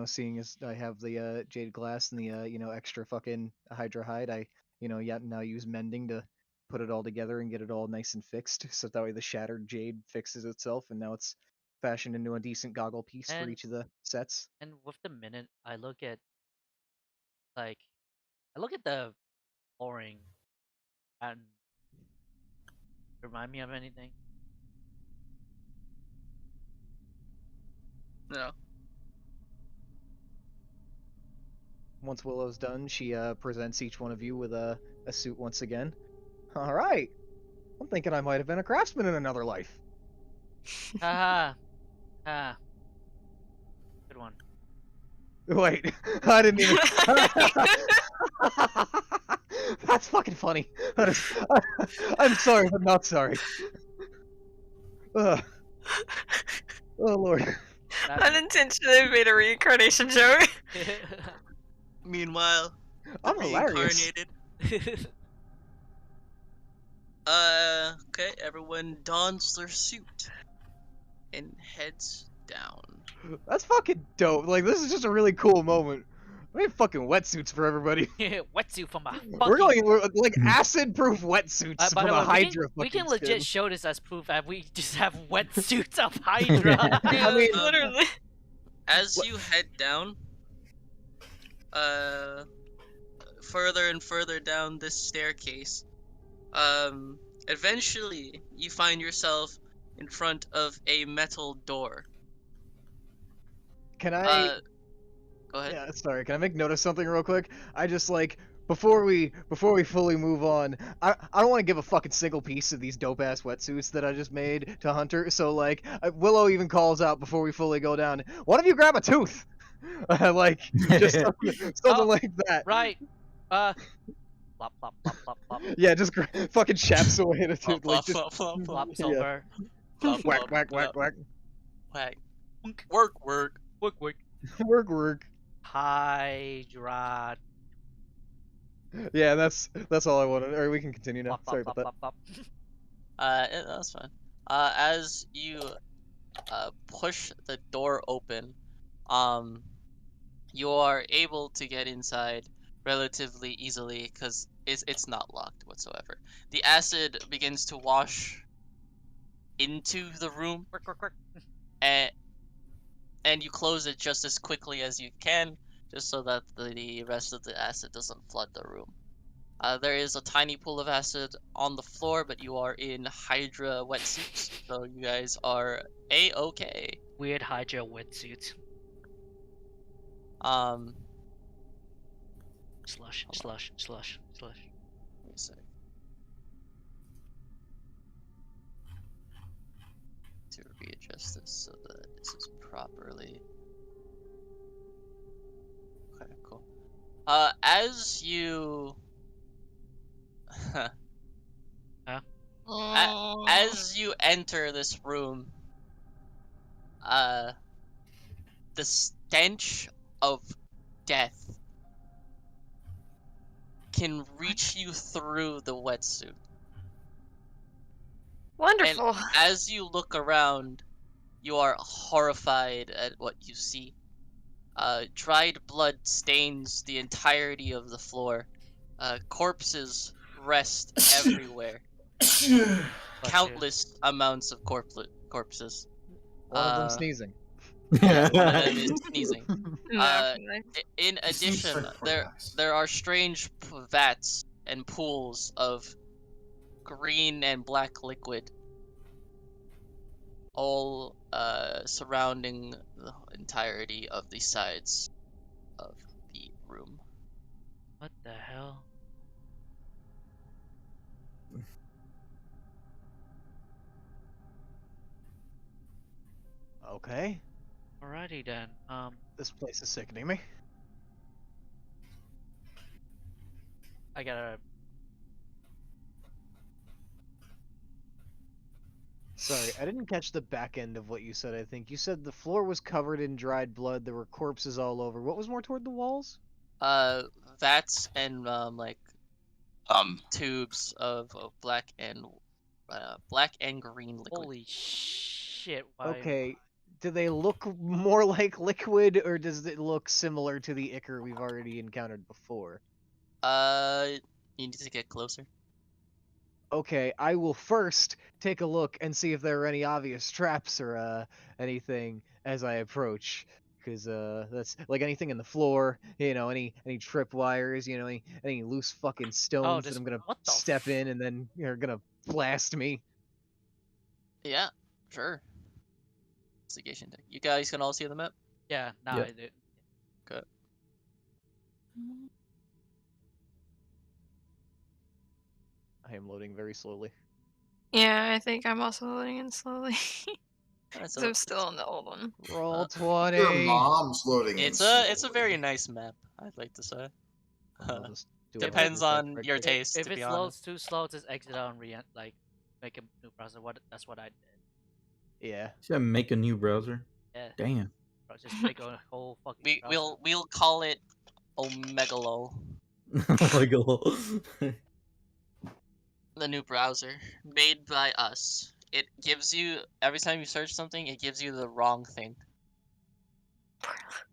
seeing as I have the jade glass and the extra fucking hydra hide, I now use mending to put it all together and get it all nice and fixed, so that way the shattered jade fixes itself, and now it's fashioned into a decent goggle piece for And each of the sets. and with the minute, I look at the flooring and remind me of anything. No. Once Willow's done, she presents each one of you with a suit once again. All right, I'm thinking I might have been a craftsman in another life. Haha. Ha. Wait, I didn't even. That's fucking funny. That is. I'm sorry, but not sorry. Ugh. Oh lord. Unintentionally made a reincarnation joke. Meanwhile, the I'm hilarious. reincarnated. Okay, everyone dons their suit and heads down. That's fucking dope. Like, this is just a really cool moment. We have fucking wetsuits for everybody. Wetsuit from a We're fucking. going like acid-proof wetsuits By from the a way, Hydra we fucking can legit skin. show this as proof that we just have wetsuits of Hydra. I mean, Literally. As you head down, further and further down this staircase, eventually you find yourself in front of a metal door. can I? Go ahead. Yeah, sorry. Can I make note of something real quick? I just like before we fully move on, I don't want to give a fucking single piece of these dope ass wetsuits that I just made to Hunter. So like, Willow even calls out before we fully go down. One of you grab a tooth, like just something Oh, like that. Right. Plop, plop, plop, plop, plop. Yeah, just fucking chaps away at a Flop, tooth, like flop, just flop, flop, flop, Flops yeah. over. flop, whack flop, whack whack flop, whack. whack. Work, work. Work, work. Work. Hydra. Yeah, that's all I wanted. Or we can continue now. Plop, plop, Sorry about plop, that. plop, plop. That's fine. As you push the door open, um, you are able to get inside relatively easily because it's not locked whatsoever. The acid begins to wash into the room, Quirk, quirk, quirk. and you close it just as quickly as you can, just so that the rest of the acid doesn't flood the room. There is a tiny pool of acid on the floor, but you are in Hydra wetsuits, so you guys are a-okay. Weird Hydra wetsuits. Slush, Hold on. slush, slush, slush. Wait a sec. To readjust this so that this is properly. Okay, cool. As you. As you enter this room, the stench of death can reach you through the wetsuit. Wonderful. And as you look around, you are horrified at what you see. Dried blood stains the entirety of the floor. Corpses rest everywhere. Countless amounts of corpses. One of them sneezing. Yeah, one of them is sneezing. Definitely. In addition, there are strange vats and pools of green and black liquid, all surrounding the entirety of the sides of the room. What the hell? Okay. Alrighty then. This place is sickening me. I gotta. Sorry, I didn't catch the back end of what you said. I think you said the floor was covered in dried blood. There were corpses all over. What was more toward the walls? Vats and like tubes of black and green liquid. Holy shit! Why? Okay. Do they look more like liquid, or does it look similar to the ichor we've already encountered before? You need to get closer. Okay, I will first take a look and see if there are any obvious traps or anything as I approach. Because that's like anything in the floor, you know, any trip wires, you know, any loose fucking stones that this- I'm gonna what the step in and then you're gonna blast me. Yeah, sure. Investigation check. You guys can all see the map? Yeah, now Yep. I do. Good. I am loading very slowly. Yeah, I think I'm also loading in slowly. That's I'm still on the old one. Roll Uh, 20. Your mom's loading. it's in a slowly. very nice map, I'd like to say. I'll just do If a Depends refresh on right your quick. taste, If to it be loads honest. too slow, just exit out and like make a new browser. That's what I did. Yeah. Should make a new browser. Yeah, Damn. bro, just make a whole fucking browser. We'll call it Omegalo, Like a little. the new browser made by us. It gives you every time you search something, it gives you the wrong thing.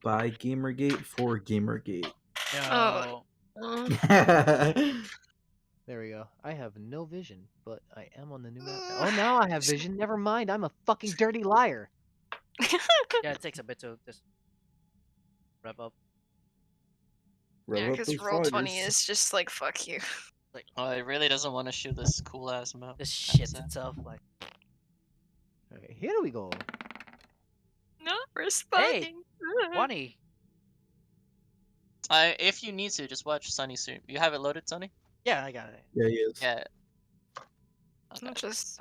By Gamergate for Gamergate. No. There we go. I have no vision, but I am on the new map. Oh, now I have vision. Never mind. I'm a fucking dirty liar. Yeah, it takes a bit to just wrap up. Yeah, Rev up because those Roll20 fighters. is just like, fuck you. Oh, it really doesn't want to shoot this cool ass map. This Kinda shits sad. itself. Like, Okay, here we go. Not hey, responding. 20. If you need to, just watch Sunny stream. You have it loaded, Sunny? Yeah, I got it. Yeah, he is. Yeah. Not Okay. just.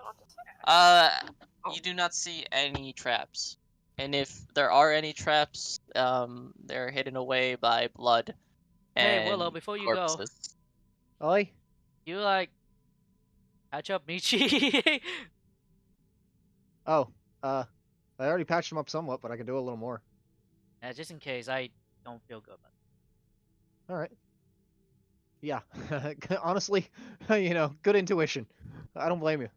You do not see any traps, and if there are any traps, they're hidden away by blood Hey, and Willow, before you go, corpses. Oi. you like patch up Michi? Oh, I already patched him up somewhat, but I can do a little more. Yeah, just in case I don't feel good about it. All right. Yeah. Honestly, good intuition. I don't blame you.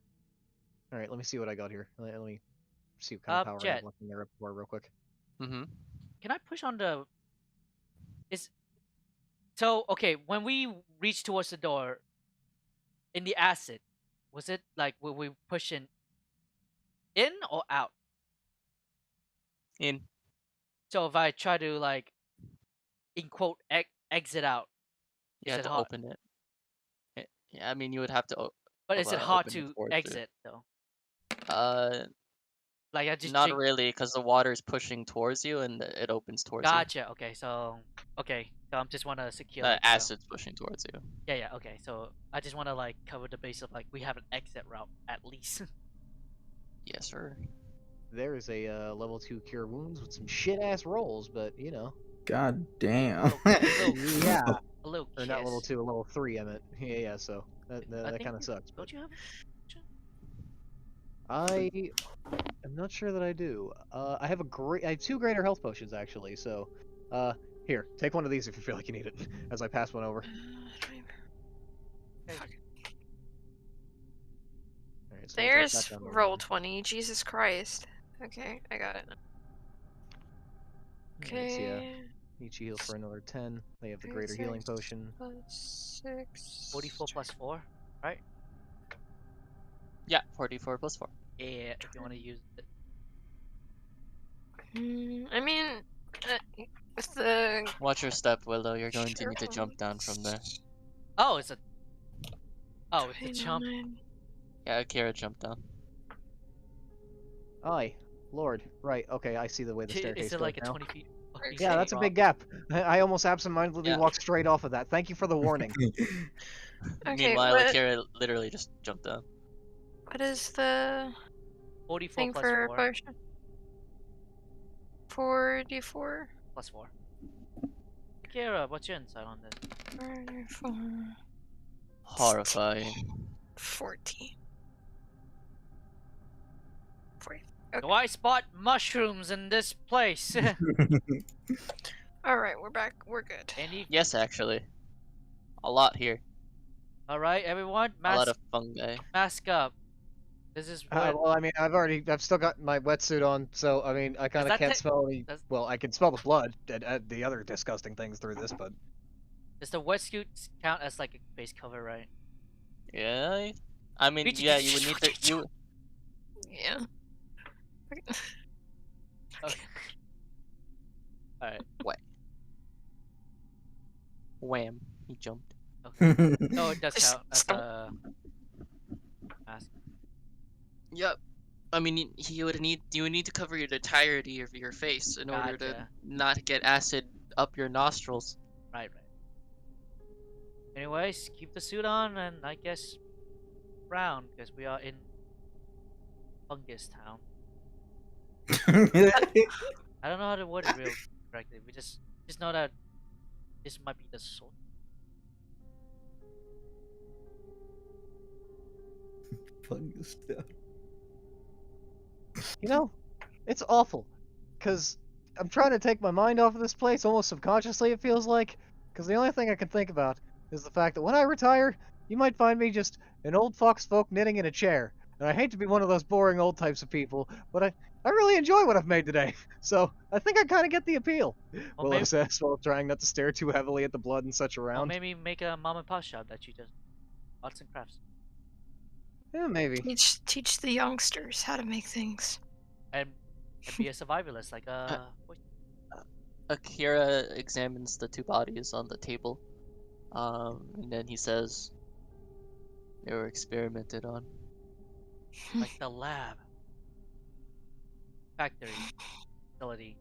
All right, let me see what I got here. Let me see what kind of power I Jet. have left in there for real quick. Mm-hmm. Can I push on the? So okay, when we reached towards the door, in the acid, was it like were we pushing in or out? In. So if I try to like, in quote, exit out, You is have it to hard? open it. Yeah, I mean, you would have to But is it hard open it to towards you. exit though? Like I just Not really, because the water is pushing towards you and it opens towards you. Gotcha. Okay, so I'm just want to secure The like acid's pushing towards you. yeah. Okay, so I just want to like cover the base of like we have an exit route at least. Yes, sir. There is a level 2 cure wounds with some shit ass rolls, but God damn. yeah. A little Or not level kiss. 2, level 3. I meant. Yeah. So I that think kind of sucks. But Don't you have? I am not sure that I do. I have I have 2 greater health potions actually. So, here, take one of these if you feel like you need it. As I pass one over. All right, so we'll drop There's that down to Roll20. Jesus Christ. Okay, I got it. Alright, so yeah, Okay. each heals for another 10. They have the greater healing 36 potion. plus 6. 44 plus 4, right? Yeah, 44 plus 4. Yeah, if you want to use it. I mean, with the. Watch your step, Willow. You're going to Sure need to jump down from there. Oh, it's a jump. 29. Yeah, Akira jumped down. Aye, Lord. Right, okay, I see the way the staircase Is it goes like a now. 20 feet? fucking Yeah, that's a drop? big gap. I almost absentmindedly Yeah. walked straight off of that. Thank you for the warning. Okay, Meanwhile, what, Akira literally just jumped down. what is the 44 thing plus for 4 potion? 44? plus 4. Akira, what's your insight on this? 44. Horrifying. 14. 40. Do I spot mushrooms in this place? Alright, we're back. We're good. Any? Yes, actually. A lot here. All right, everyone, A lot of fungi. mask up. This is what. Well, I mean, I've still got my wetsuit on, so I mean, I kind of that can't ta- smell any. does- Well, I can smell the blood and the other disgusting things through this, but Does the wetsuit count as like a base cover, right? Yeah. I mean, Richie, yeah, did you would need to. You. Yeah. Okay. All right. Wham! He jumped. No, it does Just count as stop. a mask. Yep. I mean, you would need to cover the entirety of your face in order to Gotcha. not get acid up your nostrils. Right. Anyways, keep the suit on, and I guess round because we are in Fungus Town. I don't know how to word it real correctly. We just know that this might be the source. Fucking stuff. You know, it's awful. Because I'm trying to take my mind off of this place, almost subconsciously, it feels like. Because the only thing I can think about is the fact that when I retire, you might find me just an old fox folk knitting in a chair. And I hate to be one of those boring old types of people, but I really enjoy what I've made today. So I think I kind of get the appeal. Well, Willow maybe, says while trying not to stare too heavily at the blood and such well, around. maybe make a mom and pop shop that you just arts and crafts Yeah, maybe. Teach the youngsters how to make things. and be a survivalist like Akira examines the two bodies on the table, and then he says, "They were experimented on." like the lab, factory, facility.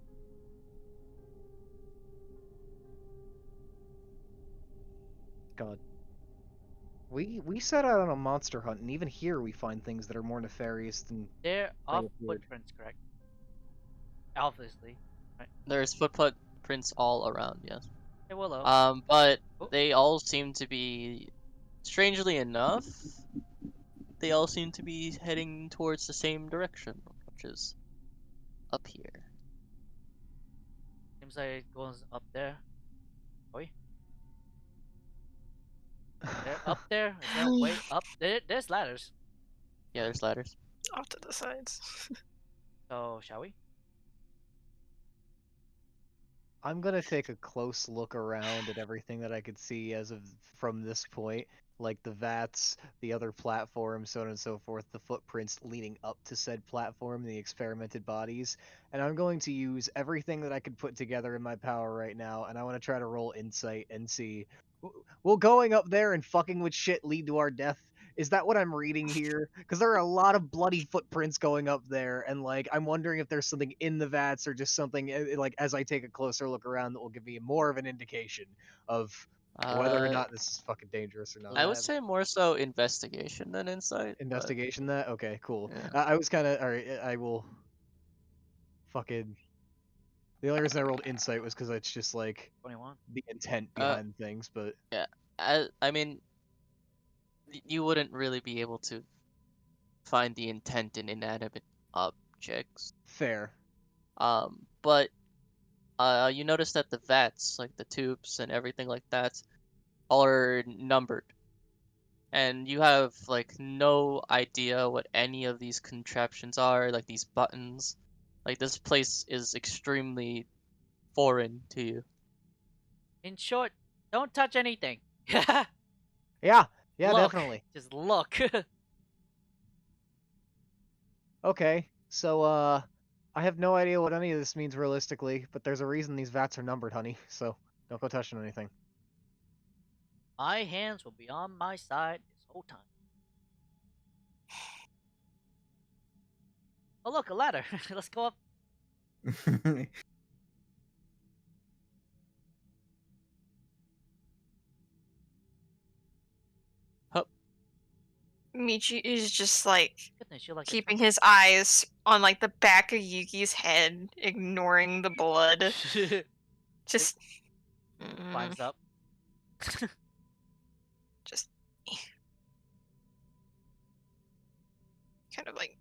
God. We set out on a monster hunt, and even here we find things that are more nefarious than There they are appeared. footprints, correct? Obviously, right? There's footprints all around, yes. Hey, Willow. But Oh. they all seem to be, strangely enough, they all seem to be heading towards the same direction, which is up here. Seems like it goes up there. Oi. There, up there. Is that way up? There's ladders. Yeah, there's ladders. Off to the sides. So, shall we? I'm gonna take a close look around at everything that I could see as of from this point, like the vats, the other platforms, so on and so forth, the footprints leading up to said platform, the experimented bodies, and I'm going to use everything that I could put together in my power right now, and I want to try to roll insight and see, will going up there and fucking with shit lead to our death? Is that what I'm reading here? Because there are a lot of bloody footprints going up there, and like I'm wondering if there's something in the vats or just something like as I take a closer look around that will give me more of an indication of whether or not this is fucking dangerous or not. I would say more so investigation than insight. Investigation that? Okay, cool. Yeah. I was kind of alright. I will fucking. The only reason I rolled insight was because it's just like 21. the intent behind things, but yeah, I mean, you wouldn't really be able to find the intent in inanimate objects. Fair. But you notice that the vats, like the tubes and everything like that, are numbered. And you have like no idea what any of these contraptions are, like these buttons. Like this place is extremely foreign to you. In short, don't touch anything. Yeah, Look. definitely. Just look. Okay, so I have no idea what any of this means realistically, but there's a reason these vats are numbered, honey. So don't go touching anything. My hands will be on my side this whole time. Oh look, a ladder. Let's go up. Michi is just like Goodness, you're like keeping his eyes on like the back of Yuki's head, ignoring the blood. Just climbs up. just kind of like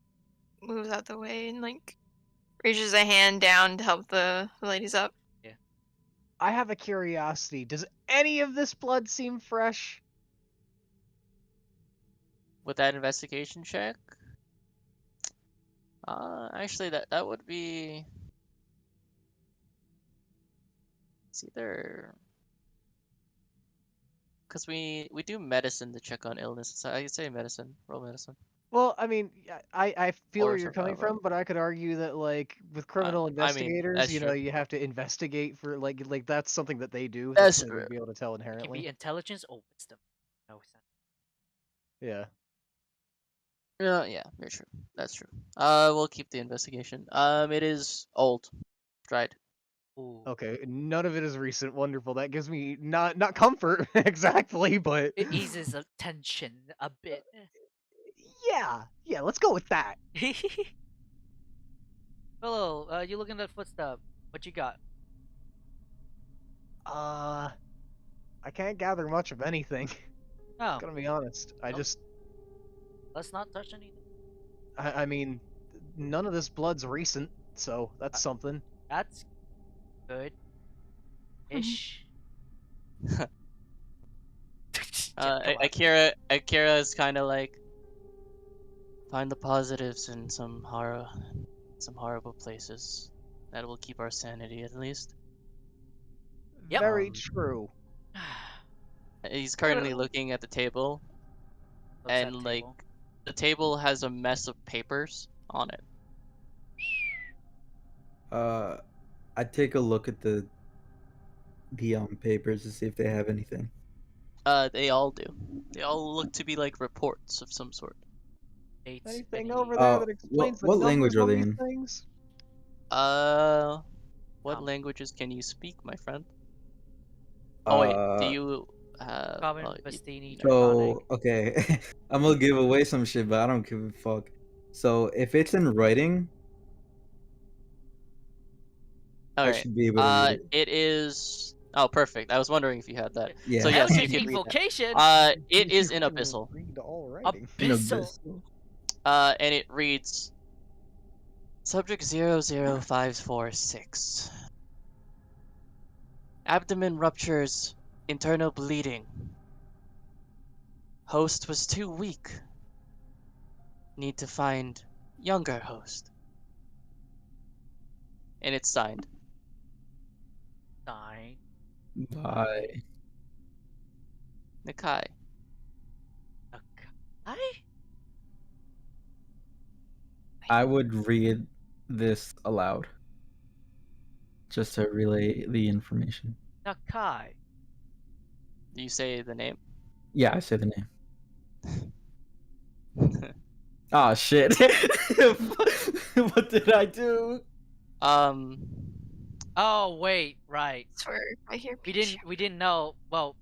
moves out the way and like reaches a hand down to help the ladies up. Yeah. I have a curiosity. Does any of this blood seem fresh? With that investigation check, actually that would be. It's either because we do medicine to check on illness. So I'd say medicine. Roll medicine. Well, I mean, I feel Or where you're coming survival. from, but I could argue that like with criminal I mean, investigators, that's you know, true. you have to investigate for like that's something that they do. That's Something true. you'd be able to tell It can inherently. be intelligence or wisdom. No sense. Yeah. Yeah, very true. That's true. We'll keep the investigation. It is old, dried. Ooh. Okay, none of it is recent. Wonderful. That gives me not comfort exactly, but It eases the tension a bit. yeah, let's go with that. Hello, you looking at footstep. What you got? I can't gather much of anything. No, Gonna be honest. Nope. Let's not touch anything. I mean, none of this blood's recent, so that's something. That's good. Ish. Akira is kind of like find the positives in some horrible places. That will keep our sanity at least. Yep. Very true. He's currently looking at the table, Looks at and like table. the table has a mess of papers on it. I take a look at the papers to see if they have anything. They all do. They all look to be like reports of some sort. Anything over there that explains the what numbers language are on they these in? things? What languages can you speak, my friend? Oh wait, do you Common, well, Bastini, So okay, I'm gonna give away some shit, but I don't give a fuck. So if it's in writing, I Alright. should be able to read it. It is. Oh, perfect. I was wondering if you had that. Yeah. So yes, you Elegant can read evocation. that. It is in Abyssal. Read all In writing. Abyssal. And it reads Subject 00546. Abdomen ruptures, internal bleeding. Host was too weak. Need to find younger host. And it's signed. Sign. Bye. Nakai. I would read this aloud, just to relay the information. Nakai. Do you say the name? Yeah, I say the name. Oh shit! What did I do? Oh wait, right. Swear, I hear We didn't know. Well,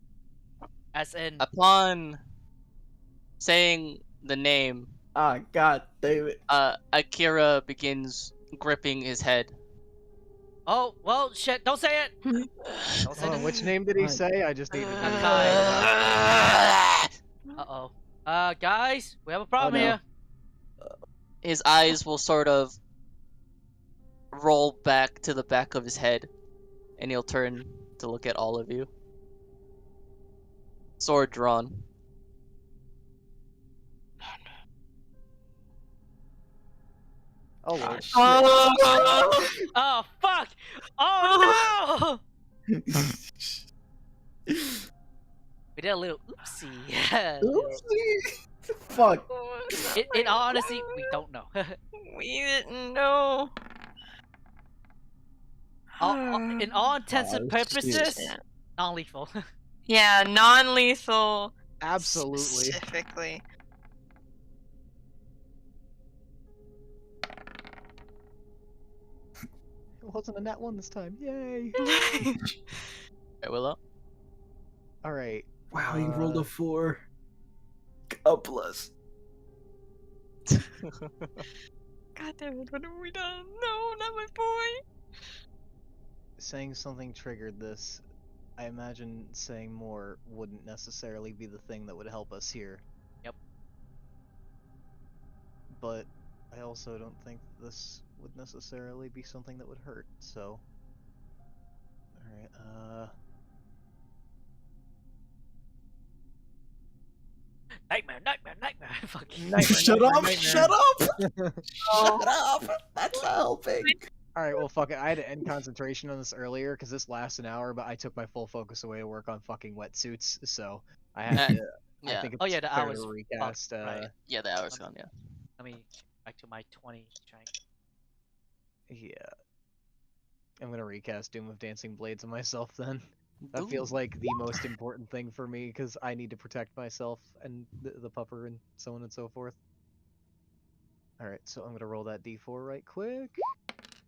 as in. Upon saying the name, Ah, god damn it. Akira begins gripping his head. Oh well, shit! Don't say it. Don't say Hold on, it. which name did he say? I just need to do Nakai. Uh-oh. Guys, we have a problem here. His eyes will sort of roll back to the back of his head, and he'll turn to look at all of you. Sword drawn. Oh, well. Oh fuck! Oh no! We did a little oopsie. Fuck. In honesty, we don't know. We didn't know. In all intents and Oh, purposes, shit. non-lethal. Yeah, non-lethal. Absolutely. Specifically. It wasn't a nat one this time. Yay! Hey, Willow. All right. Wow, you rolled a 4. A plus. God damn it, what have we done? No, not my boy. Saying something triggered this. I imagine saying more wouldn't necessarily be the thing that would help us here. Yep. But I also don't think this would necessarily be something that would hurt, so. Alright, Nightmare. Fucking Shut up! Shut up! That's not helping. Alright, well, fuck it. I had to end concentration on this earlier because this lasts an hour, but I took my full focus away to work on fucking wetsuits, so I had to. Yeah. I think it's Oh, yeah, the fair hour's to fucked, recast. right. Yeah, the hour's gone, yeah. Let me back to my 20 strength. Yeah. I'm gonna recast Doom of Dancing Blades on myself then. That feels like the most important thing for me because I need to protect myself and the pupper and so on and so forth. Alright, so I'm gonna roll that d4 right quick.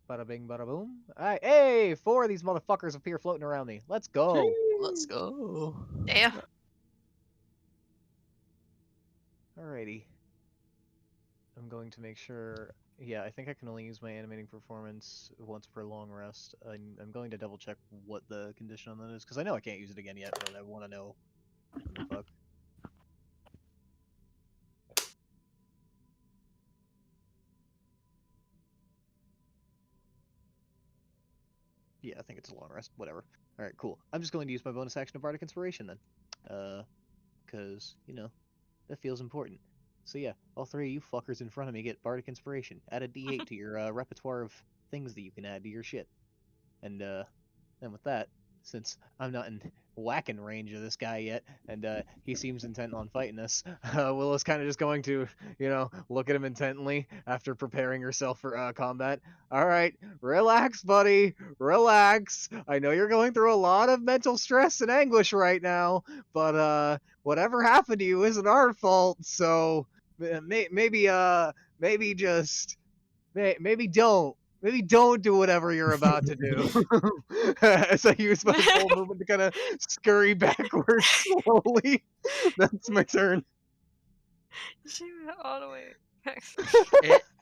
Bada bing, bada boom. Alright, hey! 4 of these motherfuckers appear floating around me. Let's go! Let's go. Yeah. Alrighty. I'm going to make sure Yeah, I think I can only use my animating performance once per long rest. I'm going to double check what the condition on that is, because I know I can't use it again yet, but I want to know what the fuck. Yeah, I think it's a long rest. Whatever. All right, cool. I'm just going to use my bonus action of Bardic Inspiration then, because you know that feels important. So yeah, all three of you fuckers in front of me get Bardic Inspiration. Add a D8 to your repertoire of things that you can add to your shit. And with that, since I'm not in whacking range of this guy yet, and he seems intent on fighting us, Willow's kind of just going to, look at him intently after preparing herself for combat. All right, relax, buddy, relax. I know you're going through a lot of mental stress and anguish right now, but whatever happened to you isn't our fault. So maybe just maybe don't do whatever you're about to do. As I use my full movement to kind of scurry backwards slowly. That's my turn. She went all the way back.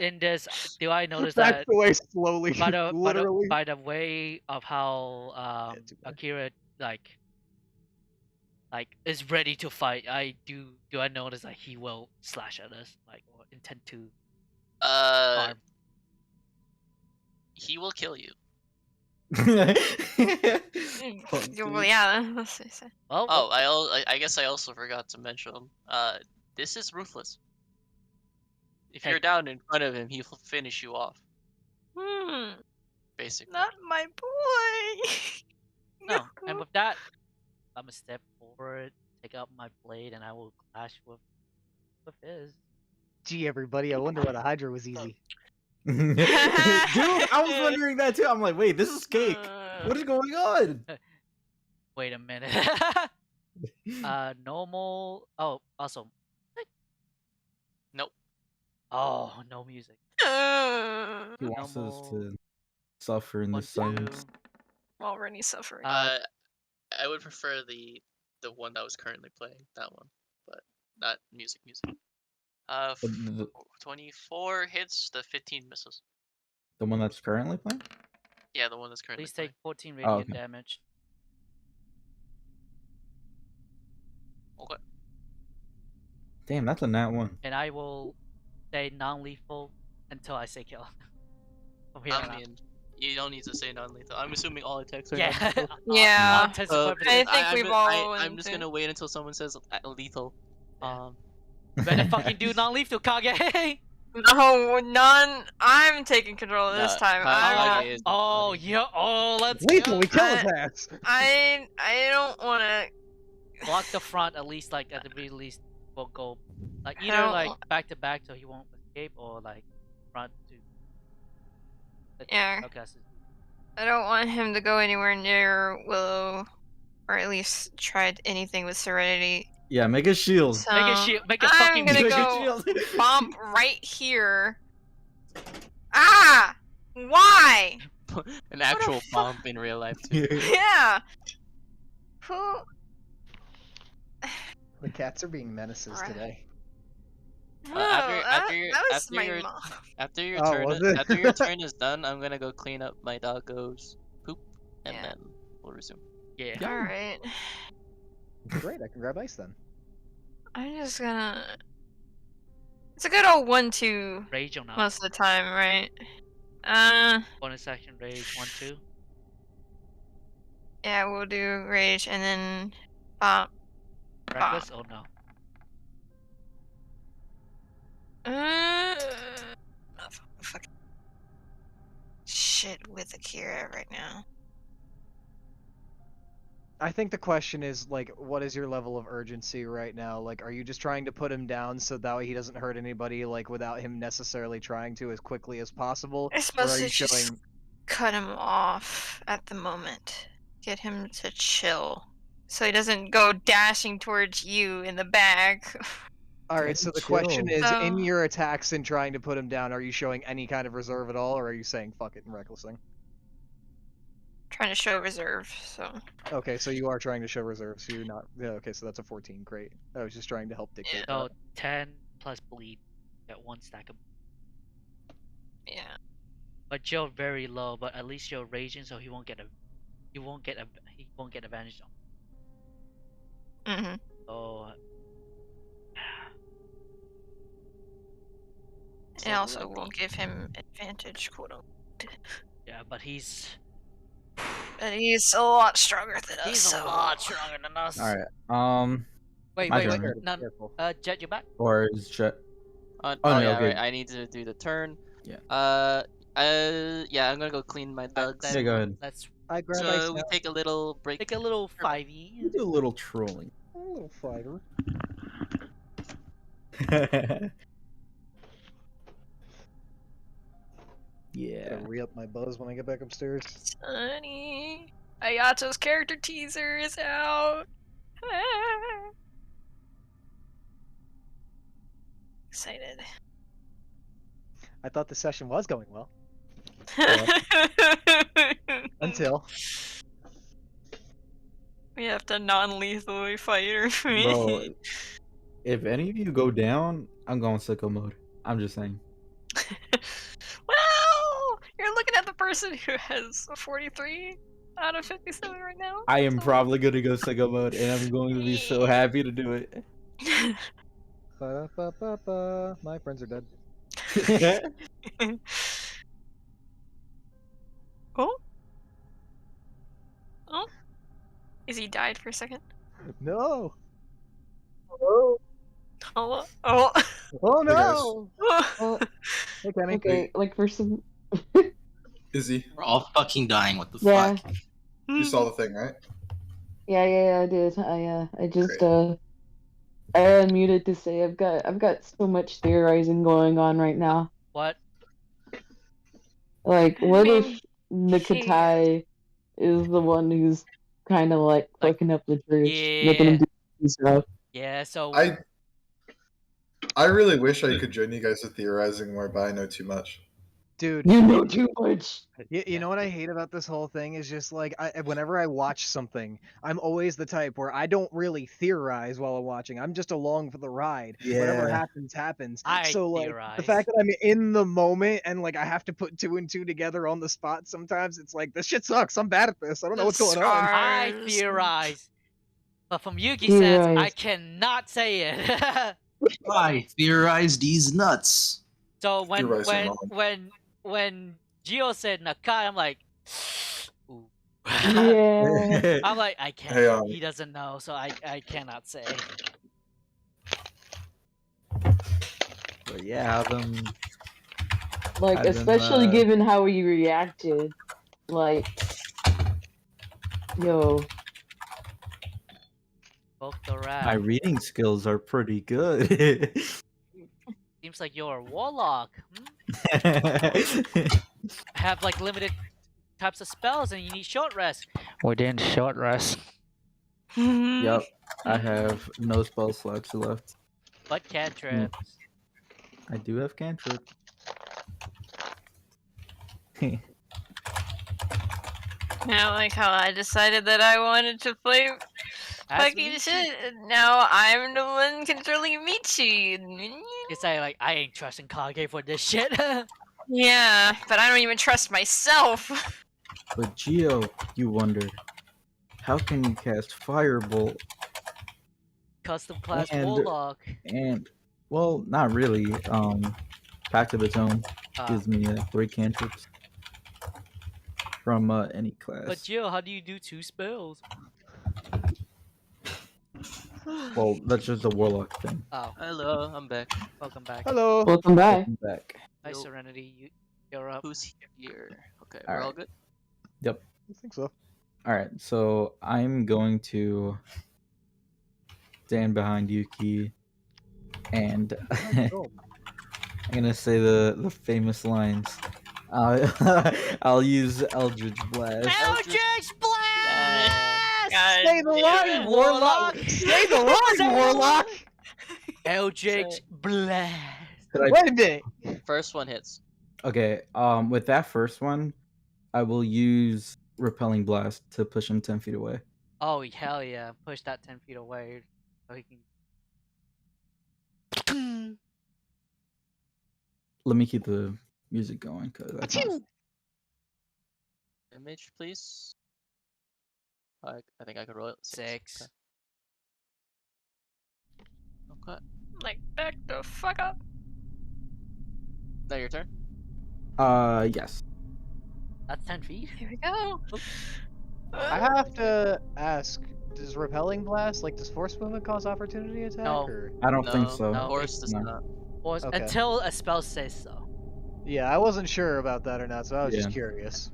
In this, do I notice Back that away slowly, by the literally. by the way of how too bad. Akira like is ready to fight, do I notice that he will slash at us, like, or intend to harm? He will kill you. Well, yeah, that's what I said. Well, Oh, I guess I also forgot to mention. This is ruthless. If you're down in front of him, he will finish you off. Basically. Not my boy. no. And with that, I'm gonna step forward, take out my blade, and I will clash with his. Gee, everybody, I wonder why the Hydra was easy. Dude, I was wondering that too. I'm like, wait, this is cake. What is going on? Wait a minute. Normal. Oh, also. Nope. Oh, no music. He wants us to suffer in the silence. Already suffering. I would prefer the one that was currently playing, that one, but not music. 24 hits, the 15 misses. The one that's currently playing? Yeah, the one that's currently Please playing. take 14 radiant okay. damage. Okay. Damn, that's a nat one. And I will say non-lethal until I say kill. I mean, you don't need to say non-lethal. I'm assuming all attacks are yeah. non-lethal. Yeah. I think we've all. I'm just gonna wait until someone says lethal. Better fucking do non-lethal, Kage! No, none. I'm taking control this time. Kage is Oh, yeah. Oh, let's Lethal, go. we kill his ass. I don't want to block the front at least. Like at the very least, we'll go like I either don't like want- back to back so he won't escape, or like front to. Yeah. Okay. I don't want him to go anywhere near Willow, or at least try anything with Serenity. Yeah, make a shield. So Make a shield. Make a I'm fucking gonna Make a go shield. bump right here. Ah! Why? an actual bump in real life too. Yeah. Who? The cats are being menaces today. No, that was after my your mom. after your Oh, turn was it? after your turn is done, I'm gonna go clean up my doggo's poop, and then we'll resume. Yeah. All right. Great, I can grab ice then. I'm just gonna. It's a good old 1-2 Rage or not? most of the time, right? Bonus action rage 1-2. Yeah, we'll do rage and then bop. Reckless or no? Fuck. Shit with Akira right now. I think the question is, like, what is your level of urgency right now? Like, are you just trying to put him down so that way he doesn't hurt anybody, like, without him necessarily trying to as quickly as possible? I'm Or supposed are to you just showing... cut him off at the moment. Get him to chill. So he doesn't go dashing towards you in the back. Alright, so the question is, in So- your attacks and trying to put him down, are you showing any kind of reserve at all, or are you saying fuck it and recklessing? Trying to show reserve, so. Okay, so you are trying to show reserve, so you're not... Yeah, okay, so that's a 14, great. I was just trying to help dictate So that. 10 plus bleed. Get 1 stack of. Yeah. But Jill very low, but at least Jill raging, so he won't get advantage on. Mm-hmm. So It also will give him advantage, quote unquote. yeah, but he's a lot stronger than us. he's a lot stronger than us. All right. Wait, my wait, turn, wait. right? No, Jet, you back? Or is Jet? Oh, no, yeah, okay. right. I need to do the turn. Yeah. Yeah, I'm gonna go clean my thugs. Then Yeah, go ahead. Let's I grab So we take a little break. take a little 5e. You do a little trolling. a little fighter. Yeah. Gotta re-up my buzz when I get back upstairs. Sunny. Ayato's character teaser is out. Excited. I thought the session was going well. Until. We have to non-lethally fight her. Bro, if any of you go down, I'm going sicko mode. I'm just saying. Well, you're looking at the person who has a 43 out of 57 right now. I am probably gonna go sicko mode, and I'm going to be so happy to do it. Ba-da-ba-ba-ba. My friends are dead. Oh? Oh? Is he died for a second? No! Oh. Oh. Oh. Oh Hey, guys. no! Well, Hey, Kenny. okay, like for some. Izzy, We're all fucking dying. What the Yeah. fuck? you saw the thing, right? Yeah, I did. I just I unmuted to say I've got so much theorizing going on right now. What? Like, I what mean, if Nikatai is the one who's kind of like fucking up the church, making him do stuff? Yeah, so I really wish I could join you guys in theorizing more, but I know too much. Dude, You know too much. you know what I hate about this whole thing is just like whenever I watch something, I'm always the type where I don't really theorize while I'm watching. I'm just along for the ride. Whatever Yeah. happens. I So like theorize. the fact that I'm in the moment and like I have to put two and two together on the spot sometimes, it's like this shit sucks. I'm bad at this. I don't know what's going on. I Scars. theorize. But from Yuki Theorize. sense, I cannot say it. I theorize these nuts. So Theorize are wrong. when Gio said Nakai, I'm like, ooh. Yeah. I'm like, I can't. Hey, He doesn't know, so I cannot say. But yeah, have them. Like, Have them, especially given how he reacted. Like, yo. Poke the rat. My reading skills are pretty good. Seems like you're a warlock. Have like limited types of spells, and you need short rest. Within short rest. Yep, I have no spell slots left. But cantrips. I do have cantrip. Yeah, like how I decided that I wanted to play That's fucking Michi. shit. Now I'm the one controlling Michi. It's like I ain't trusting Kage for this shit. Yeah, but I don't even trust myself. But Geo, you wonder, how can you cast Firebolt Custom class And- warlock. and, well, not really. Pact of its Own Ah. gives me 3 cantrips from any class. But Jill, how do you do 2 spells? Well, that's just a warlock thing. Oh, Hello, I'm back. welcome back. Hello. Welcome back. Welcome back. Hi, Yo. Serenity. You're up. Who's here? Okay, All we're all right. good. Yep. I think so. All right, so I'm going to stand behind Yuki, and I'm gonna say the famous lines. I'll use Eldritch Blast. Eldritch Blast! God Say the damn line, it. Warlock! Say the line, Warlock! Eldritch Blast. Did I- Wait a minute. First one hits. Okay, with that first one, I will use Repelling Blast to push him 10 feet away. Oh, hell yeah. Push that 10 feet away so he can. Let me keep the music going because I can't. Image, please. I think I could roll it. 6. Okay. Like, back the fuck up. Now your turn. Yes. That's 10 feet. Here we go. I have to ask, does repelling blast, like, does force movement cause opportunity attack? No. Or... I don't think No, so. No. Force does No. not. Or Okay. until a spell says so. Yeah, I wasn't sure about that or not, so I was just Yeah. curious.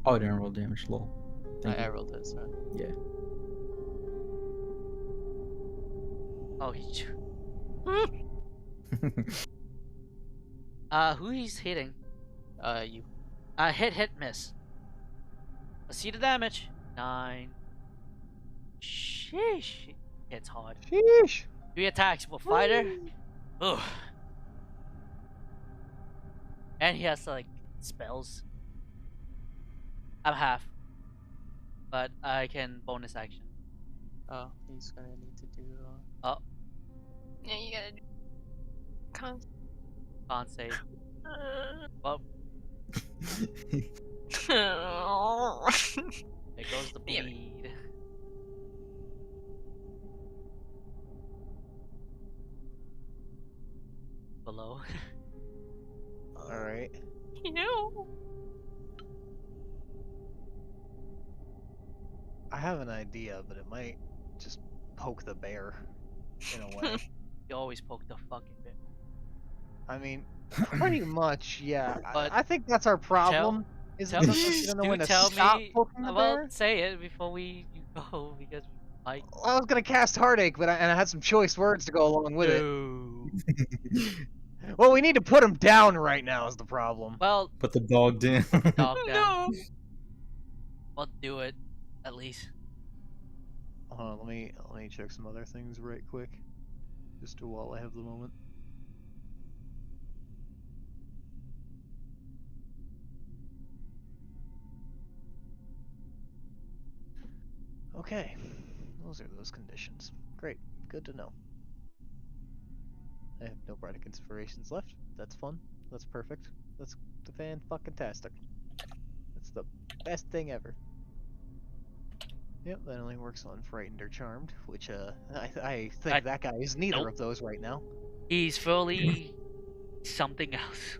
Oh, I didn't roll damage. Lol. Thank I you. rolled this. Right? Yeah. Oh, he. Who he's hitting? You. Hit, miss. Let's see the damage. 9. Sheesh. Hits hard. Sheesh. 3 attacks with fighter. Ugh. And he has like spells. I'm half. But I can bonus action. Oh, he's gonna need to do. Oh, Yeah, you gotta do. can't save. Well, there goes the Damn it. bleed. Below. Alright. You. I have an idea, but it might just poke the bear in a way. You always poke the fucking bit. I mean, pretty much, yeah. But I think that's our problem. Is it sometimes you don't know when to stop poking the well, bear? say it before you go because like. I was gonna cast Heartache, but I had some choice words to go along with it. Well, we need to put him down right now is the problem. Well, Put the dog down. dog down. No. Well, do it, at least. Hold on, let me check some other things right quick, just while I have the moment. Okay, those are those conditions. Great, good to know. I have no Bardic Inspirations left. That's fun. That's perfect. That's fan-fucking-tastic. That's the best thing ever. Yep, that only works on Frightened or Charmed, which I think that guy is neither of those right now. He's fully something else.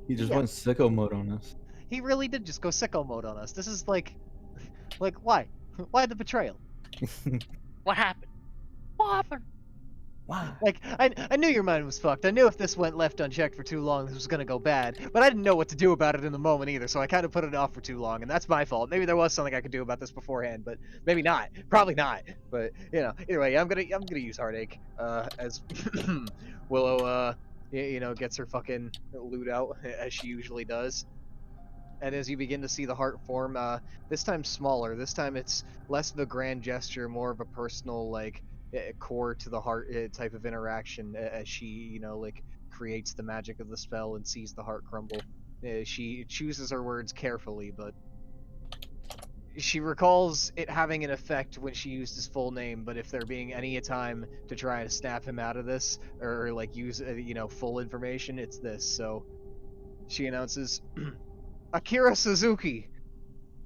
He just Yeah. went sicko mode on us. He really did just go sicko mode on us. This is like why? Why the betrayal? What happened? What happened? Why? Like, I knew your mind was fucked. I knew if this went left unchecked for too long, this was gonna go bad. But I didn't know what to do about it in the moment either, so I kind of put it off for too long, and that's my fault. Maybe there was something I could do about this beforehand, but maybe not. Probably not. But you know, either way, I'm gonna use Heartache as Willow gets her fucking loot out as she usually does. And as you begin to see the heart form, this time smaller. This time it's less of a grand gesture, more of a personal, like, core to the heart type of interaction as she, creates the magic of the spell and sees the heart crumble. She chooses her words carefully, but she recalls it having an effect when she used his full name, but if there being any time to try to snap him out of this, or, like, use, full information, it's this. So she announces... Akira Suzuki,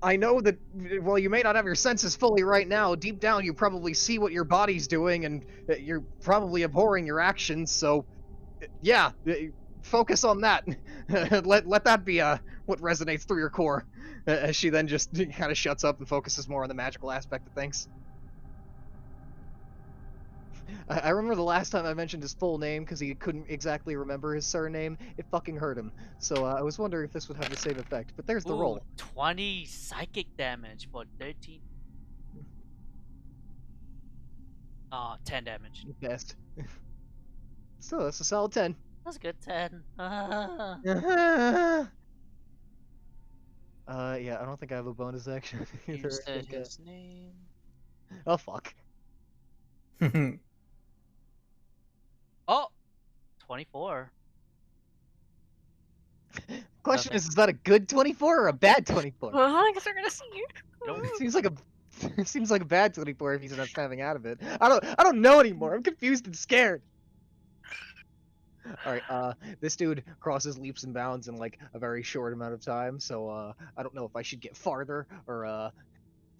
I know that while you may not have your senses fully right now, deep down you probably see what your body's doing, and you're probably abhorring your actions, so yeah, focus on that. let that be what resonates through your core. As she then just kind of shuts up and focuses more on the magical aspect of things. I remember the last time I mentioned his full name because he couldn't exactly remember his surname. It fucking hurt him. So I was wondering if this would have the same effect. But there's the roll. 20 psychic damage for 13. 10 damage. Best. So that's a solid 10. That's a good 10. Yeah, I don't think I have a bonus action either. You I said think, his name. Oh, fuck. Oh! 24. Question Nothing. is that a good 24 or a bad 24? Well, I guess we're gonna see. Seems like a bad 24 if he's not snapping out of it. I don't know anymore. I'm confused and scared. All right. This dude crosses leaps and bounds in like a very short amount of time, so I don't know if I should get farther or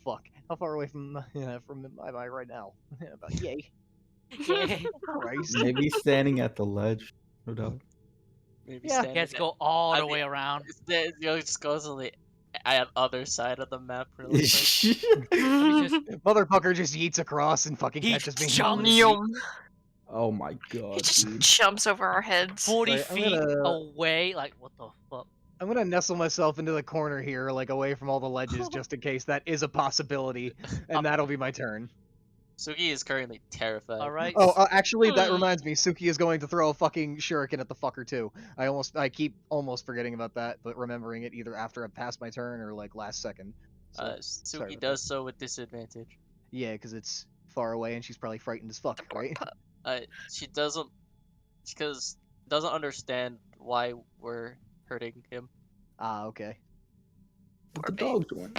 fuck. How far away from from am I right now? About yay. Yeah. Christ. Maybe standing at the ledge. No doubt. Maybe Yeah. standing Can't at- go all I the mean, way around. just goes on the other side of the map really quick. Let me just. Motherfucker just yeets across and fucking He catches me. jumps. Yum. Oh my He god, just dude. jumps over our heads. 40 Right, I'm feet gonna- away. Like, what the fuck? I'm gonna nestle myself into the corner here, like away from all the ledges, just in case that is a possibility, and that'll be my turn. Sugi is currently terrified. Alright. Oh, actually, that Hmm. reminds me. Suki is going to throw a fucking shuriken at the fucker too. I keep almost forgetting about that, but remembering it either after I pass my turn or like last second. So, sorry Sugi about does so with disadvantage. yeah, because it's far away and she's probably frightened as fuck, Poor right? pup. She doesn't understand why we're hurting him. Ah, okay. But Poor the babe. dog's one.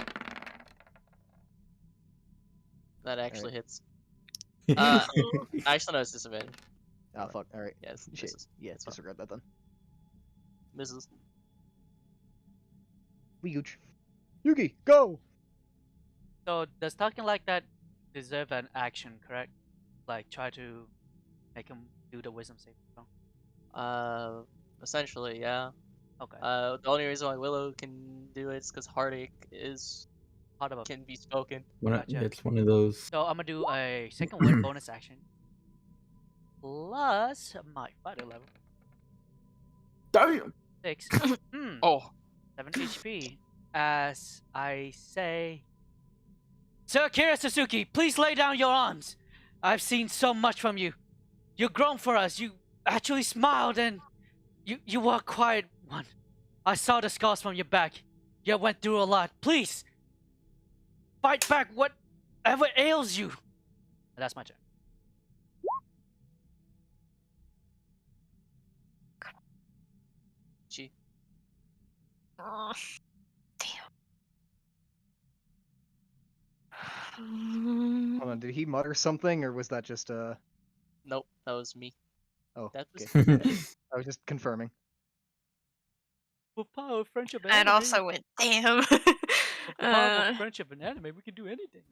That actually hits. Uh, Actually, no, it's disadvantage. Ah, fuck. All right. Yes, Shit. misses. Yeah, It's fine. disregard that then. Misses. Huge. Yugi, go! So, does talking like that deserve an action, correct? Like, try to make him do the wisdom save. Essentially, yeah. Okay. The only reason why Willow can do it is because heartache Part of a. can be spoken. Gotcha. It's one of those. So, I'm gonna do a second wind bonus action. Plus my fighter level. Damn! 6. Oh, 7 HP. As I say, Sir Kira Suzuki, please lay down your arms. I've seen so much from you. You've grown for us. You actually smiled and you were a quiet one. I saw the scars from your back. You went through a lot. Please, fight back whatever ails you. That's my turn. gee. Oh, damn. Hold on, did he mutter something, or was that just Nope, that was me. Oh, That was okay. I was just confirming. With power of friendship and I'd anime. also went, damn. With the power Uh, of friendship and anime, we can do anything.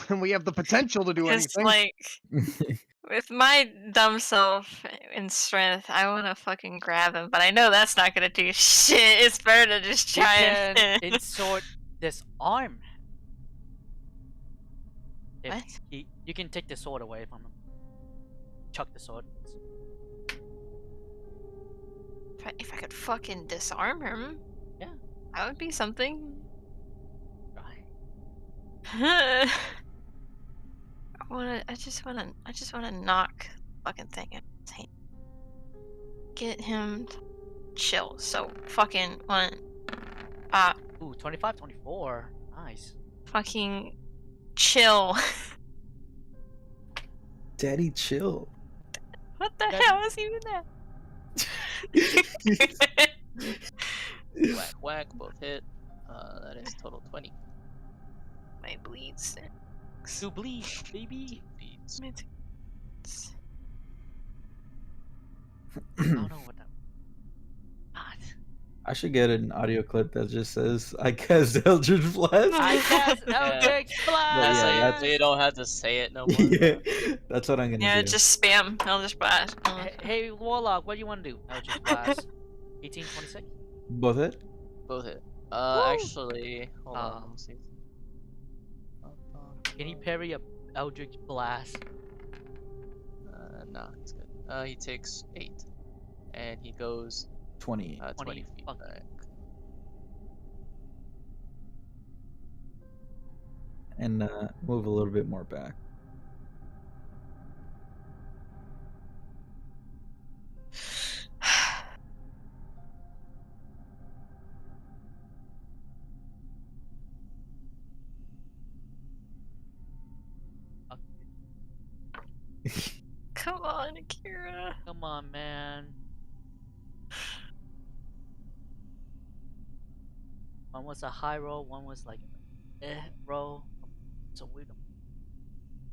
And we have the potential to do Because, anything. like, with my dumb self in strength, I want to fucking grab him, but I know that's not gonna do shit. It's better to just You try can and. insert this arm. If What? you can take the sword away from him. Chuck the sword. If I could fucking disarm him, Yeah. that would be something. Right. I just wanna knock the fucking thing out of his hand. Get him to chill. So fucking Ooh, 25, 24. Nice. fucking chill. Daddy, chill. What the Daddy. hell is even that? Whack, whack, both hit. That is total 20 My bleeds. To bleed, baby. beads. I don't know what that. God. I should get an audio clip that just says, I cast Eldritch Blast. I cast Eldritch Yeah, Blast. So you don't have to say it no more. Yeah, that's what I'm gonna Yeah, do. just spam. I'll just blast. Hey, Warlock, what do you want to do? Eldritch Blast. 18, 26. Both it? Both hit. Woo! Actually, hold on, let me see. Can he parry a Eldritch Blast? No, he's good. He takes 8, and he goes 20. 20 feet Fuck. back. And move a little bit more back. Come on, Akira. Come on, man. One was a high roll, one was like roll. So we don't.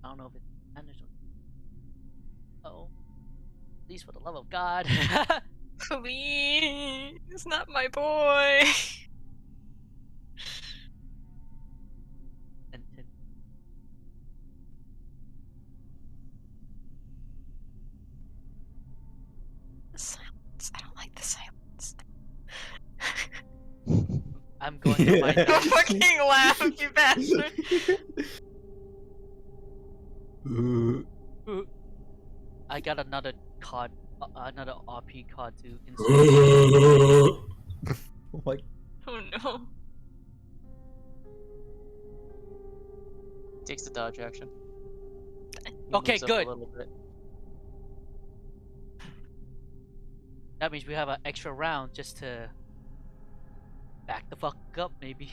I don't know if it's advantage or. Oh. Please, for the love of God. Please, not my boy. and The silence. I don't like the silence. I'm going through my Don't notes. fucking laugh, you bastard. I got another card, another RP card to insert. Oh my. Oh no. Takes the dodge action. He Okay, moves up good. a little bit. That means we have an extra round just to back the fuck up, maybe.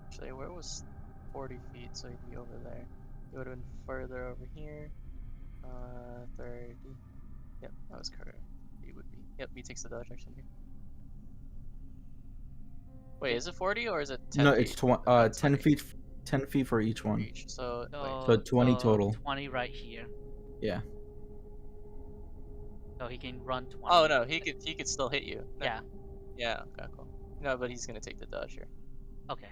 Actually, where was 40 feet? So he'd be over there. He would have been further over here. 30. Yep, that was correct. He would be. Yep, he takes the dodge action here. Wait, is it 40 or is it 10 No, feet? it's 10 feet. 10 feet for each one. each. So, wait. So 20 total. 20 right here. Yeah. So he can run 20. Oh no, he could still hit you. No. Yeah. Yeah. Okay. Cool. No, but he's gonna take the dodge here. Okay.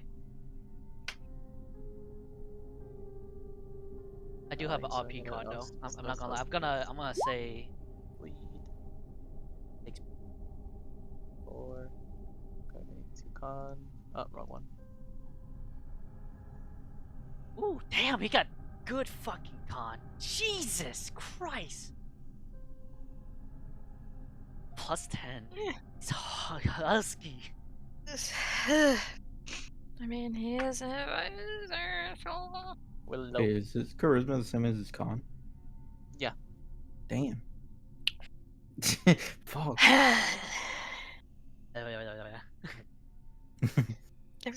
I do have an Alright, so RP no card one though. else- I'm no not gonna one lie. else I'm gonna say lead. Ex- 4. Okay, 2 con. Oh, wrong one. ooh, damn, he got good fucking con. Jesus Christ. Plus 10. Yeah. It's husky. I mean, he is a visor. Willow. Wait, is his charisma the same as his con? Yeah. Damn. Fuck.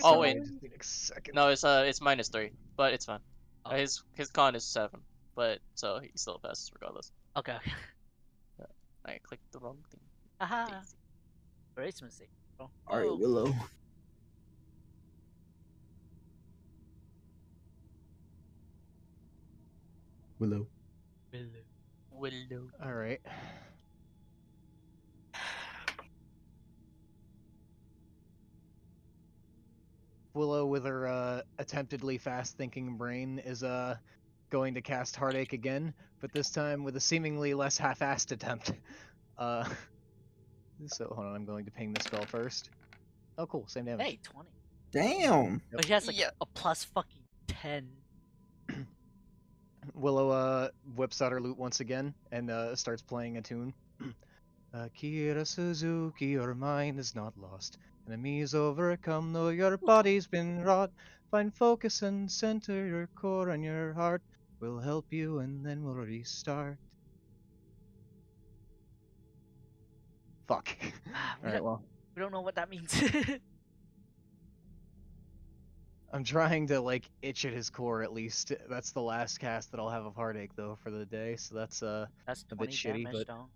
Oh wait, Just need a second. no, it's -3, but it's fine. Oh. His con is 7, but so he still passes regardless. Okay. I clicked the wrong thing. Aha. Daisy. Race mistake. Oh. Alright, Oh. Willow. Willow. Willow. All right. Willow, with her attemptedly fast-thinking brain, is going to cast Heartache again, but this time with a seemingly less half-assed attempt. So hold on, I'm going to ping the spell first. Oh, cool, same damage. Hey, 20. Damn. But he has like Yeah. a plus fucking 10. Willow whips out her lute once again and starts playing a tune. Akira Suzuki, your mind is not lost. Enemies overcome, though your body's been wrought. Find focus and center your core and your heart. We'll help you and then we'll restart. Fuck. Alright, well. We don't know what that means. I'm trying to, like, itch at his core at least. That's the last cast that I'll have of Heartache, though, for the day, so that's, That's a 20 bit shitty, damage, but though.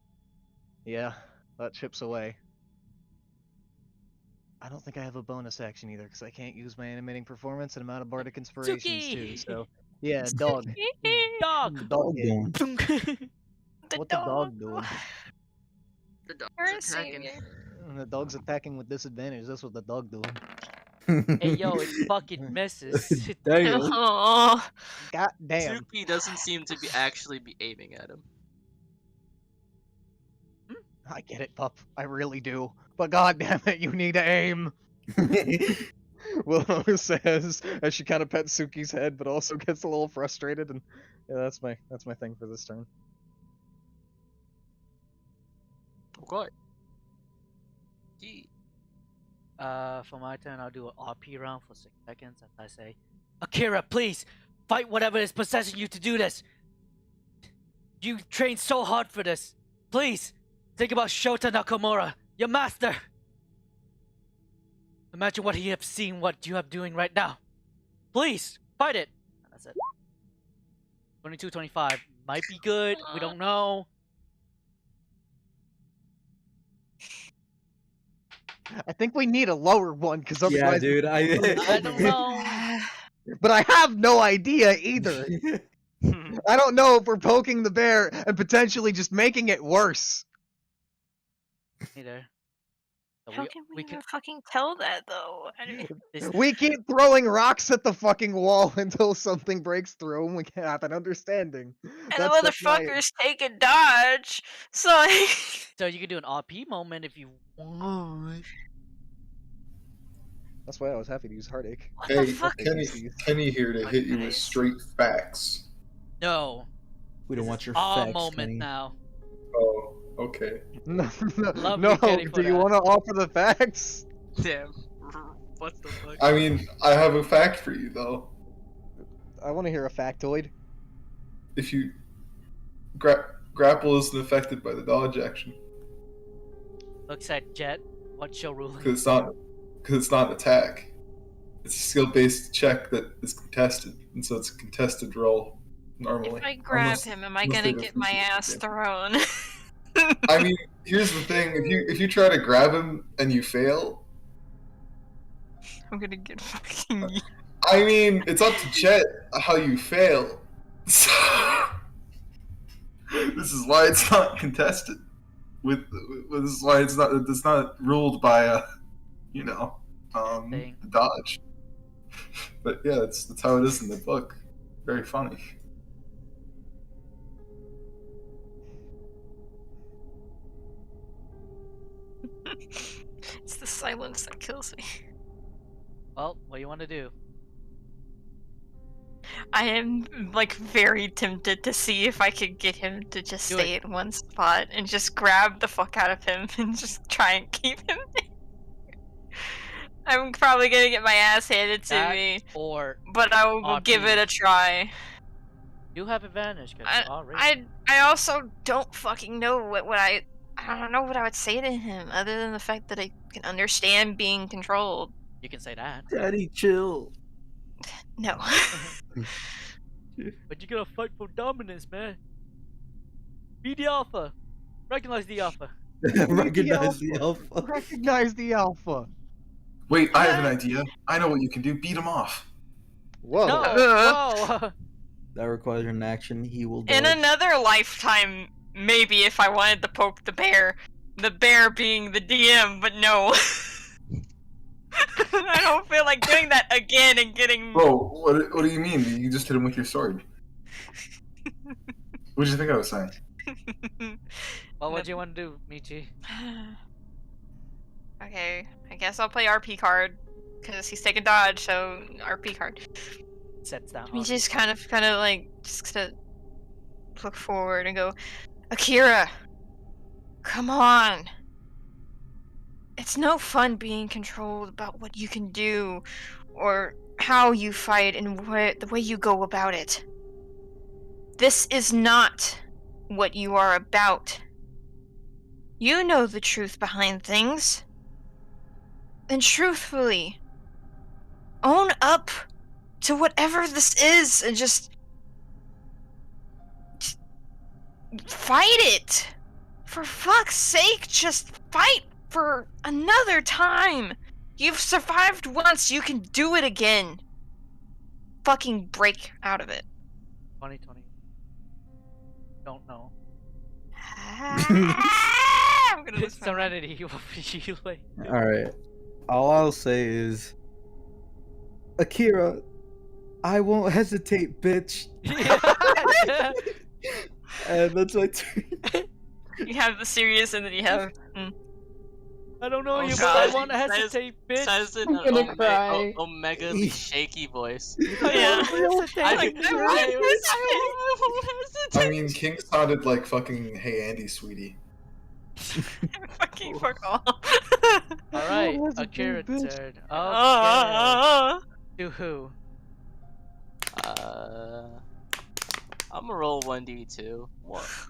yeah, that chips away. I don't think I have a bonus action either, because I can't use my animating performance, and I'm out of bardic inspirations too. Suki! So yeah, dog. Dog! Dog did. The What the dog doing? The dog's You're a attacking. savior. The dog's attacking with disadvantage. That's what the dog doing. Hey, yo, it fucking misses. Damn. Oh, God damn. Suki doesn't seem to be actually be aiming at him. I get it, pup. I really do. But god damn it, you need to aim. Willow says as she kind of pets Suki's head, but also gets a little frustrated. And yeah, that's my thing for this turn. Okay. Gee. For my turn, I'll do an RP round for 6 seconds as I say, Akira, please! Fight whatever is possessing you to do this! You trained so hard for this! Please! Think about Shota Nakamura, your master! Imagine what he has seen, what you have doing right now. Please! Fight it! And that's it. 22, 25. Might be good, we don't know. I think we need a lower one because Yeah, otherwise. dude. I don't know. But I have no idea either. I don't know if we're poking the bear and potentially just making it worse. Neither. So How can we can even fucking tell that though? this We keep throwing rocks at the fucking wall until something breaks through and we can have an understanding. And the That's my. motherfuckers take a dodge. So like, so you can do an RP moment if you want. That's why I was happy to use heartache. what the Hey, fuck? Kenny here to Fuck, hit you with guys. straight facts. No. We don't This want is your our facts, moment Kenny. now. Oh, okay. No, Love no. you, Kenny, for Do you that. want to offer the facts? Damn. What the fuck? I mean, I have a fact for you though. I want to hear a factoid. If you grapple isn't affected by the dodge action Looks at Jet. What's your ruling? because it's not an attack. It's a skill-based check that is contested, and so it's a contested roll normally. If I grab Unless- him, am I unless gonna they get my ass differentiate. thrown? I mean, here's the thing: if you try to grab him and you fail, I'm gonna get fucking. I mean, it's up to Chet how you fail. So, this is why it's not contested. This is why it's not ruled by Thing. the dodge. But yeah, that's how it is in the book. Very funny. It's the silence that kills me. Well, what do you want to do? I am like very tempted to see if I could get him to just Do stay in one spot and just grab the fuck out of him and just try and keep him there. I'm probably gonna get my ass handed to That me, or but I will give RP. it a try. you have advantage because you are racing. I also don't fucking know what I don't know what I would say to him other than the fact that I can understand being controlled. You can say that. Daddy, chill. No. But you gotta fight for dominance, man. Be the alpha. Recognize the alpha. Recognize the alpha. Recognize the alpha. Wait, I have an idea. I know what you can do. Beat him off. Whoa. No! Whoa! That requires an action. He will In dodge. another lifetime, maybe if I wanted to poke the bear being the DM, but no. I don't feel like doing that again and getting. Bro, what do you mean? You just hit him with your sword. What did you think I was saying? Well, what do you want to do, Michi? Okay, I guess I'll play RP card because he's taking dodge, so RP card. Sets down. We just kind of like just gonna look forward and go, Akira, come on. It's no fun being controlled about what you can do, or how you fight, and the way you go about it. This is not what you are about. You know the truth behind things. Then truthfully, own up to whatever this is and just fight it. For fuck's sake, just fight for another time. You've survived once, you can do it again. Fucking break out of it. 2020. Don't know. I'm gonna lose my mind. Serenity will be you like. Alright. All I'll say is, Akira, I won't hesitate, bitch. And that's my turn. You have the serious and then you have. I don't know Oh, you, but God. I want to hesitate, bitch. Says in I'm an gonna cry. omega shaky voice. Yeah. Hesitate. I won't hesitate. I mean, King sounded like fucking "Hey Andy, sweetie." Fucking fuck off. Alright, Oh, that's a Akira big bitch. turn. Okay. Oh, To who? I'm gonna roll 1d2.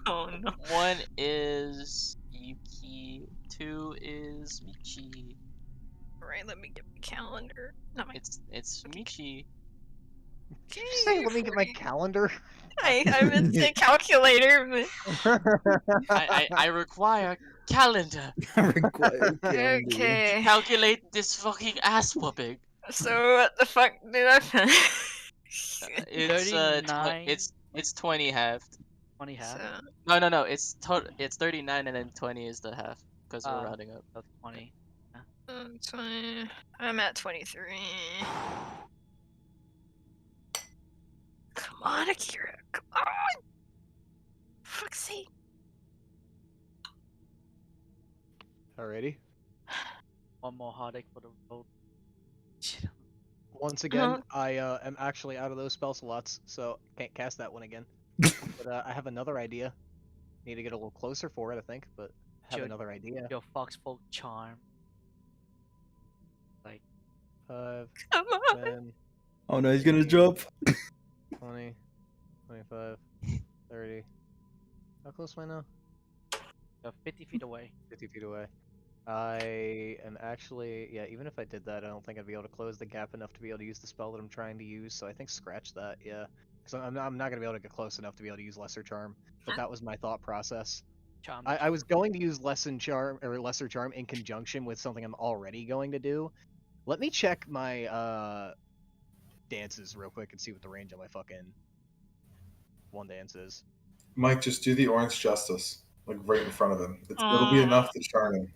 oh no. 1 is Yuki, 2 is Michi. Alright, let me get my calendar. Not my. It's Michi. Did you say, let me get my calendar? I meant to say calculator, I require calendar. Required but calendar. okay. Calculate this fucking ass whooping. So what the fuck did I It's 39. it's 20 halved. 20 half. So No. It's 39 and then 20 is the half because we're rounding up. That's 20. 20. I'm at 23. Come on, Akira. Come on. Fuck's sake. Alrighty. One more heartache for the road. Once again, I am actually out of those spell slots, so can't cast that one again. But I have another idea. Need to get a little closer for it, I think, but have Your- another idea. Your foxfolk charm. Like 5, Come on. 10, Oh no, he's gonna 15, jump. 20, 25, 30. How close am I now? you're 50 feet away. 50 feet away. I am actually, yeah, even if I did that, I don't think I'd be able to close the gap enough to be able to use the spell that I'm trying to use, so I think scratch that, yeah. Because I'm not going to be able to get close enough to be able to use Lesser Charm, but that was my thought process. Charm. I was going to use Lesser Charm in conjunction with something I'm already going to do. Let me check my dances real quick and see what the range of my fucking one dance is. Mike, just do the orange justice, like right in front of him. It'll be enough to charm him.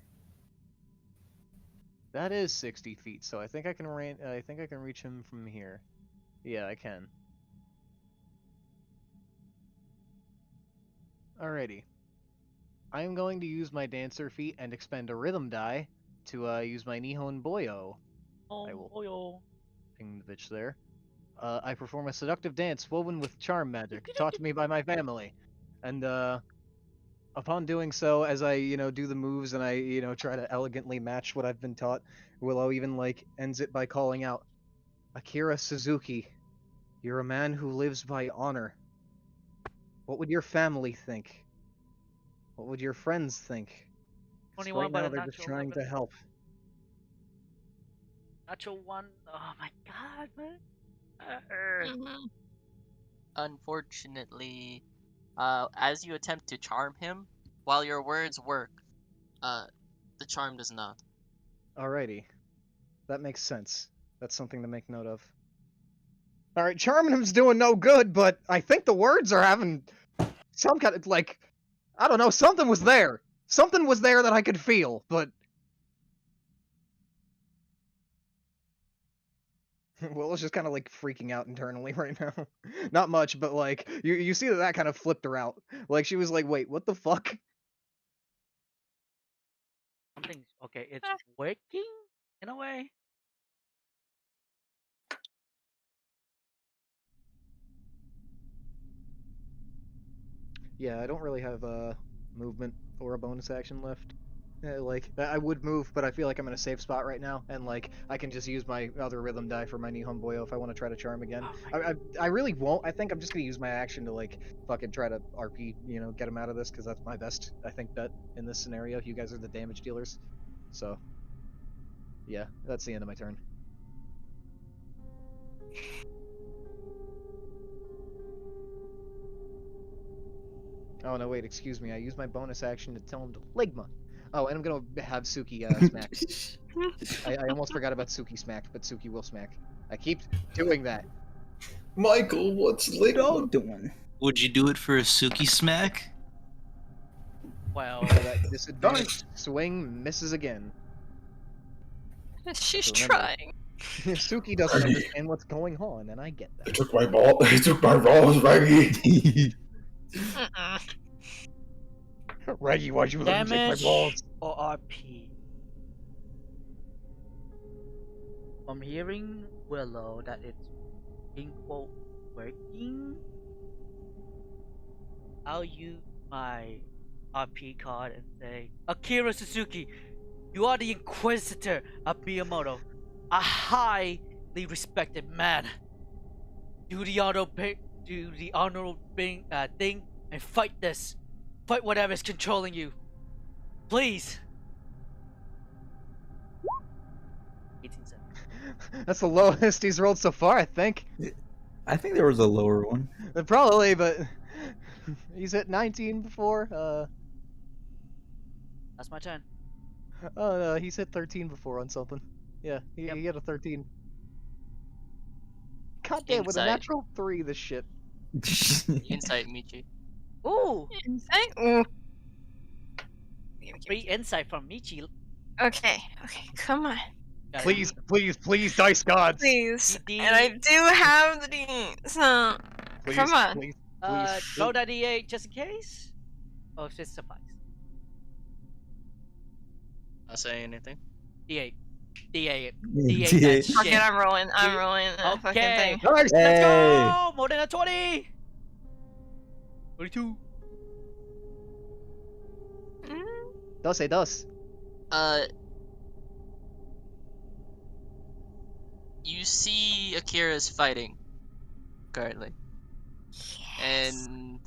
That is 60 feet, so I think I can reach him from here. Yeah, I can. Alrighty. I am going to use my dancer feat and expend a rhythm die to use my Nihon Boyo. I will ping the bitch there. I perform a seductive dance woven with charm magic, taught to me by my family. And upon doing so, as I, do the moves and I, try to elegantly match what I've been taught, Willow even, ends it by calling out, Akira Suzuki, you're a man who lives by honor. What would your family think? What would your friends think? 'Cause 21 right by now the they're just natural trying to 11. help. Natural 1. Oh my god, man. Mhm. Unfortunately, as you attempt to charm him, while your words work, the charm does not. Alrighty. That makes sense. That's something to make note of. Alright, charming him's doing no good, but I think the words are having some kind of, I don't know, something was there. Something was there that I could feel, but... Willow's just kind of, freaking out internally right now. Not much, but, you see that kind of flipped her out. She was like, wait, what the fuck? Something's okay. It's working in a way. Yeah, I don't really have movement or a bonus action left. I would move, but I feel like I'm in a safe spot right now, and I can just use my other rhythm die for my Nihon Boyo if I want to try to charm again. I really won't. I think I'm just gonna use my action to fucking try to RP, get him out of this, because that's my best, I think, bet in this scenario. You guys are the damage dealers, so yeah, that's the end of my turn. Oh no, wait, excuse me. I used my bonus action to tell him to Ligma. Oh, and I'm gonna have Suki smack. I almost forgot about Suki smacked, but Suki will smack. I keep doing that. Michael, what's What all Ligma? doing? Would you do it for a Suki smack? Well, That disadvantage swing misses again. She's Remember. trying. Suki doesn't understand what's going on, and I get They that. took my ball. They took my balls, Reggie. Reggie, why'd you let him take my damage balls? or RP? I'm hearing Willow that it's in quote working. I'll use my RP card and say, Akira Suzuki, you are the Inquisitor of Miyamoto, a highly respected man. Do the honorable thing and fight this. Fight whatever is controlling you. Please. 18 seconds. That's the lowest he's rolled so far, I think. I think there was a lower one. Probably, but he's hit 19 before. That's my turn. Oh no, he's hit 13 before on something. Yeah, he had a 13. God damn, with a Insight. natural 3, this shit. Insight, Michi. Ooh, Insight? Ooh. free insight from Michi. Okay, come on. Got a Please, D- please, please, dice gods. Please. D- And I do have the D, so Please, come on. please, please. Throw that D8 just in case. Oh, if it suffice. Not saying anything. D8. D8. D8. D8 that Fuck it, shit. I'm rolling the fucking Okay. thing. Nice. Let's Hey. go! More than a 20! 22. Dos, dos. You see Akira's fighting currently, and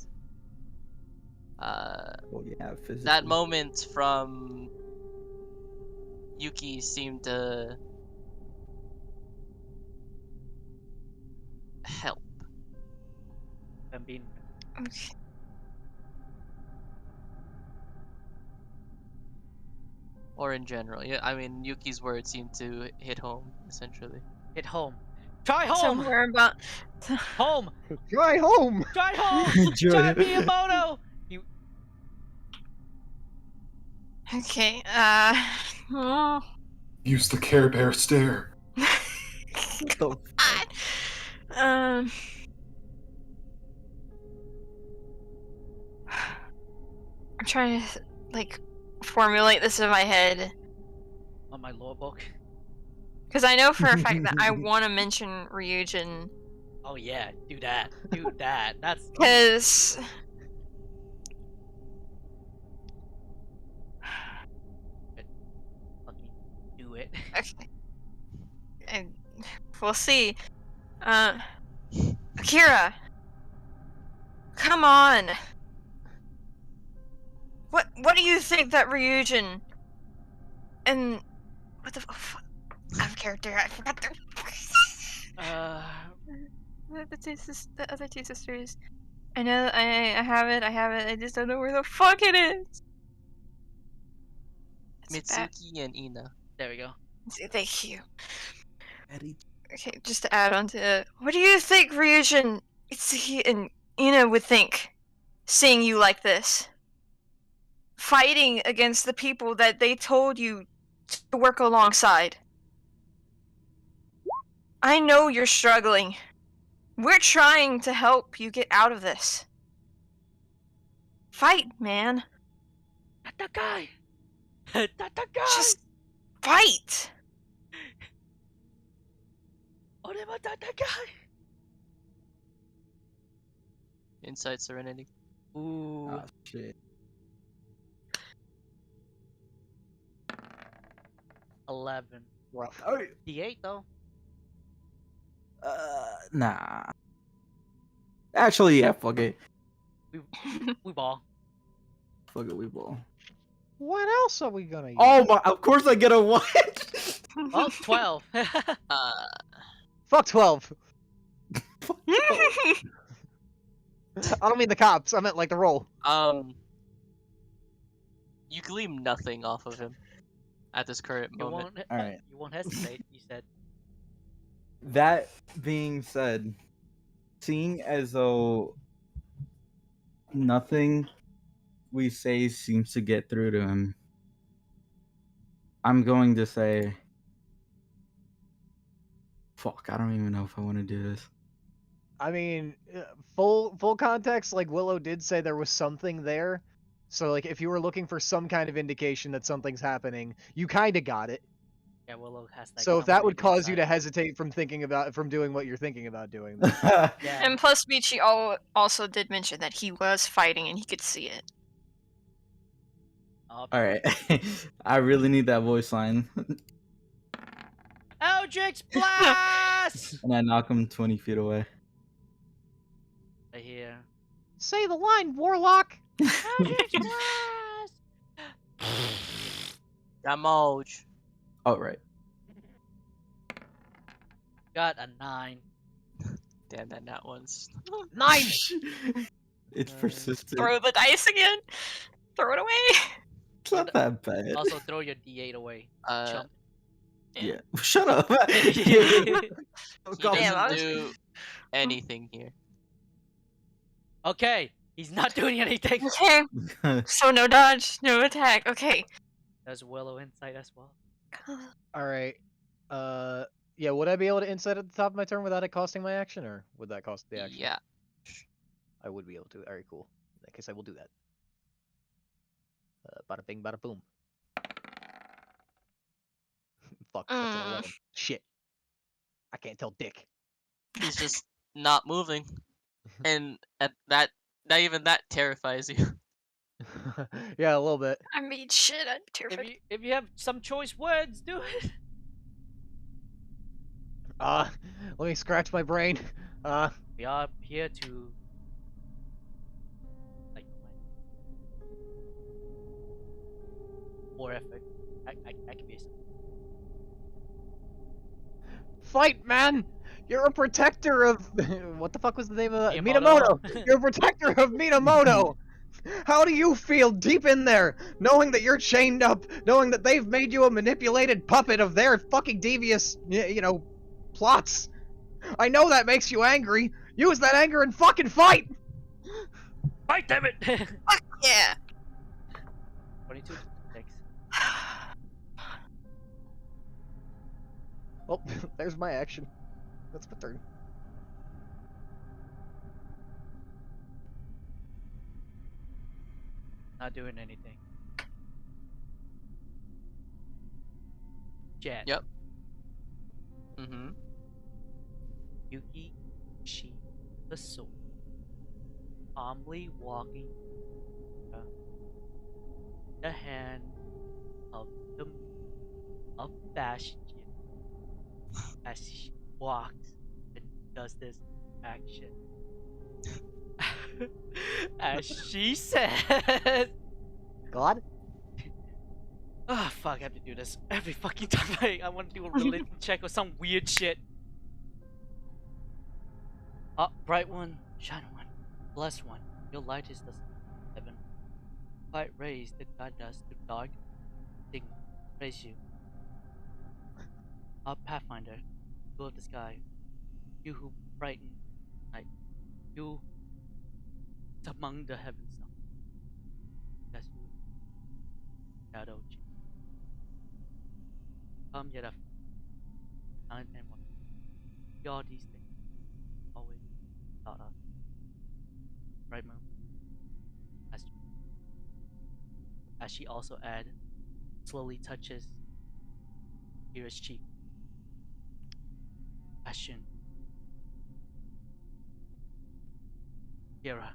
Well, yeah, physically. that moment from Yuki seemed to help. I'm being. Okay. Or in general. Yeah, I mean, Yuki's words seem to hit home, essentially. Hit home. Try home! Somewhere about Home! Try home. Try home! Try Enjoy. Miyamoto! You. Okay, oh. Use the Care Bear stare. The fuck? um I'm trying to like formulate this in my head On my lore book. because I know for a fact that I want to mention Ryujin Oh yeah, do that. Do that. That's. because Fucking do it. okay, and we'll see. Akira, come on. What do you think that Ryujin and what the fuck? Out of character. I forgot their. The other two sisters. I know. I have it. I just don't know where the fuck it is. It's bad. Mitsuki and Ina. There we go. Thank you. Okay, just to add on to it, what do you think Ryujin, Itsuki, and Ina would think, seeing you like this? Fighting against the people that they told you to work alongside. I know you're struggling. We're trying to help you get out of this. Fight, man. That guy! That guy! Just fight! Orema that guy! Insight, Serenity. Ooh. Oh, shit. 11. Rough. D8 though. Nah. Actually, yeah, fuck it. We ball. Fuck it, we ball. What else are we gonna use? Oh my, of course I get a what? Well, 12. Fuck 12. I don't mean the cops. I meant like the roll. You glean nothing off of him at this current You moment. won't. Alright. You won't hesitate. You said. That being said, seeing as though nothing we say seems to get through to him, I'm going to say, fuck, I don't even know if I want to do this. I mean, full context. Like Willow did say there was something there, so like if you were looking for some kind of indication that something's happening, you kind of got it. Yeah, Willow has that. So if that would cause you to insight. hesitate from doing what you're thinking about doing, then Yeah. And plus, Michi also did mention that he was fighting and he could see it. Alright. I really need that voice line. Eldritch Blast! And I knock him 20 feet away. I hear. say the line, Warlock. Eldritch Blast! Damage. Oh, right. Got a 9. Damn that not once. 9! It's persistent. Throw the dice again. Throw it away. It's not that bad. Also, throw your D8 away. Chump. Yeah. Shut up. He God, Damn, I doesn't was- do anything here. Okay, he's not doing anything. Okay. So no dodge, no attack. Okay. There's Willow Insight as well. Alright. Yeah, would I be able to insight at the top of my turn without it costing my action, or would that cost the action? Yeah. I would be able to. Alright, cool. In that case, I will do that. Bada bing, bada boom. Fuck, that's an 11. Shit. I can't tell dick. He's just not moving. And at that, not even that terrifies you. Yeah, a little bit. I mean, shit. I'm terrified. If you have some choice words, do it. Let me scratch my brain. We are here to like more effort. I can be. Fight, man! You're a protector of what the fuck was the name of that? Minamoto. Minamoto. You're a protector of Minamoto. How do you feel deep in there, knowing that you're chained up, knowing that they've made you a manipulated puppet of their fucking devious, plots? I know that makes you angry. Use that anger and fucking fight. Fight, damn it! Fuck yeah. 22 6. Well, there's my action. That's my turn. Not doing anything. Jet. Yep. Mm-hmm. Yuki, she, the sword, calmly walking the hand of the of Bastion as she walks and does this action. As she says, God? oh fuck, I have to do this every fucking time I want to do a religion check or some weird shit. Bright one, shine one, blessed one, your light is the heaven. Light rays that guide us to dark things. Praise you. Our Pathfinder, you of the sky, you who brighten night, you among the heavens. Yes, you shadow. Come yet after 9 and 1. All these things always taught us. Bright moon. As she also slowly touches Kira's cheek. Bastion. Kira,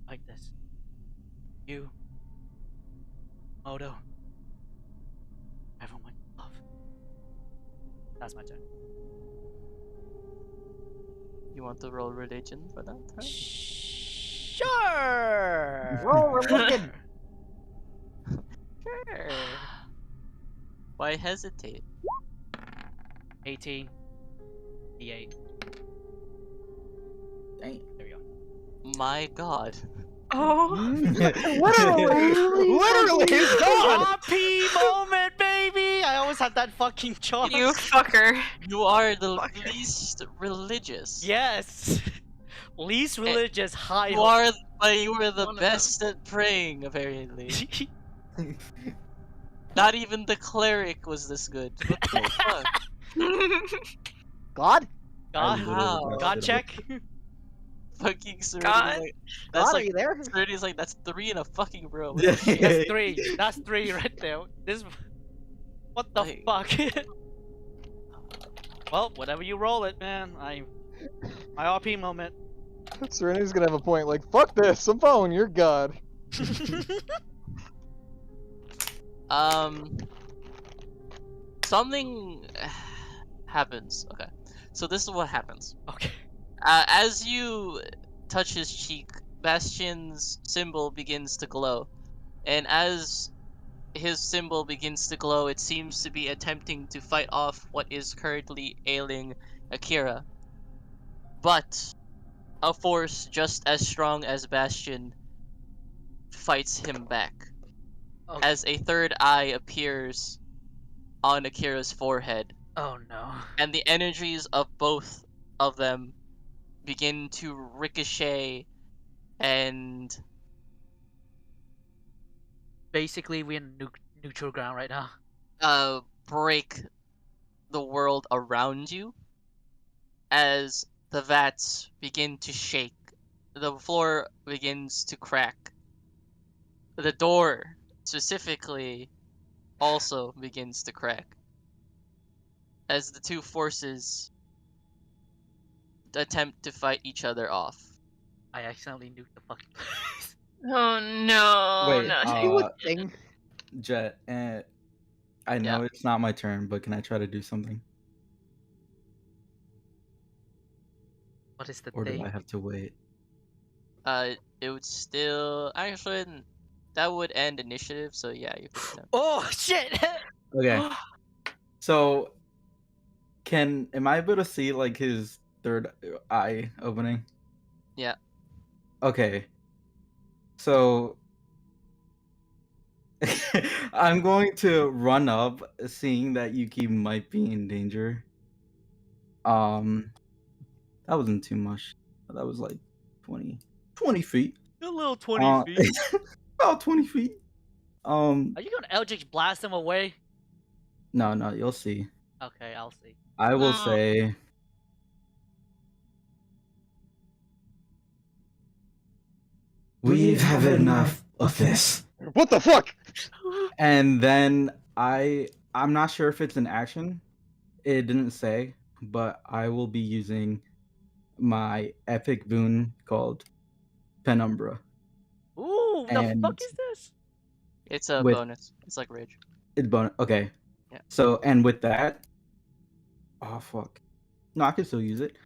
like this. You, Moto, everyone you love. That's my turn. You want to roll religion for that? Huh? Sure. Roll religion. Sure. Why hesitate? 18. D8. Dang. There we go. My God. Oh. Literally, his god. RP moment, baby! I always have that fucking choice. You fucker. You are the Fucker. least religious. Yes. Least religious high. You are, but you were the One of best at praying, apparently. Not even the cleric was this good. What the fuck? God? God, How? God check. Fucking Serenity. God? Like, that's God, are like you there? Serenity's like, that's 3 in a fucking row. That's 3. That's 3 right there. This. What the Like- fuck? Well, whatever you roll it, man. My RP moment. Serenity's gonna have a point like, fuck this, I'm following your god. Something happens. Okay, so this is what happens. Okay. As you touch his cheek, Bastion's symbol begins to glow, and as his symbol begins to glow, it seems to be attempting to fight off what is currently ailing Akira. but a force just as strong as Bastion fights him back. Oh, As a third eye appears on Akira's forehead, oh no. and the energies of both of them begin to ricochet and Basically, we're in neutral ground right now. break the world around you as the vats begin to shake. The floor begins to crack. The door, specifically, also begins to crack as the two forces attempt to fight each other off. I accidentally nuked the fucking place. Oh no, Wait, no. Do a thing. Jet, I know Yeah. it's not my turn, but can I try to do something? What is the Or do thing? I have to wait? It would still actually that would end initiative, so yeah, you could attempt. Oh shit! Okay. So, am I able to see like his third eye opening? Yeah. Okay. So, I'm going to run up, seeing that Yuki might be in danger. That wasn't too much. That was like 20 feet. A little 20 feet. About 20 feet. Are you gonna Eldritch blast him away? No, you'll see. Okay, I'll see. I will say we've had enough of this. What the fuck? And then I'm not sure if it's an action. It didn't say, but I will be using my epic boon called Penumbra. Ooh, the And fuck is this? It's a With- bonus. It's like rage. It's bonus. Okay. Yeah. So, and with that, oh fuck. No, I can still use it.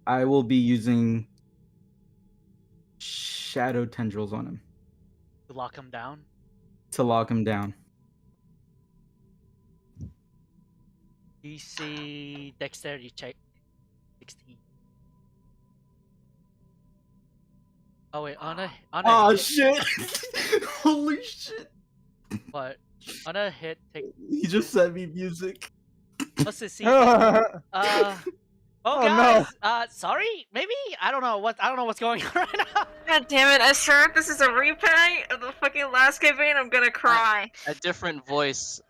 I will be using shadow tendrils on him To lock him down? to lock him down. DC dexterity check 16. Oh wait, on a Oh hit, shit! Holy shit! what? On a hit, take He just sent me music. what's the C? Oh Oh no. guys, sorry, maybe I don't know what's going on right now. God damn it, I swear if this is a replay of the fucking last campaign, I'm gonna cry. A different voice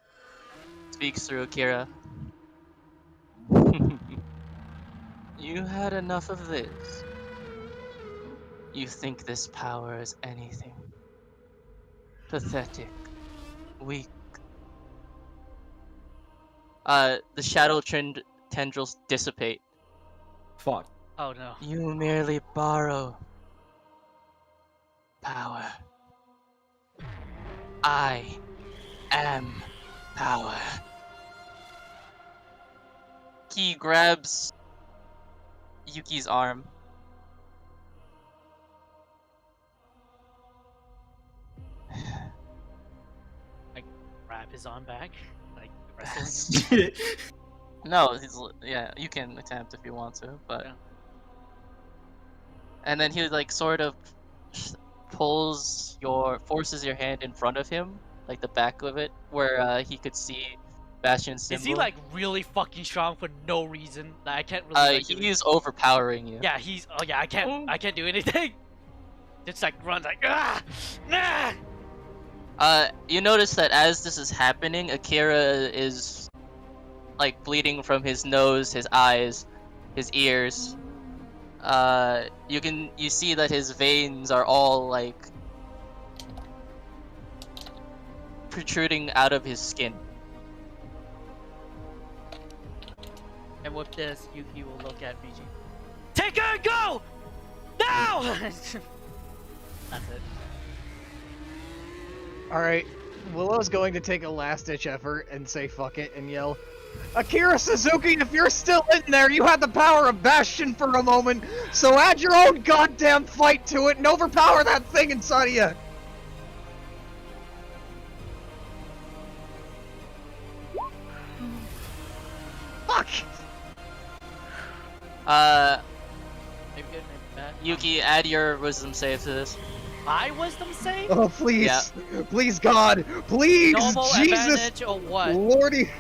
speaks through Akira. You had enough of this. You think this power is anything. Pathetic. Weak. The shadow tendrils dissipate. Fuck. Oh no. You merely borrow power. I am power. He grabs Yuki's arm. Like grab his arm back, like wrestling him. No, yeah, you can attempt if you want to, but Yeah. and then he like sort of forces your hand in front of him, like the back of it, where he could see Bastion's symbol. Is he like really fucking strong for no reason? Like, I can't really. Like, do He's overpowering you. yeah, he's. Oh yeah, I can't do anything. Just like runs like ah, nah. You notice that as this is happening, Akira is like bleeding from his nose, his eyes, his ears. You see that his veins are all like protruding out of his skin. And with this, Yuki will look at BG. Take her and go! Now! That's it. Alright, Willow's going to take a last-ditch effort and say fuck it and yell, Akira Suzuki, if you're still in there, you had the power of Bastion for a moment, so add your own goddamn fight to it and overpower that thing inside of you! Fuck! Yuki, add your wisdom save to this. My wisdom save? Oh, please. Yeah. Please, God. Please, Normal Jesus. advantage or what? Lordy.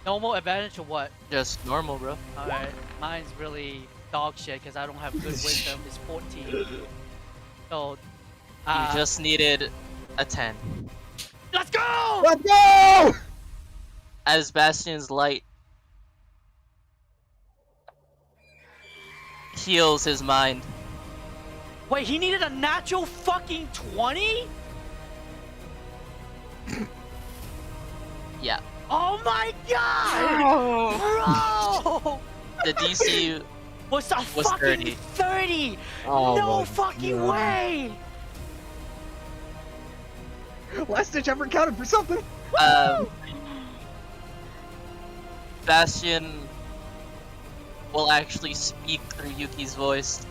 Normal advantage or what? Just normal, bro. Alright, mine's really dog shit because I don't have good wisdom. It's 14. So, You just needed a 10. let's go! Let's go! As Bastion's light heals his mind. Wait, he needed a natural fucking 20? Yeah. Oh my god! Bro! The DC Was a was fucking 30! Oh No my fucking God. way! Last ditch ever counted for something. Bastion will actually speak through Yuki's voice.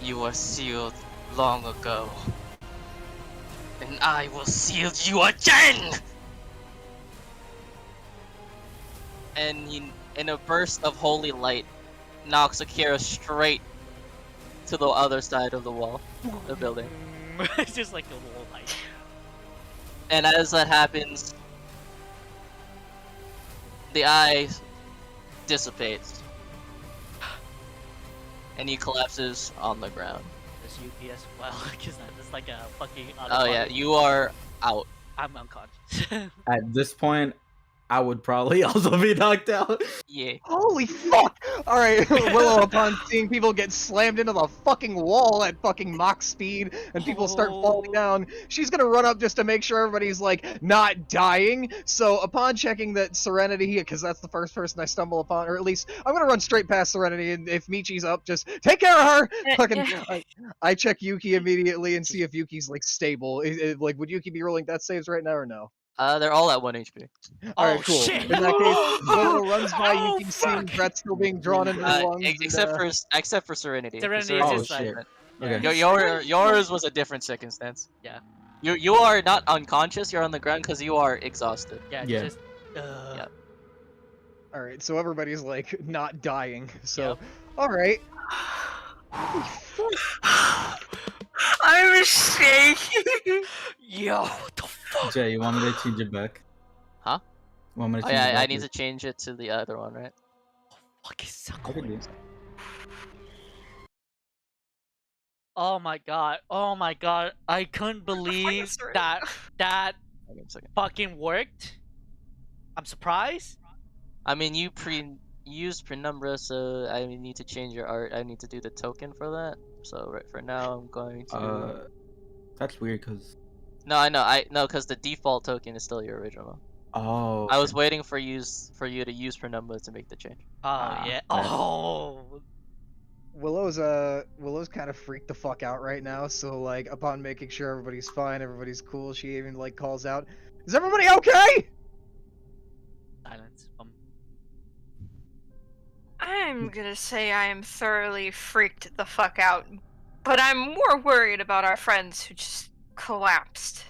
You were sealed long ago, and I will seal you again! And he, in a burst of holy light, knocks Akira straight to the other side of the wall, the building. It's just like a little light. And as that happens, the eye dissipates. And he collapses on the ground. There's Yuki as well, because that's like a fucking. Oh yeah, you are out. I'm unconscious. At this point, I would probably also be knocked out. Yeah. Holy fuck! Alright, Willow, upon seeing people get slammed into the fucking wall at fucking Mach speed and people start falling down, she's gonna run up just to make sure everybody's, like, not dying. So, upon checking that Serenity, because that's the first person I stumble upon, or at least, I'm gonna run straight past Serenity, and if Michi's up, just take care of her! Fucking, I check Yuki immediately and see if Yuki's, like, stable. Like, would Yuki be rolling death saves right now, or no? They're all at 1 HP. Alright, Oh, cool. shit. In that case, Willow runs by, Oh, you can see fuck. breath still being drawn into the lungs. Except for Serenity. Serenity is Oh, just like. shit. Yeah. Okay. Yours was a different circumstance. Yeah. You are not unconscious. You're on the ground because you are exhausted. Yeah, Yeah. just. Yeah. Alright, so everybody's, like, not dying. So, Yep. alright. I'm shaking. Yo, what the fuck? Jay, you want me to change it back? Huh? You want me to Oh change it yeah, I back need or- to change it to the other one, right? Fuck is so I can do. Oh my god. Oh my god. I couldn't believe that that Wait a second. fucking worked. I'm surprised. I mean, you used Penumbra, so I need to change your art. I need to do the token for that. So right for now, I'm going to. That's weird, cause. No, I know. Because the default token is still your original. Oh. I was waiting for you to use Penumbra to make the change. Oh yeah. right. Oh. Willow's kind of freaked the fuck out right now, so, like, upon making sure everybody's fine, everybody's cool, she even, like, calls out, "Is everybody okay?" Silence. I'm gonna say I am thoroughly freaked the fuck out, but I'm more worried about our friends who just collapsed.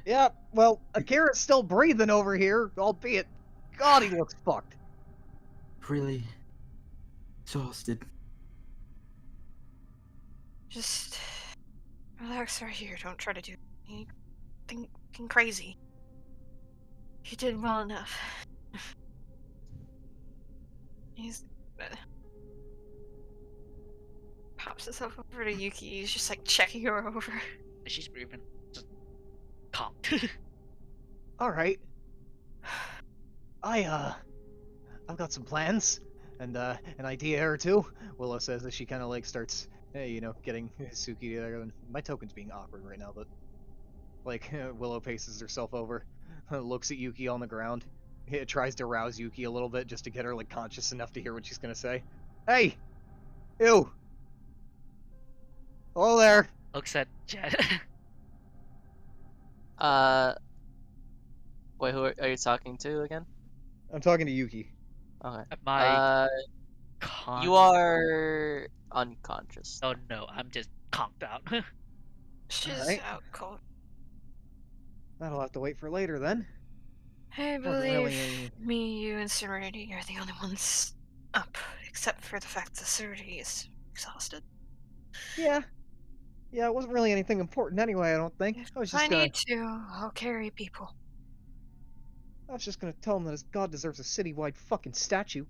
Yeah, well, Akira's still breathing over here, albeit, God, he looks fucked. Really exhausted. Just relax right here. Don't try to do anything crazy. You did well enough. He's pops himself over to Yuki. He's just like checking her over. She's breathing. Just calm. Alright. I've got some plans, and, an idea or two, Willow says as she kind of, like, starts, getting Suki together. My token's being awkward right now, but, like, Willow paces herself over, looks at Yuki on the ground, tries to rouse Yuki a little bit just to get her, like, conscious enough to hear what she's gonna say. Hey! Ew! Hello there! Looks at Jet. Wait, who are you talking to again? I'm talking to Yuki. Okay. My You are unconscious. Oh no, I'm just conked out. She's Alright. out cold. That'll have to wait for later then. I Wasn't believe really any. me, you, and Serenity are the only ones up, except for the fact that Serenity is exhausted. Yeah, it wasn't really anything important anyway. I don't think. If I was I just gonna. need to, I'll carry people. I was just gonna tell him that his god deserves a citywide fucking statue.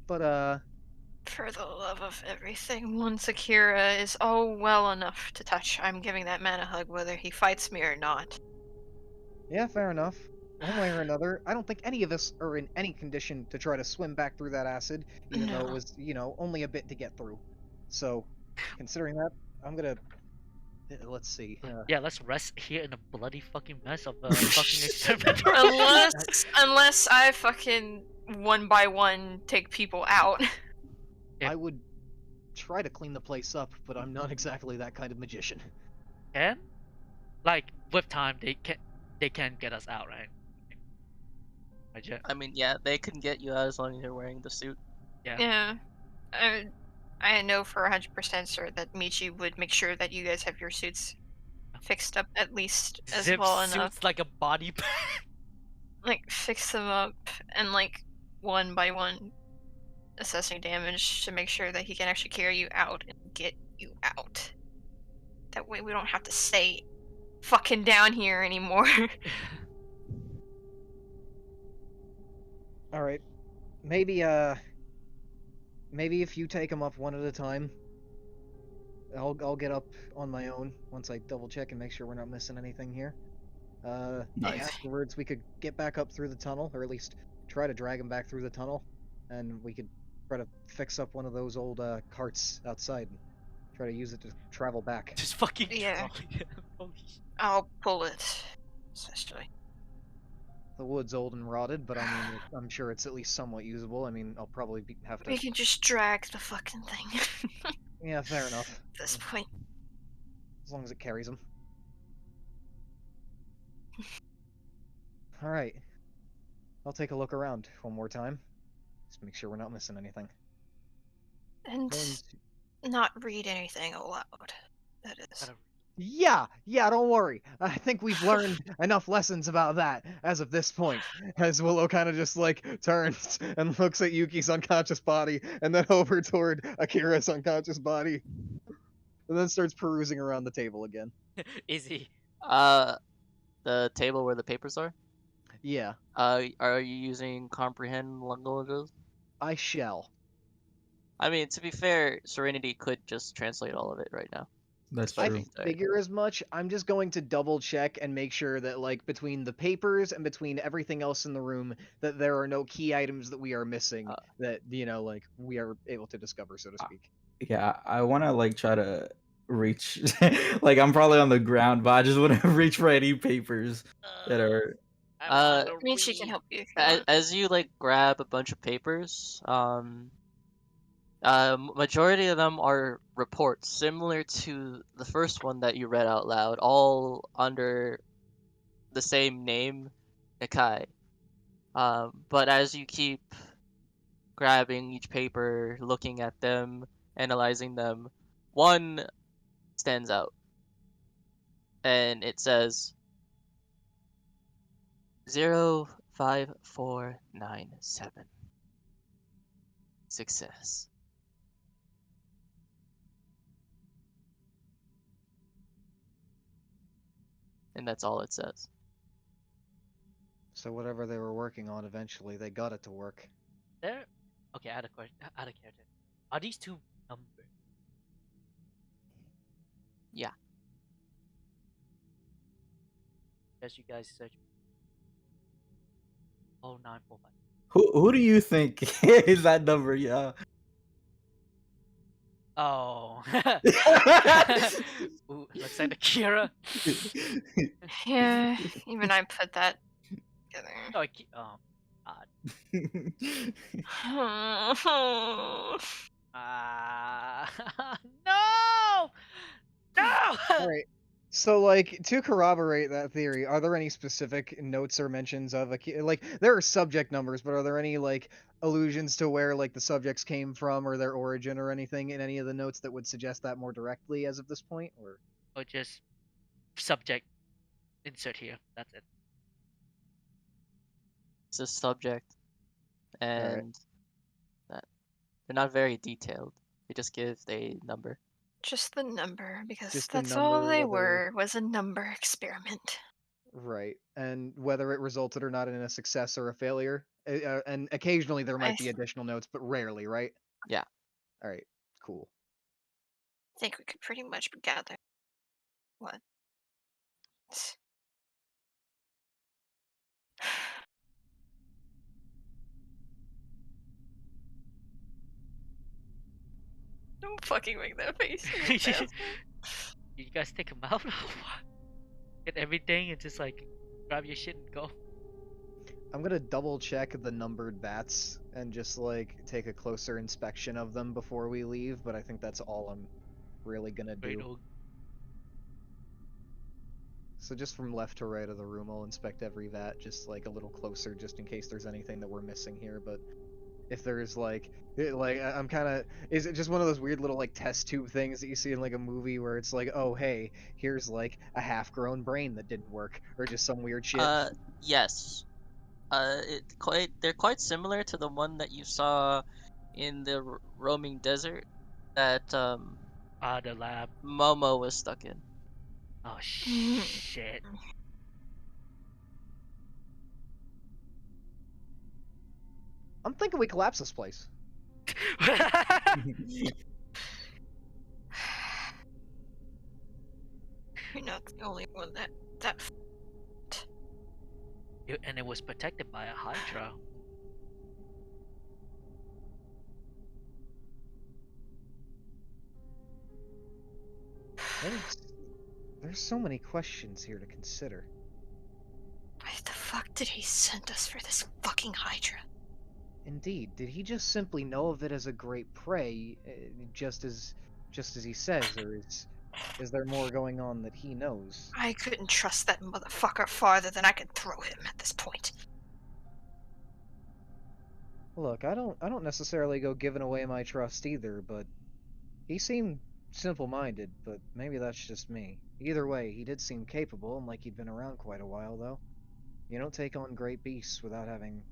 But For the love of everything, once Akira is all well enough to touch, I'm giving that man a hug whether he fights me or not. yeah, fair enough. One way or another, I don't think any of us are in any condition to try to swim back through that acid, even though it No. was, only a bit to get through. So, considering that, I'm gonna. Let's see. Yeah, let's rest here in a bloody fucking mess of fucking experimental. Unless I fucking one by one take people out. Yeah. I would try to clean the place up, but I'm not exactly that kind of magician. Can? Like with time, they can get us out, right? Right, yeah. I mean, yeah, they can get you out as long as you're wearing the suit. Yeah. I know for 100% sure that Michi would make sure that you guys have your suits fixed up at least as Zip well suits enough. like a body bag. Like, fix them up and, like, one by one assessing damage to make sure that he can actually carry you out and get you out. That way we don't have to stay fucking down here anymore. All right, maybe if you take them up one at a time, I'll get up on my own once I double check and make sure we're not missing anything here. Nice. Afterwards, we could get back up through the tunnel, or at least try to drag him back through the tunnel, and we could try to fix up one of those old carts outside and try to use it to travel back. Just fucking Yeah. Holy shit. I'll pull it, especially. The wood's old and rotted, but I mean, I'm sure it's at least somewhat usable. I mean, I'll probably have to. We can just drag the fucking thing. Yeah, fair enough. At this point. As long as it carries him. All right. I'll take a look around one more time. Just make sure we're not missing anything. And Going to- not read anything aloud. That is. Yeah, don't worry. I think we've learned enough lessons about that as of this point. As Willow kind of just like turns and looks at Yuki's unconscious body and then over toward Akira's unconscious body. And then starts perusing around the table again. Easy. The table where the papers are. Yeah, Are you using comprehend languages? I shall. I mean, to be fair, Serenity could just translate all of it right now. That's I true. figure as much. I'm just going to double check and make sure that, like, between the papers and between everything else in the room, that there are no key items that we are missing that, like, we are able to discover, so to speak. Yeah, I want to like try to reach. Like I'm probably on the ground, but I just want to reach for any papers that are. Michi can help you if you As, want. as you like grab a bunch of papers, majority of them are reports similar to the first one that you read out loud, all under the same name, Nakai. But as you keep grabbing each paper, looking at them, analyzing them, one stands out. And it says 05497. Success. And that's all it says. So whatever they were working on, eventually they got it to work. There. Okay, I had a question. Out of character. Are these two numbers? Yeah. As you guys search. 0945. Who do you think is that number? Yeah. Oh. Ooh, looks like Akira. Yeah, even I put that together. No, God. No! No! Alright. So, like, to corroborate that theory, are there any specific notes or mentions of like, there are subject numbers, but are there any, like, allusions to where, like, the subjects came from or their origin or anything in any of the notes that would suggest that more directly as of this point? Or Or just subject insert here. That's it. It's a subject, Alright. and they're not very detailed. They just give a number. Just the number, because Just the that's all number, they whether were, was a number experiment. right, and whether it resulted or not in a success or a failure. And occasionally there might be I additional notes, but rarely, right? Yeah. Alright, cool. think we could pretty much gather what. Don't fucking make that face. You bastard. You guys take him out? Get everything and just like grab your shit and go. I'm gonna double check the numbered bats and just like take a closer inspection of them before we leave, but I think that's all I'm really gonna Great do. old So just from left to right of the room, I'll inspect every vat just like a little closer, just in case there's anything that we're missing here. But if there's I'm kind of, is it just one of those weird little like test tube things that you see in like a movie where it's like, oh hey, here's like a half-grown brain that didn't work, or just some weird shit? Yes. They're quite similar to the one that you saw in the roaming desert that the lab. Momo was stuck in. Oh shit. I'm thinking we collapse this place. You're not the only one that And it was protected by a Hydra. There's so many questions here to consider. Why the fuck did he send us for this fucking Hydra? Indeed, did he just simply know of it as a great prey, just as he says, or is there more going on that he knows? I couldn't trust that motherfucker farther than I could throw him at this point. Look, I don't necessarily go giving away my trust either, but he seemed simple-minded, but maybe that's just me. Either way, he did seem capable and like he'd been around quite a while, though. You don't take on great beasts without having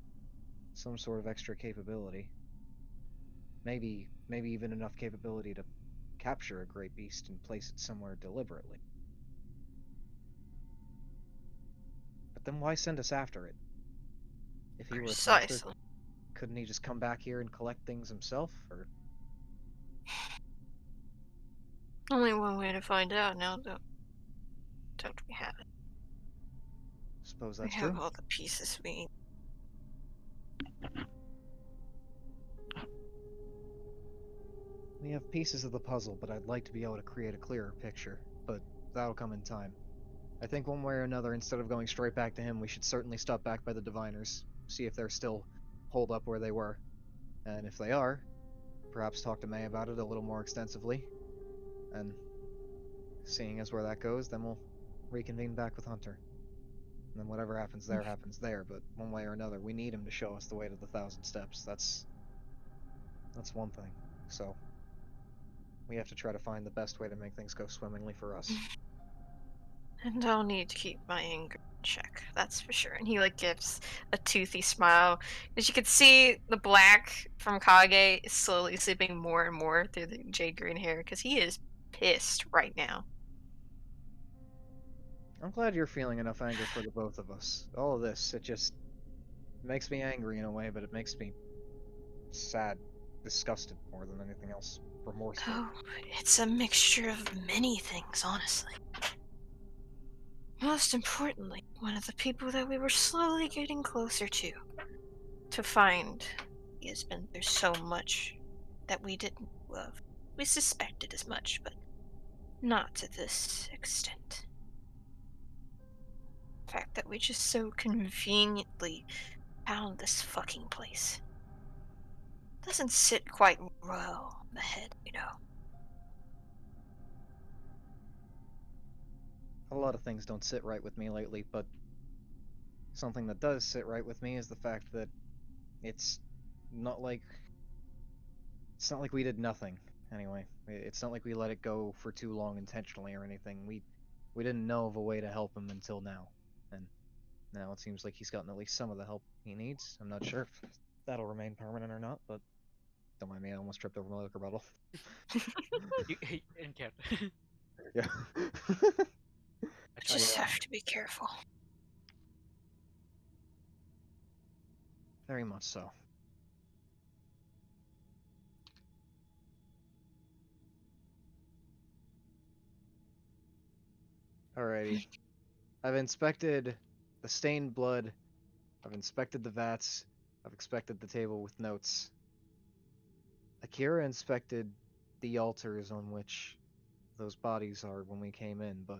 some sort of extra capability. Maybe even enough capability to capture a great beast and place it somewhere deliberately. But then why send us after it? If he were a talker, Precisely. couldn't he just come back here and collect things himself, or? Only one way to find out now, don't we have it? Suppose We that's have true. all the pieces we need. We have pieces of the puzzle, but I'd like to be able to create a clearer picture, but that'll come in time. I think one way or another, instead of going straight back to him, we should certainly stop back by the diviners, see if they're still holed up where they were. And if they are, perhaps talk to May about it a little more extensively. And seeing as where that goes, then we'll reconvene back with Hunter. And then whatever happens there, but one way or another, we need him to show us the way to the 1,000 steps. That's one thing. So we have to try to find the best way to make things go swimmingly for us. And I'll need to keep my anger in check, that's for sure. And he like gives a toothy smile. As you can see, the black from Kage is slowly seeping more and more through the jade green hair because he is pissed right now. I'm glad you're feeling enough anger for the both of us. All of this, it just makes me angry in a way, but it makes me sad, disgusted more than anything else, remorseful. Oh, it's a mixture of many things, honestly. Most importantly, one of the people that we were slowly getting closer to find he has been through so much that we didn't know of. We suspected as much, but not to this extent. The fact that we just so conveniently found this fucking place doesn't sit quite well in the head, you know. A lot of things don't sit right with me lately, but something that does sit right with me is the fact that it's not like we did nothing. Anyway, it's not like we let it go for too long intentionally or anything. We didn't know of a way to help him until now, and Now it seems like he's gotten at least some of the help he needs. I'm not sure if that'll remain permanent or not, but don't mind me, I almost tripped over my liquor bottle. You in care. Yeah. I tried Just to. have to be careful. Very much so. Alrighty. I've inspected the stained blood. I've inspected the vats. I've inspected the table with notes. Akira inspected the altars on which those bodies are when we came in, but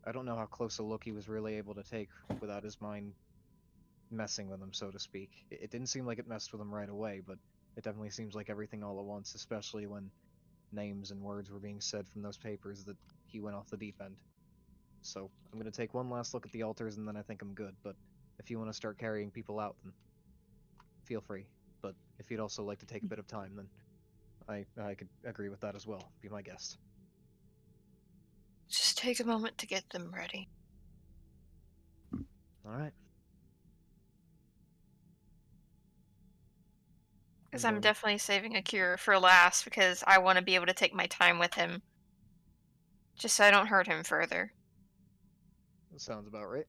I don't know how close a look he was really able to take without his mind messing with him, so to speak. It didn't seem like it messed with him right away, but it definitely seems like everything all at once, especially when names and words were being said from those papers that he went off the deep end. So I'm going to take one last look at the altars and then I think I'm good, but if you want to start carrying people out, then feel free. But if you'd also like to take a bit of time, then I could agree with that as well. Be my guest. Just take a moment to get them ready. Alright. Because I'm definitely saving Akira for last because I want to be able to take my time with him. Just so I don't hurt him further. That sounds about right.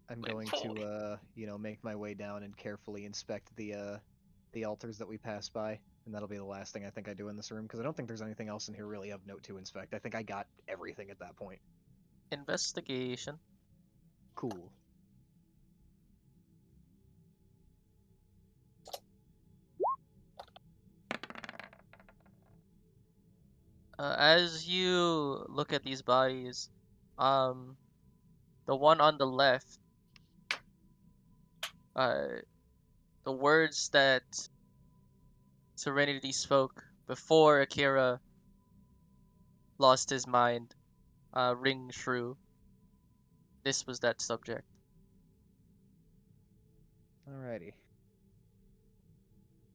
I'm going to, make my way down and carefully inspect the altars that we passed by, and that'll be the last thing I think I do in this room, because I don't think there's anything else in here really of note to inspect. I think I got everything at that point. Investigation. Cool. As you look at these bodies, the one on the left, the words that Serenity spoke before Akira lost his mind ring true. This was that subject. Alrighty.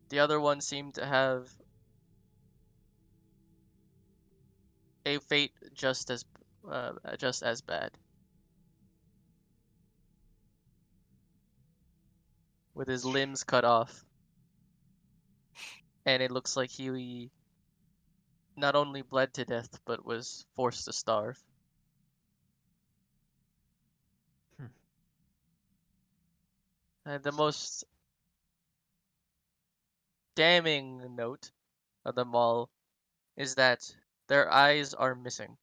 The other one seemed to have a fate just as bad, with his limbs cut off, and it looks like he not only bled to death but was forced to starve. And the most damning note of them all is that their eyes are missing.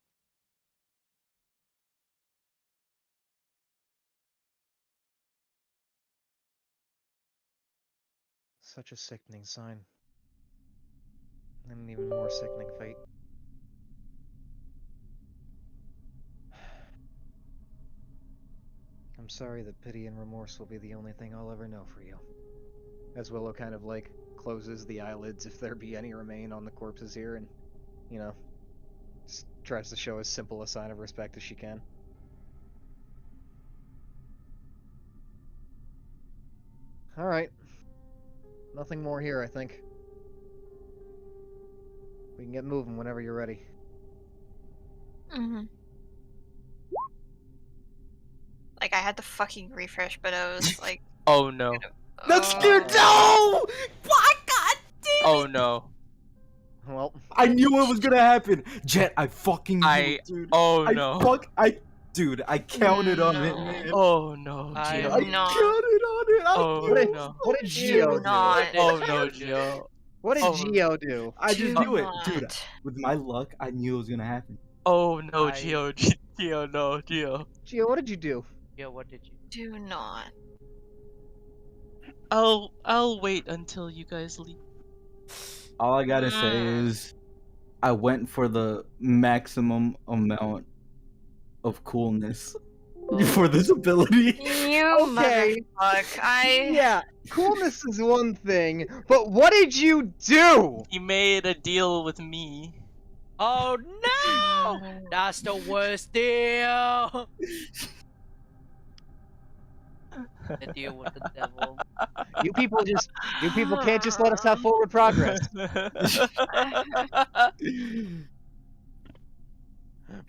Such a sickening sign. And an even more sickening fate. I'm sorry that pity and remorse will be the only thing I'll ever know for you. As Willow kind of closes the eyelids if there be any remain on the corpses here and, just tries to show as simple a sign of respect as she can. Alright. Nothing more here, I think. We can get moving whenever you're ready. Mm-hmm. Like, I had to fucking refresh, but I was like... Oh no. That's scared. No! Why? God damn it! Oh no. Well, I knew it was gonna happen. Jet, I fucking knew it, dude. Oh no. Dude, I counted on it, man. Oh no, I Gio. I do not. counted on it. Oh no. what did Gio do? not. Oh no, Gio. What did Oh. Gio do? I just Do knew it, dude. not. With my luck, I knew it was gonna happen. Oh no, I- Gio. Gio, no, Gio. Gio, what did you do? Yeah, what did you? Do not. I'll wait until you guys leave. All I gotta say is, I went for the maximum amount of coolness for this ability. You Okay. motherfucker. Yeah, coolness is one thing, but what did you do? He made a deal with me. Oh no! That's the worst deal. The deal with the devil. You people can't just let us have forward progress.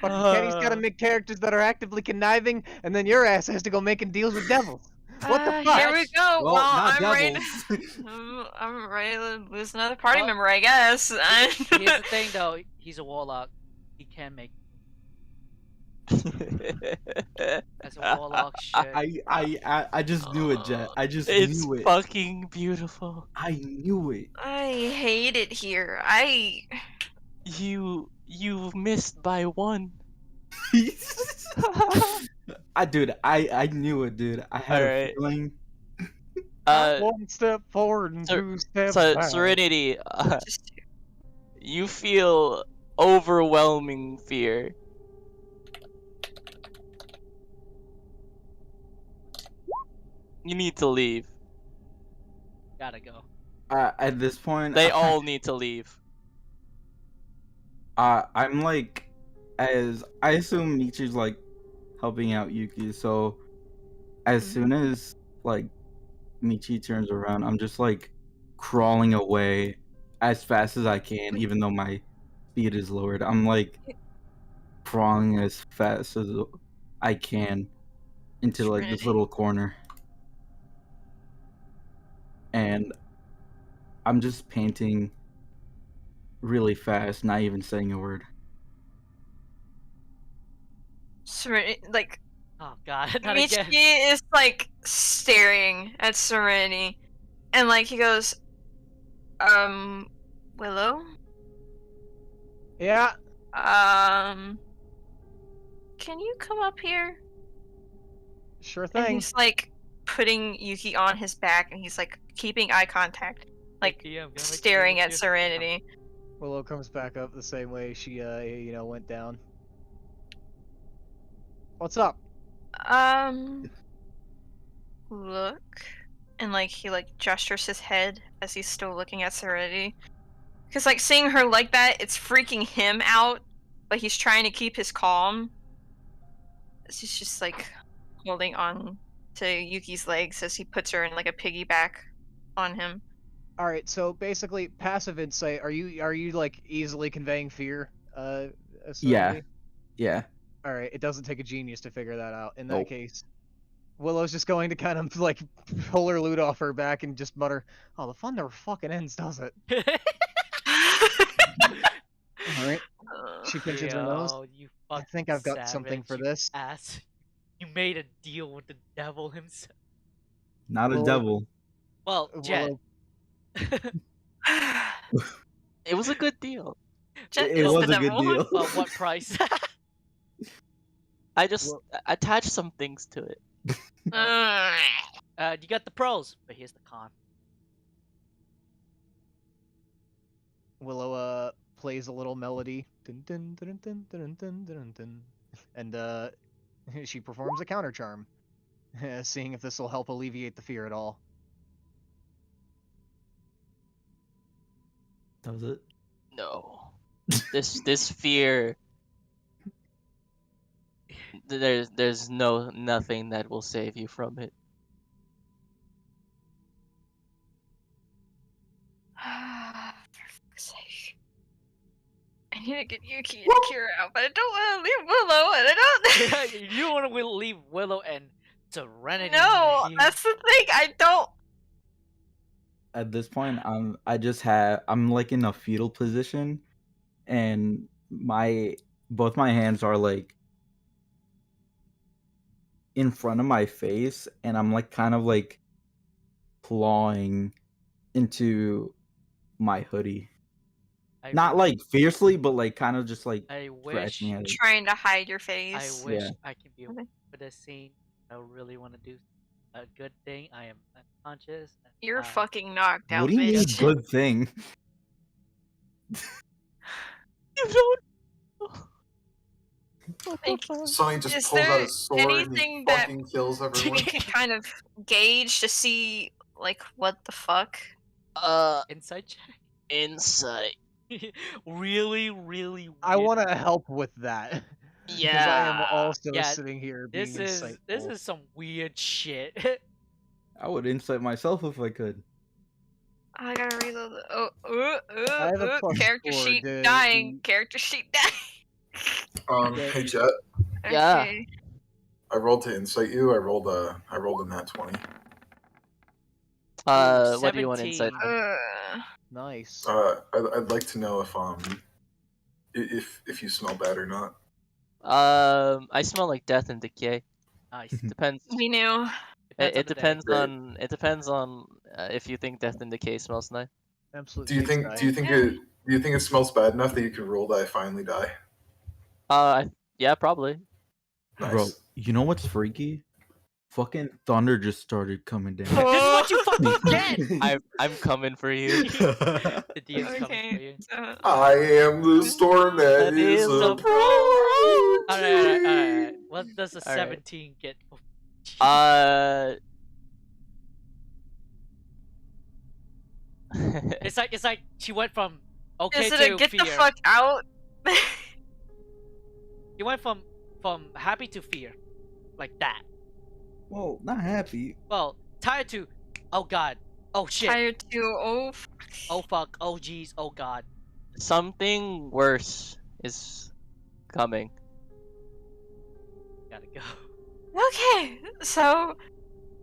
Fucking Kenny's gotta make characters that are actively conniving, and then your ass has to go making deals with devils. What the fuck? Here we go. Well, Well, not I'm ready. devils. I'm ready to lose another party Well, member, I guess. Here's the thing, though. He's a warlock. He can make as a warlock should. I just knew it, Jet. I just It's knew it. fucking beautiful. I knew it. I hate it here. You've missed by one. I knew it, dude. I had a Alright. feeling. One step forward and Ser- 2 steps So, back. Serenity, Just you feel overwhelming fear. You need to leave. Gotta go. At this point, They all need to leave. I'm like, as I assume Michi's like helping out Yuki, so as soon as like Michi turns around, I'm just like crawling away as fast as I can, even though my speed is lowered. I'm like crawling as fast as I can into like this Serenity. little corner, and I'm just painting really fast, not even saying a word. like Oh god, not again. Michi is like staring at Serenity, and like he goes, Willow, Yeah. can you come up here? Sure And thing. he's like putting Yuki on his back, and he's like keeping eye contact, like Yeah, I'm gonna make staring you- at Serenity. Willow comes back up the same way she, went down. What's up? Look, and like he like gestures his head as he's still looking at Serenity, because like seeing her like that, it's freaking him out, but he's trying to keep his calm. He's just like holding on to Yuki's legs as he puts her in like a piggyback on him. All right, so basically, passive insight. Are you like easily conveying fear? Serenity? Yeah. All right, it doesn't take a genius to figure that out. In that Nope. case, Willow's just going to kind of like pull her loot off her back and just mutter, "Oh, the fun never fucking ends, does it?" All right. She pinches her nose. Yo, you I fucking think I've got something savage, for you this. Ass. You made a deal with the devil himself. Not a Willow- devil. Well, Jet. Willow, It was a good deal. Jet It is was the a good devil. deal. But what price? I just Well- attached some things to it. You got the pros, but here's the con. Willow plays a little melody, dun, dun, dun, dun, dun, dun, dun, dun, and she performs a counter charm, seeing if this will help alleviate the fear at all. That was it. No. This fear. There's nothing that will save you from it. For fuck's sake. I need to get Yuki and Kira out, but I don't want to leave Willow, and I don't. You don't want to leave Willow and Serenity. No, here. that's the thing. I don't. At this point, I'm like in a fetal position, and both my hands are like in front of my face, and I'm like kind of like clawing into my hoodie. Not like fiercely, but like kind of just like I wish. scratching at it. Trying to hide your I face. wish Yeah. I can be Okay. for this scene. I really want to do a good thing. I am unconscious. and You're I- fucking knocked out, What do you mean, bitch. good thing? You don't. Sonny just Is pulls out there his sword and anything he that fucking kills We everyone. can kind of gauge to see, like, what the fuck. Inside check. Insight. Really, really. I weird. want to help with that. Because I am also Yeah, sitting here being This insightful. is some weird shit. I would insight myself if I could. I gotta reload the. I have a plus character 4, sheet the- dying. the- Character sheet dying. Hey Jet, Yeah. Okay. I rolled to incite you. I rolled a nat 20. What do you want 17. insight on? Nice. I'd like to know if you smell bad or not. I smell like death and decay. Nice. Depends. We knew. It Depends on the day. depends on if you think death and decay smells nice. Absolute Do you cheeks think guy. do you think it do you think it smells bad enough that you can roll that I finally die? Yeah, probably. Nice. Bro, you know what's freaky? Fucking thunder just started coming down. This is what you fucking get! I'm coming for you. The DM's coming for Okay. you. So, I am the storm that That is is approaching. Alright. What does a Alright. 17 get? For... It's like she went from okay is it to a get fear. the fuck out? She went from happy to fear, like that. Well, not happy. Well, tired to, oh god, oh shit, Tired to oh fuck, oh jeez, oh god. Something worse is coming. Gotta go. Okay, so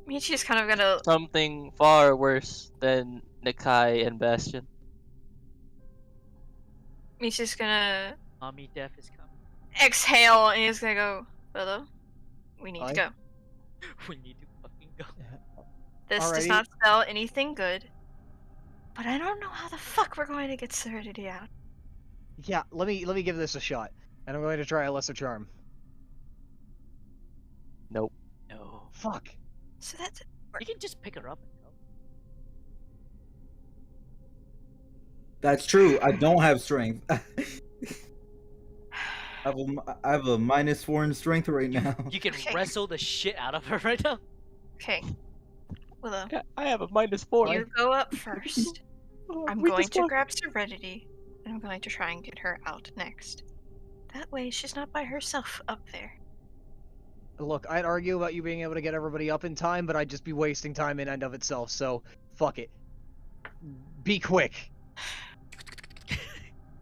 Michi's kind of gonna Something far worse than Nikai and Bastion. Michi's gonna Mommy death is coming. exhale and he's gonna go, Willow, we need to go. We need to fucking go. This does Alrighty. not spell anything good. But I don't know how the fuck we're going to get Serenity out. Yeah, let me give this a shot, and I'm going to try a lesser charm. Nope. No. Fuck. So that's You can just pick her up and go. That's true. I don't have strength. I have a -4 in strength right now. You can Okay. wrestle the shit out of her right now. okay. Willow, I have a -4. you go up first. I'm going to grab Serenity, and I'm going to try and get her out next. That way, she's not by herself up there. Look, I'd argue about you being able to get everybody up in time, but I'd just be wasting time in and of itself, so fuck it. Be quick.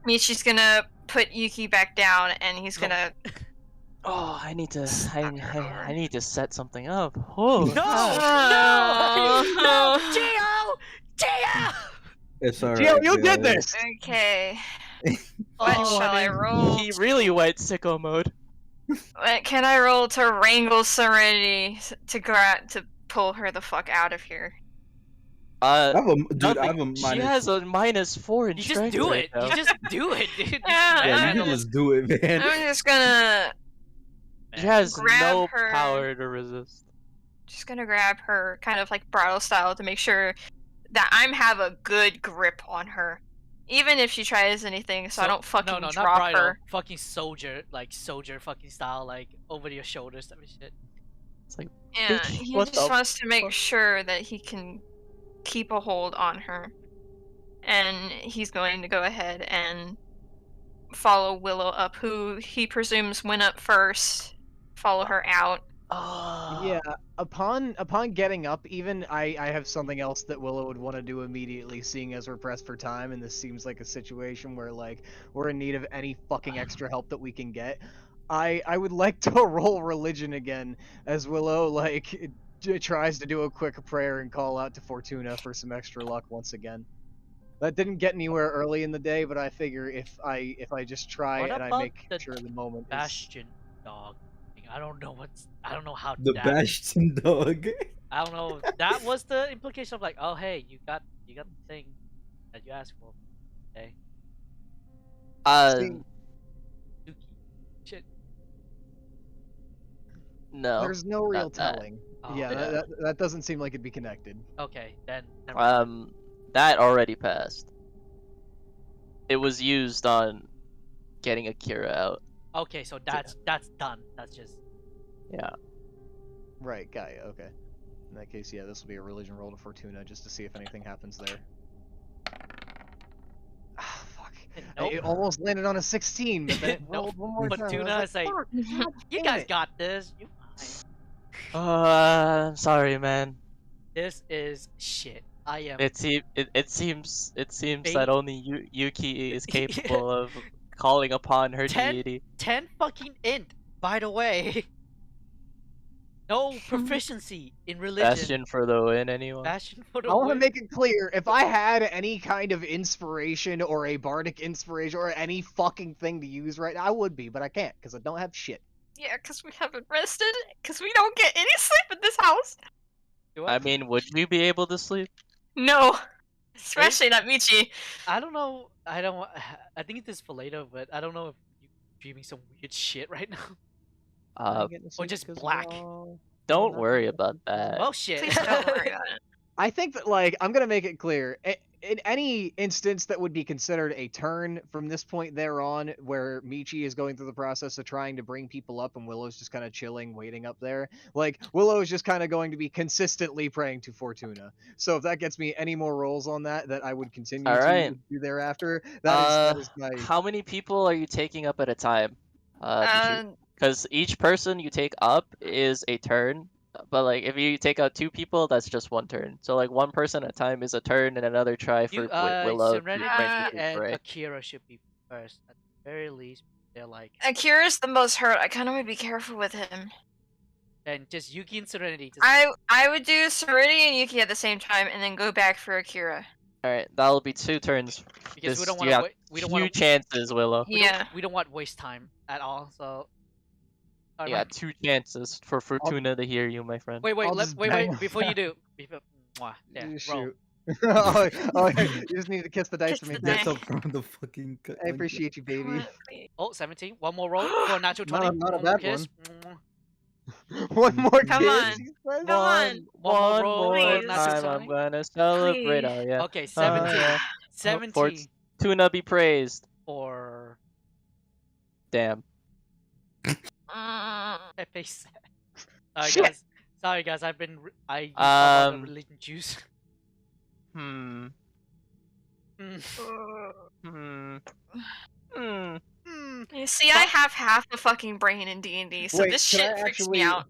Michi's gonna put Yuki back down, and he's gonna. Oh, I need to set something up. Oh, No! Oh. No! Gio! Gio! It's alright. Gio, you did guys. this! Okay. What Oh, shall I roll? he really went sicko mode. What can I roll to wrangle Serenity to pull her the fuck out of here? I have a dude. I Nothing. have a She has a -4 in You strength. just do right it. now. You just do it, dude. You Yeah, Yeah, you handle can it. just do it, man. I'm just gonna She has grab no her. power to resist. just gonna grab her kind of like bridal style to make sure that I'm have a good grip on her. Even if she tries anything, so I don't fucking no, not drop bridal. her. Fucking soldier, like soldier fucking style, like over your shoulders type of shit. It's like, Yeah, bitch, he what just the wants to make fuck? sure that he can keep a hold on her. And he's going to go ahead and follow Willow up, who he presumes went up first. Follow her out. Yeah, upon getting up, even I have something else that Willow would want to do immediately, seeing as we're pressed for time, and this seems like a situation where like we're in need of any fucking extra help that we can get. I would like to roll religion again, as Willow like tries to do a quick prayer and call out to Fortuna for some extra luck once again. That didn't get anywhere early in the day, but I figure if I just try What and I about make the sure the moment is... Bastion dog. I don't know how The that. Bastion dog. I don't know. That was the implication of like, oh hey, you got the thing that you asked for. Okay. See, Suki. Shit. No. there's no real not that. telling. Oh, Yeah, yeah. that doesn't seem like it'd be connected. Okay, then. Never mind. That already passed. It was used on getting Akira out. Okay, so that's done. That's just. Yeah. Right, Gaia, okay. In that case, yeah, this will be a religion roll to Fortuna, just to see if anything happens there. Ah, fuck. Nope. It almost landed on a 16, but then it Nope. rolled one more time. I was Fortuna is like, "Fuck, God you damn guys it." got this. You fine. I'm sorry, man. This is shit. I am. It seems Fate- that only Yuki is capable of calling upon her 10 deity. 10 fucking int, by the way. No proficiency in religion. Bastion for the win, anyone? Bastion for the I want to win. make it clear, if I had any kind of inspiration or a bardic inspiration or any fucking thing to use right now, I would be, but I can't because I don't have shit. Yeah, because we haven't rested, because we don't get any sleep in this house. I mean, would we be able to sleep? No, especially not Michi. I don't know. I don't. I think it is for later, but I don't know if you're dreaming some weird shit right now. Or just black. Don't worry about that. Oh shit. Please don't worry about it. I think that, like, I'm gonna make it clear. In any instance that would be considered a turn from this point thereon, where Michi is going through the process of trying to bring people up and Willow's just kind of chilling, waiting up there, like, Willow is just kind of going to be consistently praying to Fortuna. So if that gets me any more rolls on that I would continue to do thereafter, that is my... How many people are you taking up at a time? Because each person you take up is a turn. But like, if you take out 2 people, that's just 1 turn. So like, 1 person at a time is a turn, and another try for Willow. Serenity and Akira should be first at the very least. They're like Akira's the most hurt. I kind of would be careful with him. and just Yuki and Serenity. I would do Serenity and Yuki at the same time, and then go back for Akira. All right, that'll be 2 turns. Because we don't want to. We don't want few chances, Willow. We don't want to waste time at all. So. You got 2 chances for Fortuna to hear you, my friend. Wait, before you do. Yeah, shoot. oh, you just need to kiss the dice for me. That's up from the fucking. I appreciate you, baby. Oh, 17. One more roll for a natural 20. Not a bad kiss. One more Come kiss. on. Come on. One more please. time, I'm gonna celebrate. Oh yeah. Okay, 17. Yeah. 17. Fortuna be praised. Or. Damn. Face. Sorry guys, I used a lot of religion juice. You see, I have half the fucking brain in D&D, so Wait, this shit freaks me out.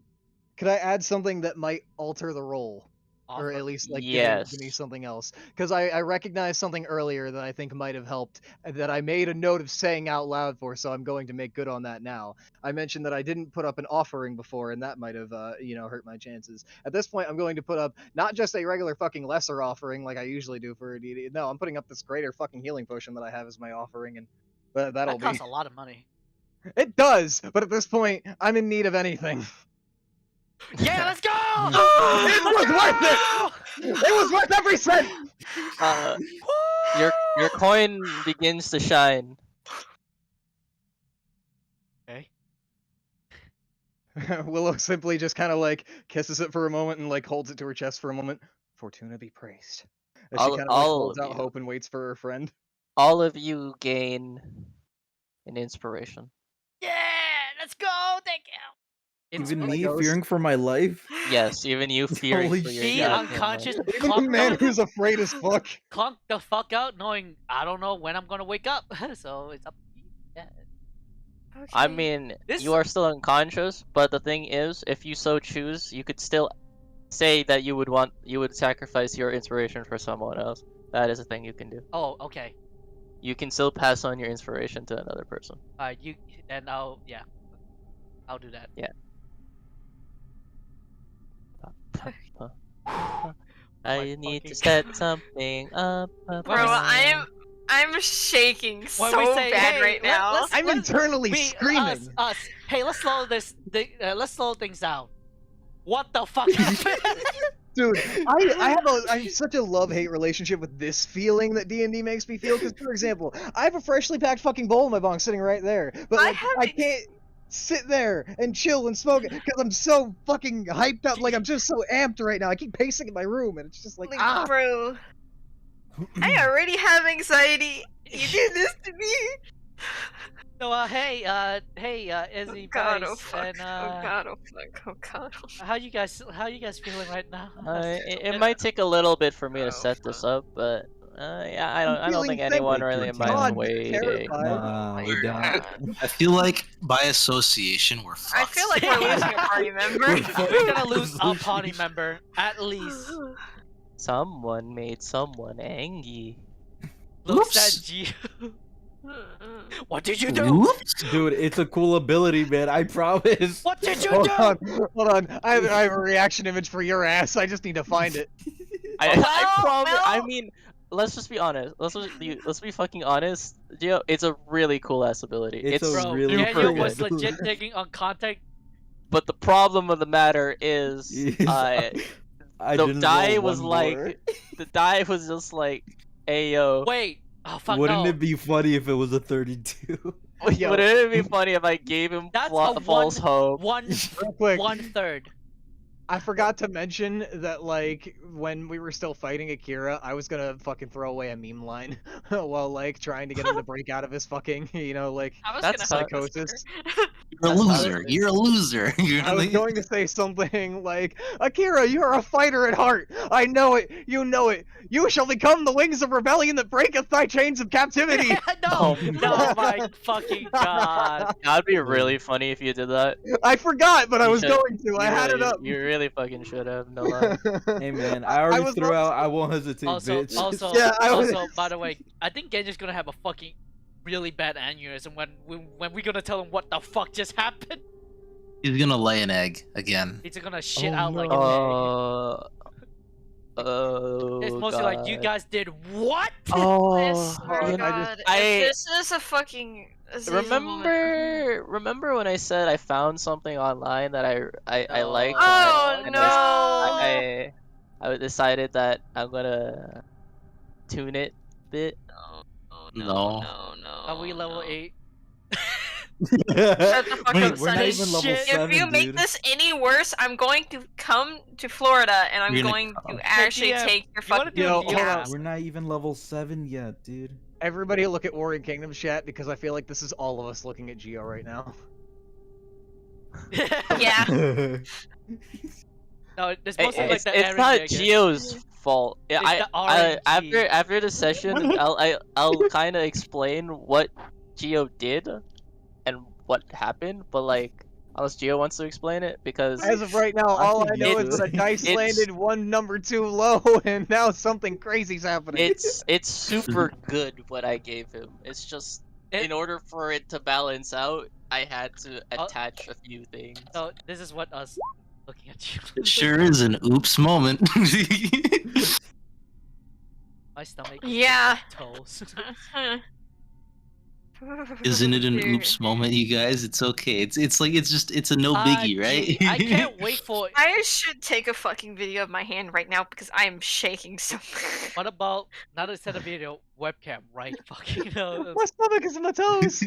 Could I add something that might alter the roll? Or at least, like, give me something else. Because I recognized something earlier that I think might have helped, that I made a note of saying out loud for, so I'm going to make good on that now. I mentioned that I didn't put up an offering before, and that might have, hurt my chances. At this point, I'm going to put up not just a regular fucking lesser offering like I usually do for a DD. No, I'm putting up this greater fucking healing potion that I have as my offering, and that'll That costs a lot of money. It does, but at this point, I'm in need of anything. Yeah, let's go! It was worth it! It was worth every cent! Your coin begins to shine. Okay. Willow simply just kind of like kisses it for a moment and like holds it to her chest for a moment. Fortuna be praised. As she kind of holds out hope and waits for her friend. All of you gain an inspiration. Yeah, let's go! Thank you. Even me fearing for my life? Yes, even you fearing Holy for your Be unconscious. Even a man who's afraid as fuck. Clunk the fuck out, knowing I don't know when I'm gonna wake up. So it's up to you. Yeah. Okay. I mean, you are still unconscious, but the thing is, if you so choose, you could still say that you would sacrifice your inspiration for someone else. That is a thing you can do. Oh, okay. You can still pass on your inspiration to another person. Alright, I'll do that. Yeah. I need to set something up. Bro, I'm shaking so say, bad hey, right now. I'm internally screaming. Us. Hey, let's slow things down. What the fuck happened? Dude, I have such a love-hate relationship with this feeling that D&D makes me feel. Because, for example, I have a freshly packed fucking bowl in my bong sitting right there, but like, I can't sit there and chill and smoke it because I'm so fucking hyped up. Like, I'm just so amped right now. I keep pacing in my room, and it's just like bro, I already have anxiety. You did this to me. So, hey, Izzy, God, Bryce, oh fuck, and oh god, oh fuck, oh god. Oh fuck. how you guys feeling right now? It might take a little bit for me to set this up, but yeah, I don't think anyone really minds waiting. We don't. I feel like by association we're fucked. I feel like we're losing a party member. We're gonna lose a party member, at least. Someone made someone angry. Looks at you. What did you do? Whoops. Dude, it's a cool ability, man. I promise. What did you Hold do? on, hold on. I have a reaction image for your ass. I just need to find it. I mean, let's just be honest. Let's be fucking honest. Gio, it's a really cool ass ability. It's a Bro, really super Daniel cool was ability. legit taking on contact. But the problem of the matter is, I the didn't die roll was one like, more. the die was just like, hey yo. Wait. Oh fuck Wouldn't no. it be funny if it was a 32? Yo. Wouldn't it be funny if I gave him That's a false hope? Real quick. 1/3. I forgot to mention that, like, when we were still fighting Akira, I was gonna fucking throw away a meme line while, like, trying to get him to break out of his fucking, like, I was That's gonna help this psychosis. You're a loser. You're a loser. I was going to say something like, Akira, you are a fighter at heart. I know it. You know it. You shall become the wings of rebellion that breaketh thy chains of captivity. No, no, my fucking god. That'd be really funny if you did that. I forgot, but I You was should- going to. I had really- it up. You really fucking should have. No lie. Hey man, I already was threw also- out. I won't hesitate, Also, bitch. also, Yeah, I was- also, by the way, I think Genji's gonna have a fucking really bad aneurysm when we gonna tell him what the fuck just happened. He's gonna lay an egg again. He's gonna shit Oh, out like no. an egg. Oh. It's mostly like, you guys did what? I Oh. swear to I God, just- I- if this is a fucking Azazel moment- Remember when I said I found something online that I No. liked? Oh and no! I decided that I'm gonna tune it a bit. No. no. Are we level no. 8? Shut the fuck Wait, up, we're not Sonny. even level Shit. 7, If you make dude. this any worse, I'm going to come to Florida and I'm You're gonna going come. to actually DM, take your you wanna fucking do a Yo, hold cap. on. We're not even level 7 yet, dude. Everybody look at Warring Kingdoms chat because I feel like this is all of us looking at Geo right now. Yeah. No, it's mostly like It's the it's Eren not Jaeger. Geo's fault. Yeah, It's the I RNG. after the session, I'll kind of explain what Geo did and what happened, but like unless Geo wants to explain it, because As of right now, I all think I know you is that a should. dice It's- landed one number too low, and now something crazy's happening. it's super good what I gave him. It's just in order for it to balance out, I had to attach a few things. So this is what us looking at you. It sure is an oops moment. My stomach. is Yeah. Toes. Isn't it an Dude. oops moment, you guys? It's okay. It's a no biggie, right? Gee, I can't wait for. I should take a fucking video of my hand right now because I am shaking so much. What about not instead of video webcam? Right? Fucking no. My stomach is in my toes.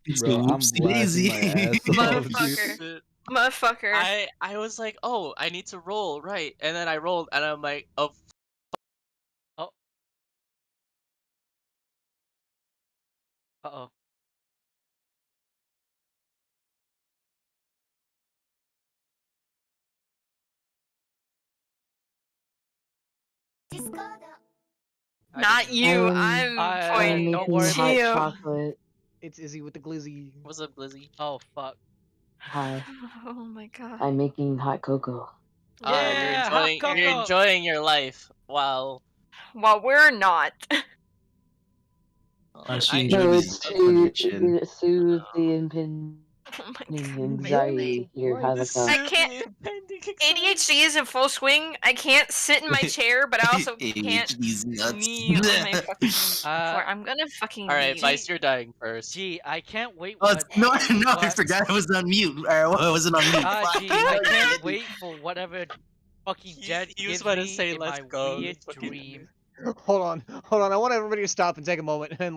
It's Bro, a I'm whoopsie daisy. blasting my ass off, dude. Motherfucker. Motherfucker. I was like, oh, I need to roll, right? And then I rolled, and I'm like, oh. Uh-oh. Not you. I'm I- pointing don't making worry hot about chocolate. It's Izzy with the glizzy. What's up, Lizzie? Oh fuck. Hi, Oh my god. I'm making hot cocoa. Yeah, hot you're cocoa. enjoying your life. Wow. Well, we're not. Why don't you I- enjoy No, these it's nuts on your chin? to soothe the impending Oh my god. anxiety here, Hanukkah. I can't. ADHD is in full swing. I can't sit in my chair, but I also can't ADHD's nuts. knee on my fucking floor. Uh, I'm gonna fucking. All right, leave. Vice, you're dying first. gee, I can't wait. Oh, What, no, I what- forgot I was on mute. I wasn't on mute. Gee, I can't wait for whatever fucking Jed He was gives about to me say, in "Let's my go." weird Fucking- dream. Hold on. I want everybody to stop and take a moment and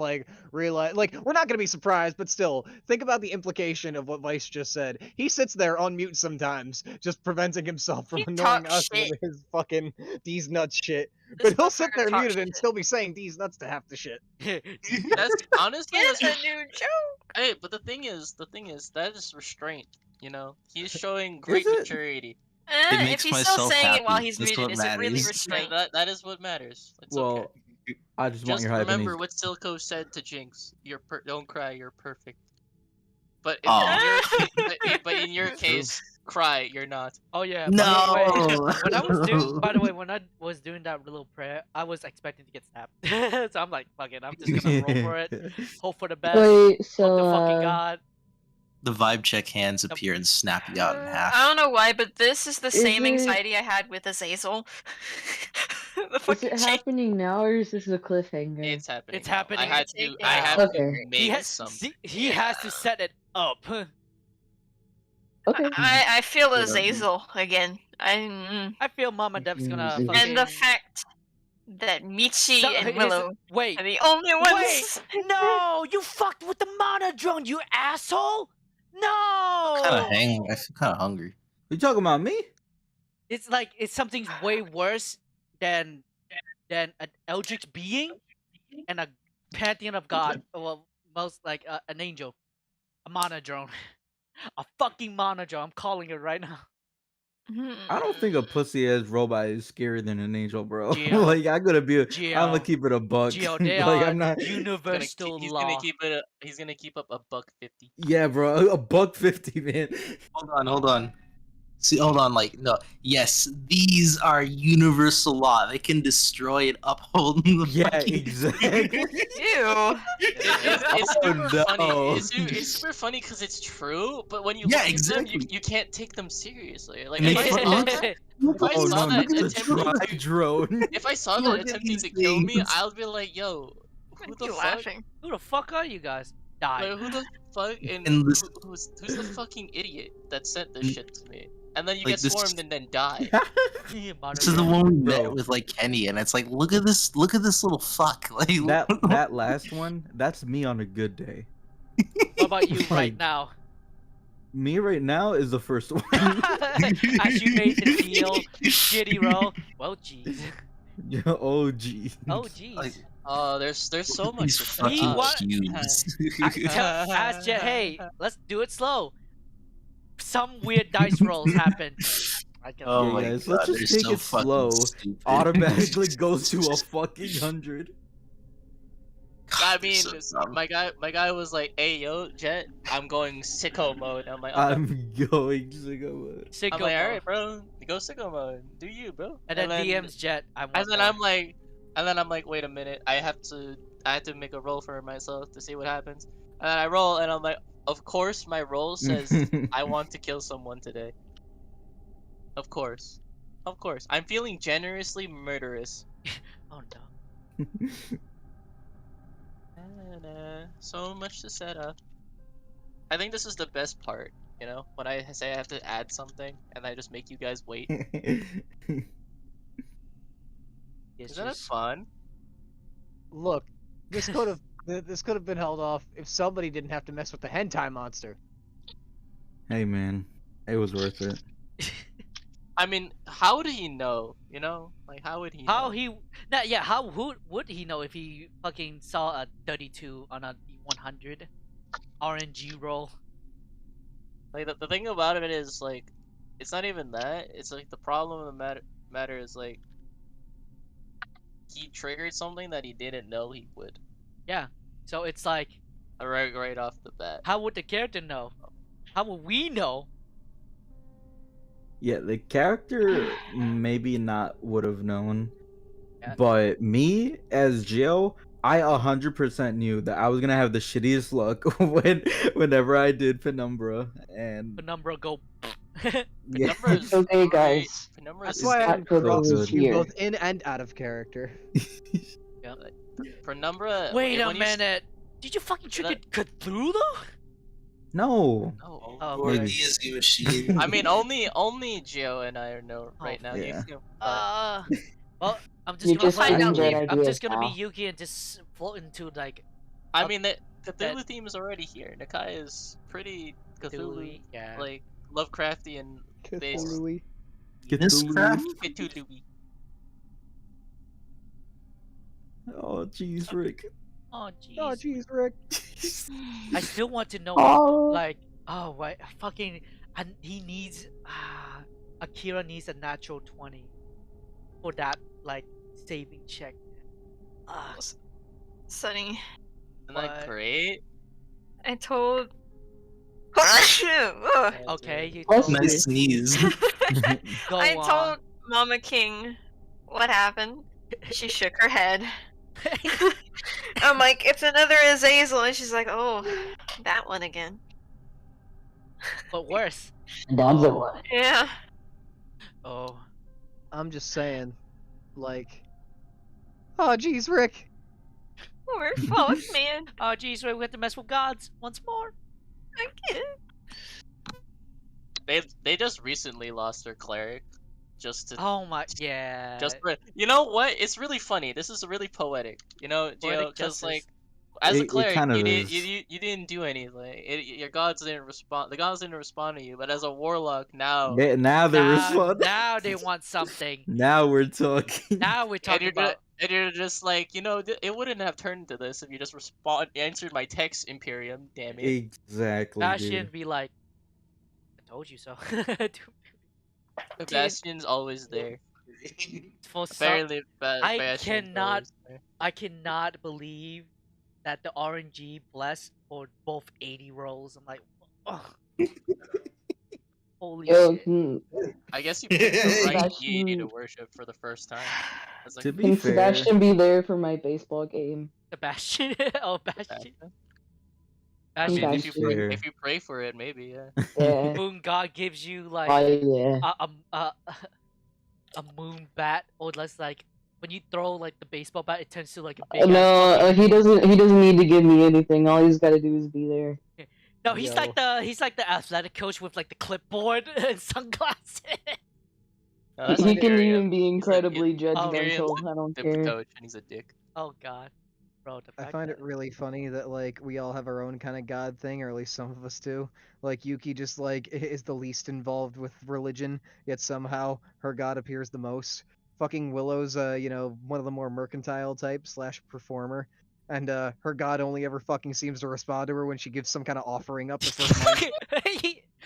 realize, we're not gonna be surprised, but still, think about the implication of what Vice just said. He sits there on mute sometimes, just preventing himself from He annoying talks us shit. with his fucking these nuts shit. This But he'll sit motherfucker there talks muted and shit. still be saying these nuts to half the shit. That's honestly. It's That's, a new joke. hey, but the thing is, that is restraint. You know, he's showing great it? maturity. It If makes he's still myself saying it while happy. he's That's muted, what is it really matters. restraint? That is what matters. It's Well, okay. I just want Just your hype. remember what Silco said to Jinx. Don't cry. You're perfect. But Aw. but in your case, Cry, you're not. Oh yeah. No. By the way, when I was doing, by the way, when I was doing that little prayer, I was expecting to get stabbed. So I'm like, fuck it, I'm just gonna roll for it, hope for the best, Wait, hope so to fucking God. The vibe check hands appear and snap you out in half. I don't know why, but this is the Is same it- anxiety I had with Azazel. The is fucking it chain. happening now or is this a cliffhanger? It's happening. It's now. happening. I had It's to. happening I now. have to Okay. He make has, something. he has to set it up. Okay. I feel Whatever. Azazel again. I feel Mama Dev's gonna Mhm. fucking. And the fact that Michi So- and here's- Willow Wait, are the only ones. wait, no! You fucked with the mana drone, you asshole! No! Kind of hang. I feel kind of hungry. You talking about me? It's like it's something's way worse than an eldritch being and a pantheon of God. Well, most like an angel, a mana drone, a fucking mana drone. I'm calling it right now. I don't think a pussy ass robot is scarier than an angel, bro. Gio. Like I'm gonna be, I'm Gio. gonna keep it a buck. Gio, they like are I'm not. universal He's law. gonna keep it. He's gonna keep up a $1.50. Yeah, bro, a $1.50, man. Hold on. See, hold on. Like, no. Yes, these are universal law. They can destroy and uphold the Yeah, fucking- exactly. Ew. It's Oh, super no. funny. It's super funny because it's true, but when you Yeah, look at them, exactly. you can't take them seriously. Like And if they I saw that, if I Oh saw no, that not the attempting dry to, drone. if I saw Look that at attempting these to kill me, things. I'll be like, yo, who the You fuck? laughing? Who the fuck are you guys? Die. Like, who the fuck? And And this- who's the fucking idiot that sent this Mm. shit to me? And then you Like get this- swarmed and then die. Mana This is the drone. one we met Bro. with like Kenny, and it's like, look at this little fuck. Like that last one, that's me on a good day. What about you right Like- now? Me right now is the first one. As you made the deal, shitty roll. Well, jeez. Oh geez. Oh, jeez. Like, Oh, there's so much. these to say. fucking what- cubes. Ask Jet, hey, let's do it slow. Some weird dice rolls happen. I can Oh Yeah, my guys, god, let's just they're take so it fucking slow. stupid. Automatically goes to a fucking 100. I God, they're mean, so dumb. my guy was like, "Hey, yo, Jet, I'm going sicko mode." I'm like, okay. I'm going to go. Sicko I'm like, all mode. right, bro, go sicko mode. Do you, bro? And then DM's Jet. I want And then more. I'm like, wait a minute, I have to make a roll for myself to see what happens. And then I roll, and I'm like, of course, my roll says I want to kill someone today. Of course, I'm feeling generously murderous. Oh no. And, so much to set up. I think this is the best part, you know, when I say I have to add something and I just make you guys wait. It's Isn't that just- fun? Look, this could have been held off if somebody didn't have to mess with the hentai monster. Hey man, it was worth it. I mean, how would he know? You know, like how would he? How know? he? Nah, yeah. How would he know if he fucking saw a 32 on a 100 RNG roll? Like the thing about it is like, it's not even that. It's like the problem of the matter is like, he triggered something that he didn't know he would. Yeah. So it's like, Right off the bat. how would the character know? How would we know? Yeah, the character maybe not would have known, Yeah. but me as Jill, I 100% knew that I was gonna have the shittiest luck whenever I did Penumbra, and Penumbra go. yeah. Penumbra is Okay, great. guys. Penumbra That's is why I Not didn't for cross those you here. both in and out of character. Penumbra. Wait a when you s- minute. Did you fucking trigger that- Cthulhu? No, No. Oh, Maybe. okay. ESG machine. I mean, only Gio and I know Oh, right now. yeah. Well, I'm just You're gonna just find getting out. good I'm ideas just gonna be now. Yuki and just float into like I up mean, the Cthulhu that- theme is already here. Nakai is pretty Cthulhu, Yeah. like Lovecraftian based. Cthulhu. This craft? Cthulhu. oh jeez, Rick. Oh jeez. Oh jeez, Rick. I still want to know, Oh. like, oh, why fucking, and he needs, Akira needs a natural 20 for that, like, saving check. Ah, Sunny, Isn't that What? great? I told Okay, dude. you Bless told you. me. Nice sneeze. Go I on. told Mama King what happened. She shook her head. I'm like, it's another Azazel, and she's like, oh, that one again. But worse. That's a Oh. one. Yeah. Oh. I'm just saying, like, oh geez, Rick. We're fucked, man. Oh, geez, we have to mess with gods once more. I get it. They just recently lost their cleric, just to Oh my, yeah. just for, you know what? It's really funny. This is really poetic. Poetic Because like justice. as a It cleric, kind of you is. didn't do anything. Your gods didn't respond. The gods didn't respond to you. But as a warlock now, Now they're responding. Now they want something. Now we're talking. Now we're talking about. and you're just like, it wouldn't have turned to this if you just answered my text, Imperium. Damn it. Exactly, Bastion dude. be like, I told you so. Bastion's always there. For some, Apparently, I Bastion's cannot, always there. I cannot believe that the RNG blessed for both 80 rolls. I'm like, ugh. Holy Yo, shit. I guess you picked the right Bastion- deity to worship for the first time. That's like, To be Can fair, Sebastian be there for my baseball game? Sebastian. Oh, Bastion. I mean, Bastion. if you pray for it, maybe, yeah. Yeah. Moon God gives you like Oh yeah. a moon bat, or less like when you throw like the baseball bat, it turns to like a big No, ass fucking... he doesn't. He doesn't need to give me anything. All he's got to do is be there. No, he's Yo. like the athletic coach with like the clipboard and sunglasses. No, that's He can Imperium. even be incredibly Imperium's judgmental. I don't the care. coach, and he's a dick. Oh god, bro, the I fact find that it really funny that like we all have our own kind of god thing, or at least some of us do. Like Yuki just like is the least involved with religion, yet somehow her god appears the most. Fucking Willow's one of the more mercantile type slash performer, and her god only ever fucking seems to respond to her when she gives some kind of offering up to first mind.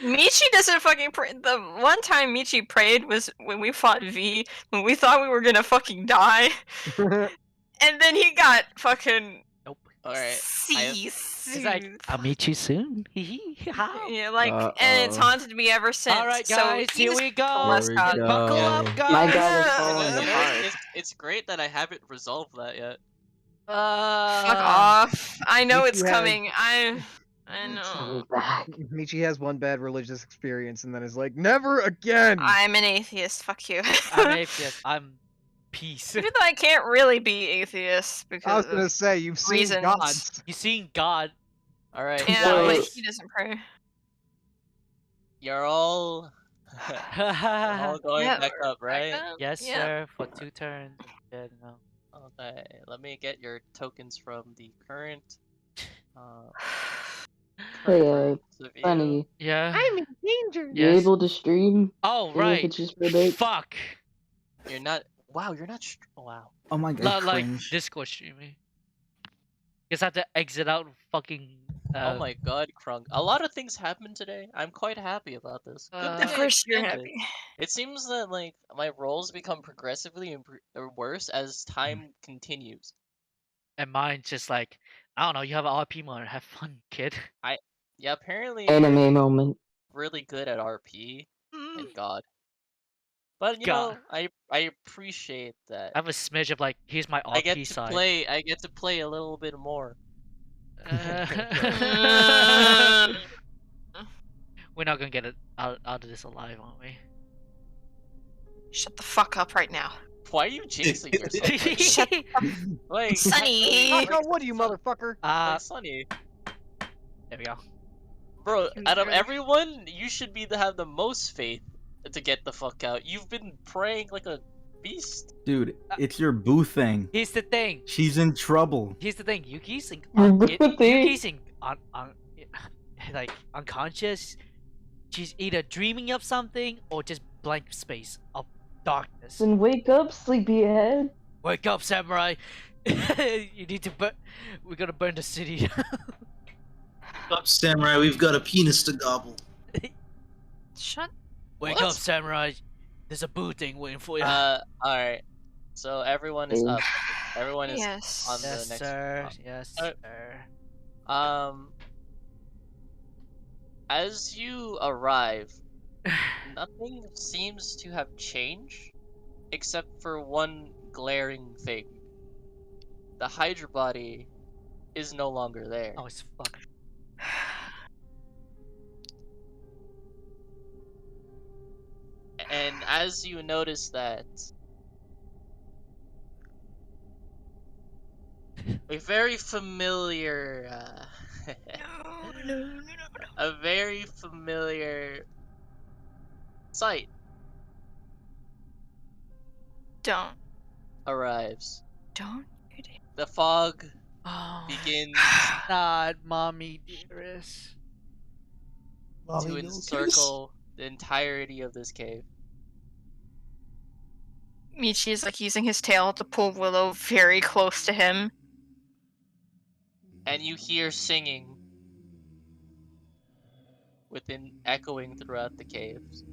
Michi doesn't fucking pray. The one time Michi prayed was when we fought V, when we thought we were gonna fucking die. And then he got fucking nope. Alright. He's like, I'll meet you soon. How? Yeah, like, and it's haunted me ever since. Alright, guys, so here we go. Bless Here we God. go. Buckle up, guys. My god is You falling know, apart. it's great that I haven't resolved that yet. Fuck off. I know Michi it's has- coming. I know. Michi has one bad religious experience and then is like, never again. I'm an atheist. Fuck you. I'm atheist. I'm peace. Even though I can't really be atheist because I was gonna of say you've seen reasons. gods. You seen God? Alright, Yeah, So- but guys, he doesn't pray. you're all going Yeah, back we're up, right? up. Yes, Yeah. sir. For 2 turns. Yeah, no. Okay, let me get your tokens from the current. Hey, ranks of you. Funny. Yeah. in danger. You Yes. able to stream? Oh Even right. if it's just for a bit? Fuck. You're not. Wow, you're not. Wow. Oh my god, Not like cringe. Discord streaming. Guess I have to exit out fucking. Oh my god, Krunk. A lot of things happened today. I'm quite happy about this. Good thing Of I course you're extended. happy. It seems that like my roles become progressively worse as time continues. And mine's just like, I don't know. You have an RP mode. Have fun, kid. Yeah, apparently Anime you're moment. really good at RP. And God. But you God. know, I appreciate that. I have a smidge of like, here's my RP I get to side. play. I get to play a little bit more. We're not gonna get it out of this alive, aren't we? Shut the fuck up right now. Why are you jinxing yourself? Shut Like, Sunny. Knock on wood, you motherfucker. like Sunny. There we go. Bro, Can out of barely- everyone, you should have the most faith to get the fuck out. You've been praying like a beast. Dude, it's your boo thing. Here's the thing. She's in trouble. Here's the thing. Yuki's like unconscious. She's either dreaming of something or just blank space of darkness. Then wake up, sleepyhead. Wake up, samurai! You need to burn. We're gonna burn the city. Up, samurai, we've got a penis to gobble. Shut. Wake What? up, samurai! There's a boo thing waiting for you. Alright. So everyone is up. Everyone is Yes. on the yes, next sir. round. Yes, Uh, sir. As you arrive, nothing seems to have changed except for one glaring thing. The Hydra body is no longer there. Oh, it's fucked. And as you notice that, a very familiar, No. a very familiar sight Don't. arrives. Don't you dare. The fog Oh, begins God, mommy dearest. to encircle the entirety of this cave. Michi is like using his tail to pull Willow very close to him. And you hear singing within echoing throughout the caves.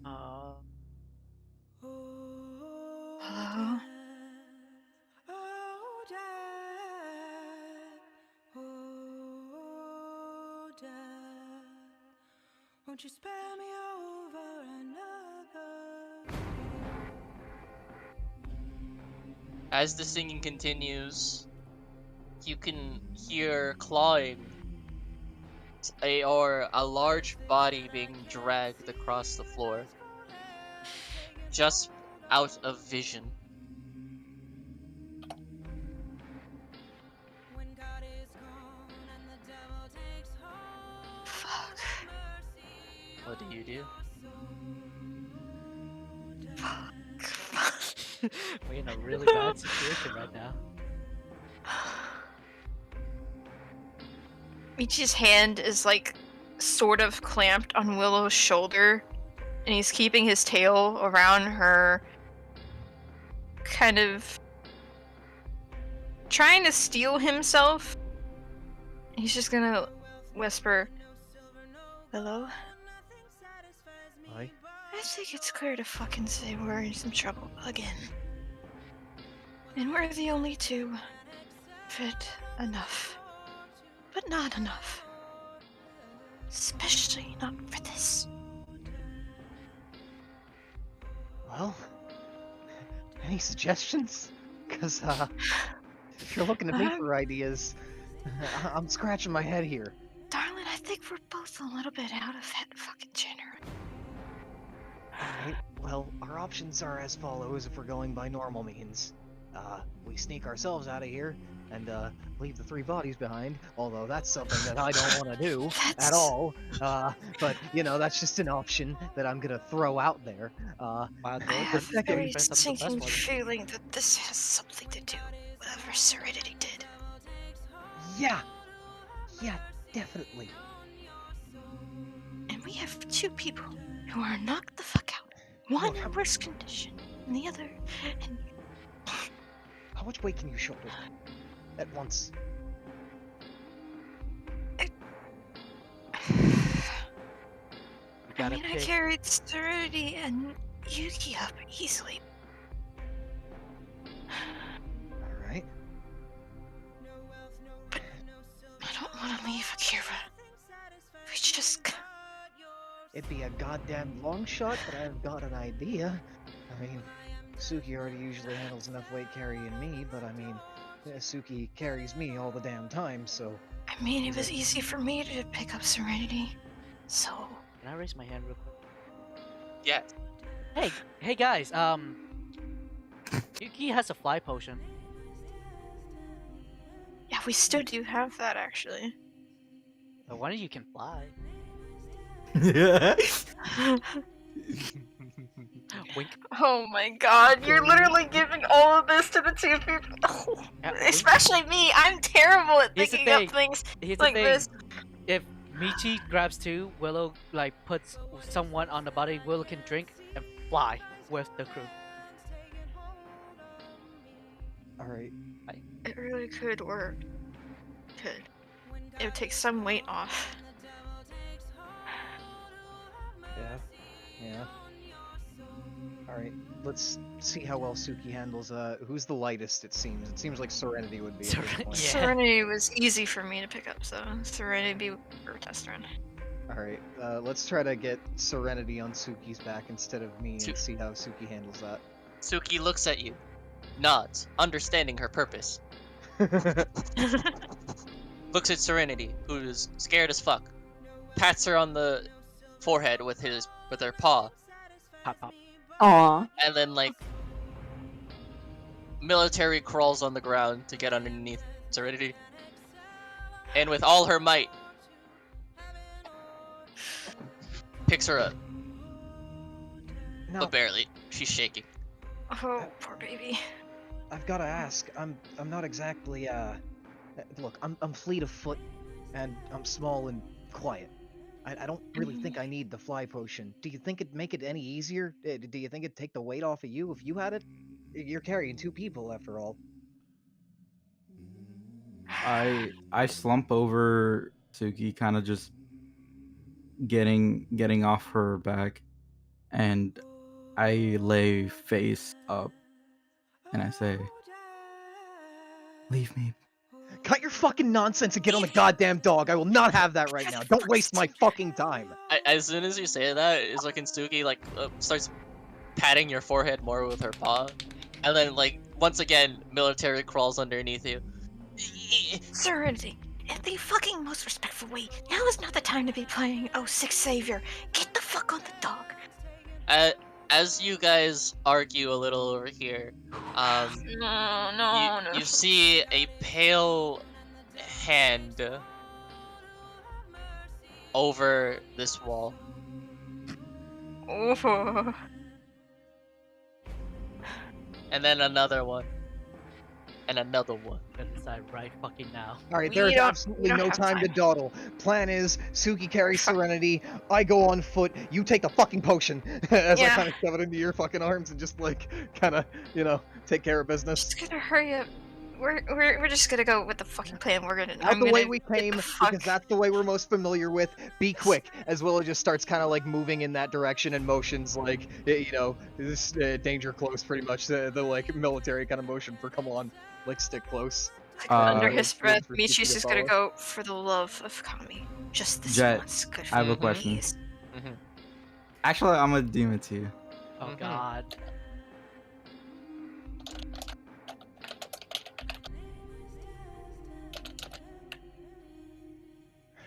Hello? Won't you spare me over another? As the singing continues, you can hear clawing or a large body being dragged across the floor, just out of vision. Fuck. What do you do? We're in a really bad situation right now. Michi's hand is like sort of clamped on Willow's shoulder, and he's keeping his tail around her, kind of trying to steel himself. He's just gonna whisper, "Hello? Hi. I think it's clear to fucking say we're in some trouble again. And we're the only two fit enough. But not enough. Especially not for this." Well, any suggestions? Because, if you're looking at me for ideas, I'm scratching my head here. Darling, I think we're both a little bit out of that fucking genre. Alright, well, our options are as follows if we're going by normal means. We sneak ourselves out of here, and, leave the 3 bodies behind, although that's something that I don't want to do at all. But, you know, that's just an option that I'm gonna throw out there. I The have a second very best, that's the best sinking one. feeling that this has something to do with whatever Serenity did. Yeah, definitely. And we have 2 people who are knocked the fuck out. One in worse condition than the other. And how much weight can you shoulder at once? I mean, I carried Serenity and Yuki up easily. Alright. But I don't want to leave Akira. We just... It'd be a goddamn long shot, but I've got an idea. I mean, Suki already usually handles enough weight carrying me, but I mean, Suki carries me all the damn time, so... I mean, it was easy for me to pick up Serenity, so... Can I raise my hand real quick? Yes. Hey guys, Yuki has a fly potion. Yeah, we still do have that, actually. But one of you can fly. Wink. Oh my god, you're literally giving all of this to the 2 people. Especially me, I'm terrible at Here's the thinking thing. up things Here's like the thing. this. If Michi grabs 2, Willow like puts someone on the body, Willow can drink and fly with the crew. Alright. It really could work. Could. It would take some weight off. Yeah. Alright, let's see how well Suki handles, who's the lightest, it seems? It seems like Serenity would be at this point. Serenity was easy for me to pick up, so Serenity be for test run. Alright, let's try to get Serenity on Suki's back instead of me and see how Suki handles that. Suki looks at you, nods, understanding her purpose. Looks at Serenity, who's scared as fuck. Pats her on the forehead with her paw. Pop, pop. Aw. And then like military crawls on the ground to get underneath Serenity. And with all her might picks her up. Now, But barely. She's shaking. Oh, poor baby. I've got to ask. I'm not exactly look, I'm fleet of foot, and I'm small and quiet. I don't really think I need the fly potion. Do you think it'd make it any easier? Do you think it'd take the weight off of you if you had it? You're carrying 2 people after all. I slump over Suki, kind of just getting off her back, and I lay face up, and I say, "Leave me." Cut your fucking nonsense and get on the goddamn dog. I will not have that right now. Don't waste my fucking time. As soon as you say that, is like Suki like starts patting your forehead more with her paw, and then like once again military crawls underneath you. Serenity, in the fucking most respectful way, now is not the time to be playing Oh Six Savior. Get the fuck on the dog. As you guys argue a little over here, No. you see a pale hand over this wall. Oh. And then another one. And another one. I'm gonna decide right fucking now. Alright, We there's don't- absolutely we don't no have time to time. dawdle. Plan is, Suki carries Serenity, I go on foot, you take the fucking potion. As I Yeah. kind of shove it into your fucking arms and just like, kind of, take care of business. Just gonna hurry up. We're just gonna go with the fucking plan. Out the way we get the came, fuck- because that's the way we're most familiar with. Be quick. As Willow just starts kind of like moving in that direction and motions like, this danger close pretty much. The like military kind of motion for come on, like stick close. Under his waiting breath, for Suki Michi's to just gonna follow. go for the love of Kami. Just this Jet, once. Good I have a for question. please. Actually, I'm gonna deem it to you. Oh god.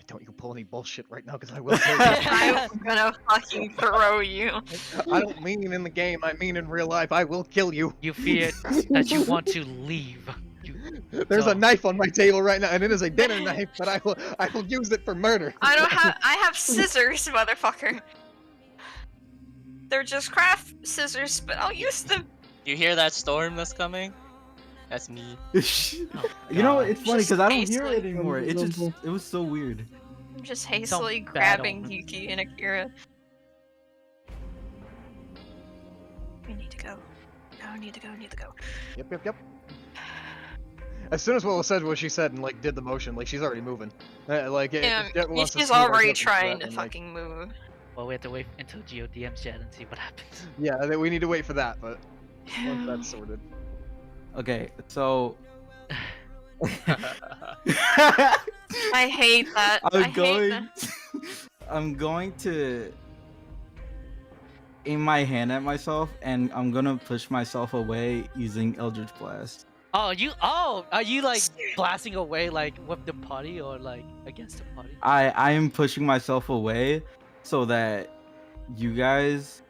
Don't you pull any bullshit right now, because I will kill you. I'm gonna fucking throw you. I don't mean in the game, I mean in real life. I will kill you. You fear that you want to leave. There's a don't. knife on my table right now, and it is a dinner knife, but I will use it for murder. I have scissors, motherfucker. They're just craft scissors, but I'll use them. You hear that storm that's coming? That's me. You know, it's funny Just because I don't hear it hastily- anymore. It was so weird. I'm just hastily bad grabbing omen. Yuki and Akira. We need to go. No, need to go. Yep. As soon as Willow said what she said and like did the motion, like she's already moving. Like Yeah, Jet wants to she's smooth our already jumping trying step to and, like, fucking move. Well, we have to wait until Geo DMs Jet and see what happens. Yeah, we need to wait for that, but once that's sorted. Okay, so I hate that. I hate that. I'm going to aim my hand at myself, and I'm gonna push myself away using Eldritch Blast. Are you like blasting away like with the putty or like against the putty? I am pushing myself away so that it's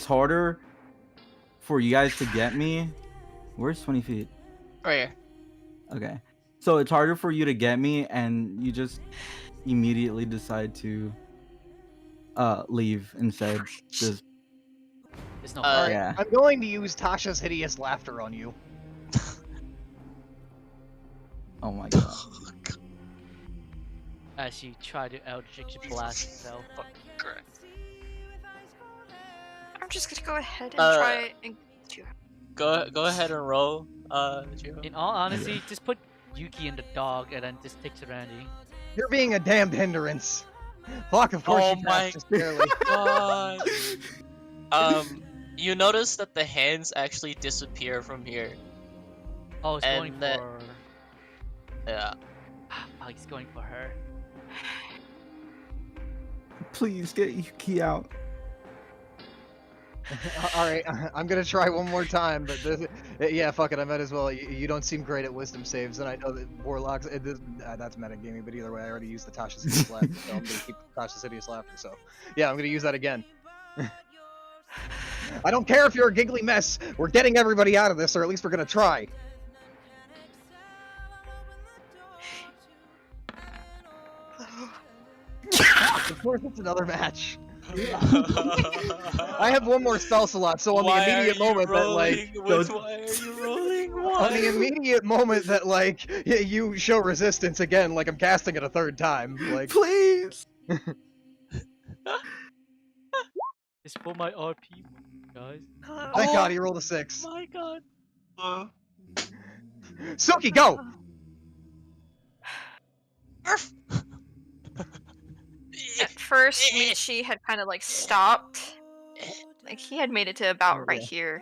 harder for you guys to get me. Where's 20 feet? Right here. Okay. So it's harder for you to get me, and you just immediately decide to leave instead. Just There's no yeah. I'm going to use Tasha's hideous laughter on you. Oh my god. as you try to Eldritch blast yourself. Correct. I'm just gonna go ahead and Uh, try and get you. Go ahead and roll, Gio. In all honesty, just put Yuki and the dog and then just take Serenity. You're being a damned hindrance. Fuck, of course Oh you my passed just barely. God. You notice that the hands actually disappear from here. Oh, he's And going that- for. Yeah. Oh, he's going for her. Please get Yuki out. Alright, I'm gonna try one more time, but yeah, fuck it, I might as well. You don't seem great at wisdom saves, and I know that Warlocks, that's metagaming, but either way, I already used the Tasha's Hideous Laughter, so I'm gonna keep Tasha's Hideous Laughter, so yeah, I'm gonna use that again. I don't care if you're a giggly mess, we're getting everybody out of this, or at least we're gonna try. Of course, it's another match. I have one more spell slot, so on the immediate moment that like, why are you rolling? on the immediate moment that like you show resistance again, like I'm casting it a third time, like Please. It's for my RP, guys. thank God he rolled a 6. My God. Suki, go! At first, Michi had kind of like stopped. Like he had made it to about right here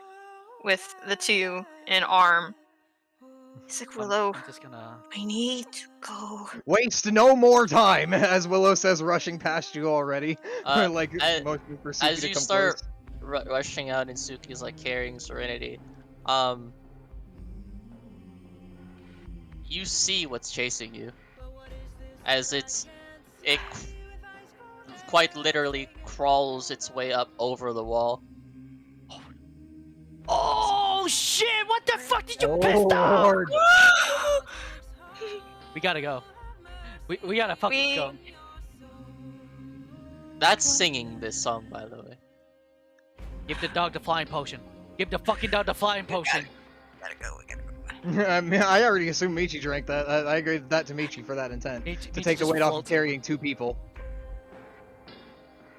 with the 2 and arm. He's like, Willow, I'm just gonna... I need to go. Waste no more time, as Willow says, rushing past you already. Like motion for Suki as to you come start close. rushing out and Suki's like carrying Serenity, you see what's chasing you, as it quite literally crawls its way up over the wall. Oh shit! What the fuck did you piss Lord. off? We gotta go. We gotta fucking go. That's singing this song, by the way. Give the dog the flying potion. Give the fucking dog the flying potion. We gotta go. I mean, I already assumed Michi drank that. I agreed that to Michi for that intent. To take the weight off of carrying 2 people.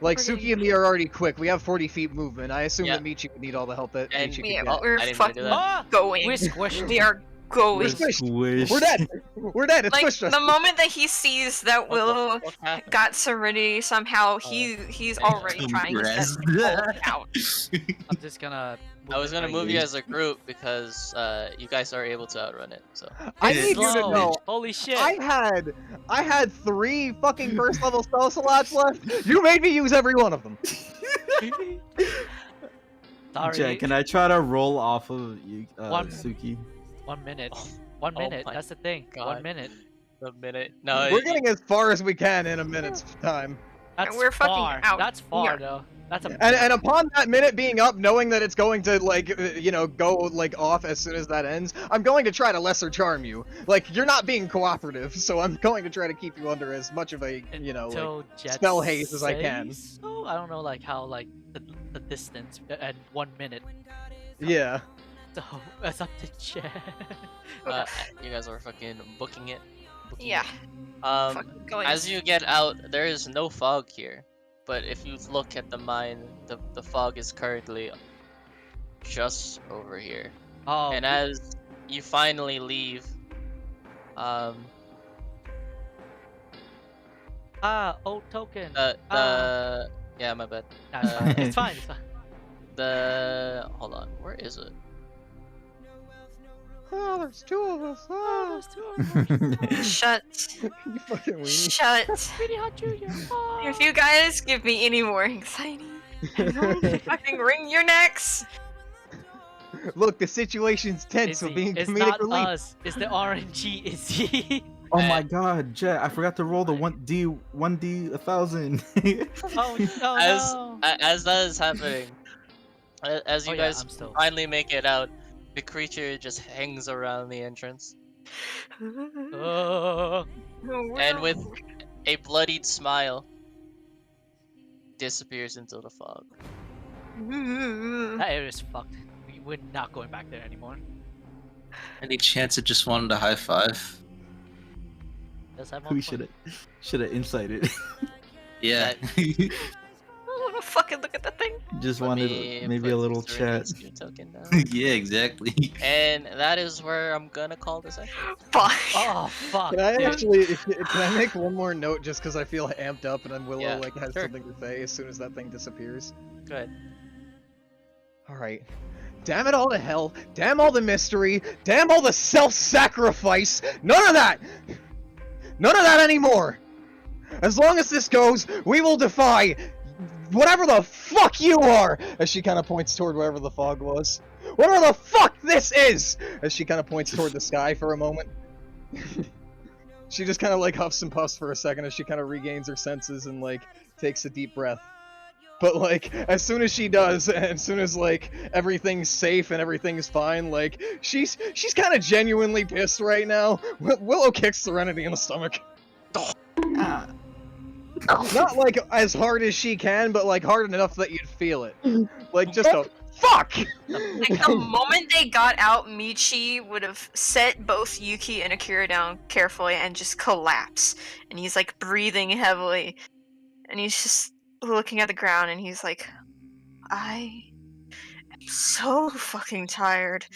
Like, Suki and me are already quick. We have 40 feet movement. I assume that Michi would need all the help that Michi could get. We're fucking going. We're squished. We are going. We're squished. We're dead. We're dead. It's Like, squished us. the moment that he sees that Willow got Serenity, somehow he's already trying to set the out. I'm just gonna... I was gonna move you as a group because you guys are able to outrun it. So I need you to know. Holy shit! I had 3 fucking first level spell slots left. You made me use every one of them. Sorry. Jack, can I try to roll off of you, Suki? 1 minute. 1 minute. That's the thing. God. 1 minute. A minute. No. We're getting as far as we can in a minute's time. That's we're far. fucking out. That's far Yeah. though. That's a. And upon that minute being up, knowing that it's going to like go like off as soon as that ends, I'm going to try to lesser charm you. Like you're not being cooperative, so I'm going to try to keep you under as much of a like, spell haze as I can. So I don't know like how like the distance at 1 minute. Yeah. So that's up to Jet. You guys are fucking booking it. Yeah. Going. As you get out, there is no fog here. But if you look at the mine, the fog is currently just over here. Oh. And as you finally leave, old token. Yeah, my bad. No, it's fine. It's fine. Hold on, where is it? Oh, there's 2 of us. Oh, there's 2 of us. Shut. You fucking weenie. Shut. Really hot Junior. Oh. If you guys give me any more anxiety, I'm going to fucking wring your necks. Look, the situation's tense, so being It's comedic not relief. us. It's the RNG. Is he? Oh my God, Jet! I forgot to roll the 1D 1,000. Oh no. As that is happening, as you guys finally make it out, the creature just hangs around the entrance. And with a bloodied smile, disappears into the fog. That area is fucked. We're not going back there anymore. Any chance it just wanted a high five? Does have We should have incited. Yeah. I want to fucking look at the thing. Just wanted maybe a little chat. Yeah, exactly. And that is where I'm gonna call this episode. Fuck. Oh fuck. Can I dude. actually? Can I make one more note just because I feel amped up and then Willow Yeah, like has sure. something to say as soon as that thing disappears? Good. All right. Damn it all to hell. Damn all the mystery. Damn all the self-sacrifice. None of that. None of that anymore. As long as this goes, we will defy whatever the fuck you are! As she kind of points toward wherever the fog was. Whatever the fuck this is! As she kind of points toward the sky for a moment. She just kind of like huffs and puffs for a second as she kind of regains her senses and like takes a deep breath. But like, as soon as she does, and as soon as like everything's safe and everything's fine, like she's kind of genuinely pissed right now. Willow kicks Serenity in the stomach. Not like as hard as she can, but like hard enough that you'd feel it. Like just a fuck. Like the moment they got out, Michi would have set both Yuki and Akira down carefully and just collapse. And he's like breathing heavily, and he's just looking at the ground, and he's like, I am so fucking tired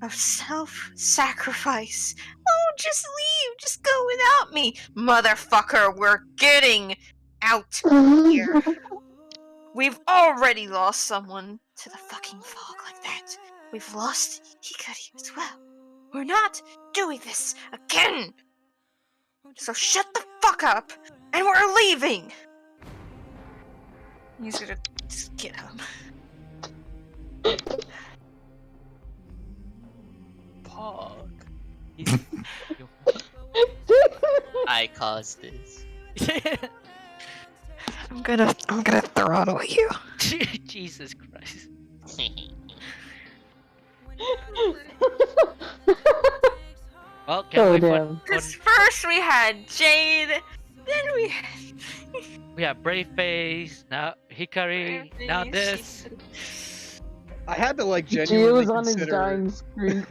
of self-sacrifice. Oh, just leave. Just go without me. Motherfucker, we're getting out here. We've already lost someone to the fucking fog like that. We've lost Hikari as well. We're not doing this again. So shut the fuck up, and we're leaving. He's gonna just get him. Pog. I caused this. I'm gonna throttle you. Jesus Christ. Well, can't wait for Because first we had Jade, then we have Brave Face, now Hikari, now this. I had to like Gio genuinely was on his consider. dying screen.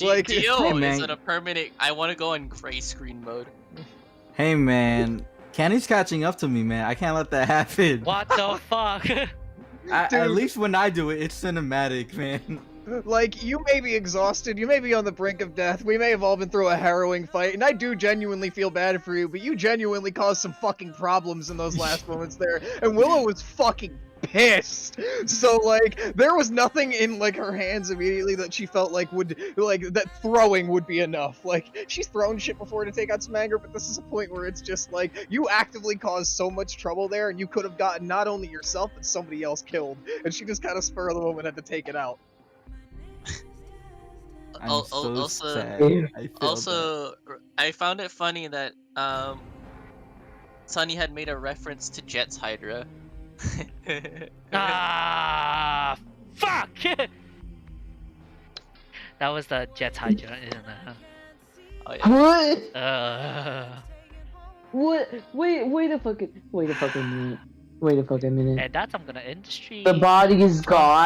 Like, Gio hey, is man. in a permanent. I want to go in gray screen mode. Hey man, Kenny's catching up to me, man. I can't let that happen. What the fuck? At least when I do it, it's cinematic, man. Like, you may be exhausted, you may be on the brink of death, we may have all been through a harrowing fight, and I do genuinely feel bad for you, but you genuinely caused some fucking problems in those last moments there, and Willow was fucking pissed. So, like, there was nothing in, like, her hands immediately that she felt like would, like, that throwing would be enough. Like, she's thrown shit before to take out some anger, but this is a point where it's just, like, you actively caused so much trouble there, and you could have gotten not only yourself, but somebody else killed, and she just kind of spur of the moment had to take it out. I'm so sad. I feel Also, I found it funny that Sunny had made a reference to Jet's Hydra. Ah, fuck! That was the Jet's Hydra, isn't it? Huh? Oh yeah. What? Wait a fucking minute. Wait a fucking minute. And that's I'm gonna end the stream. The body is gone.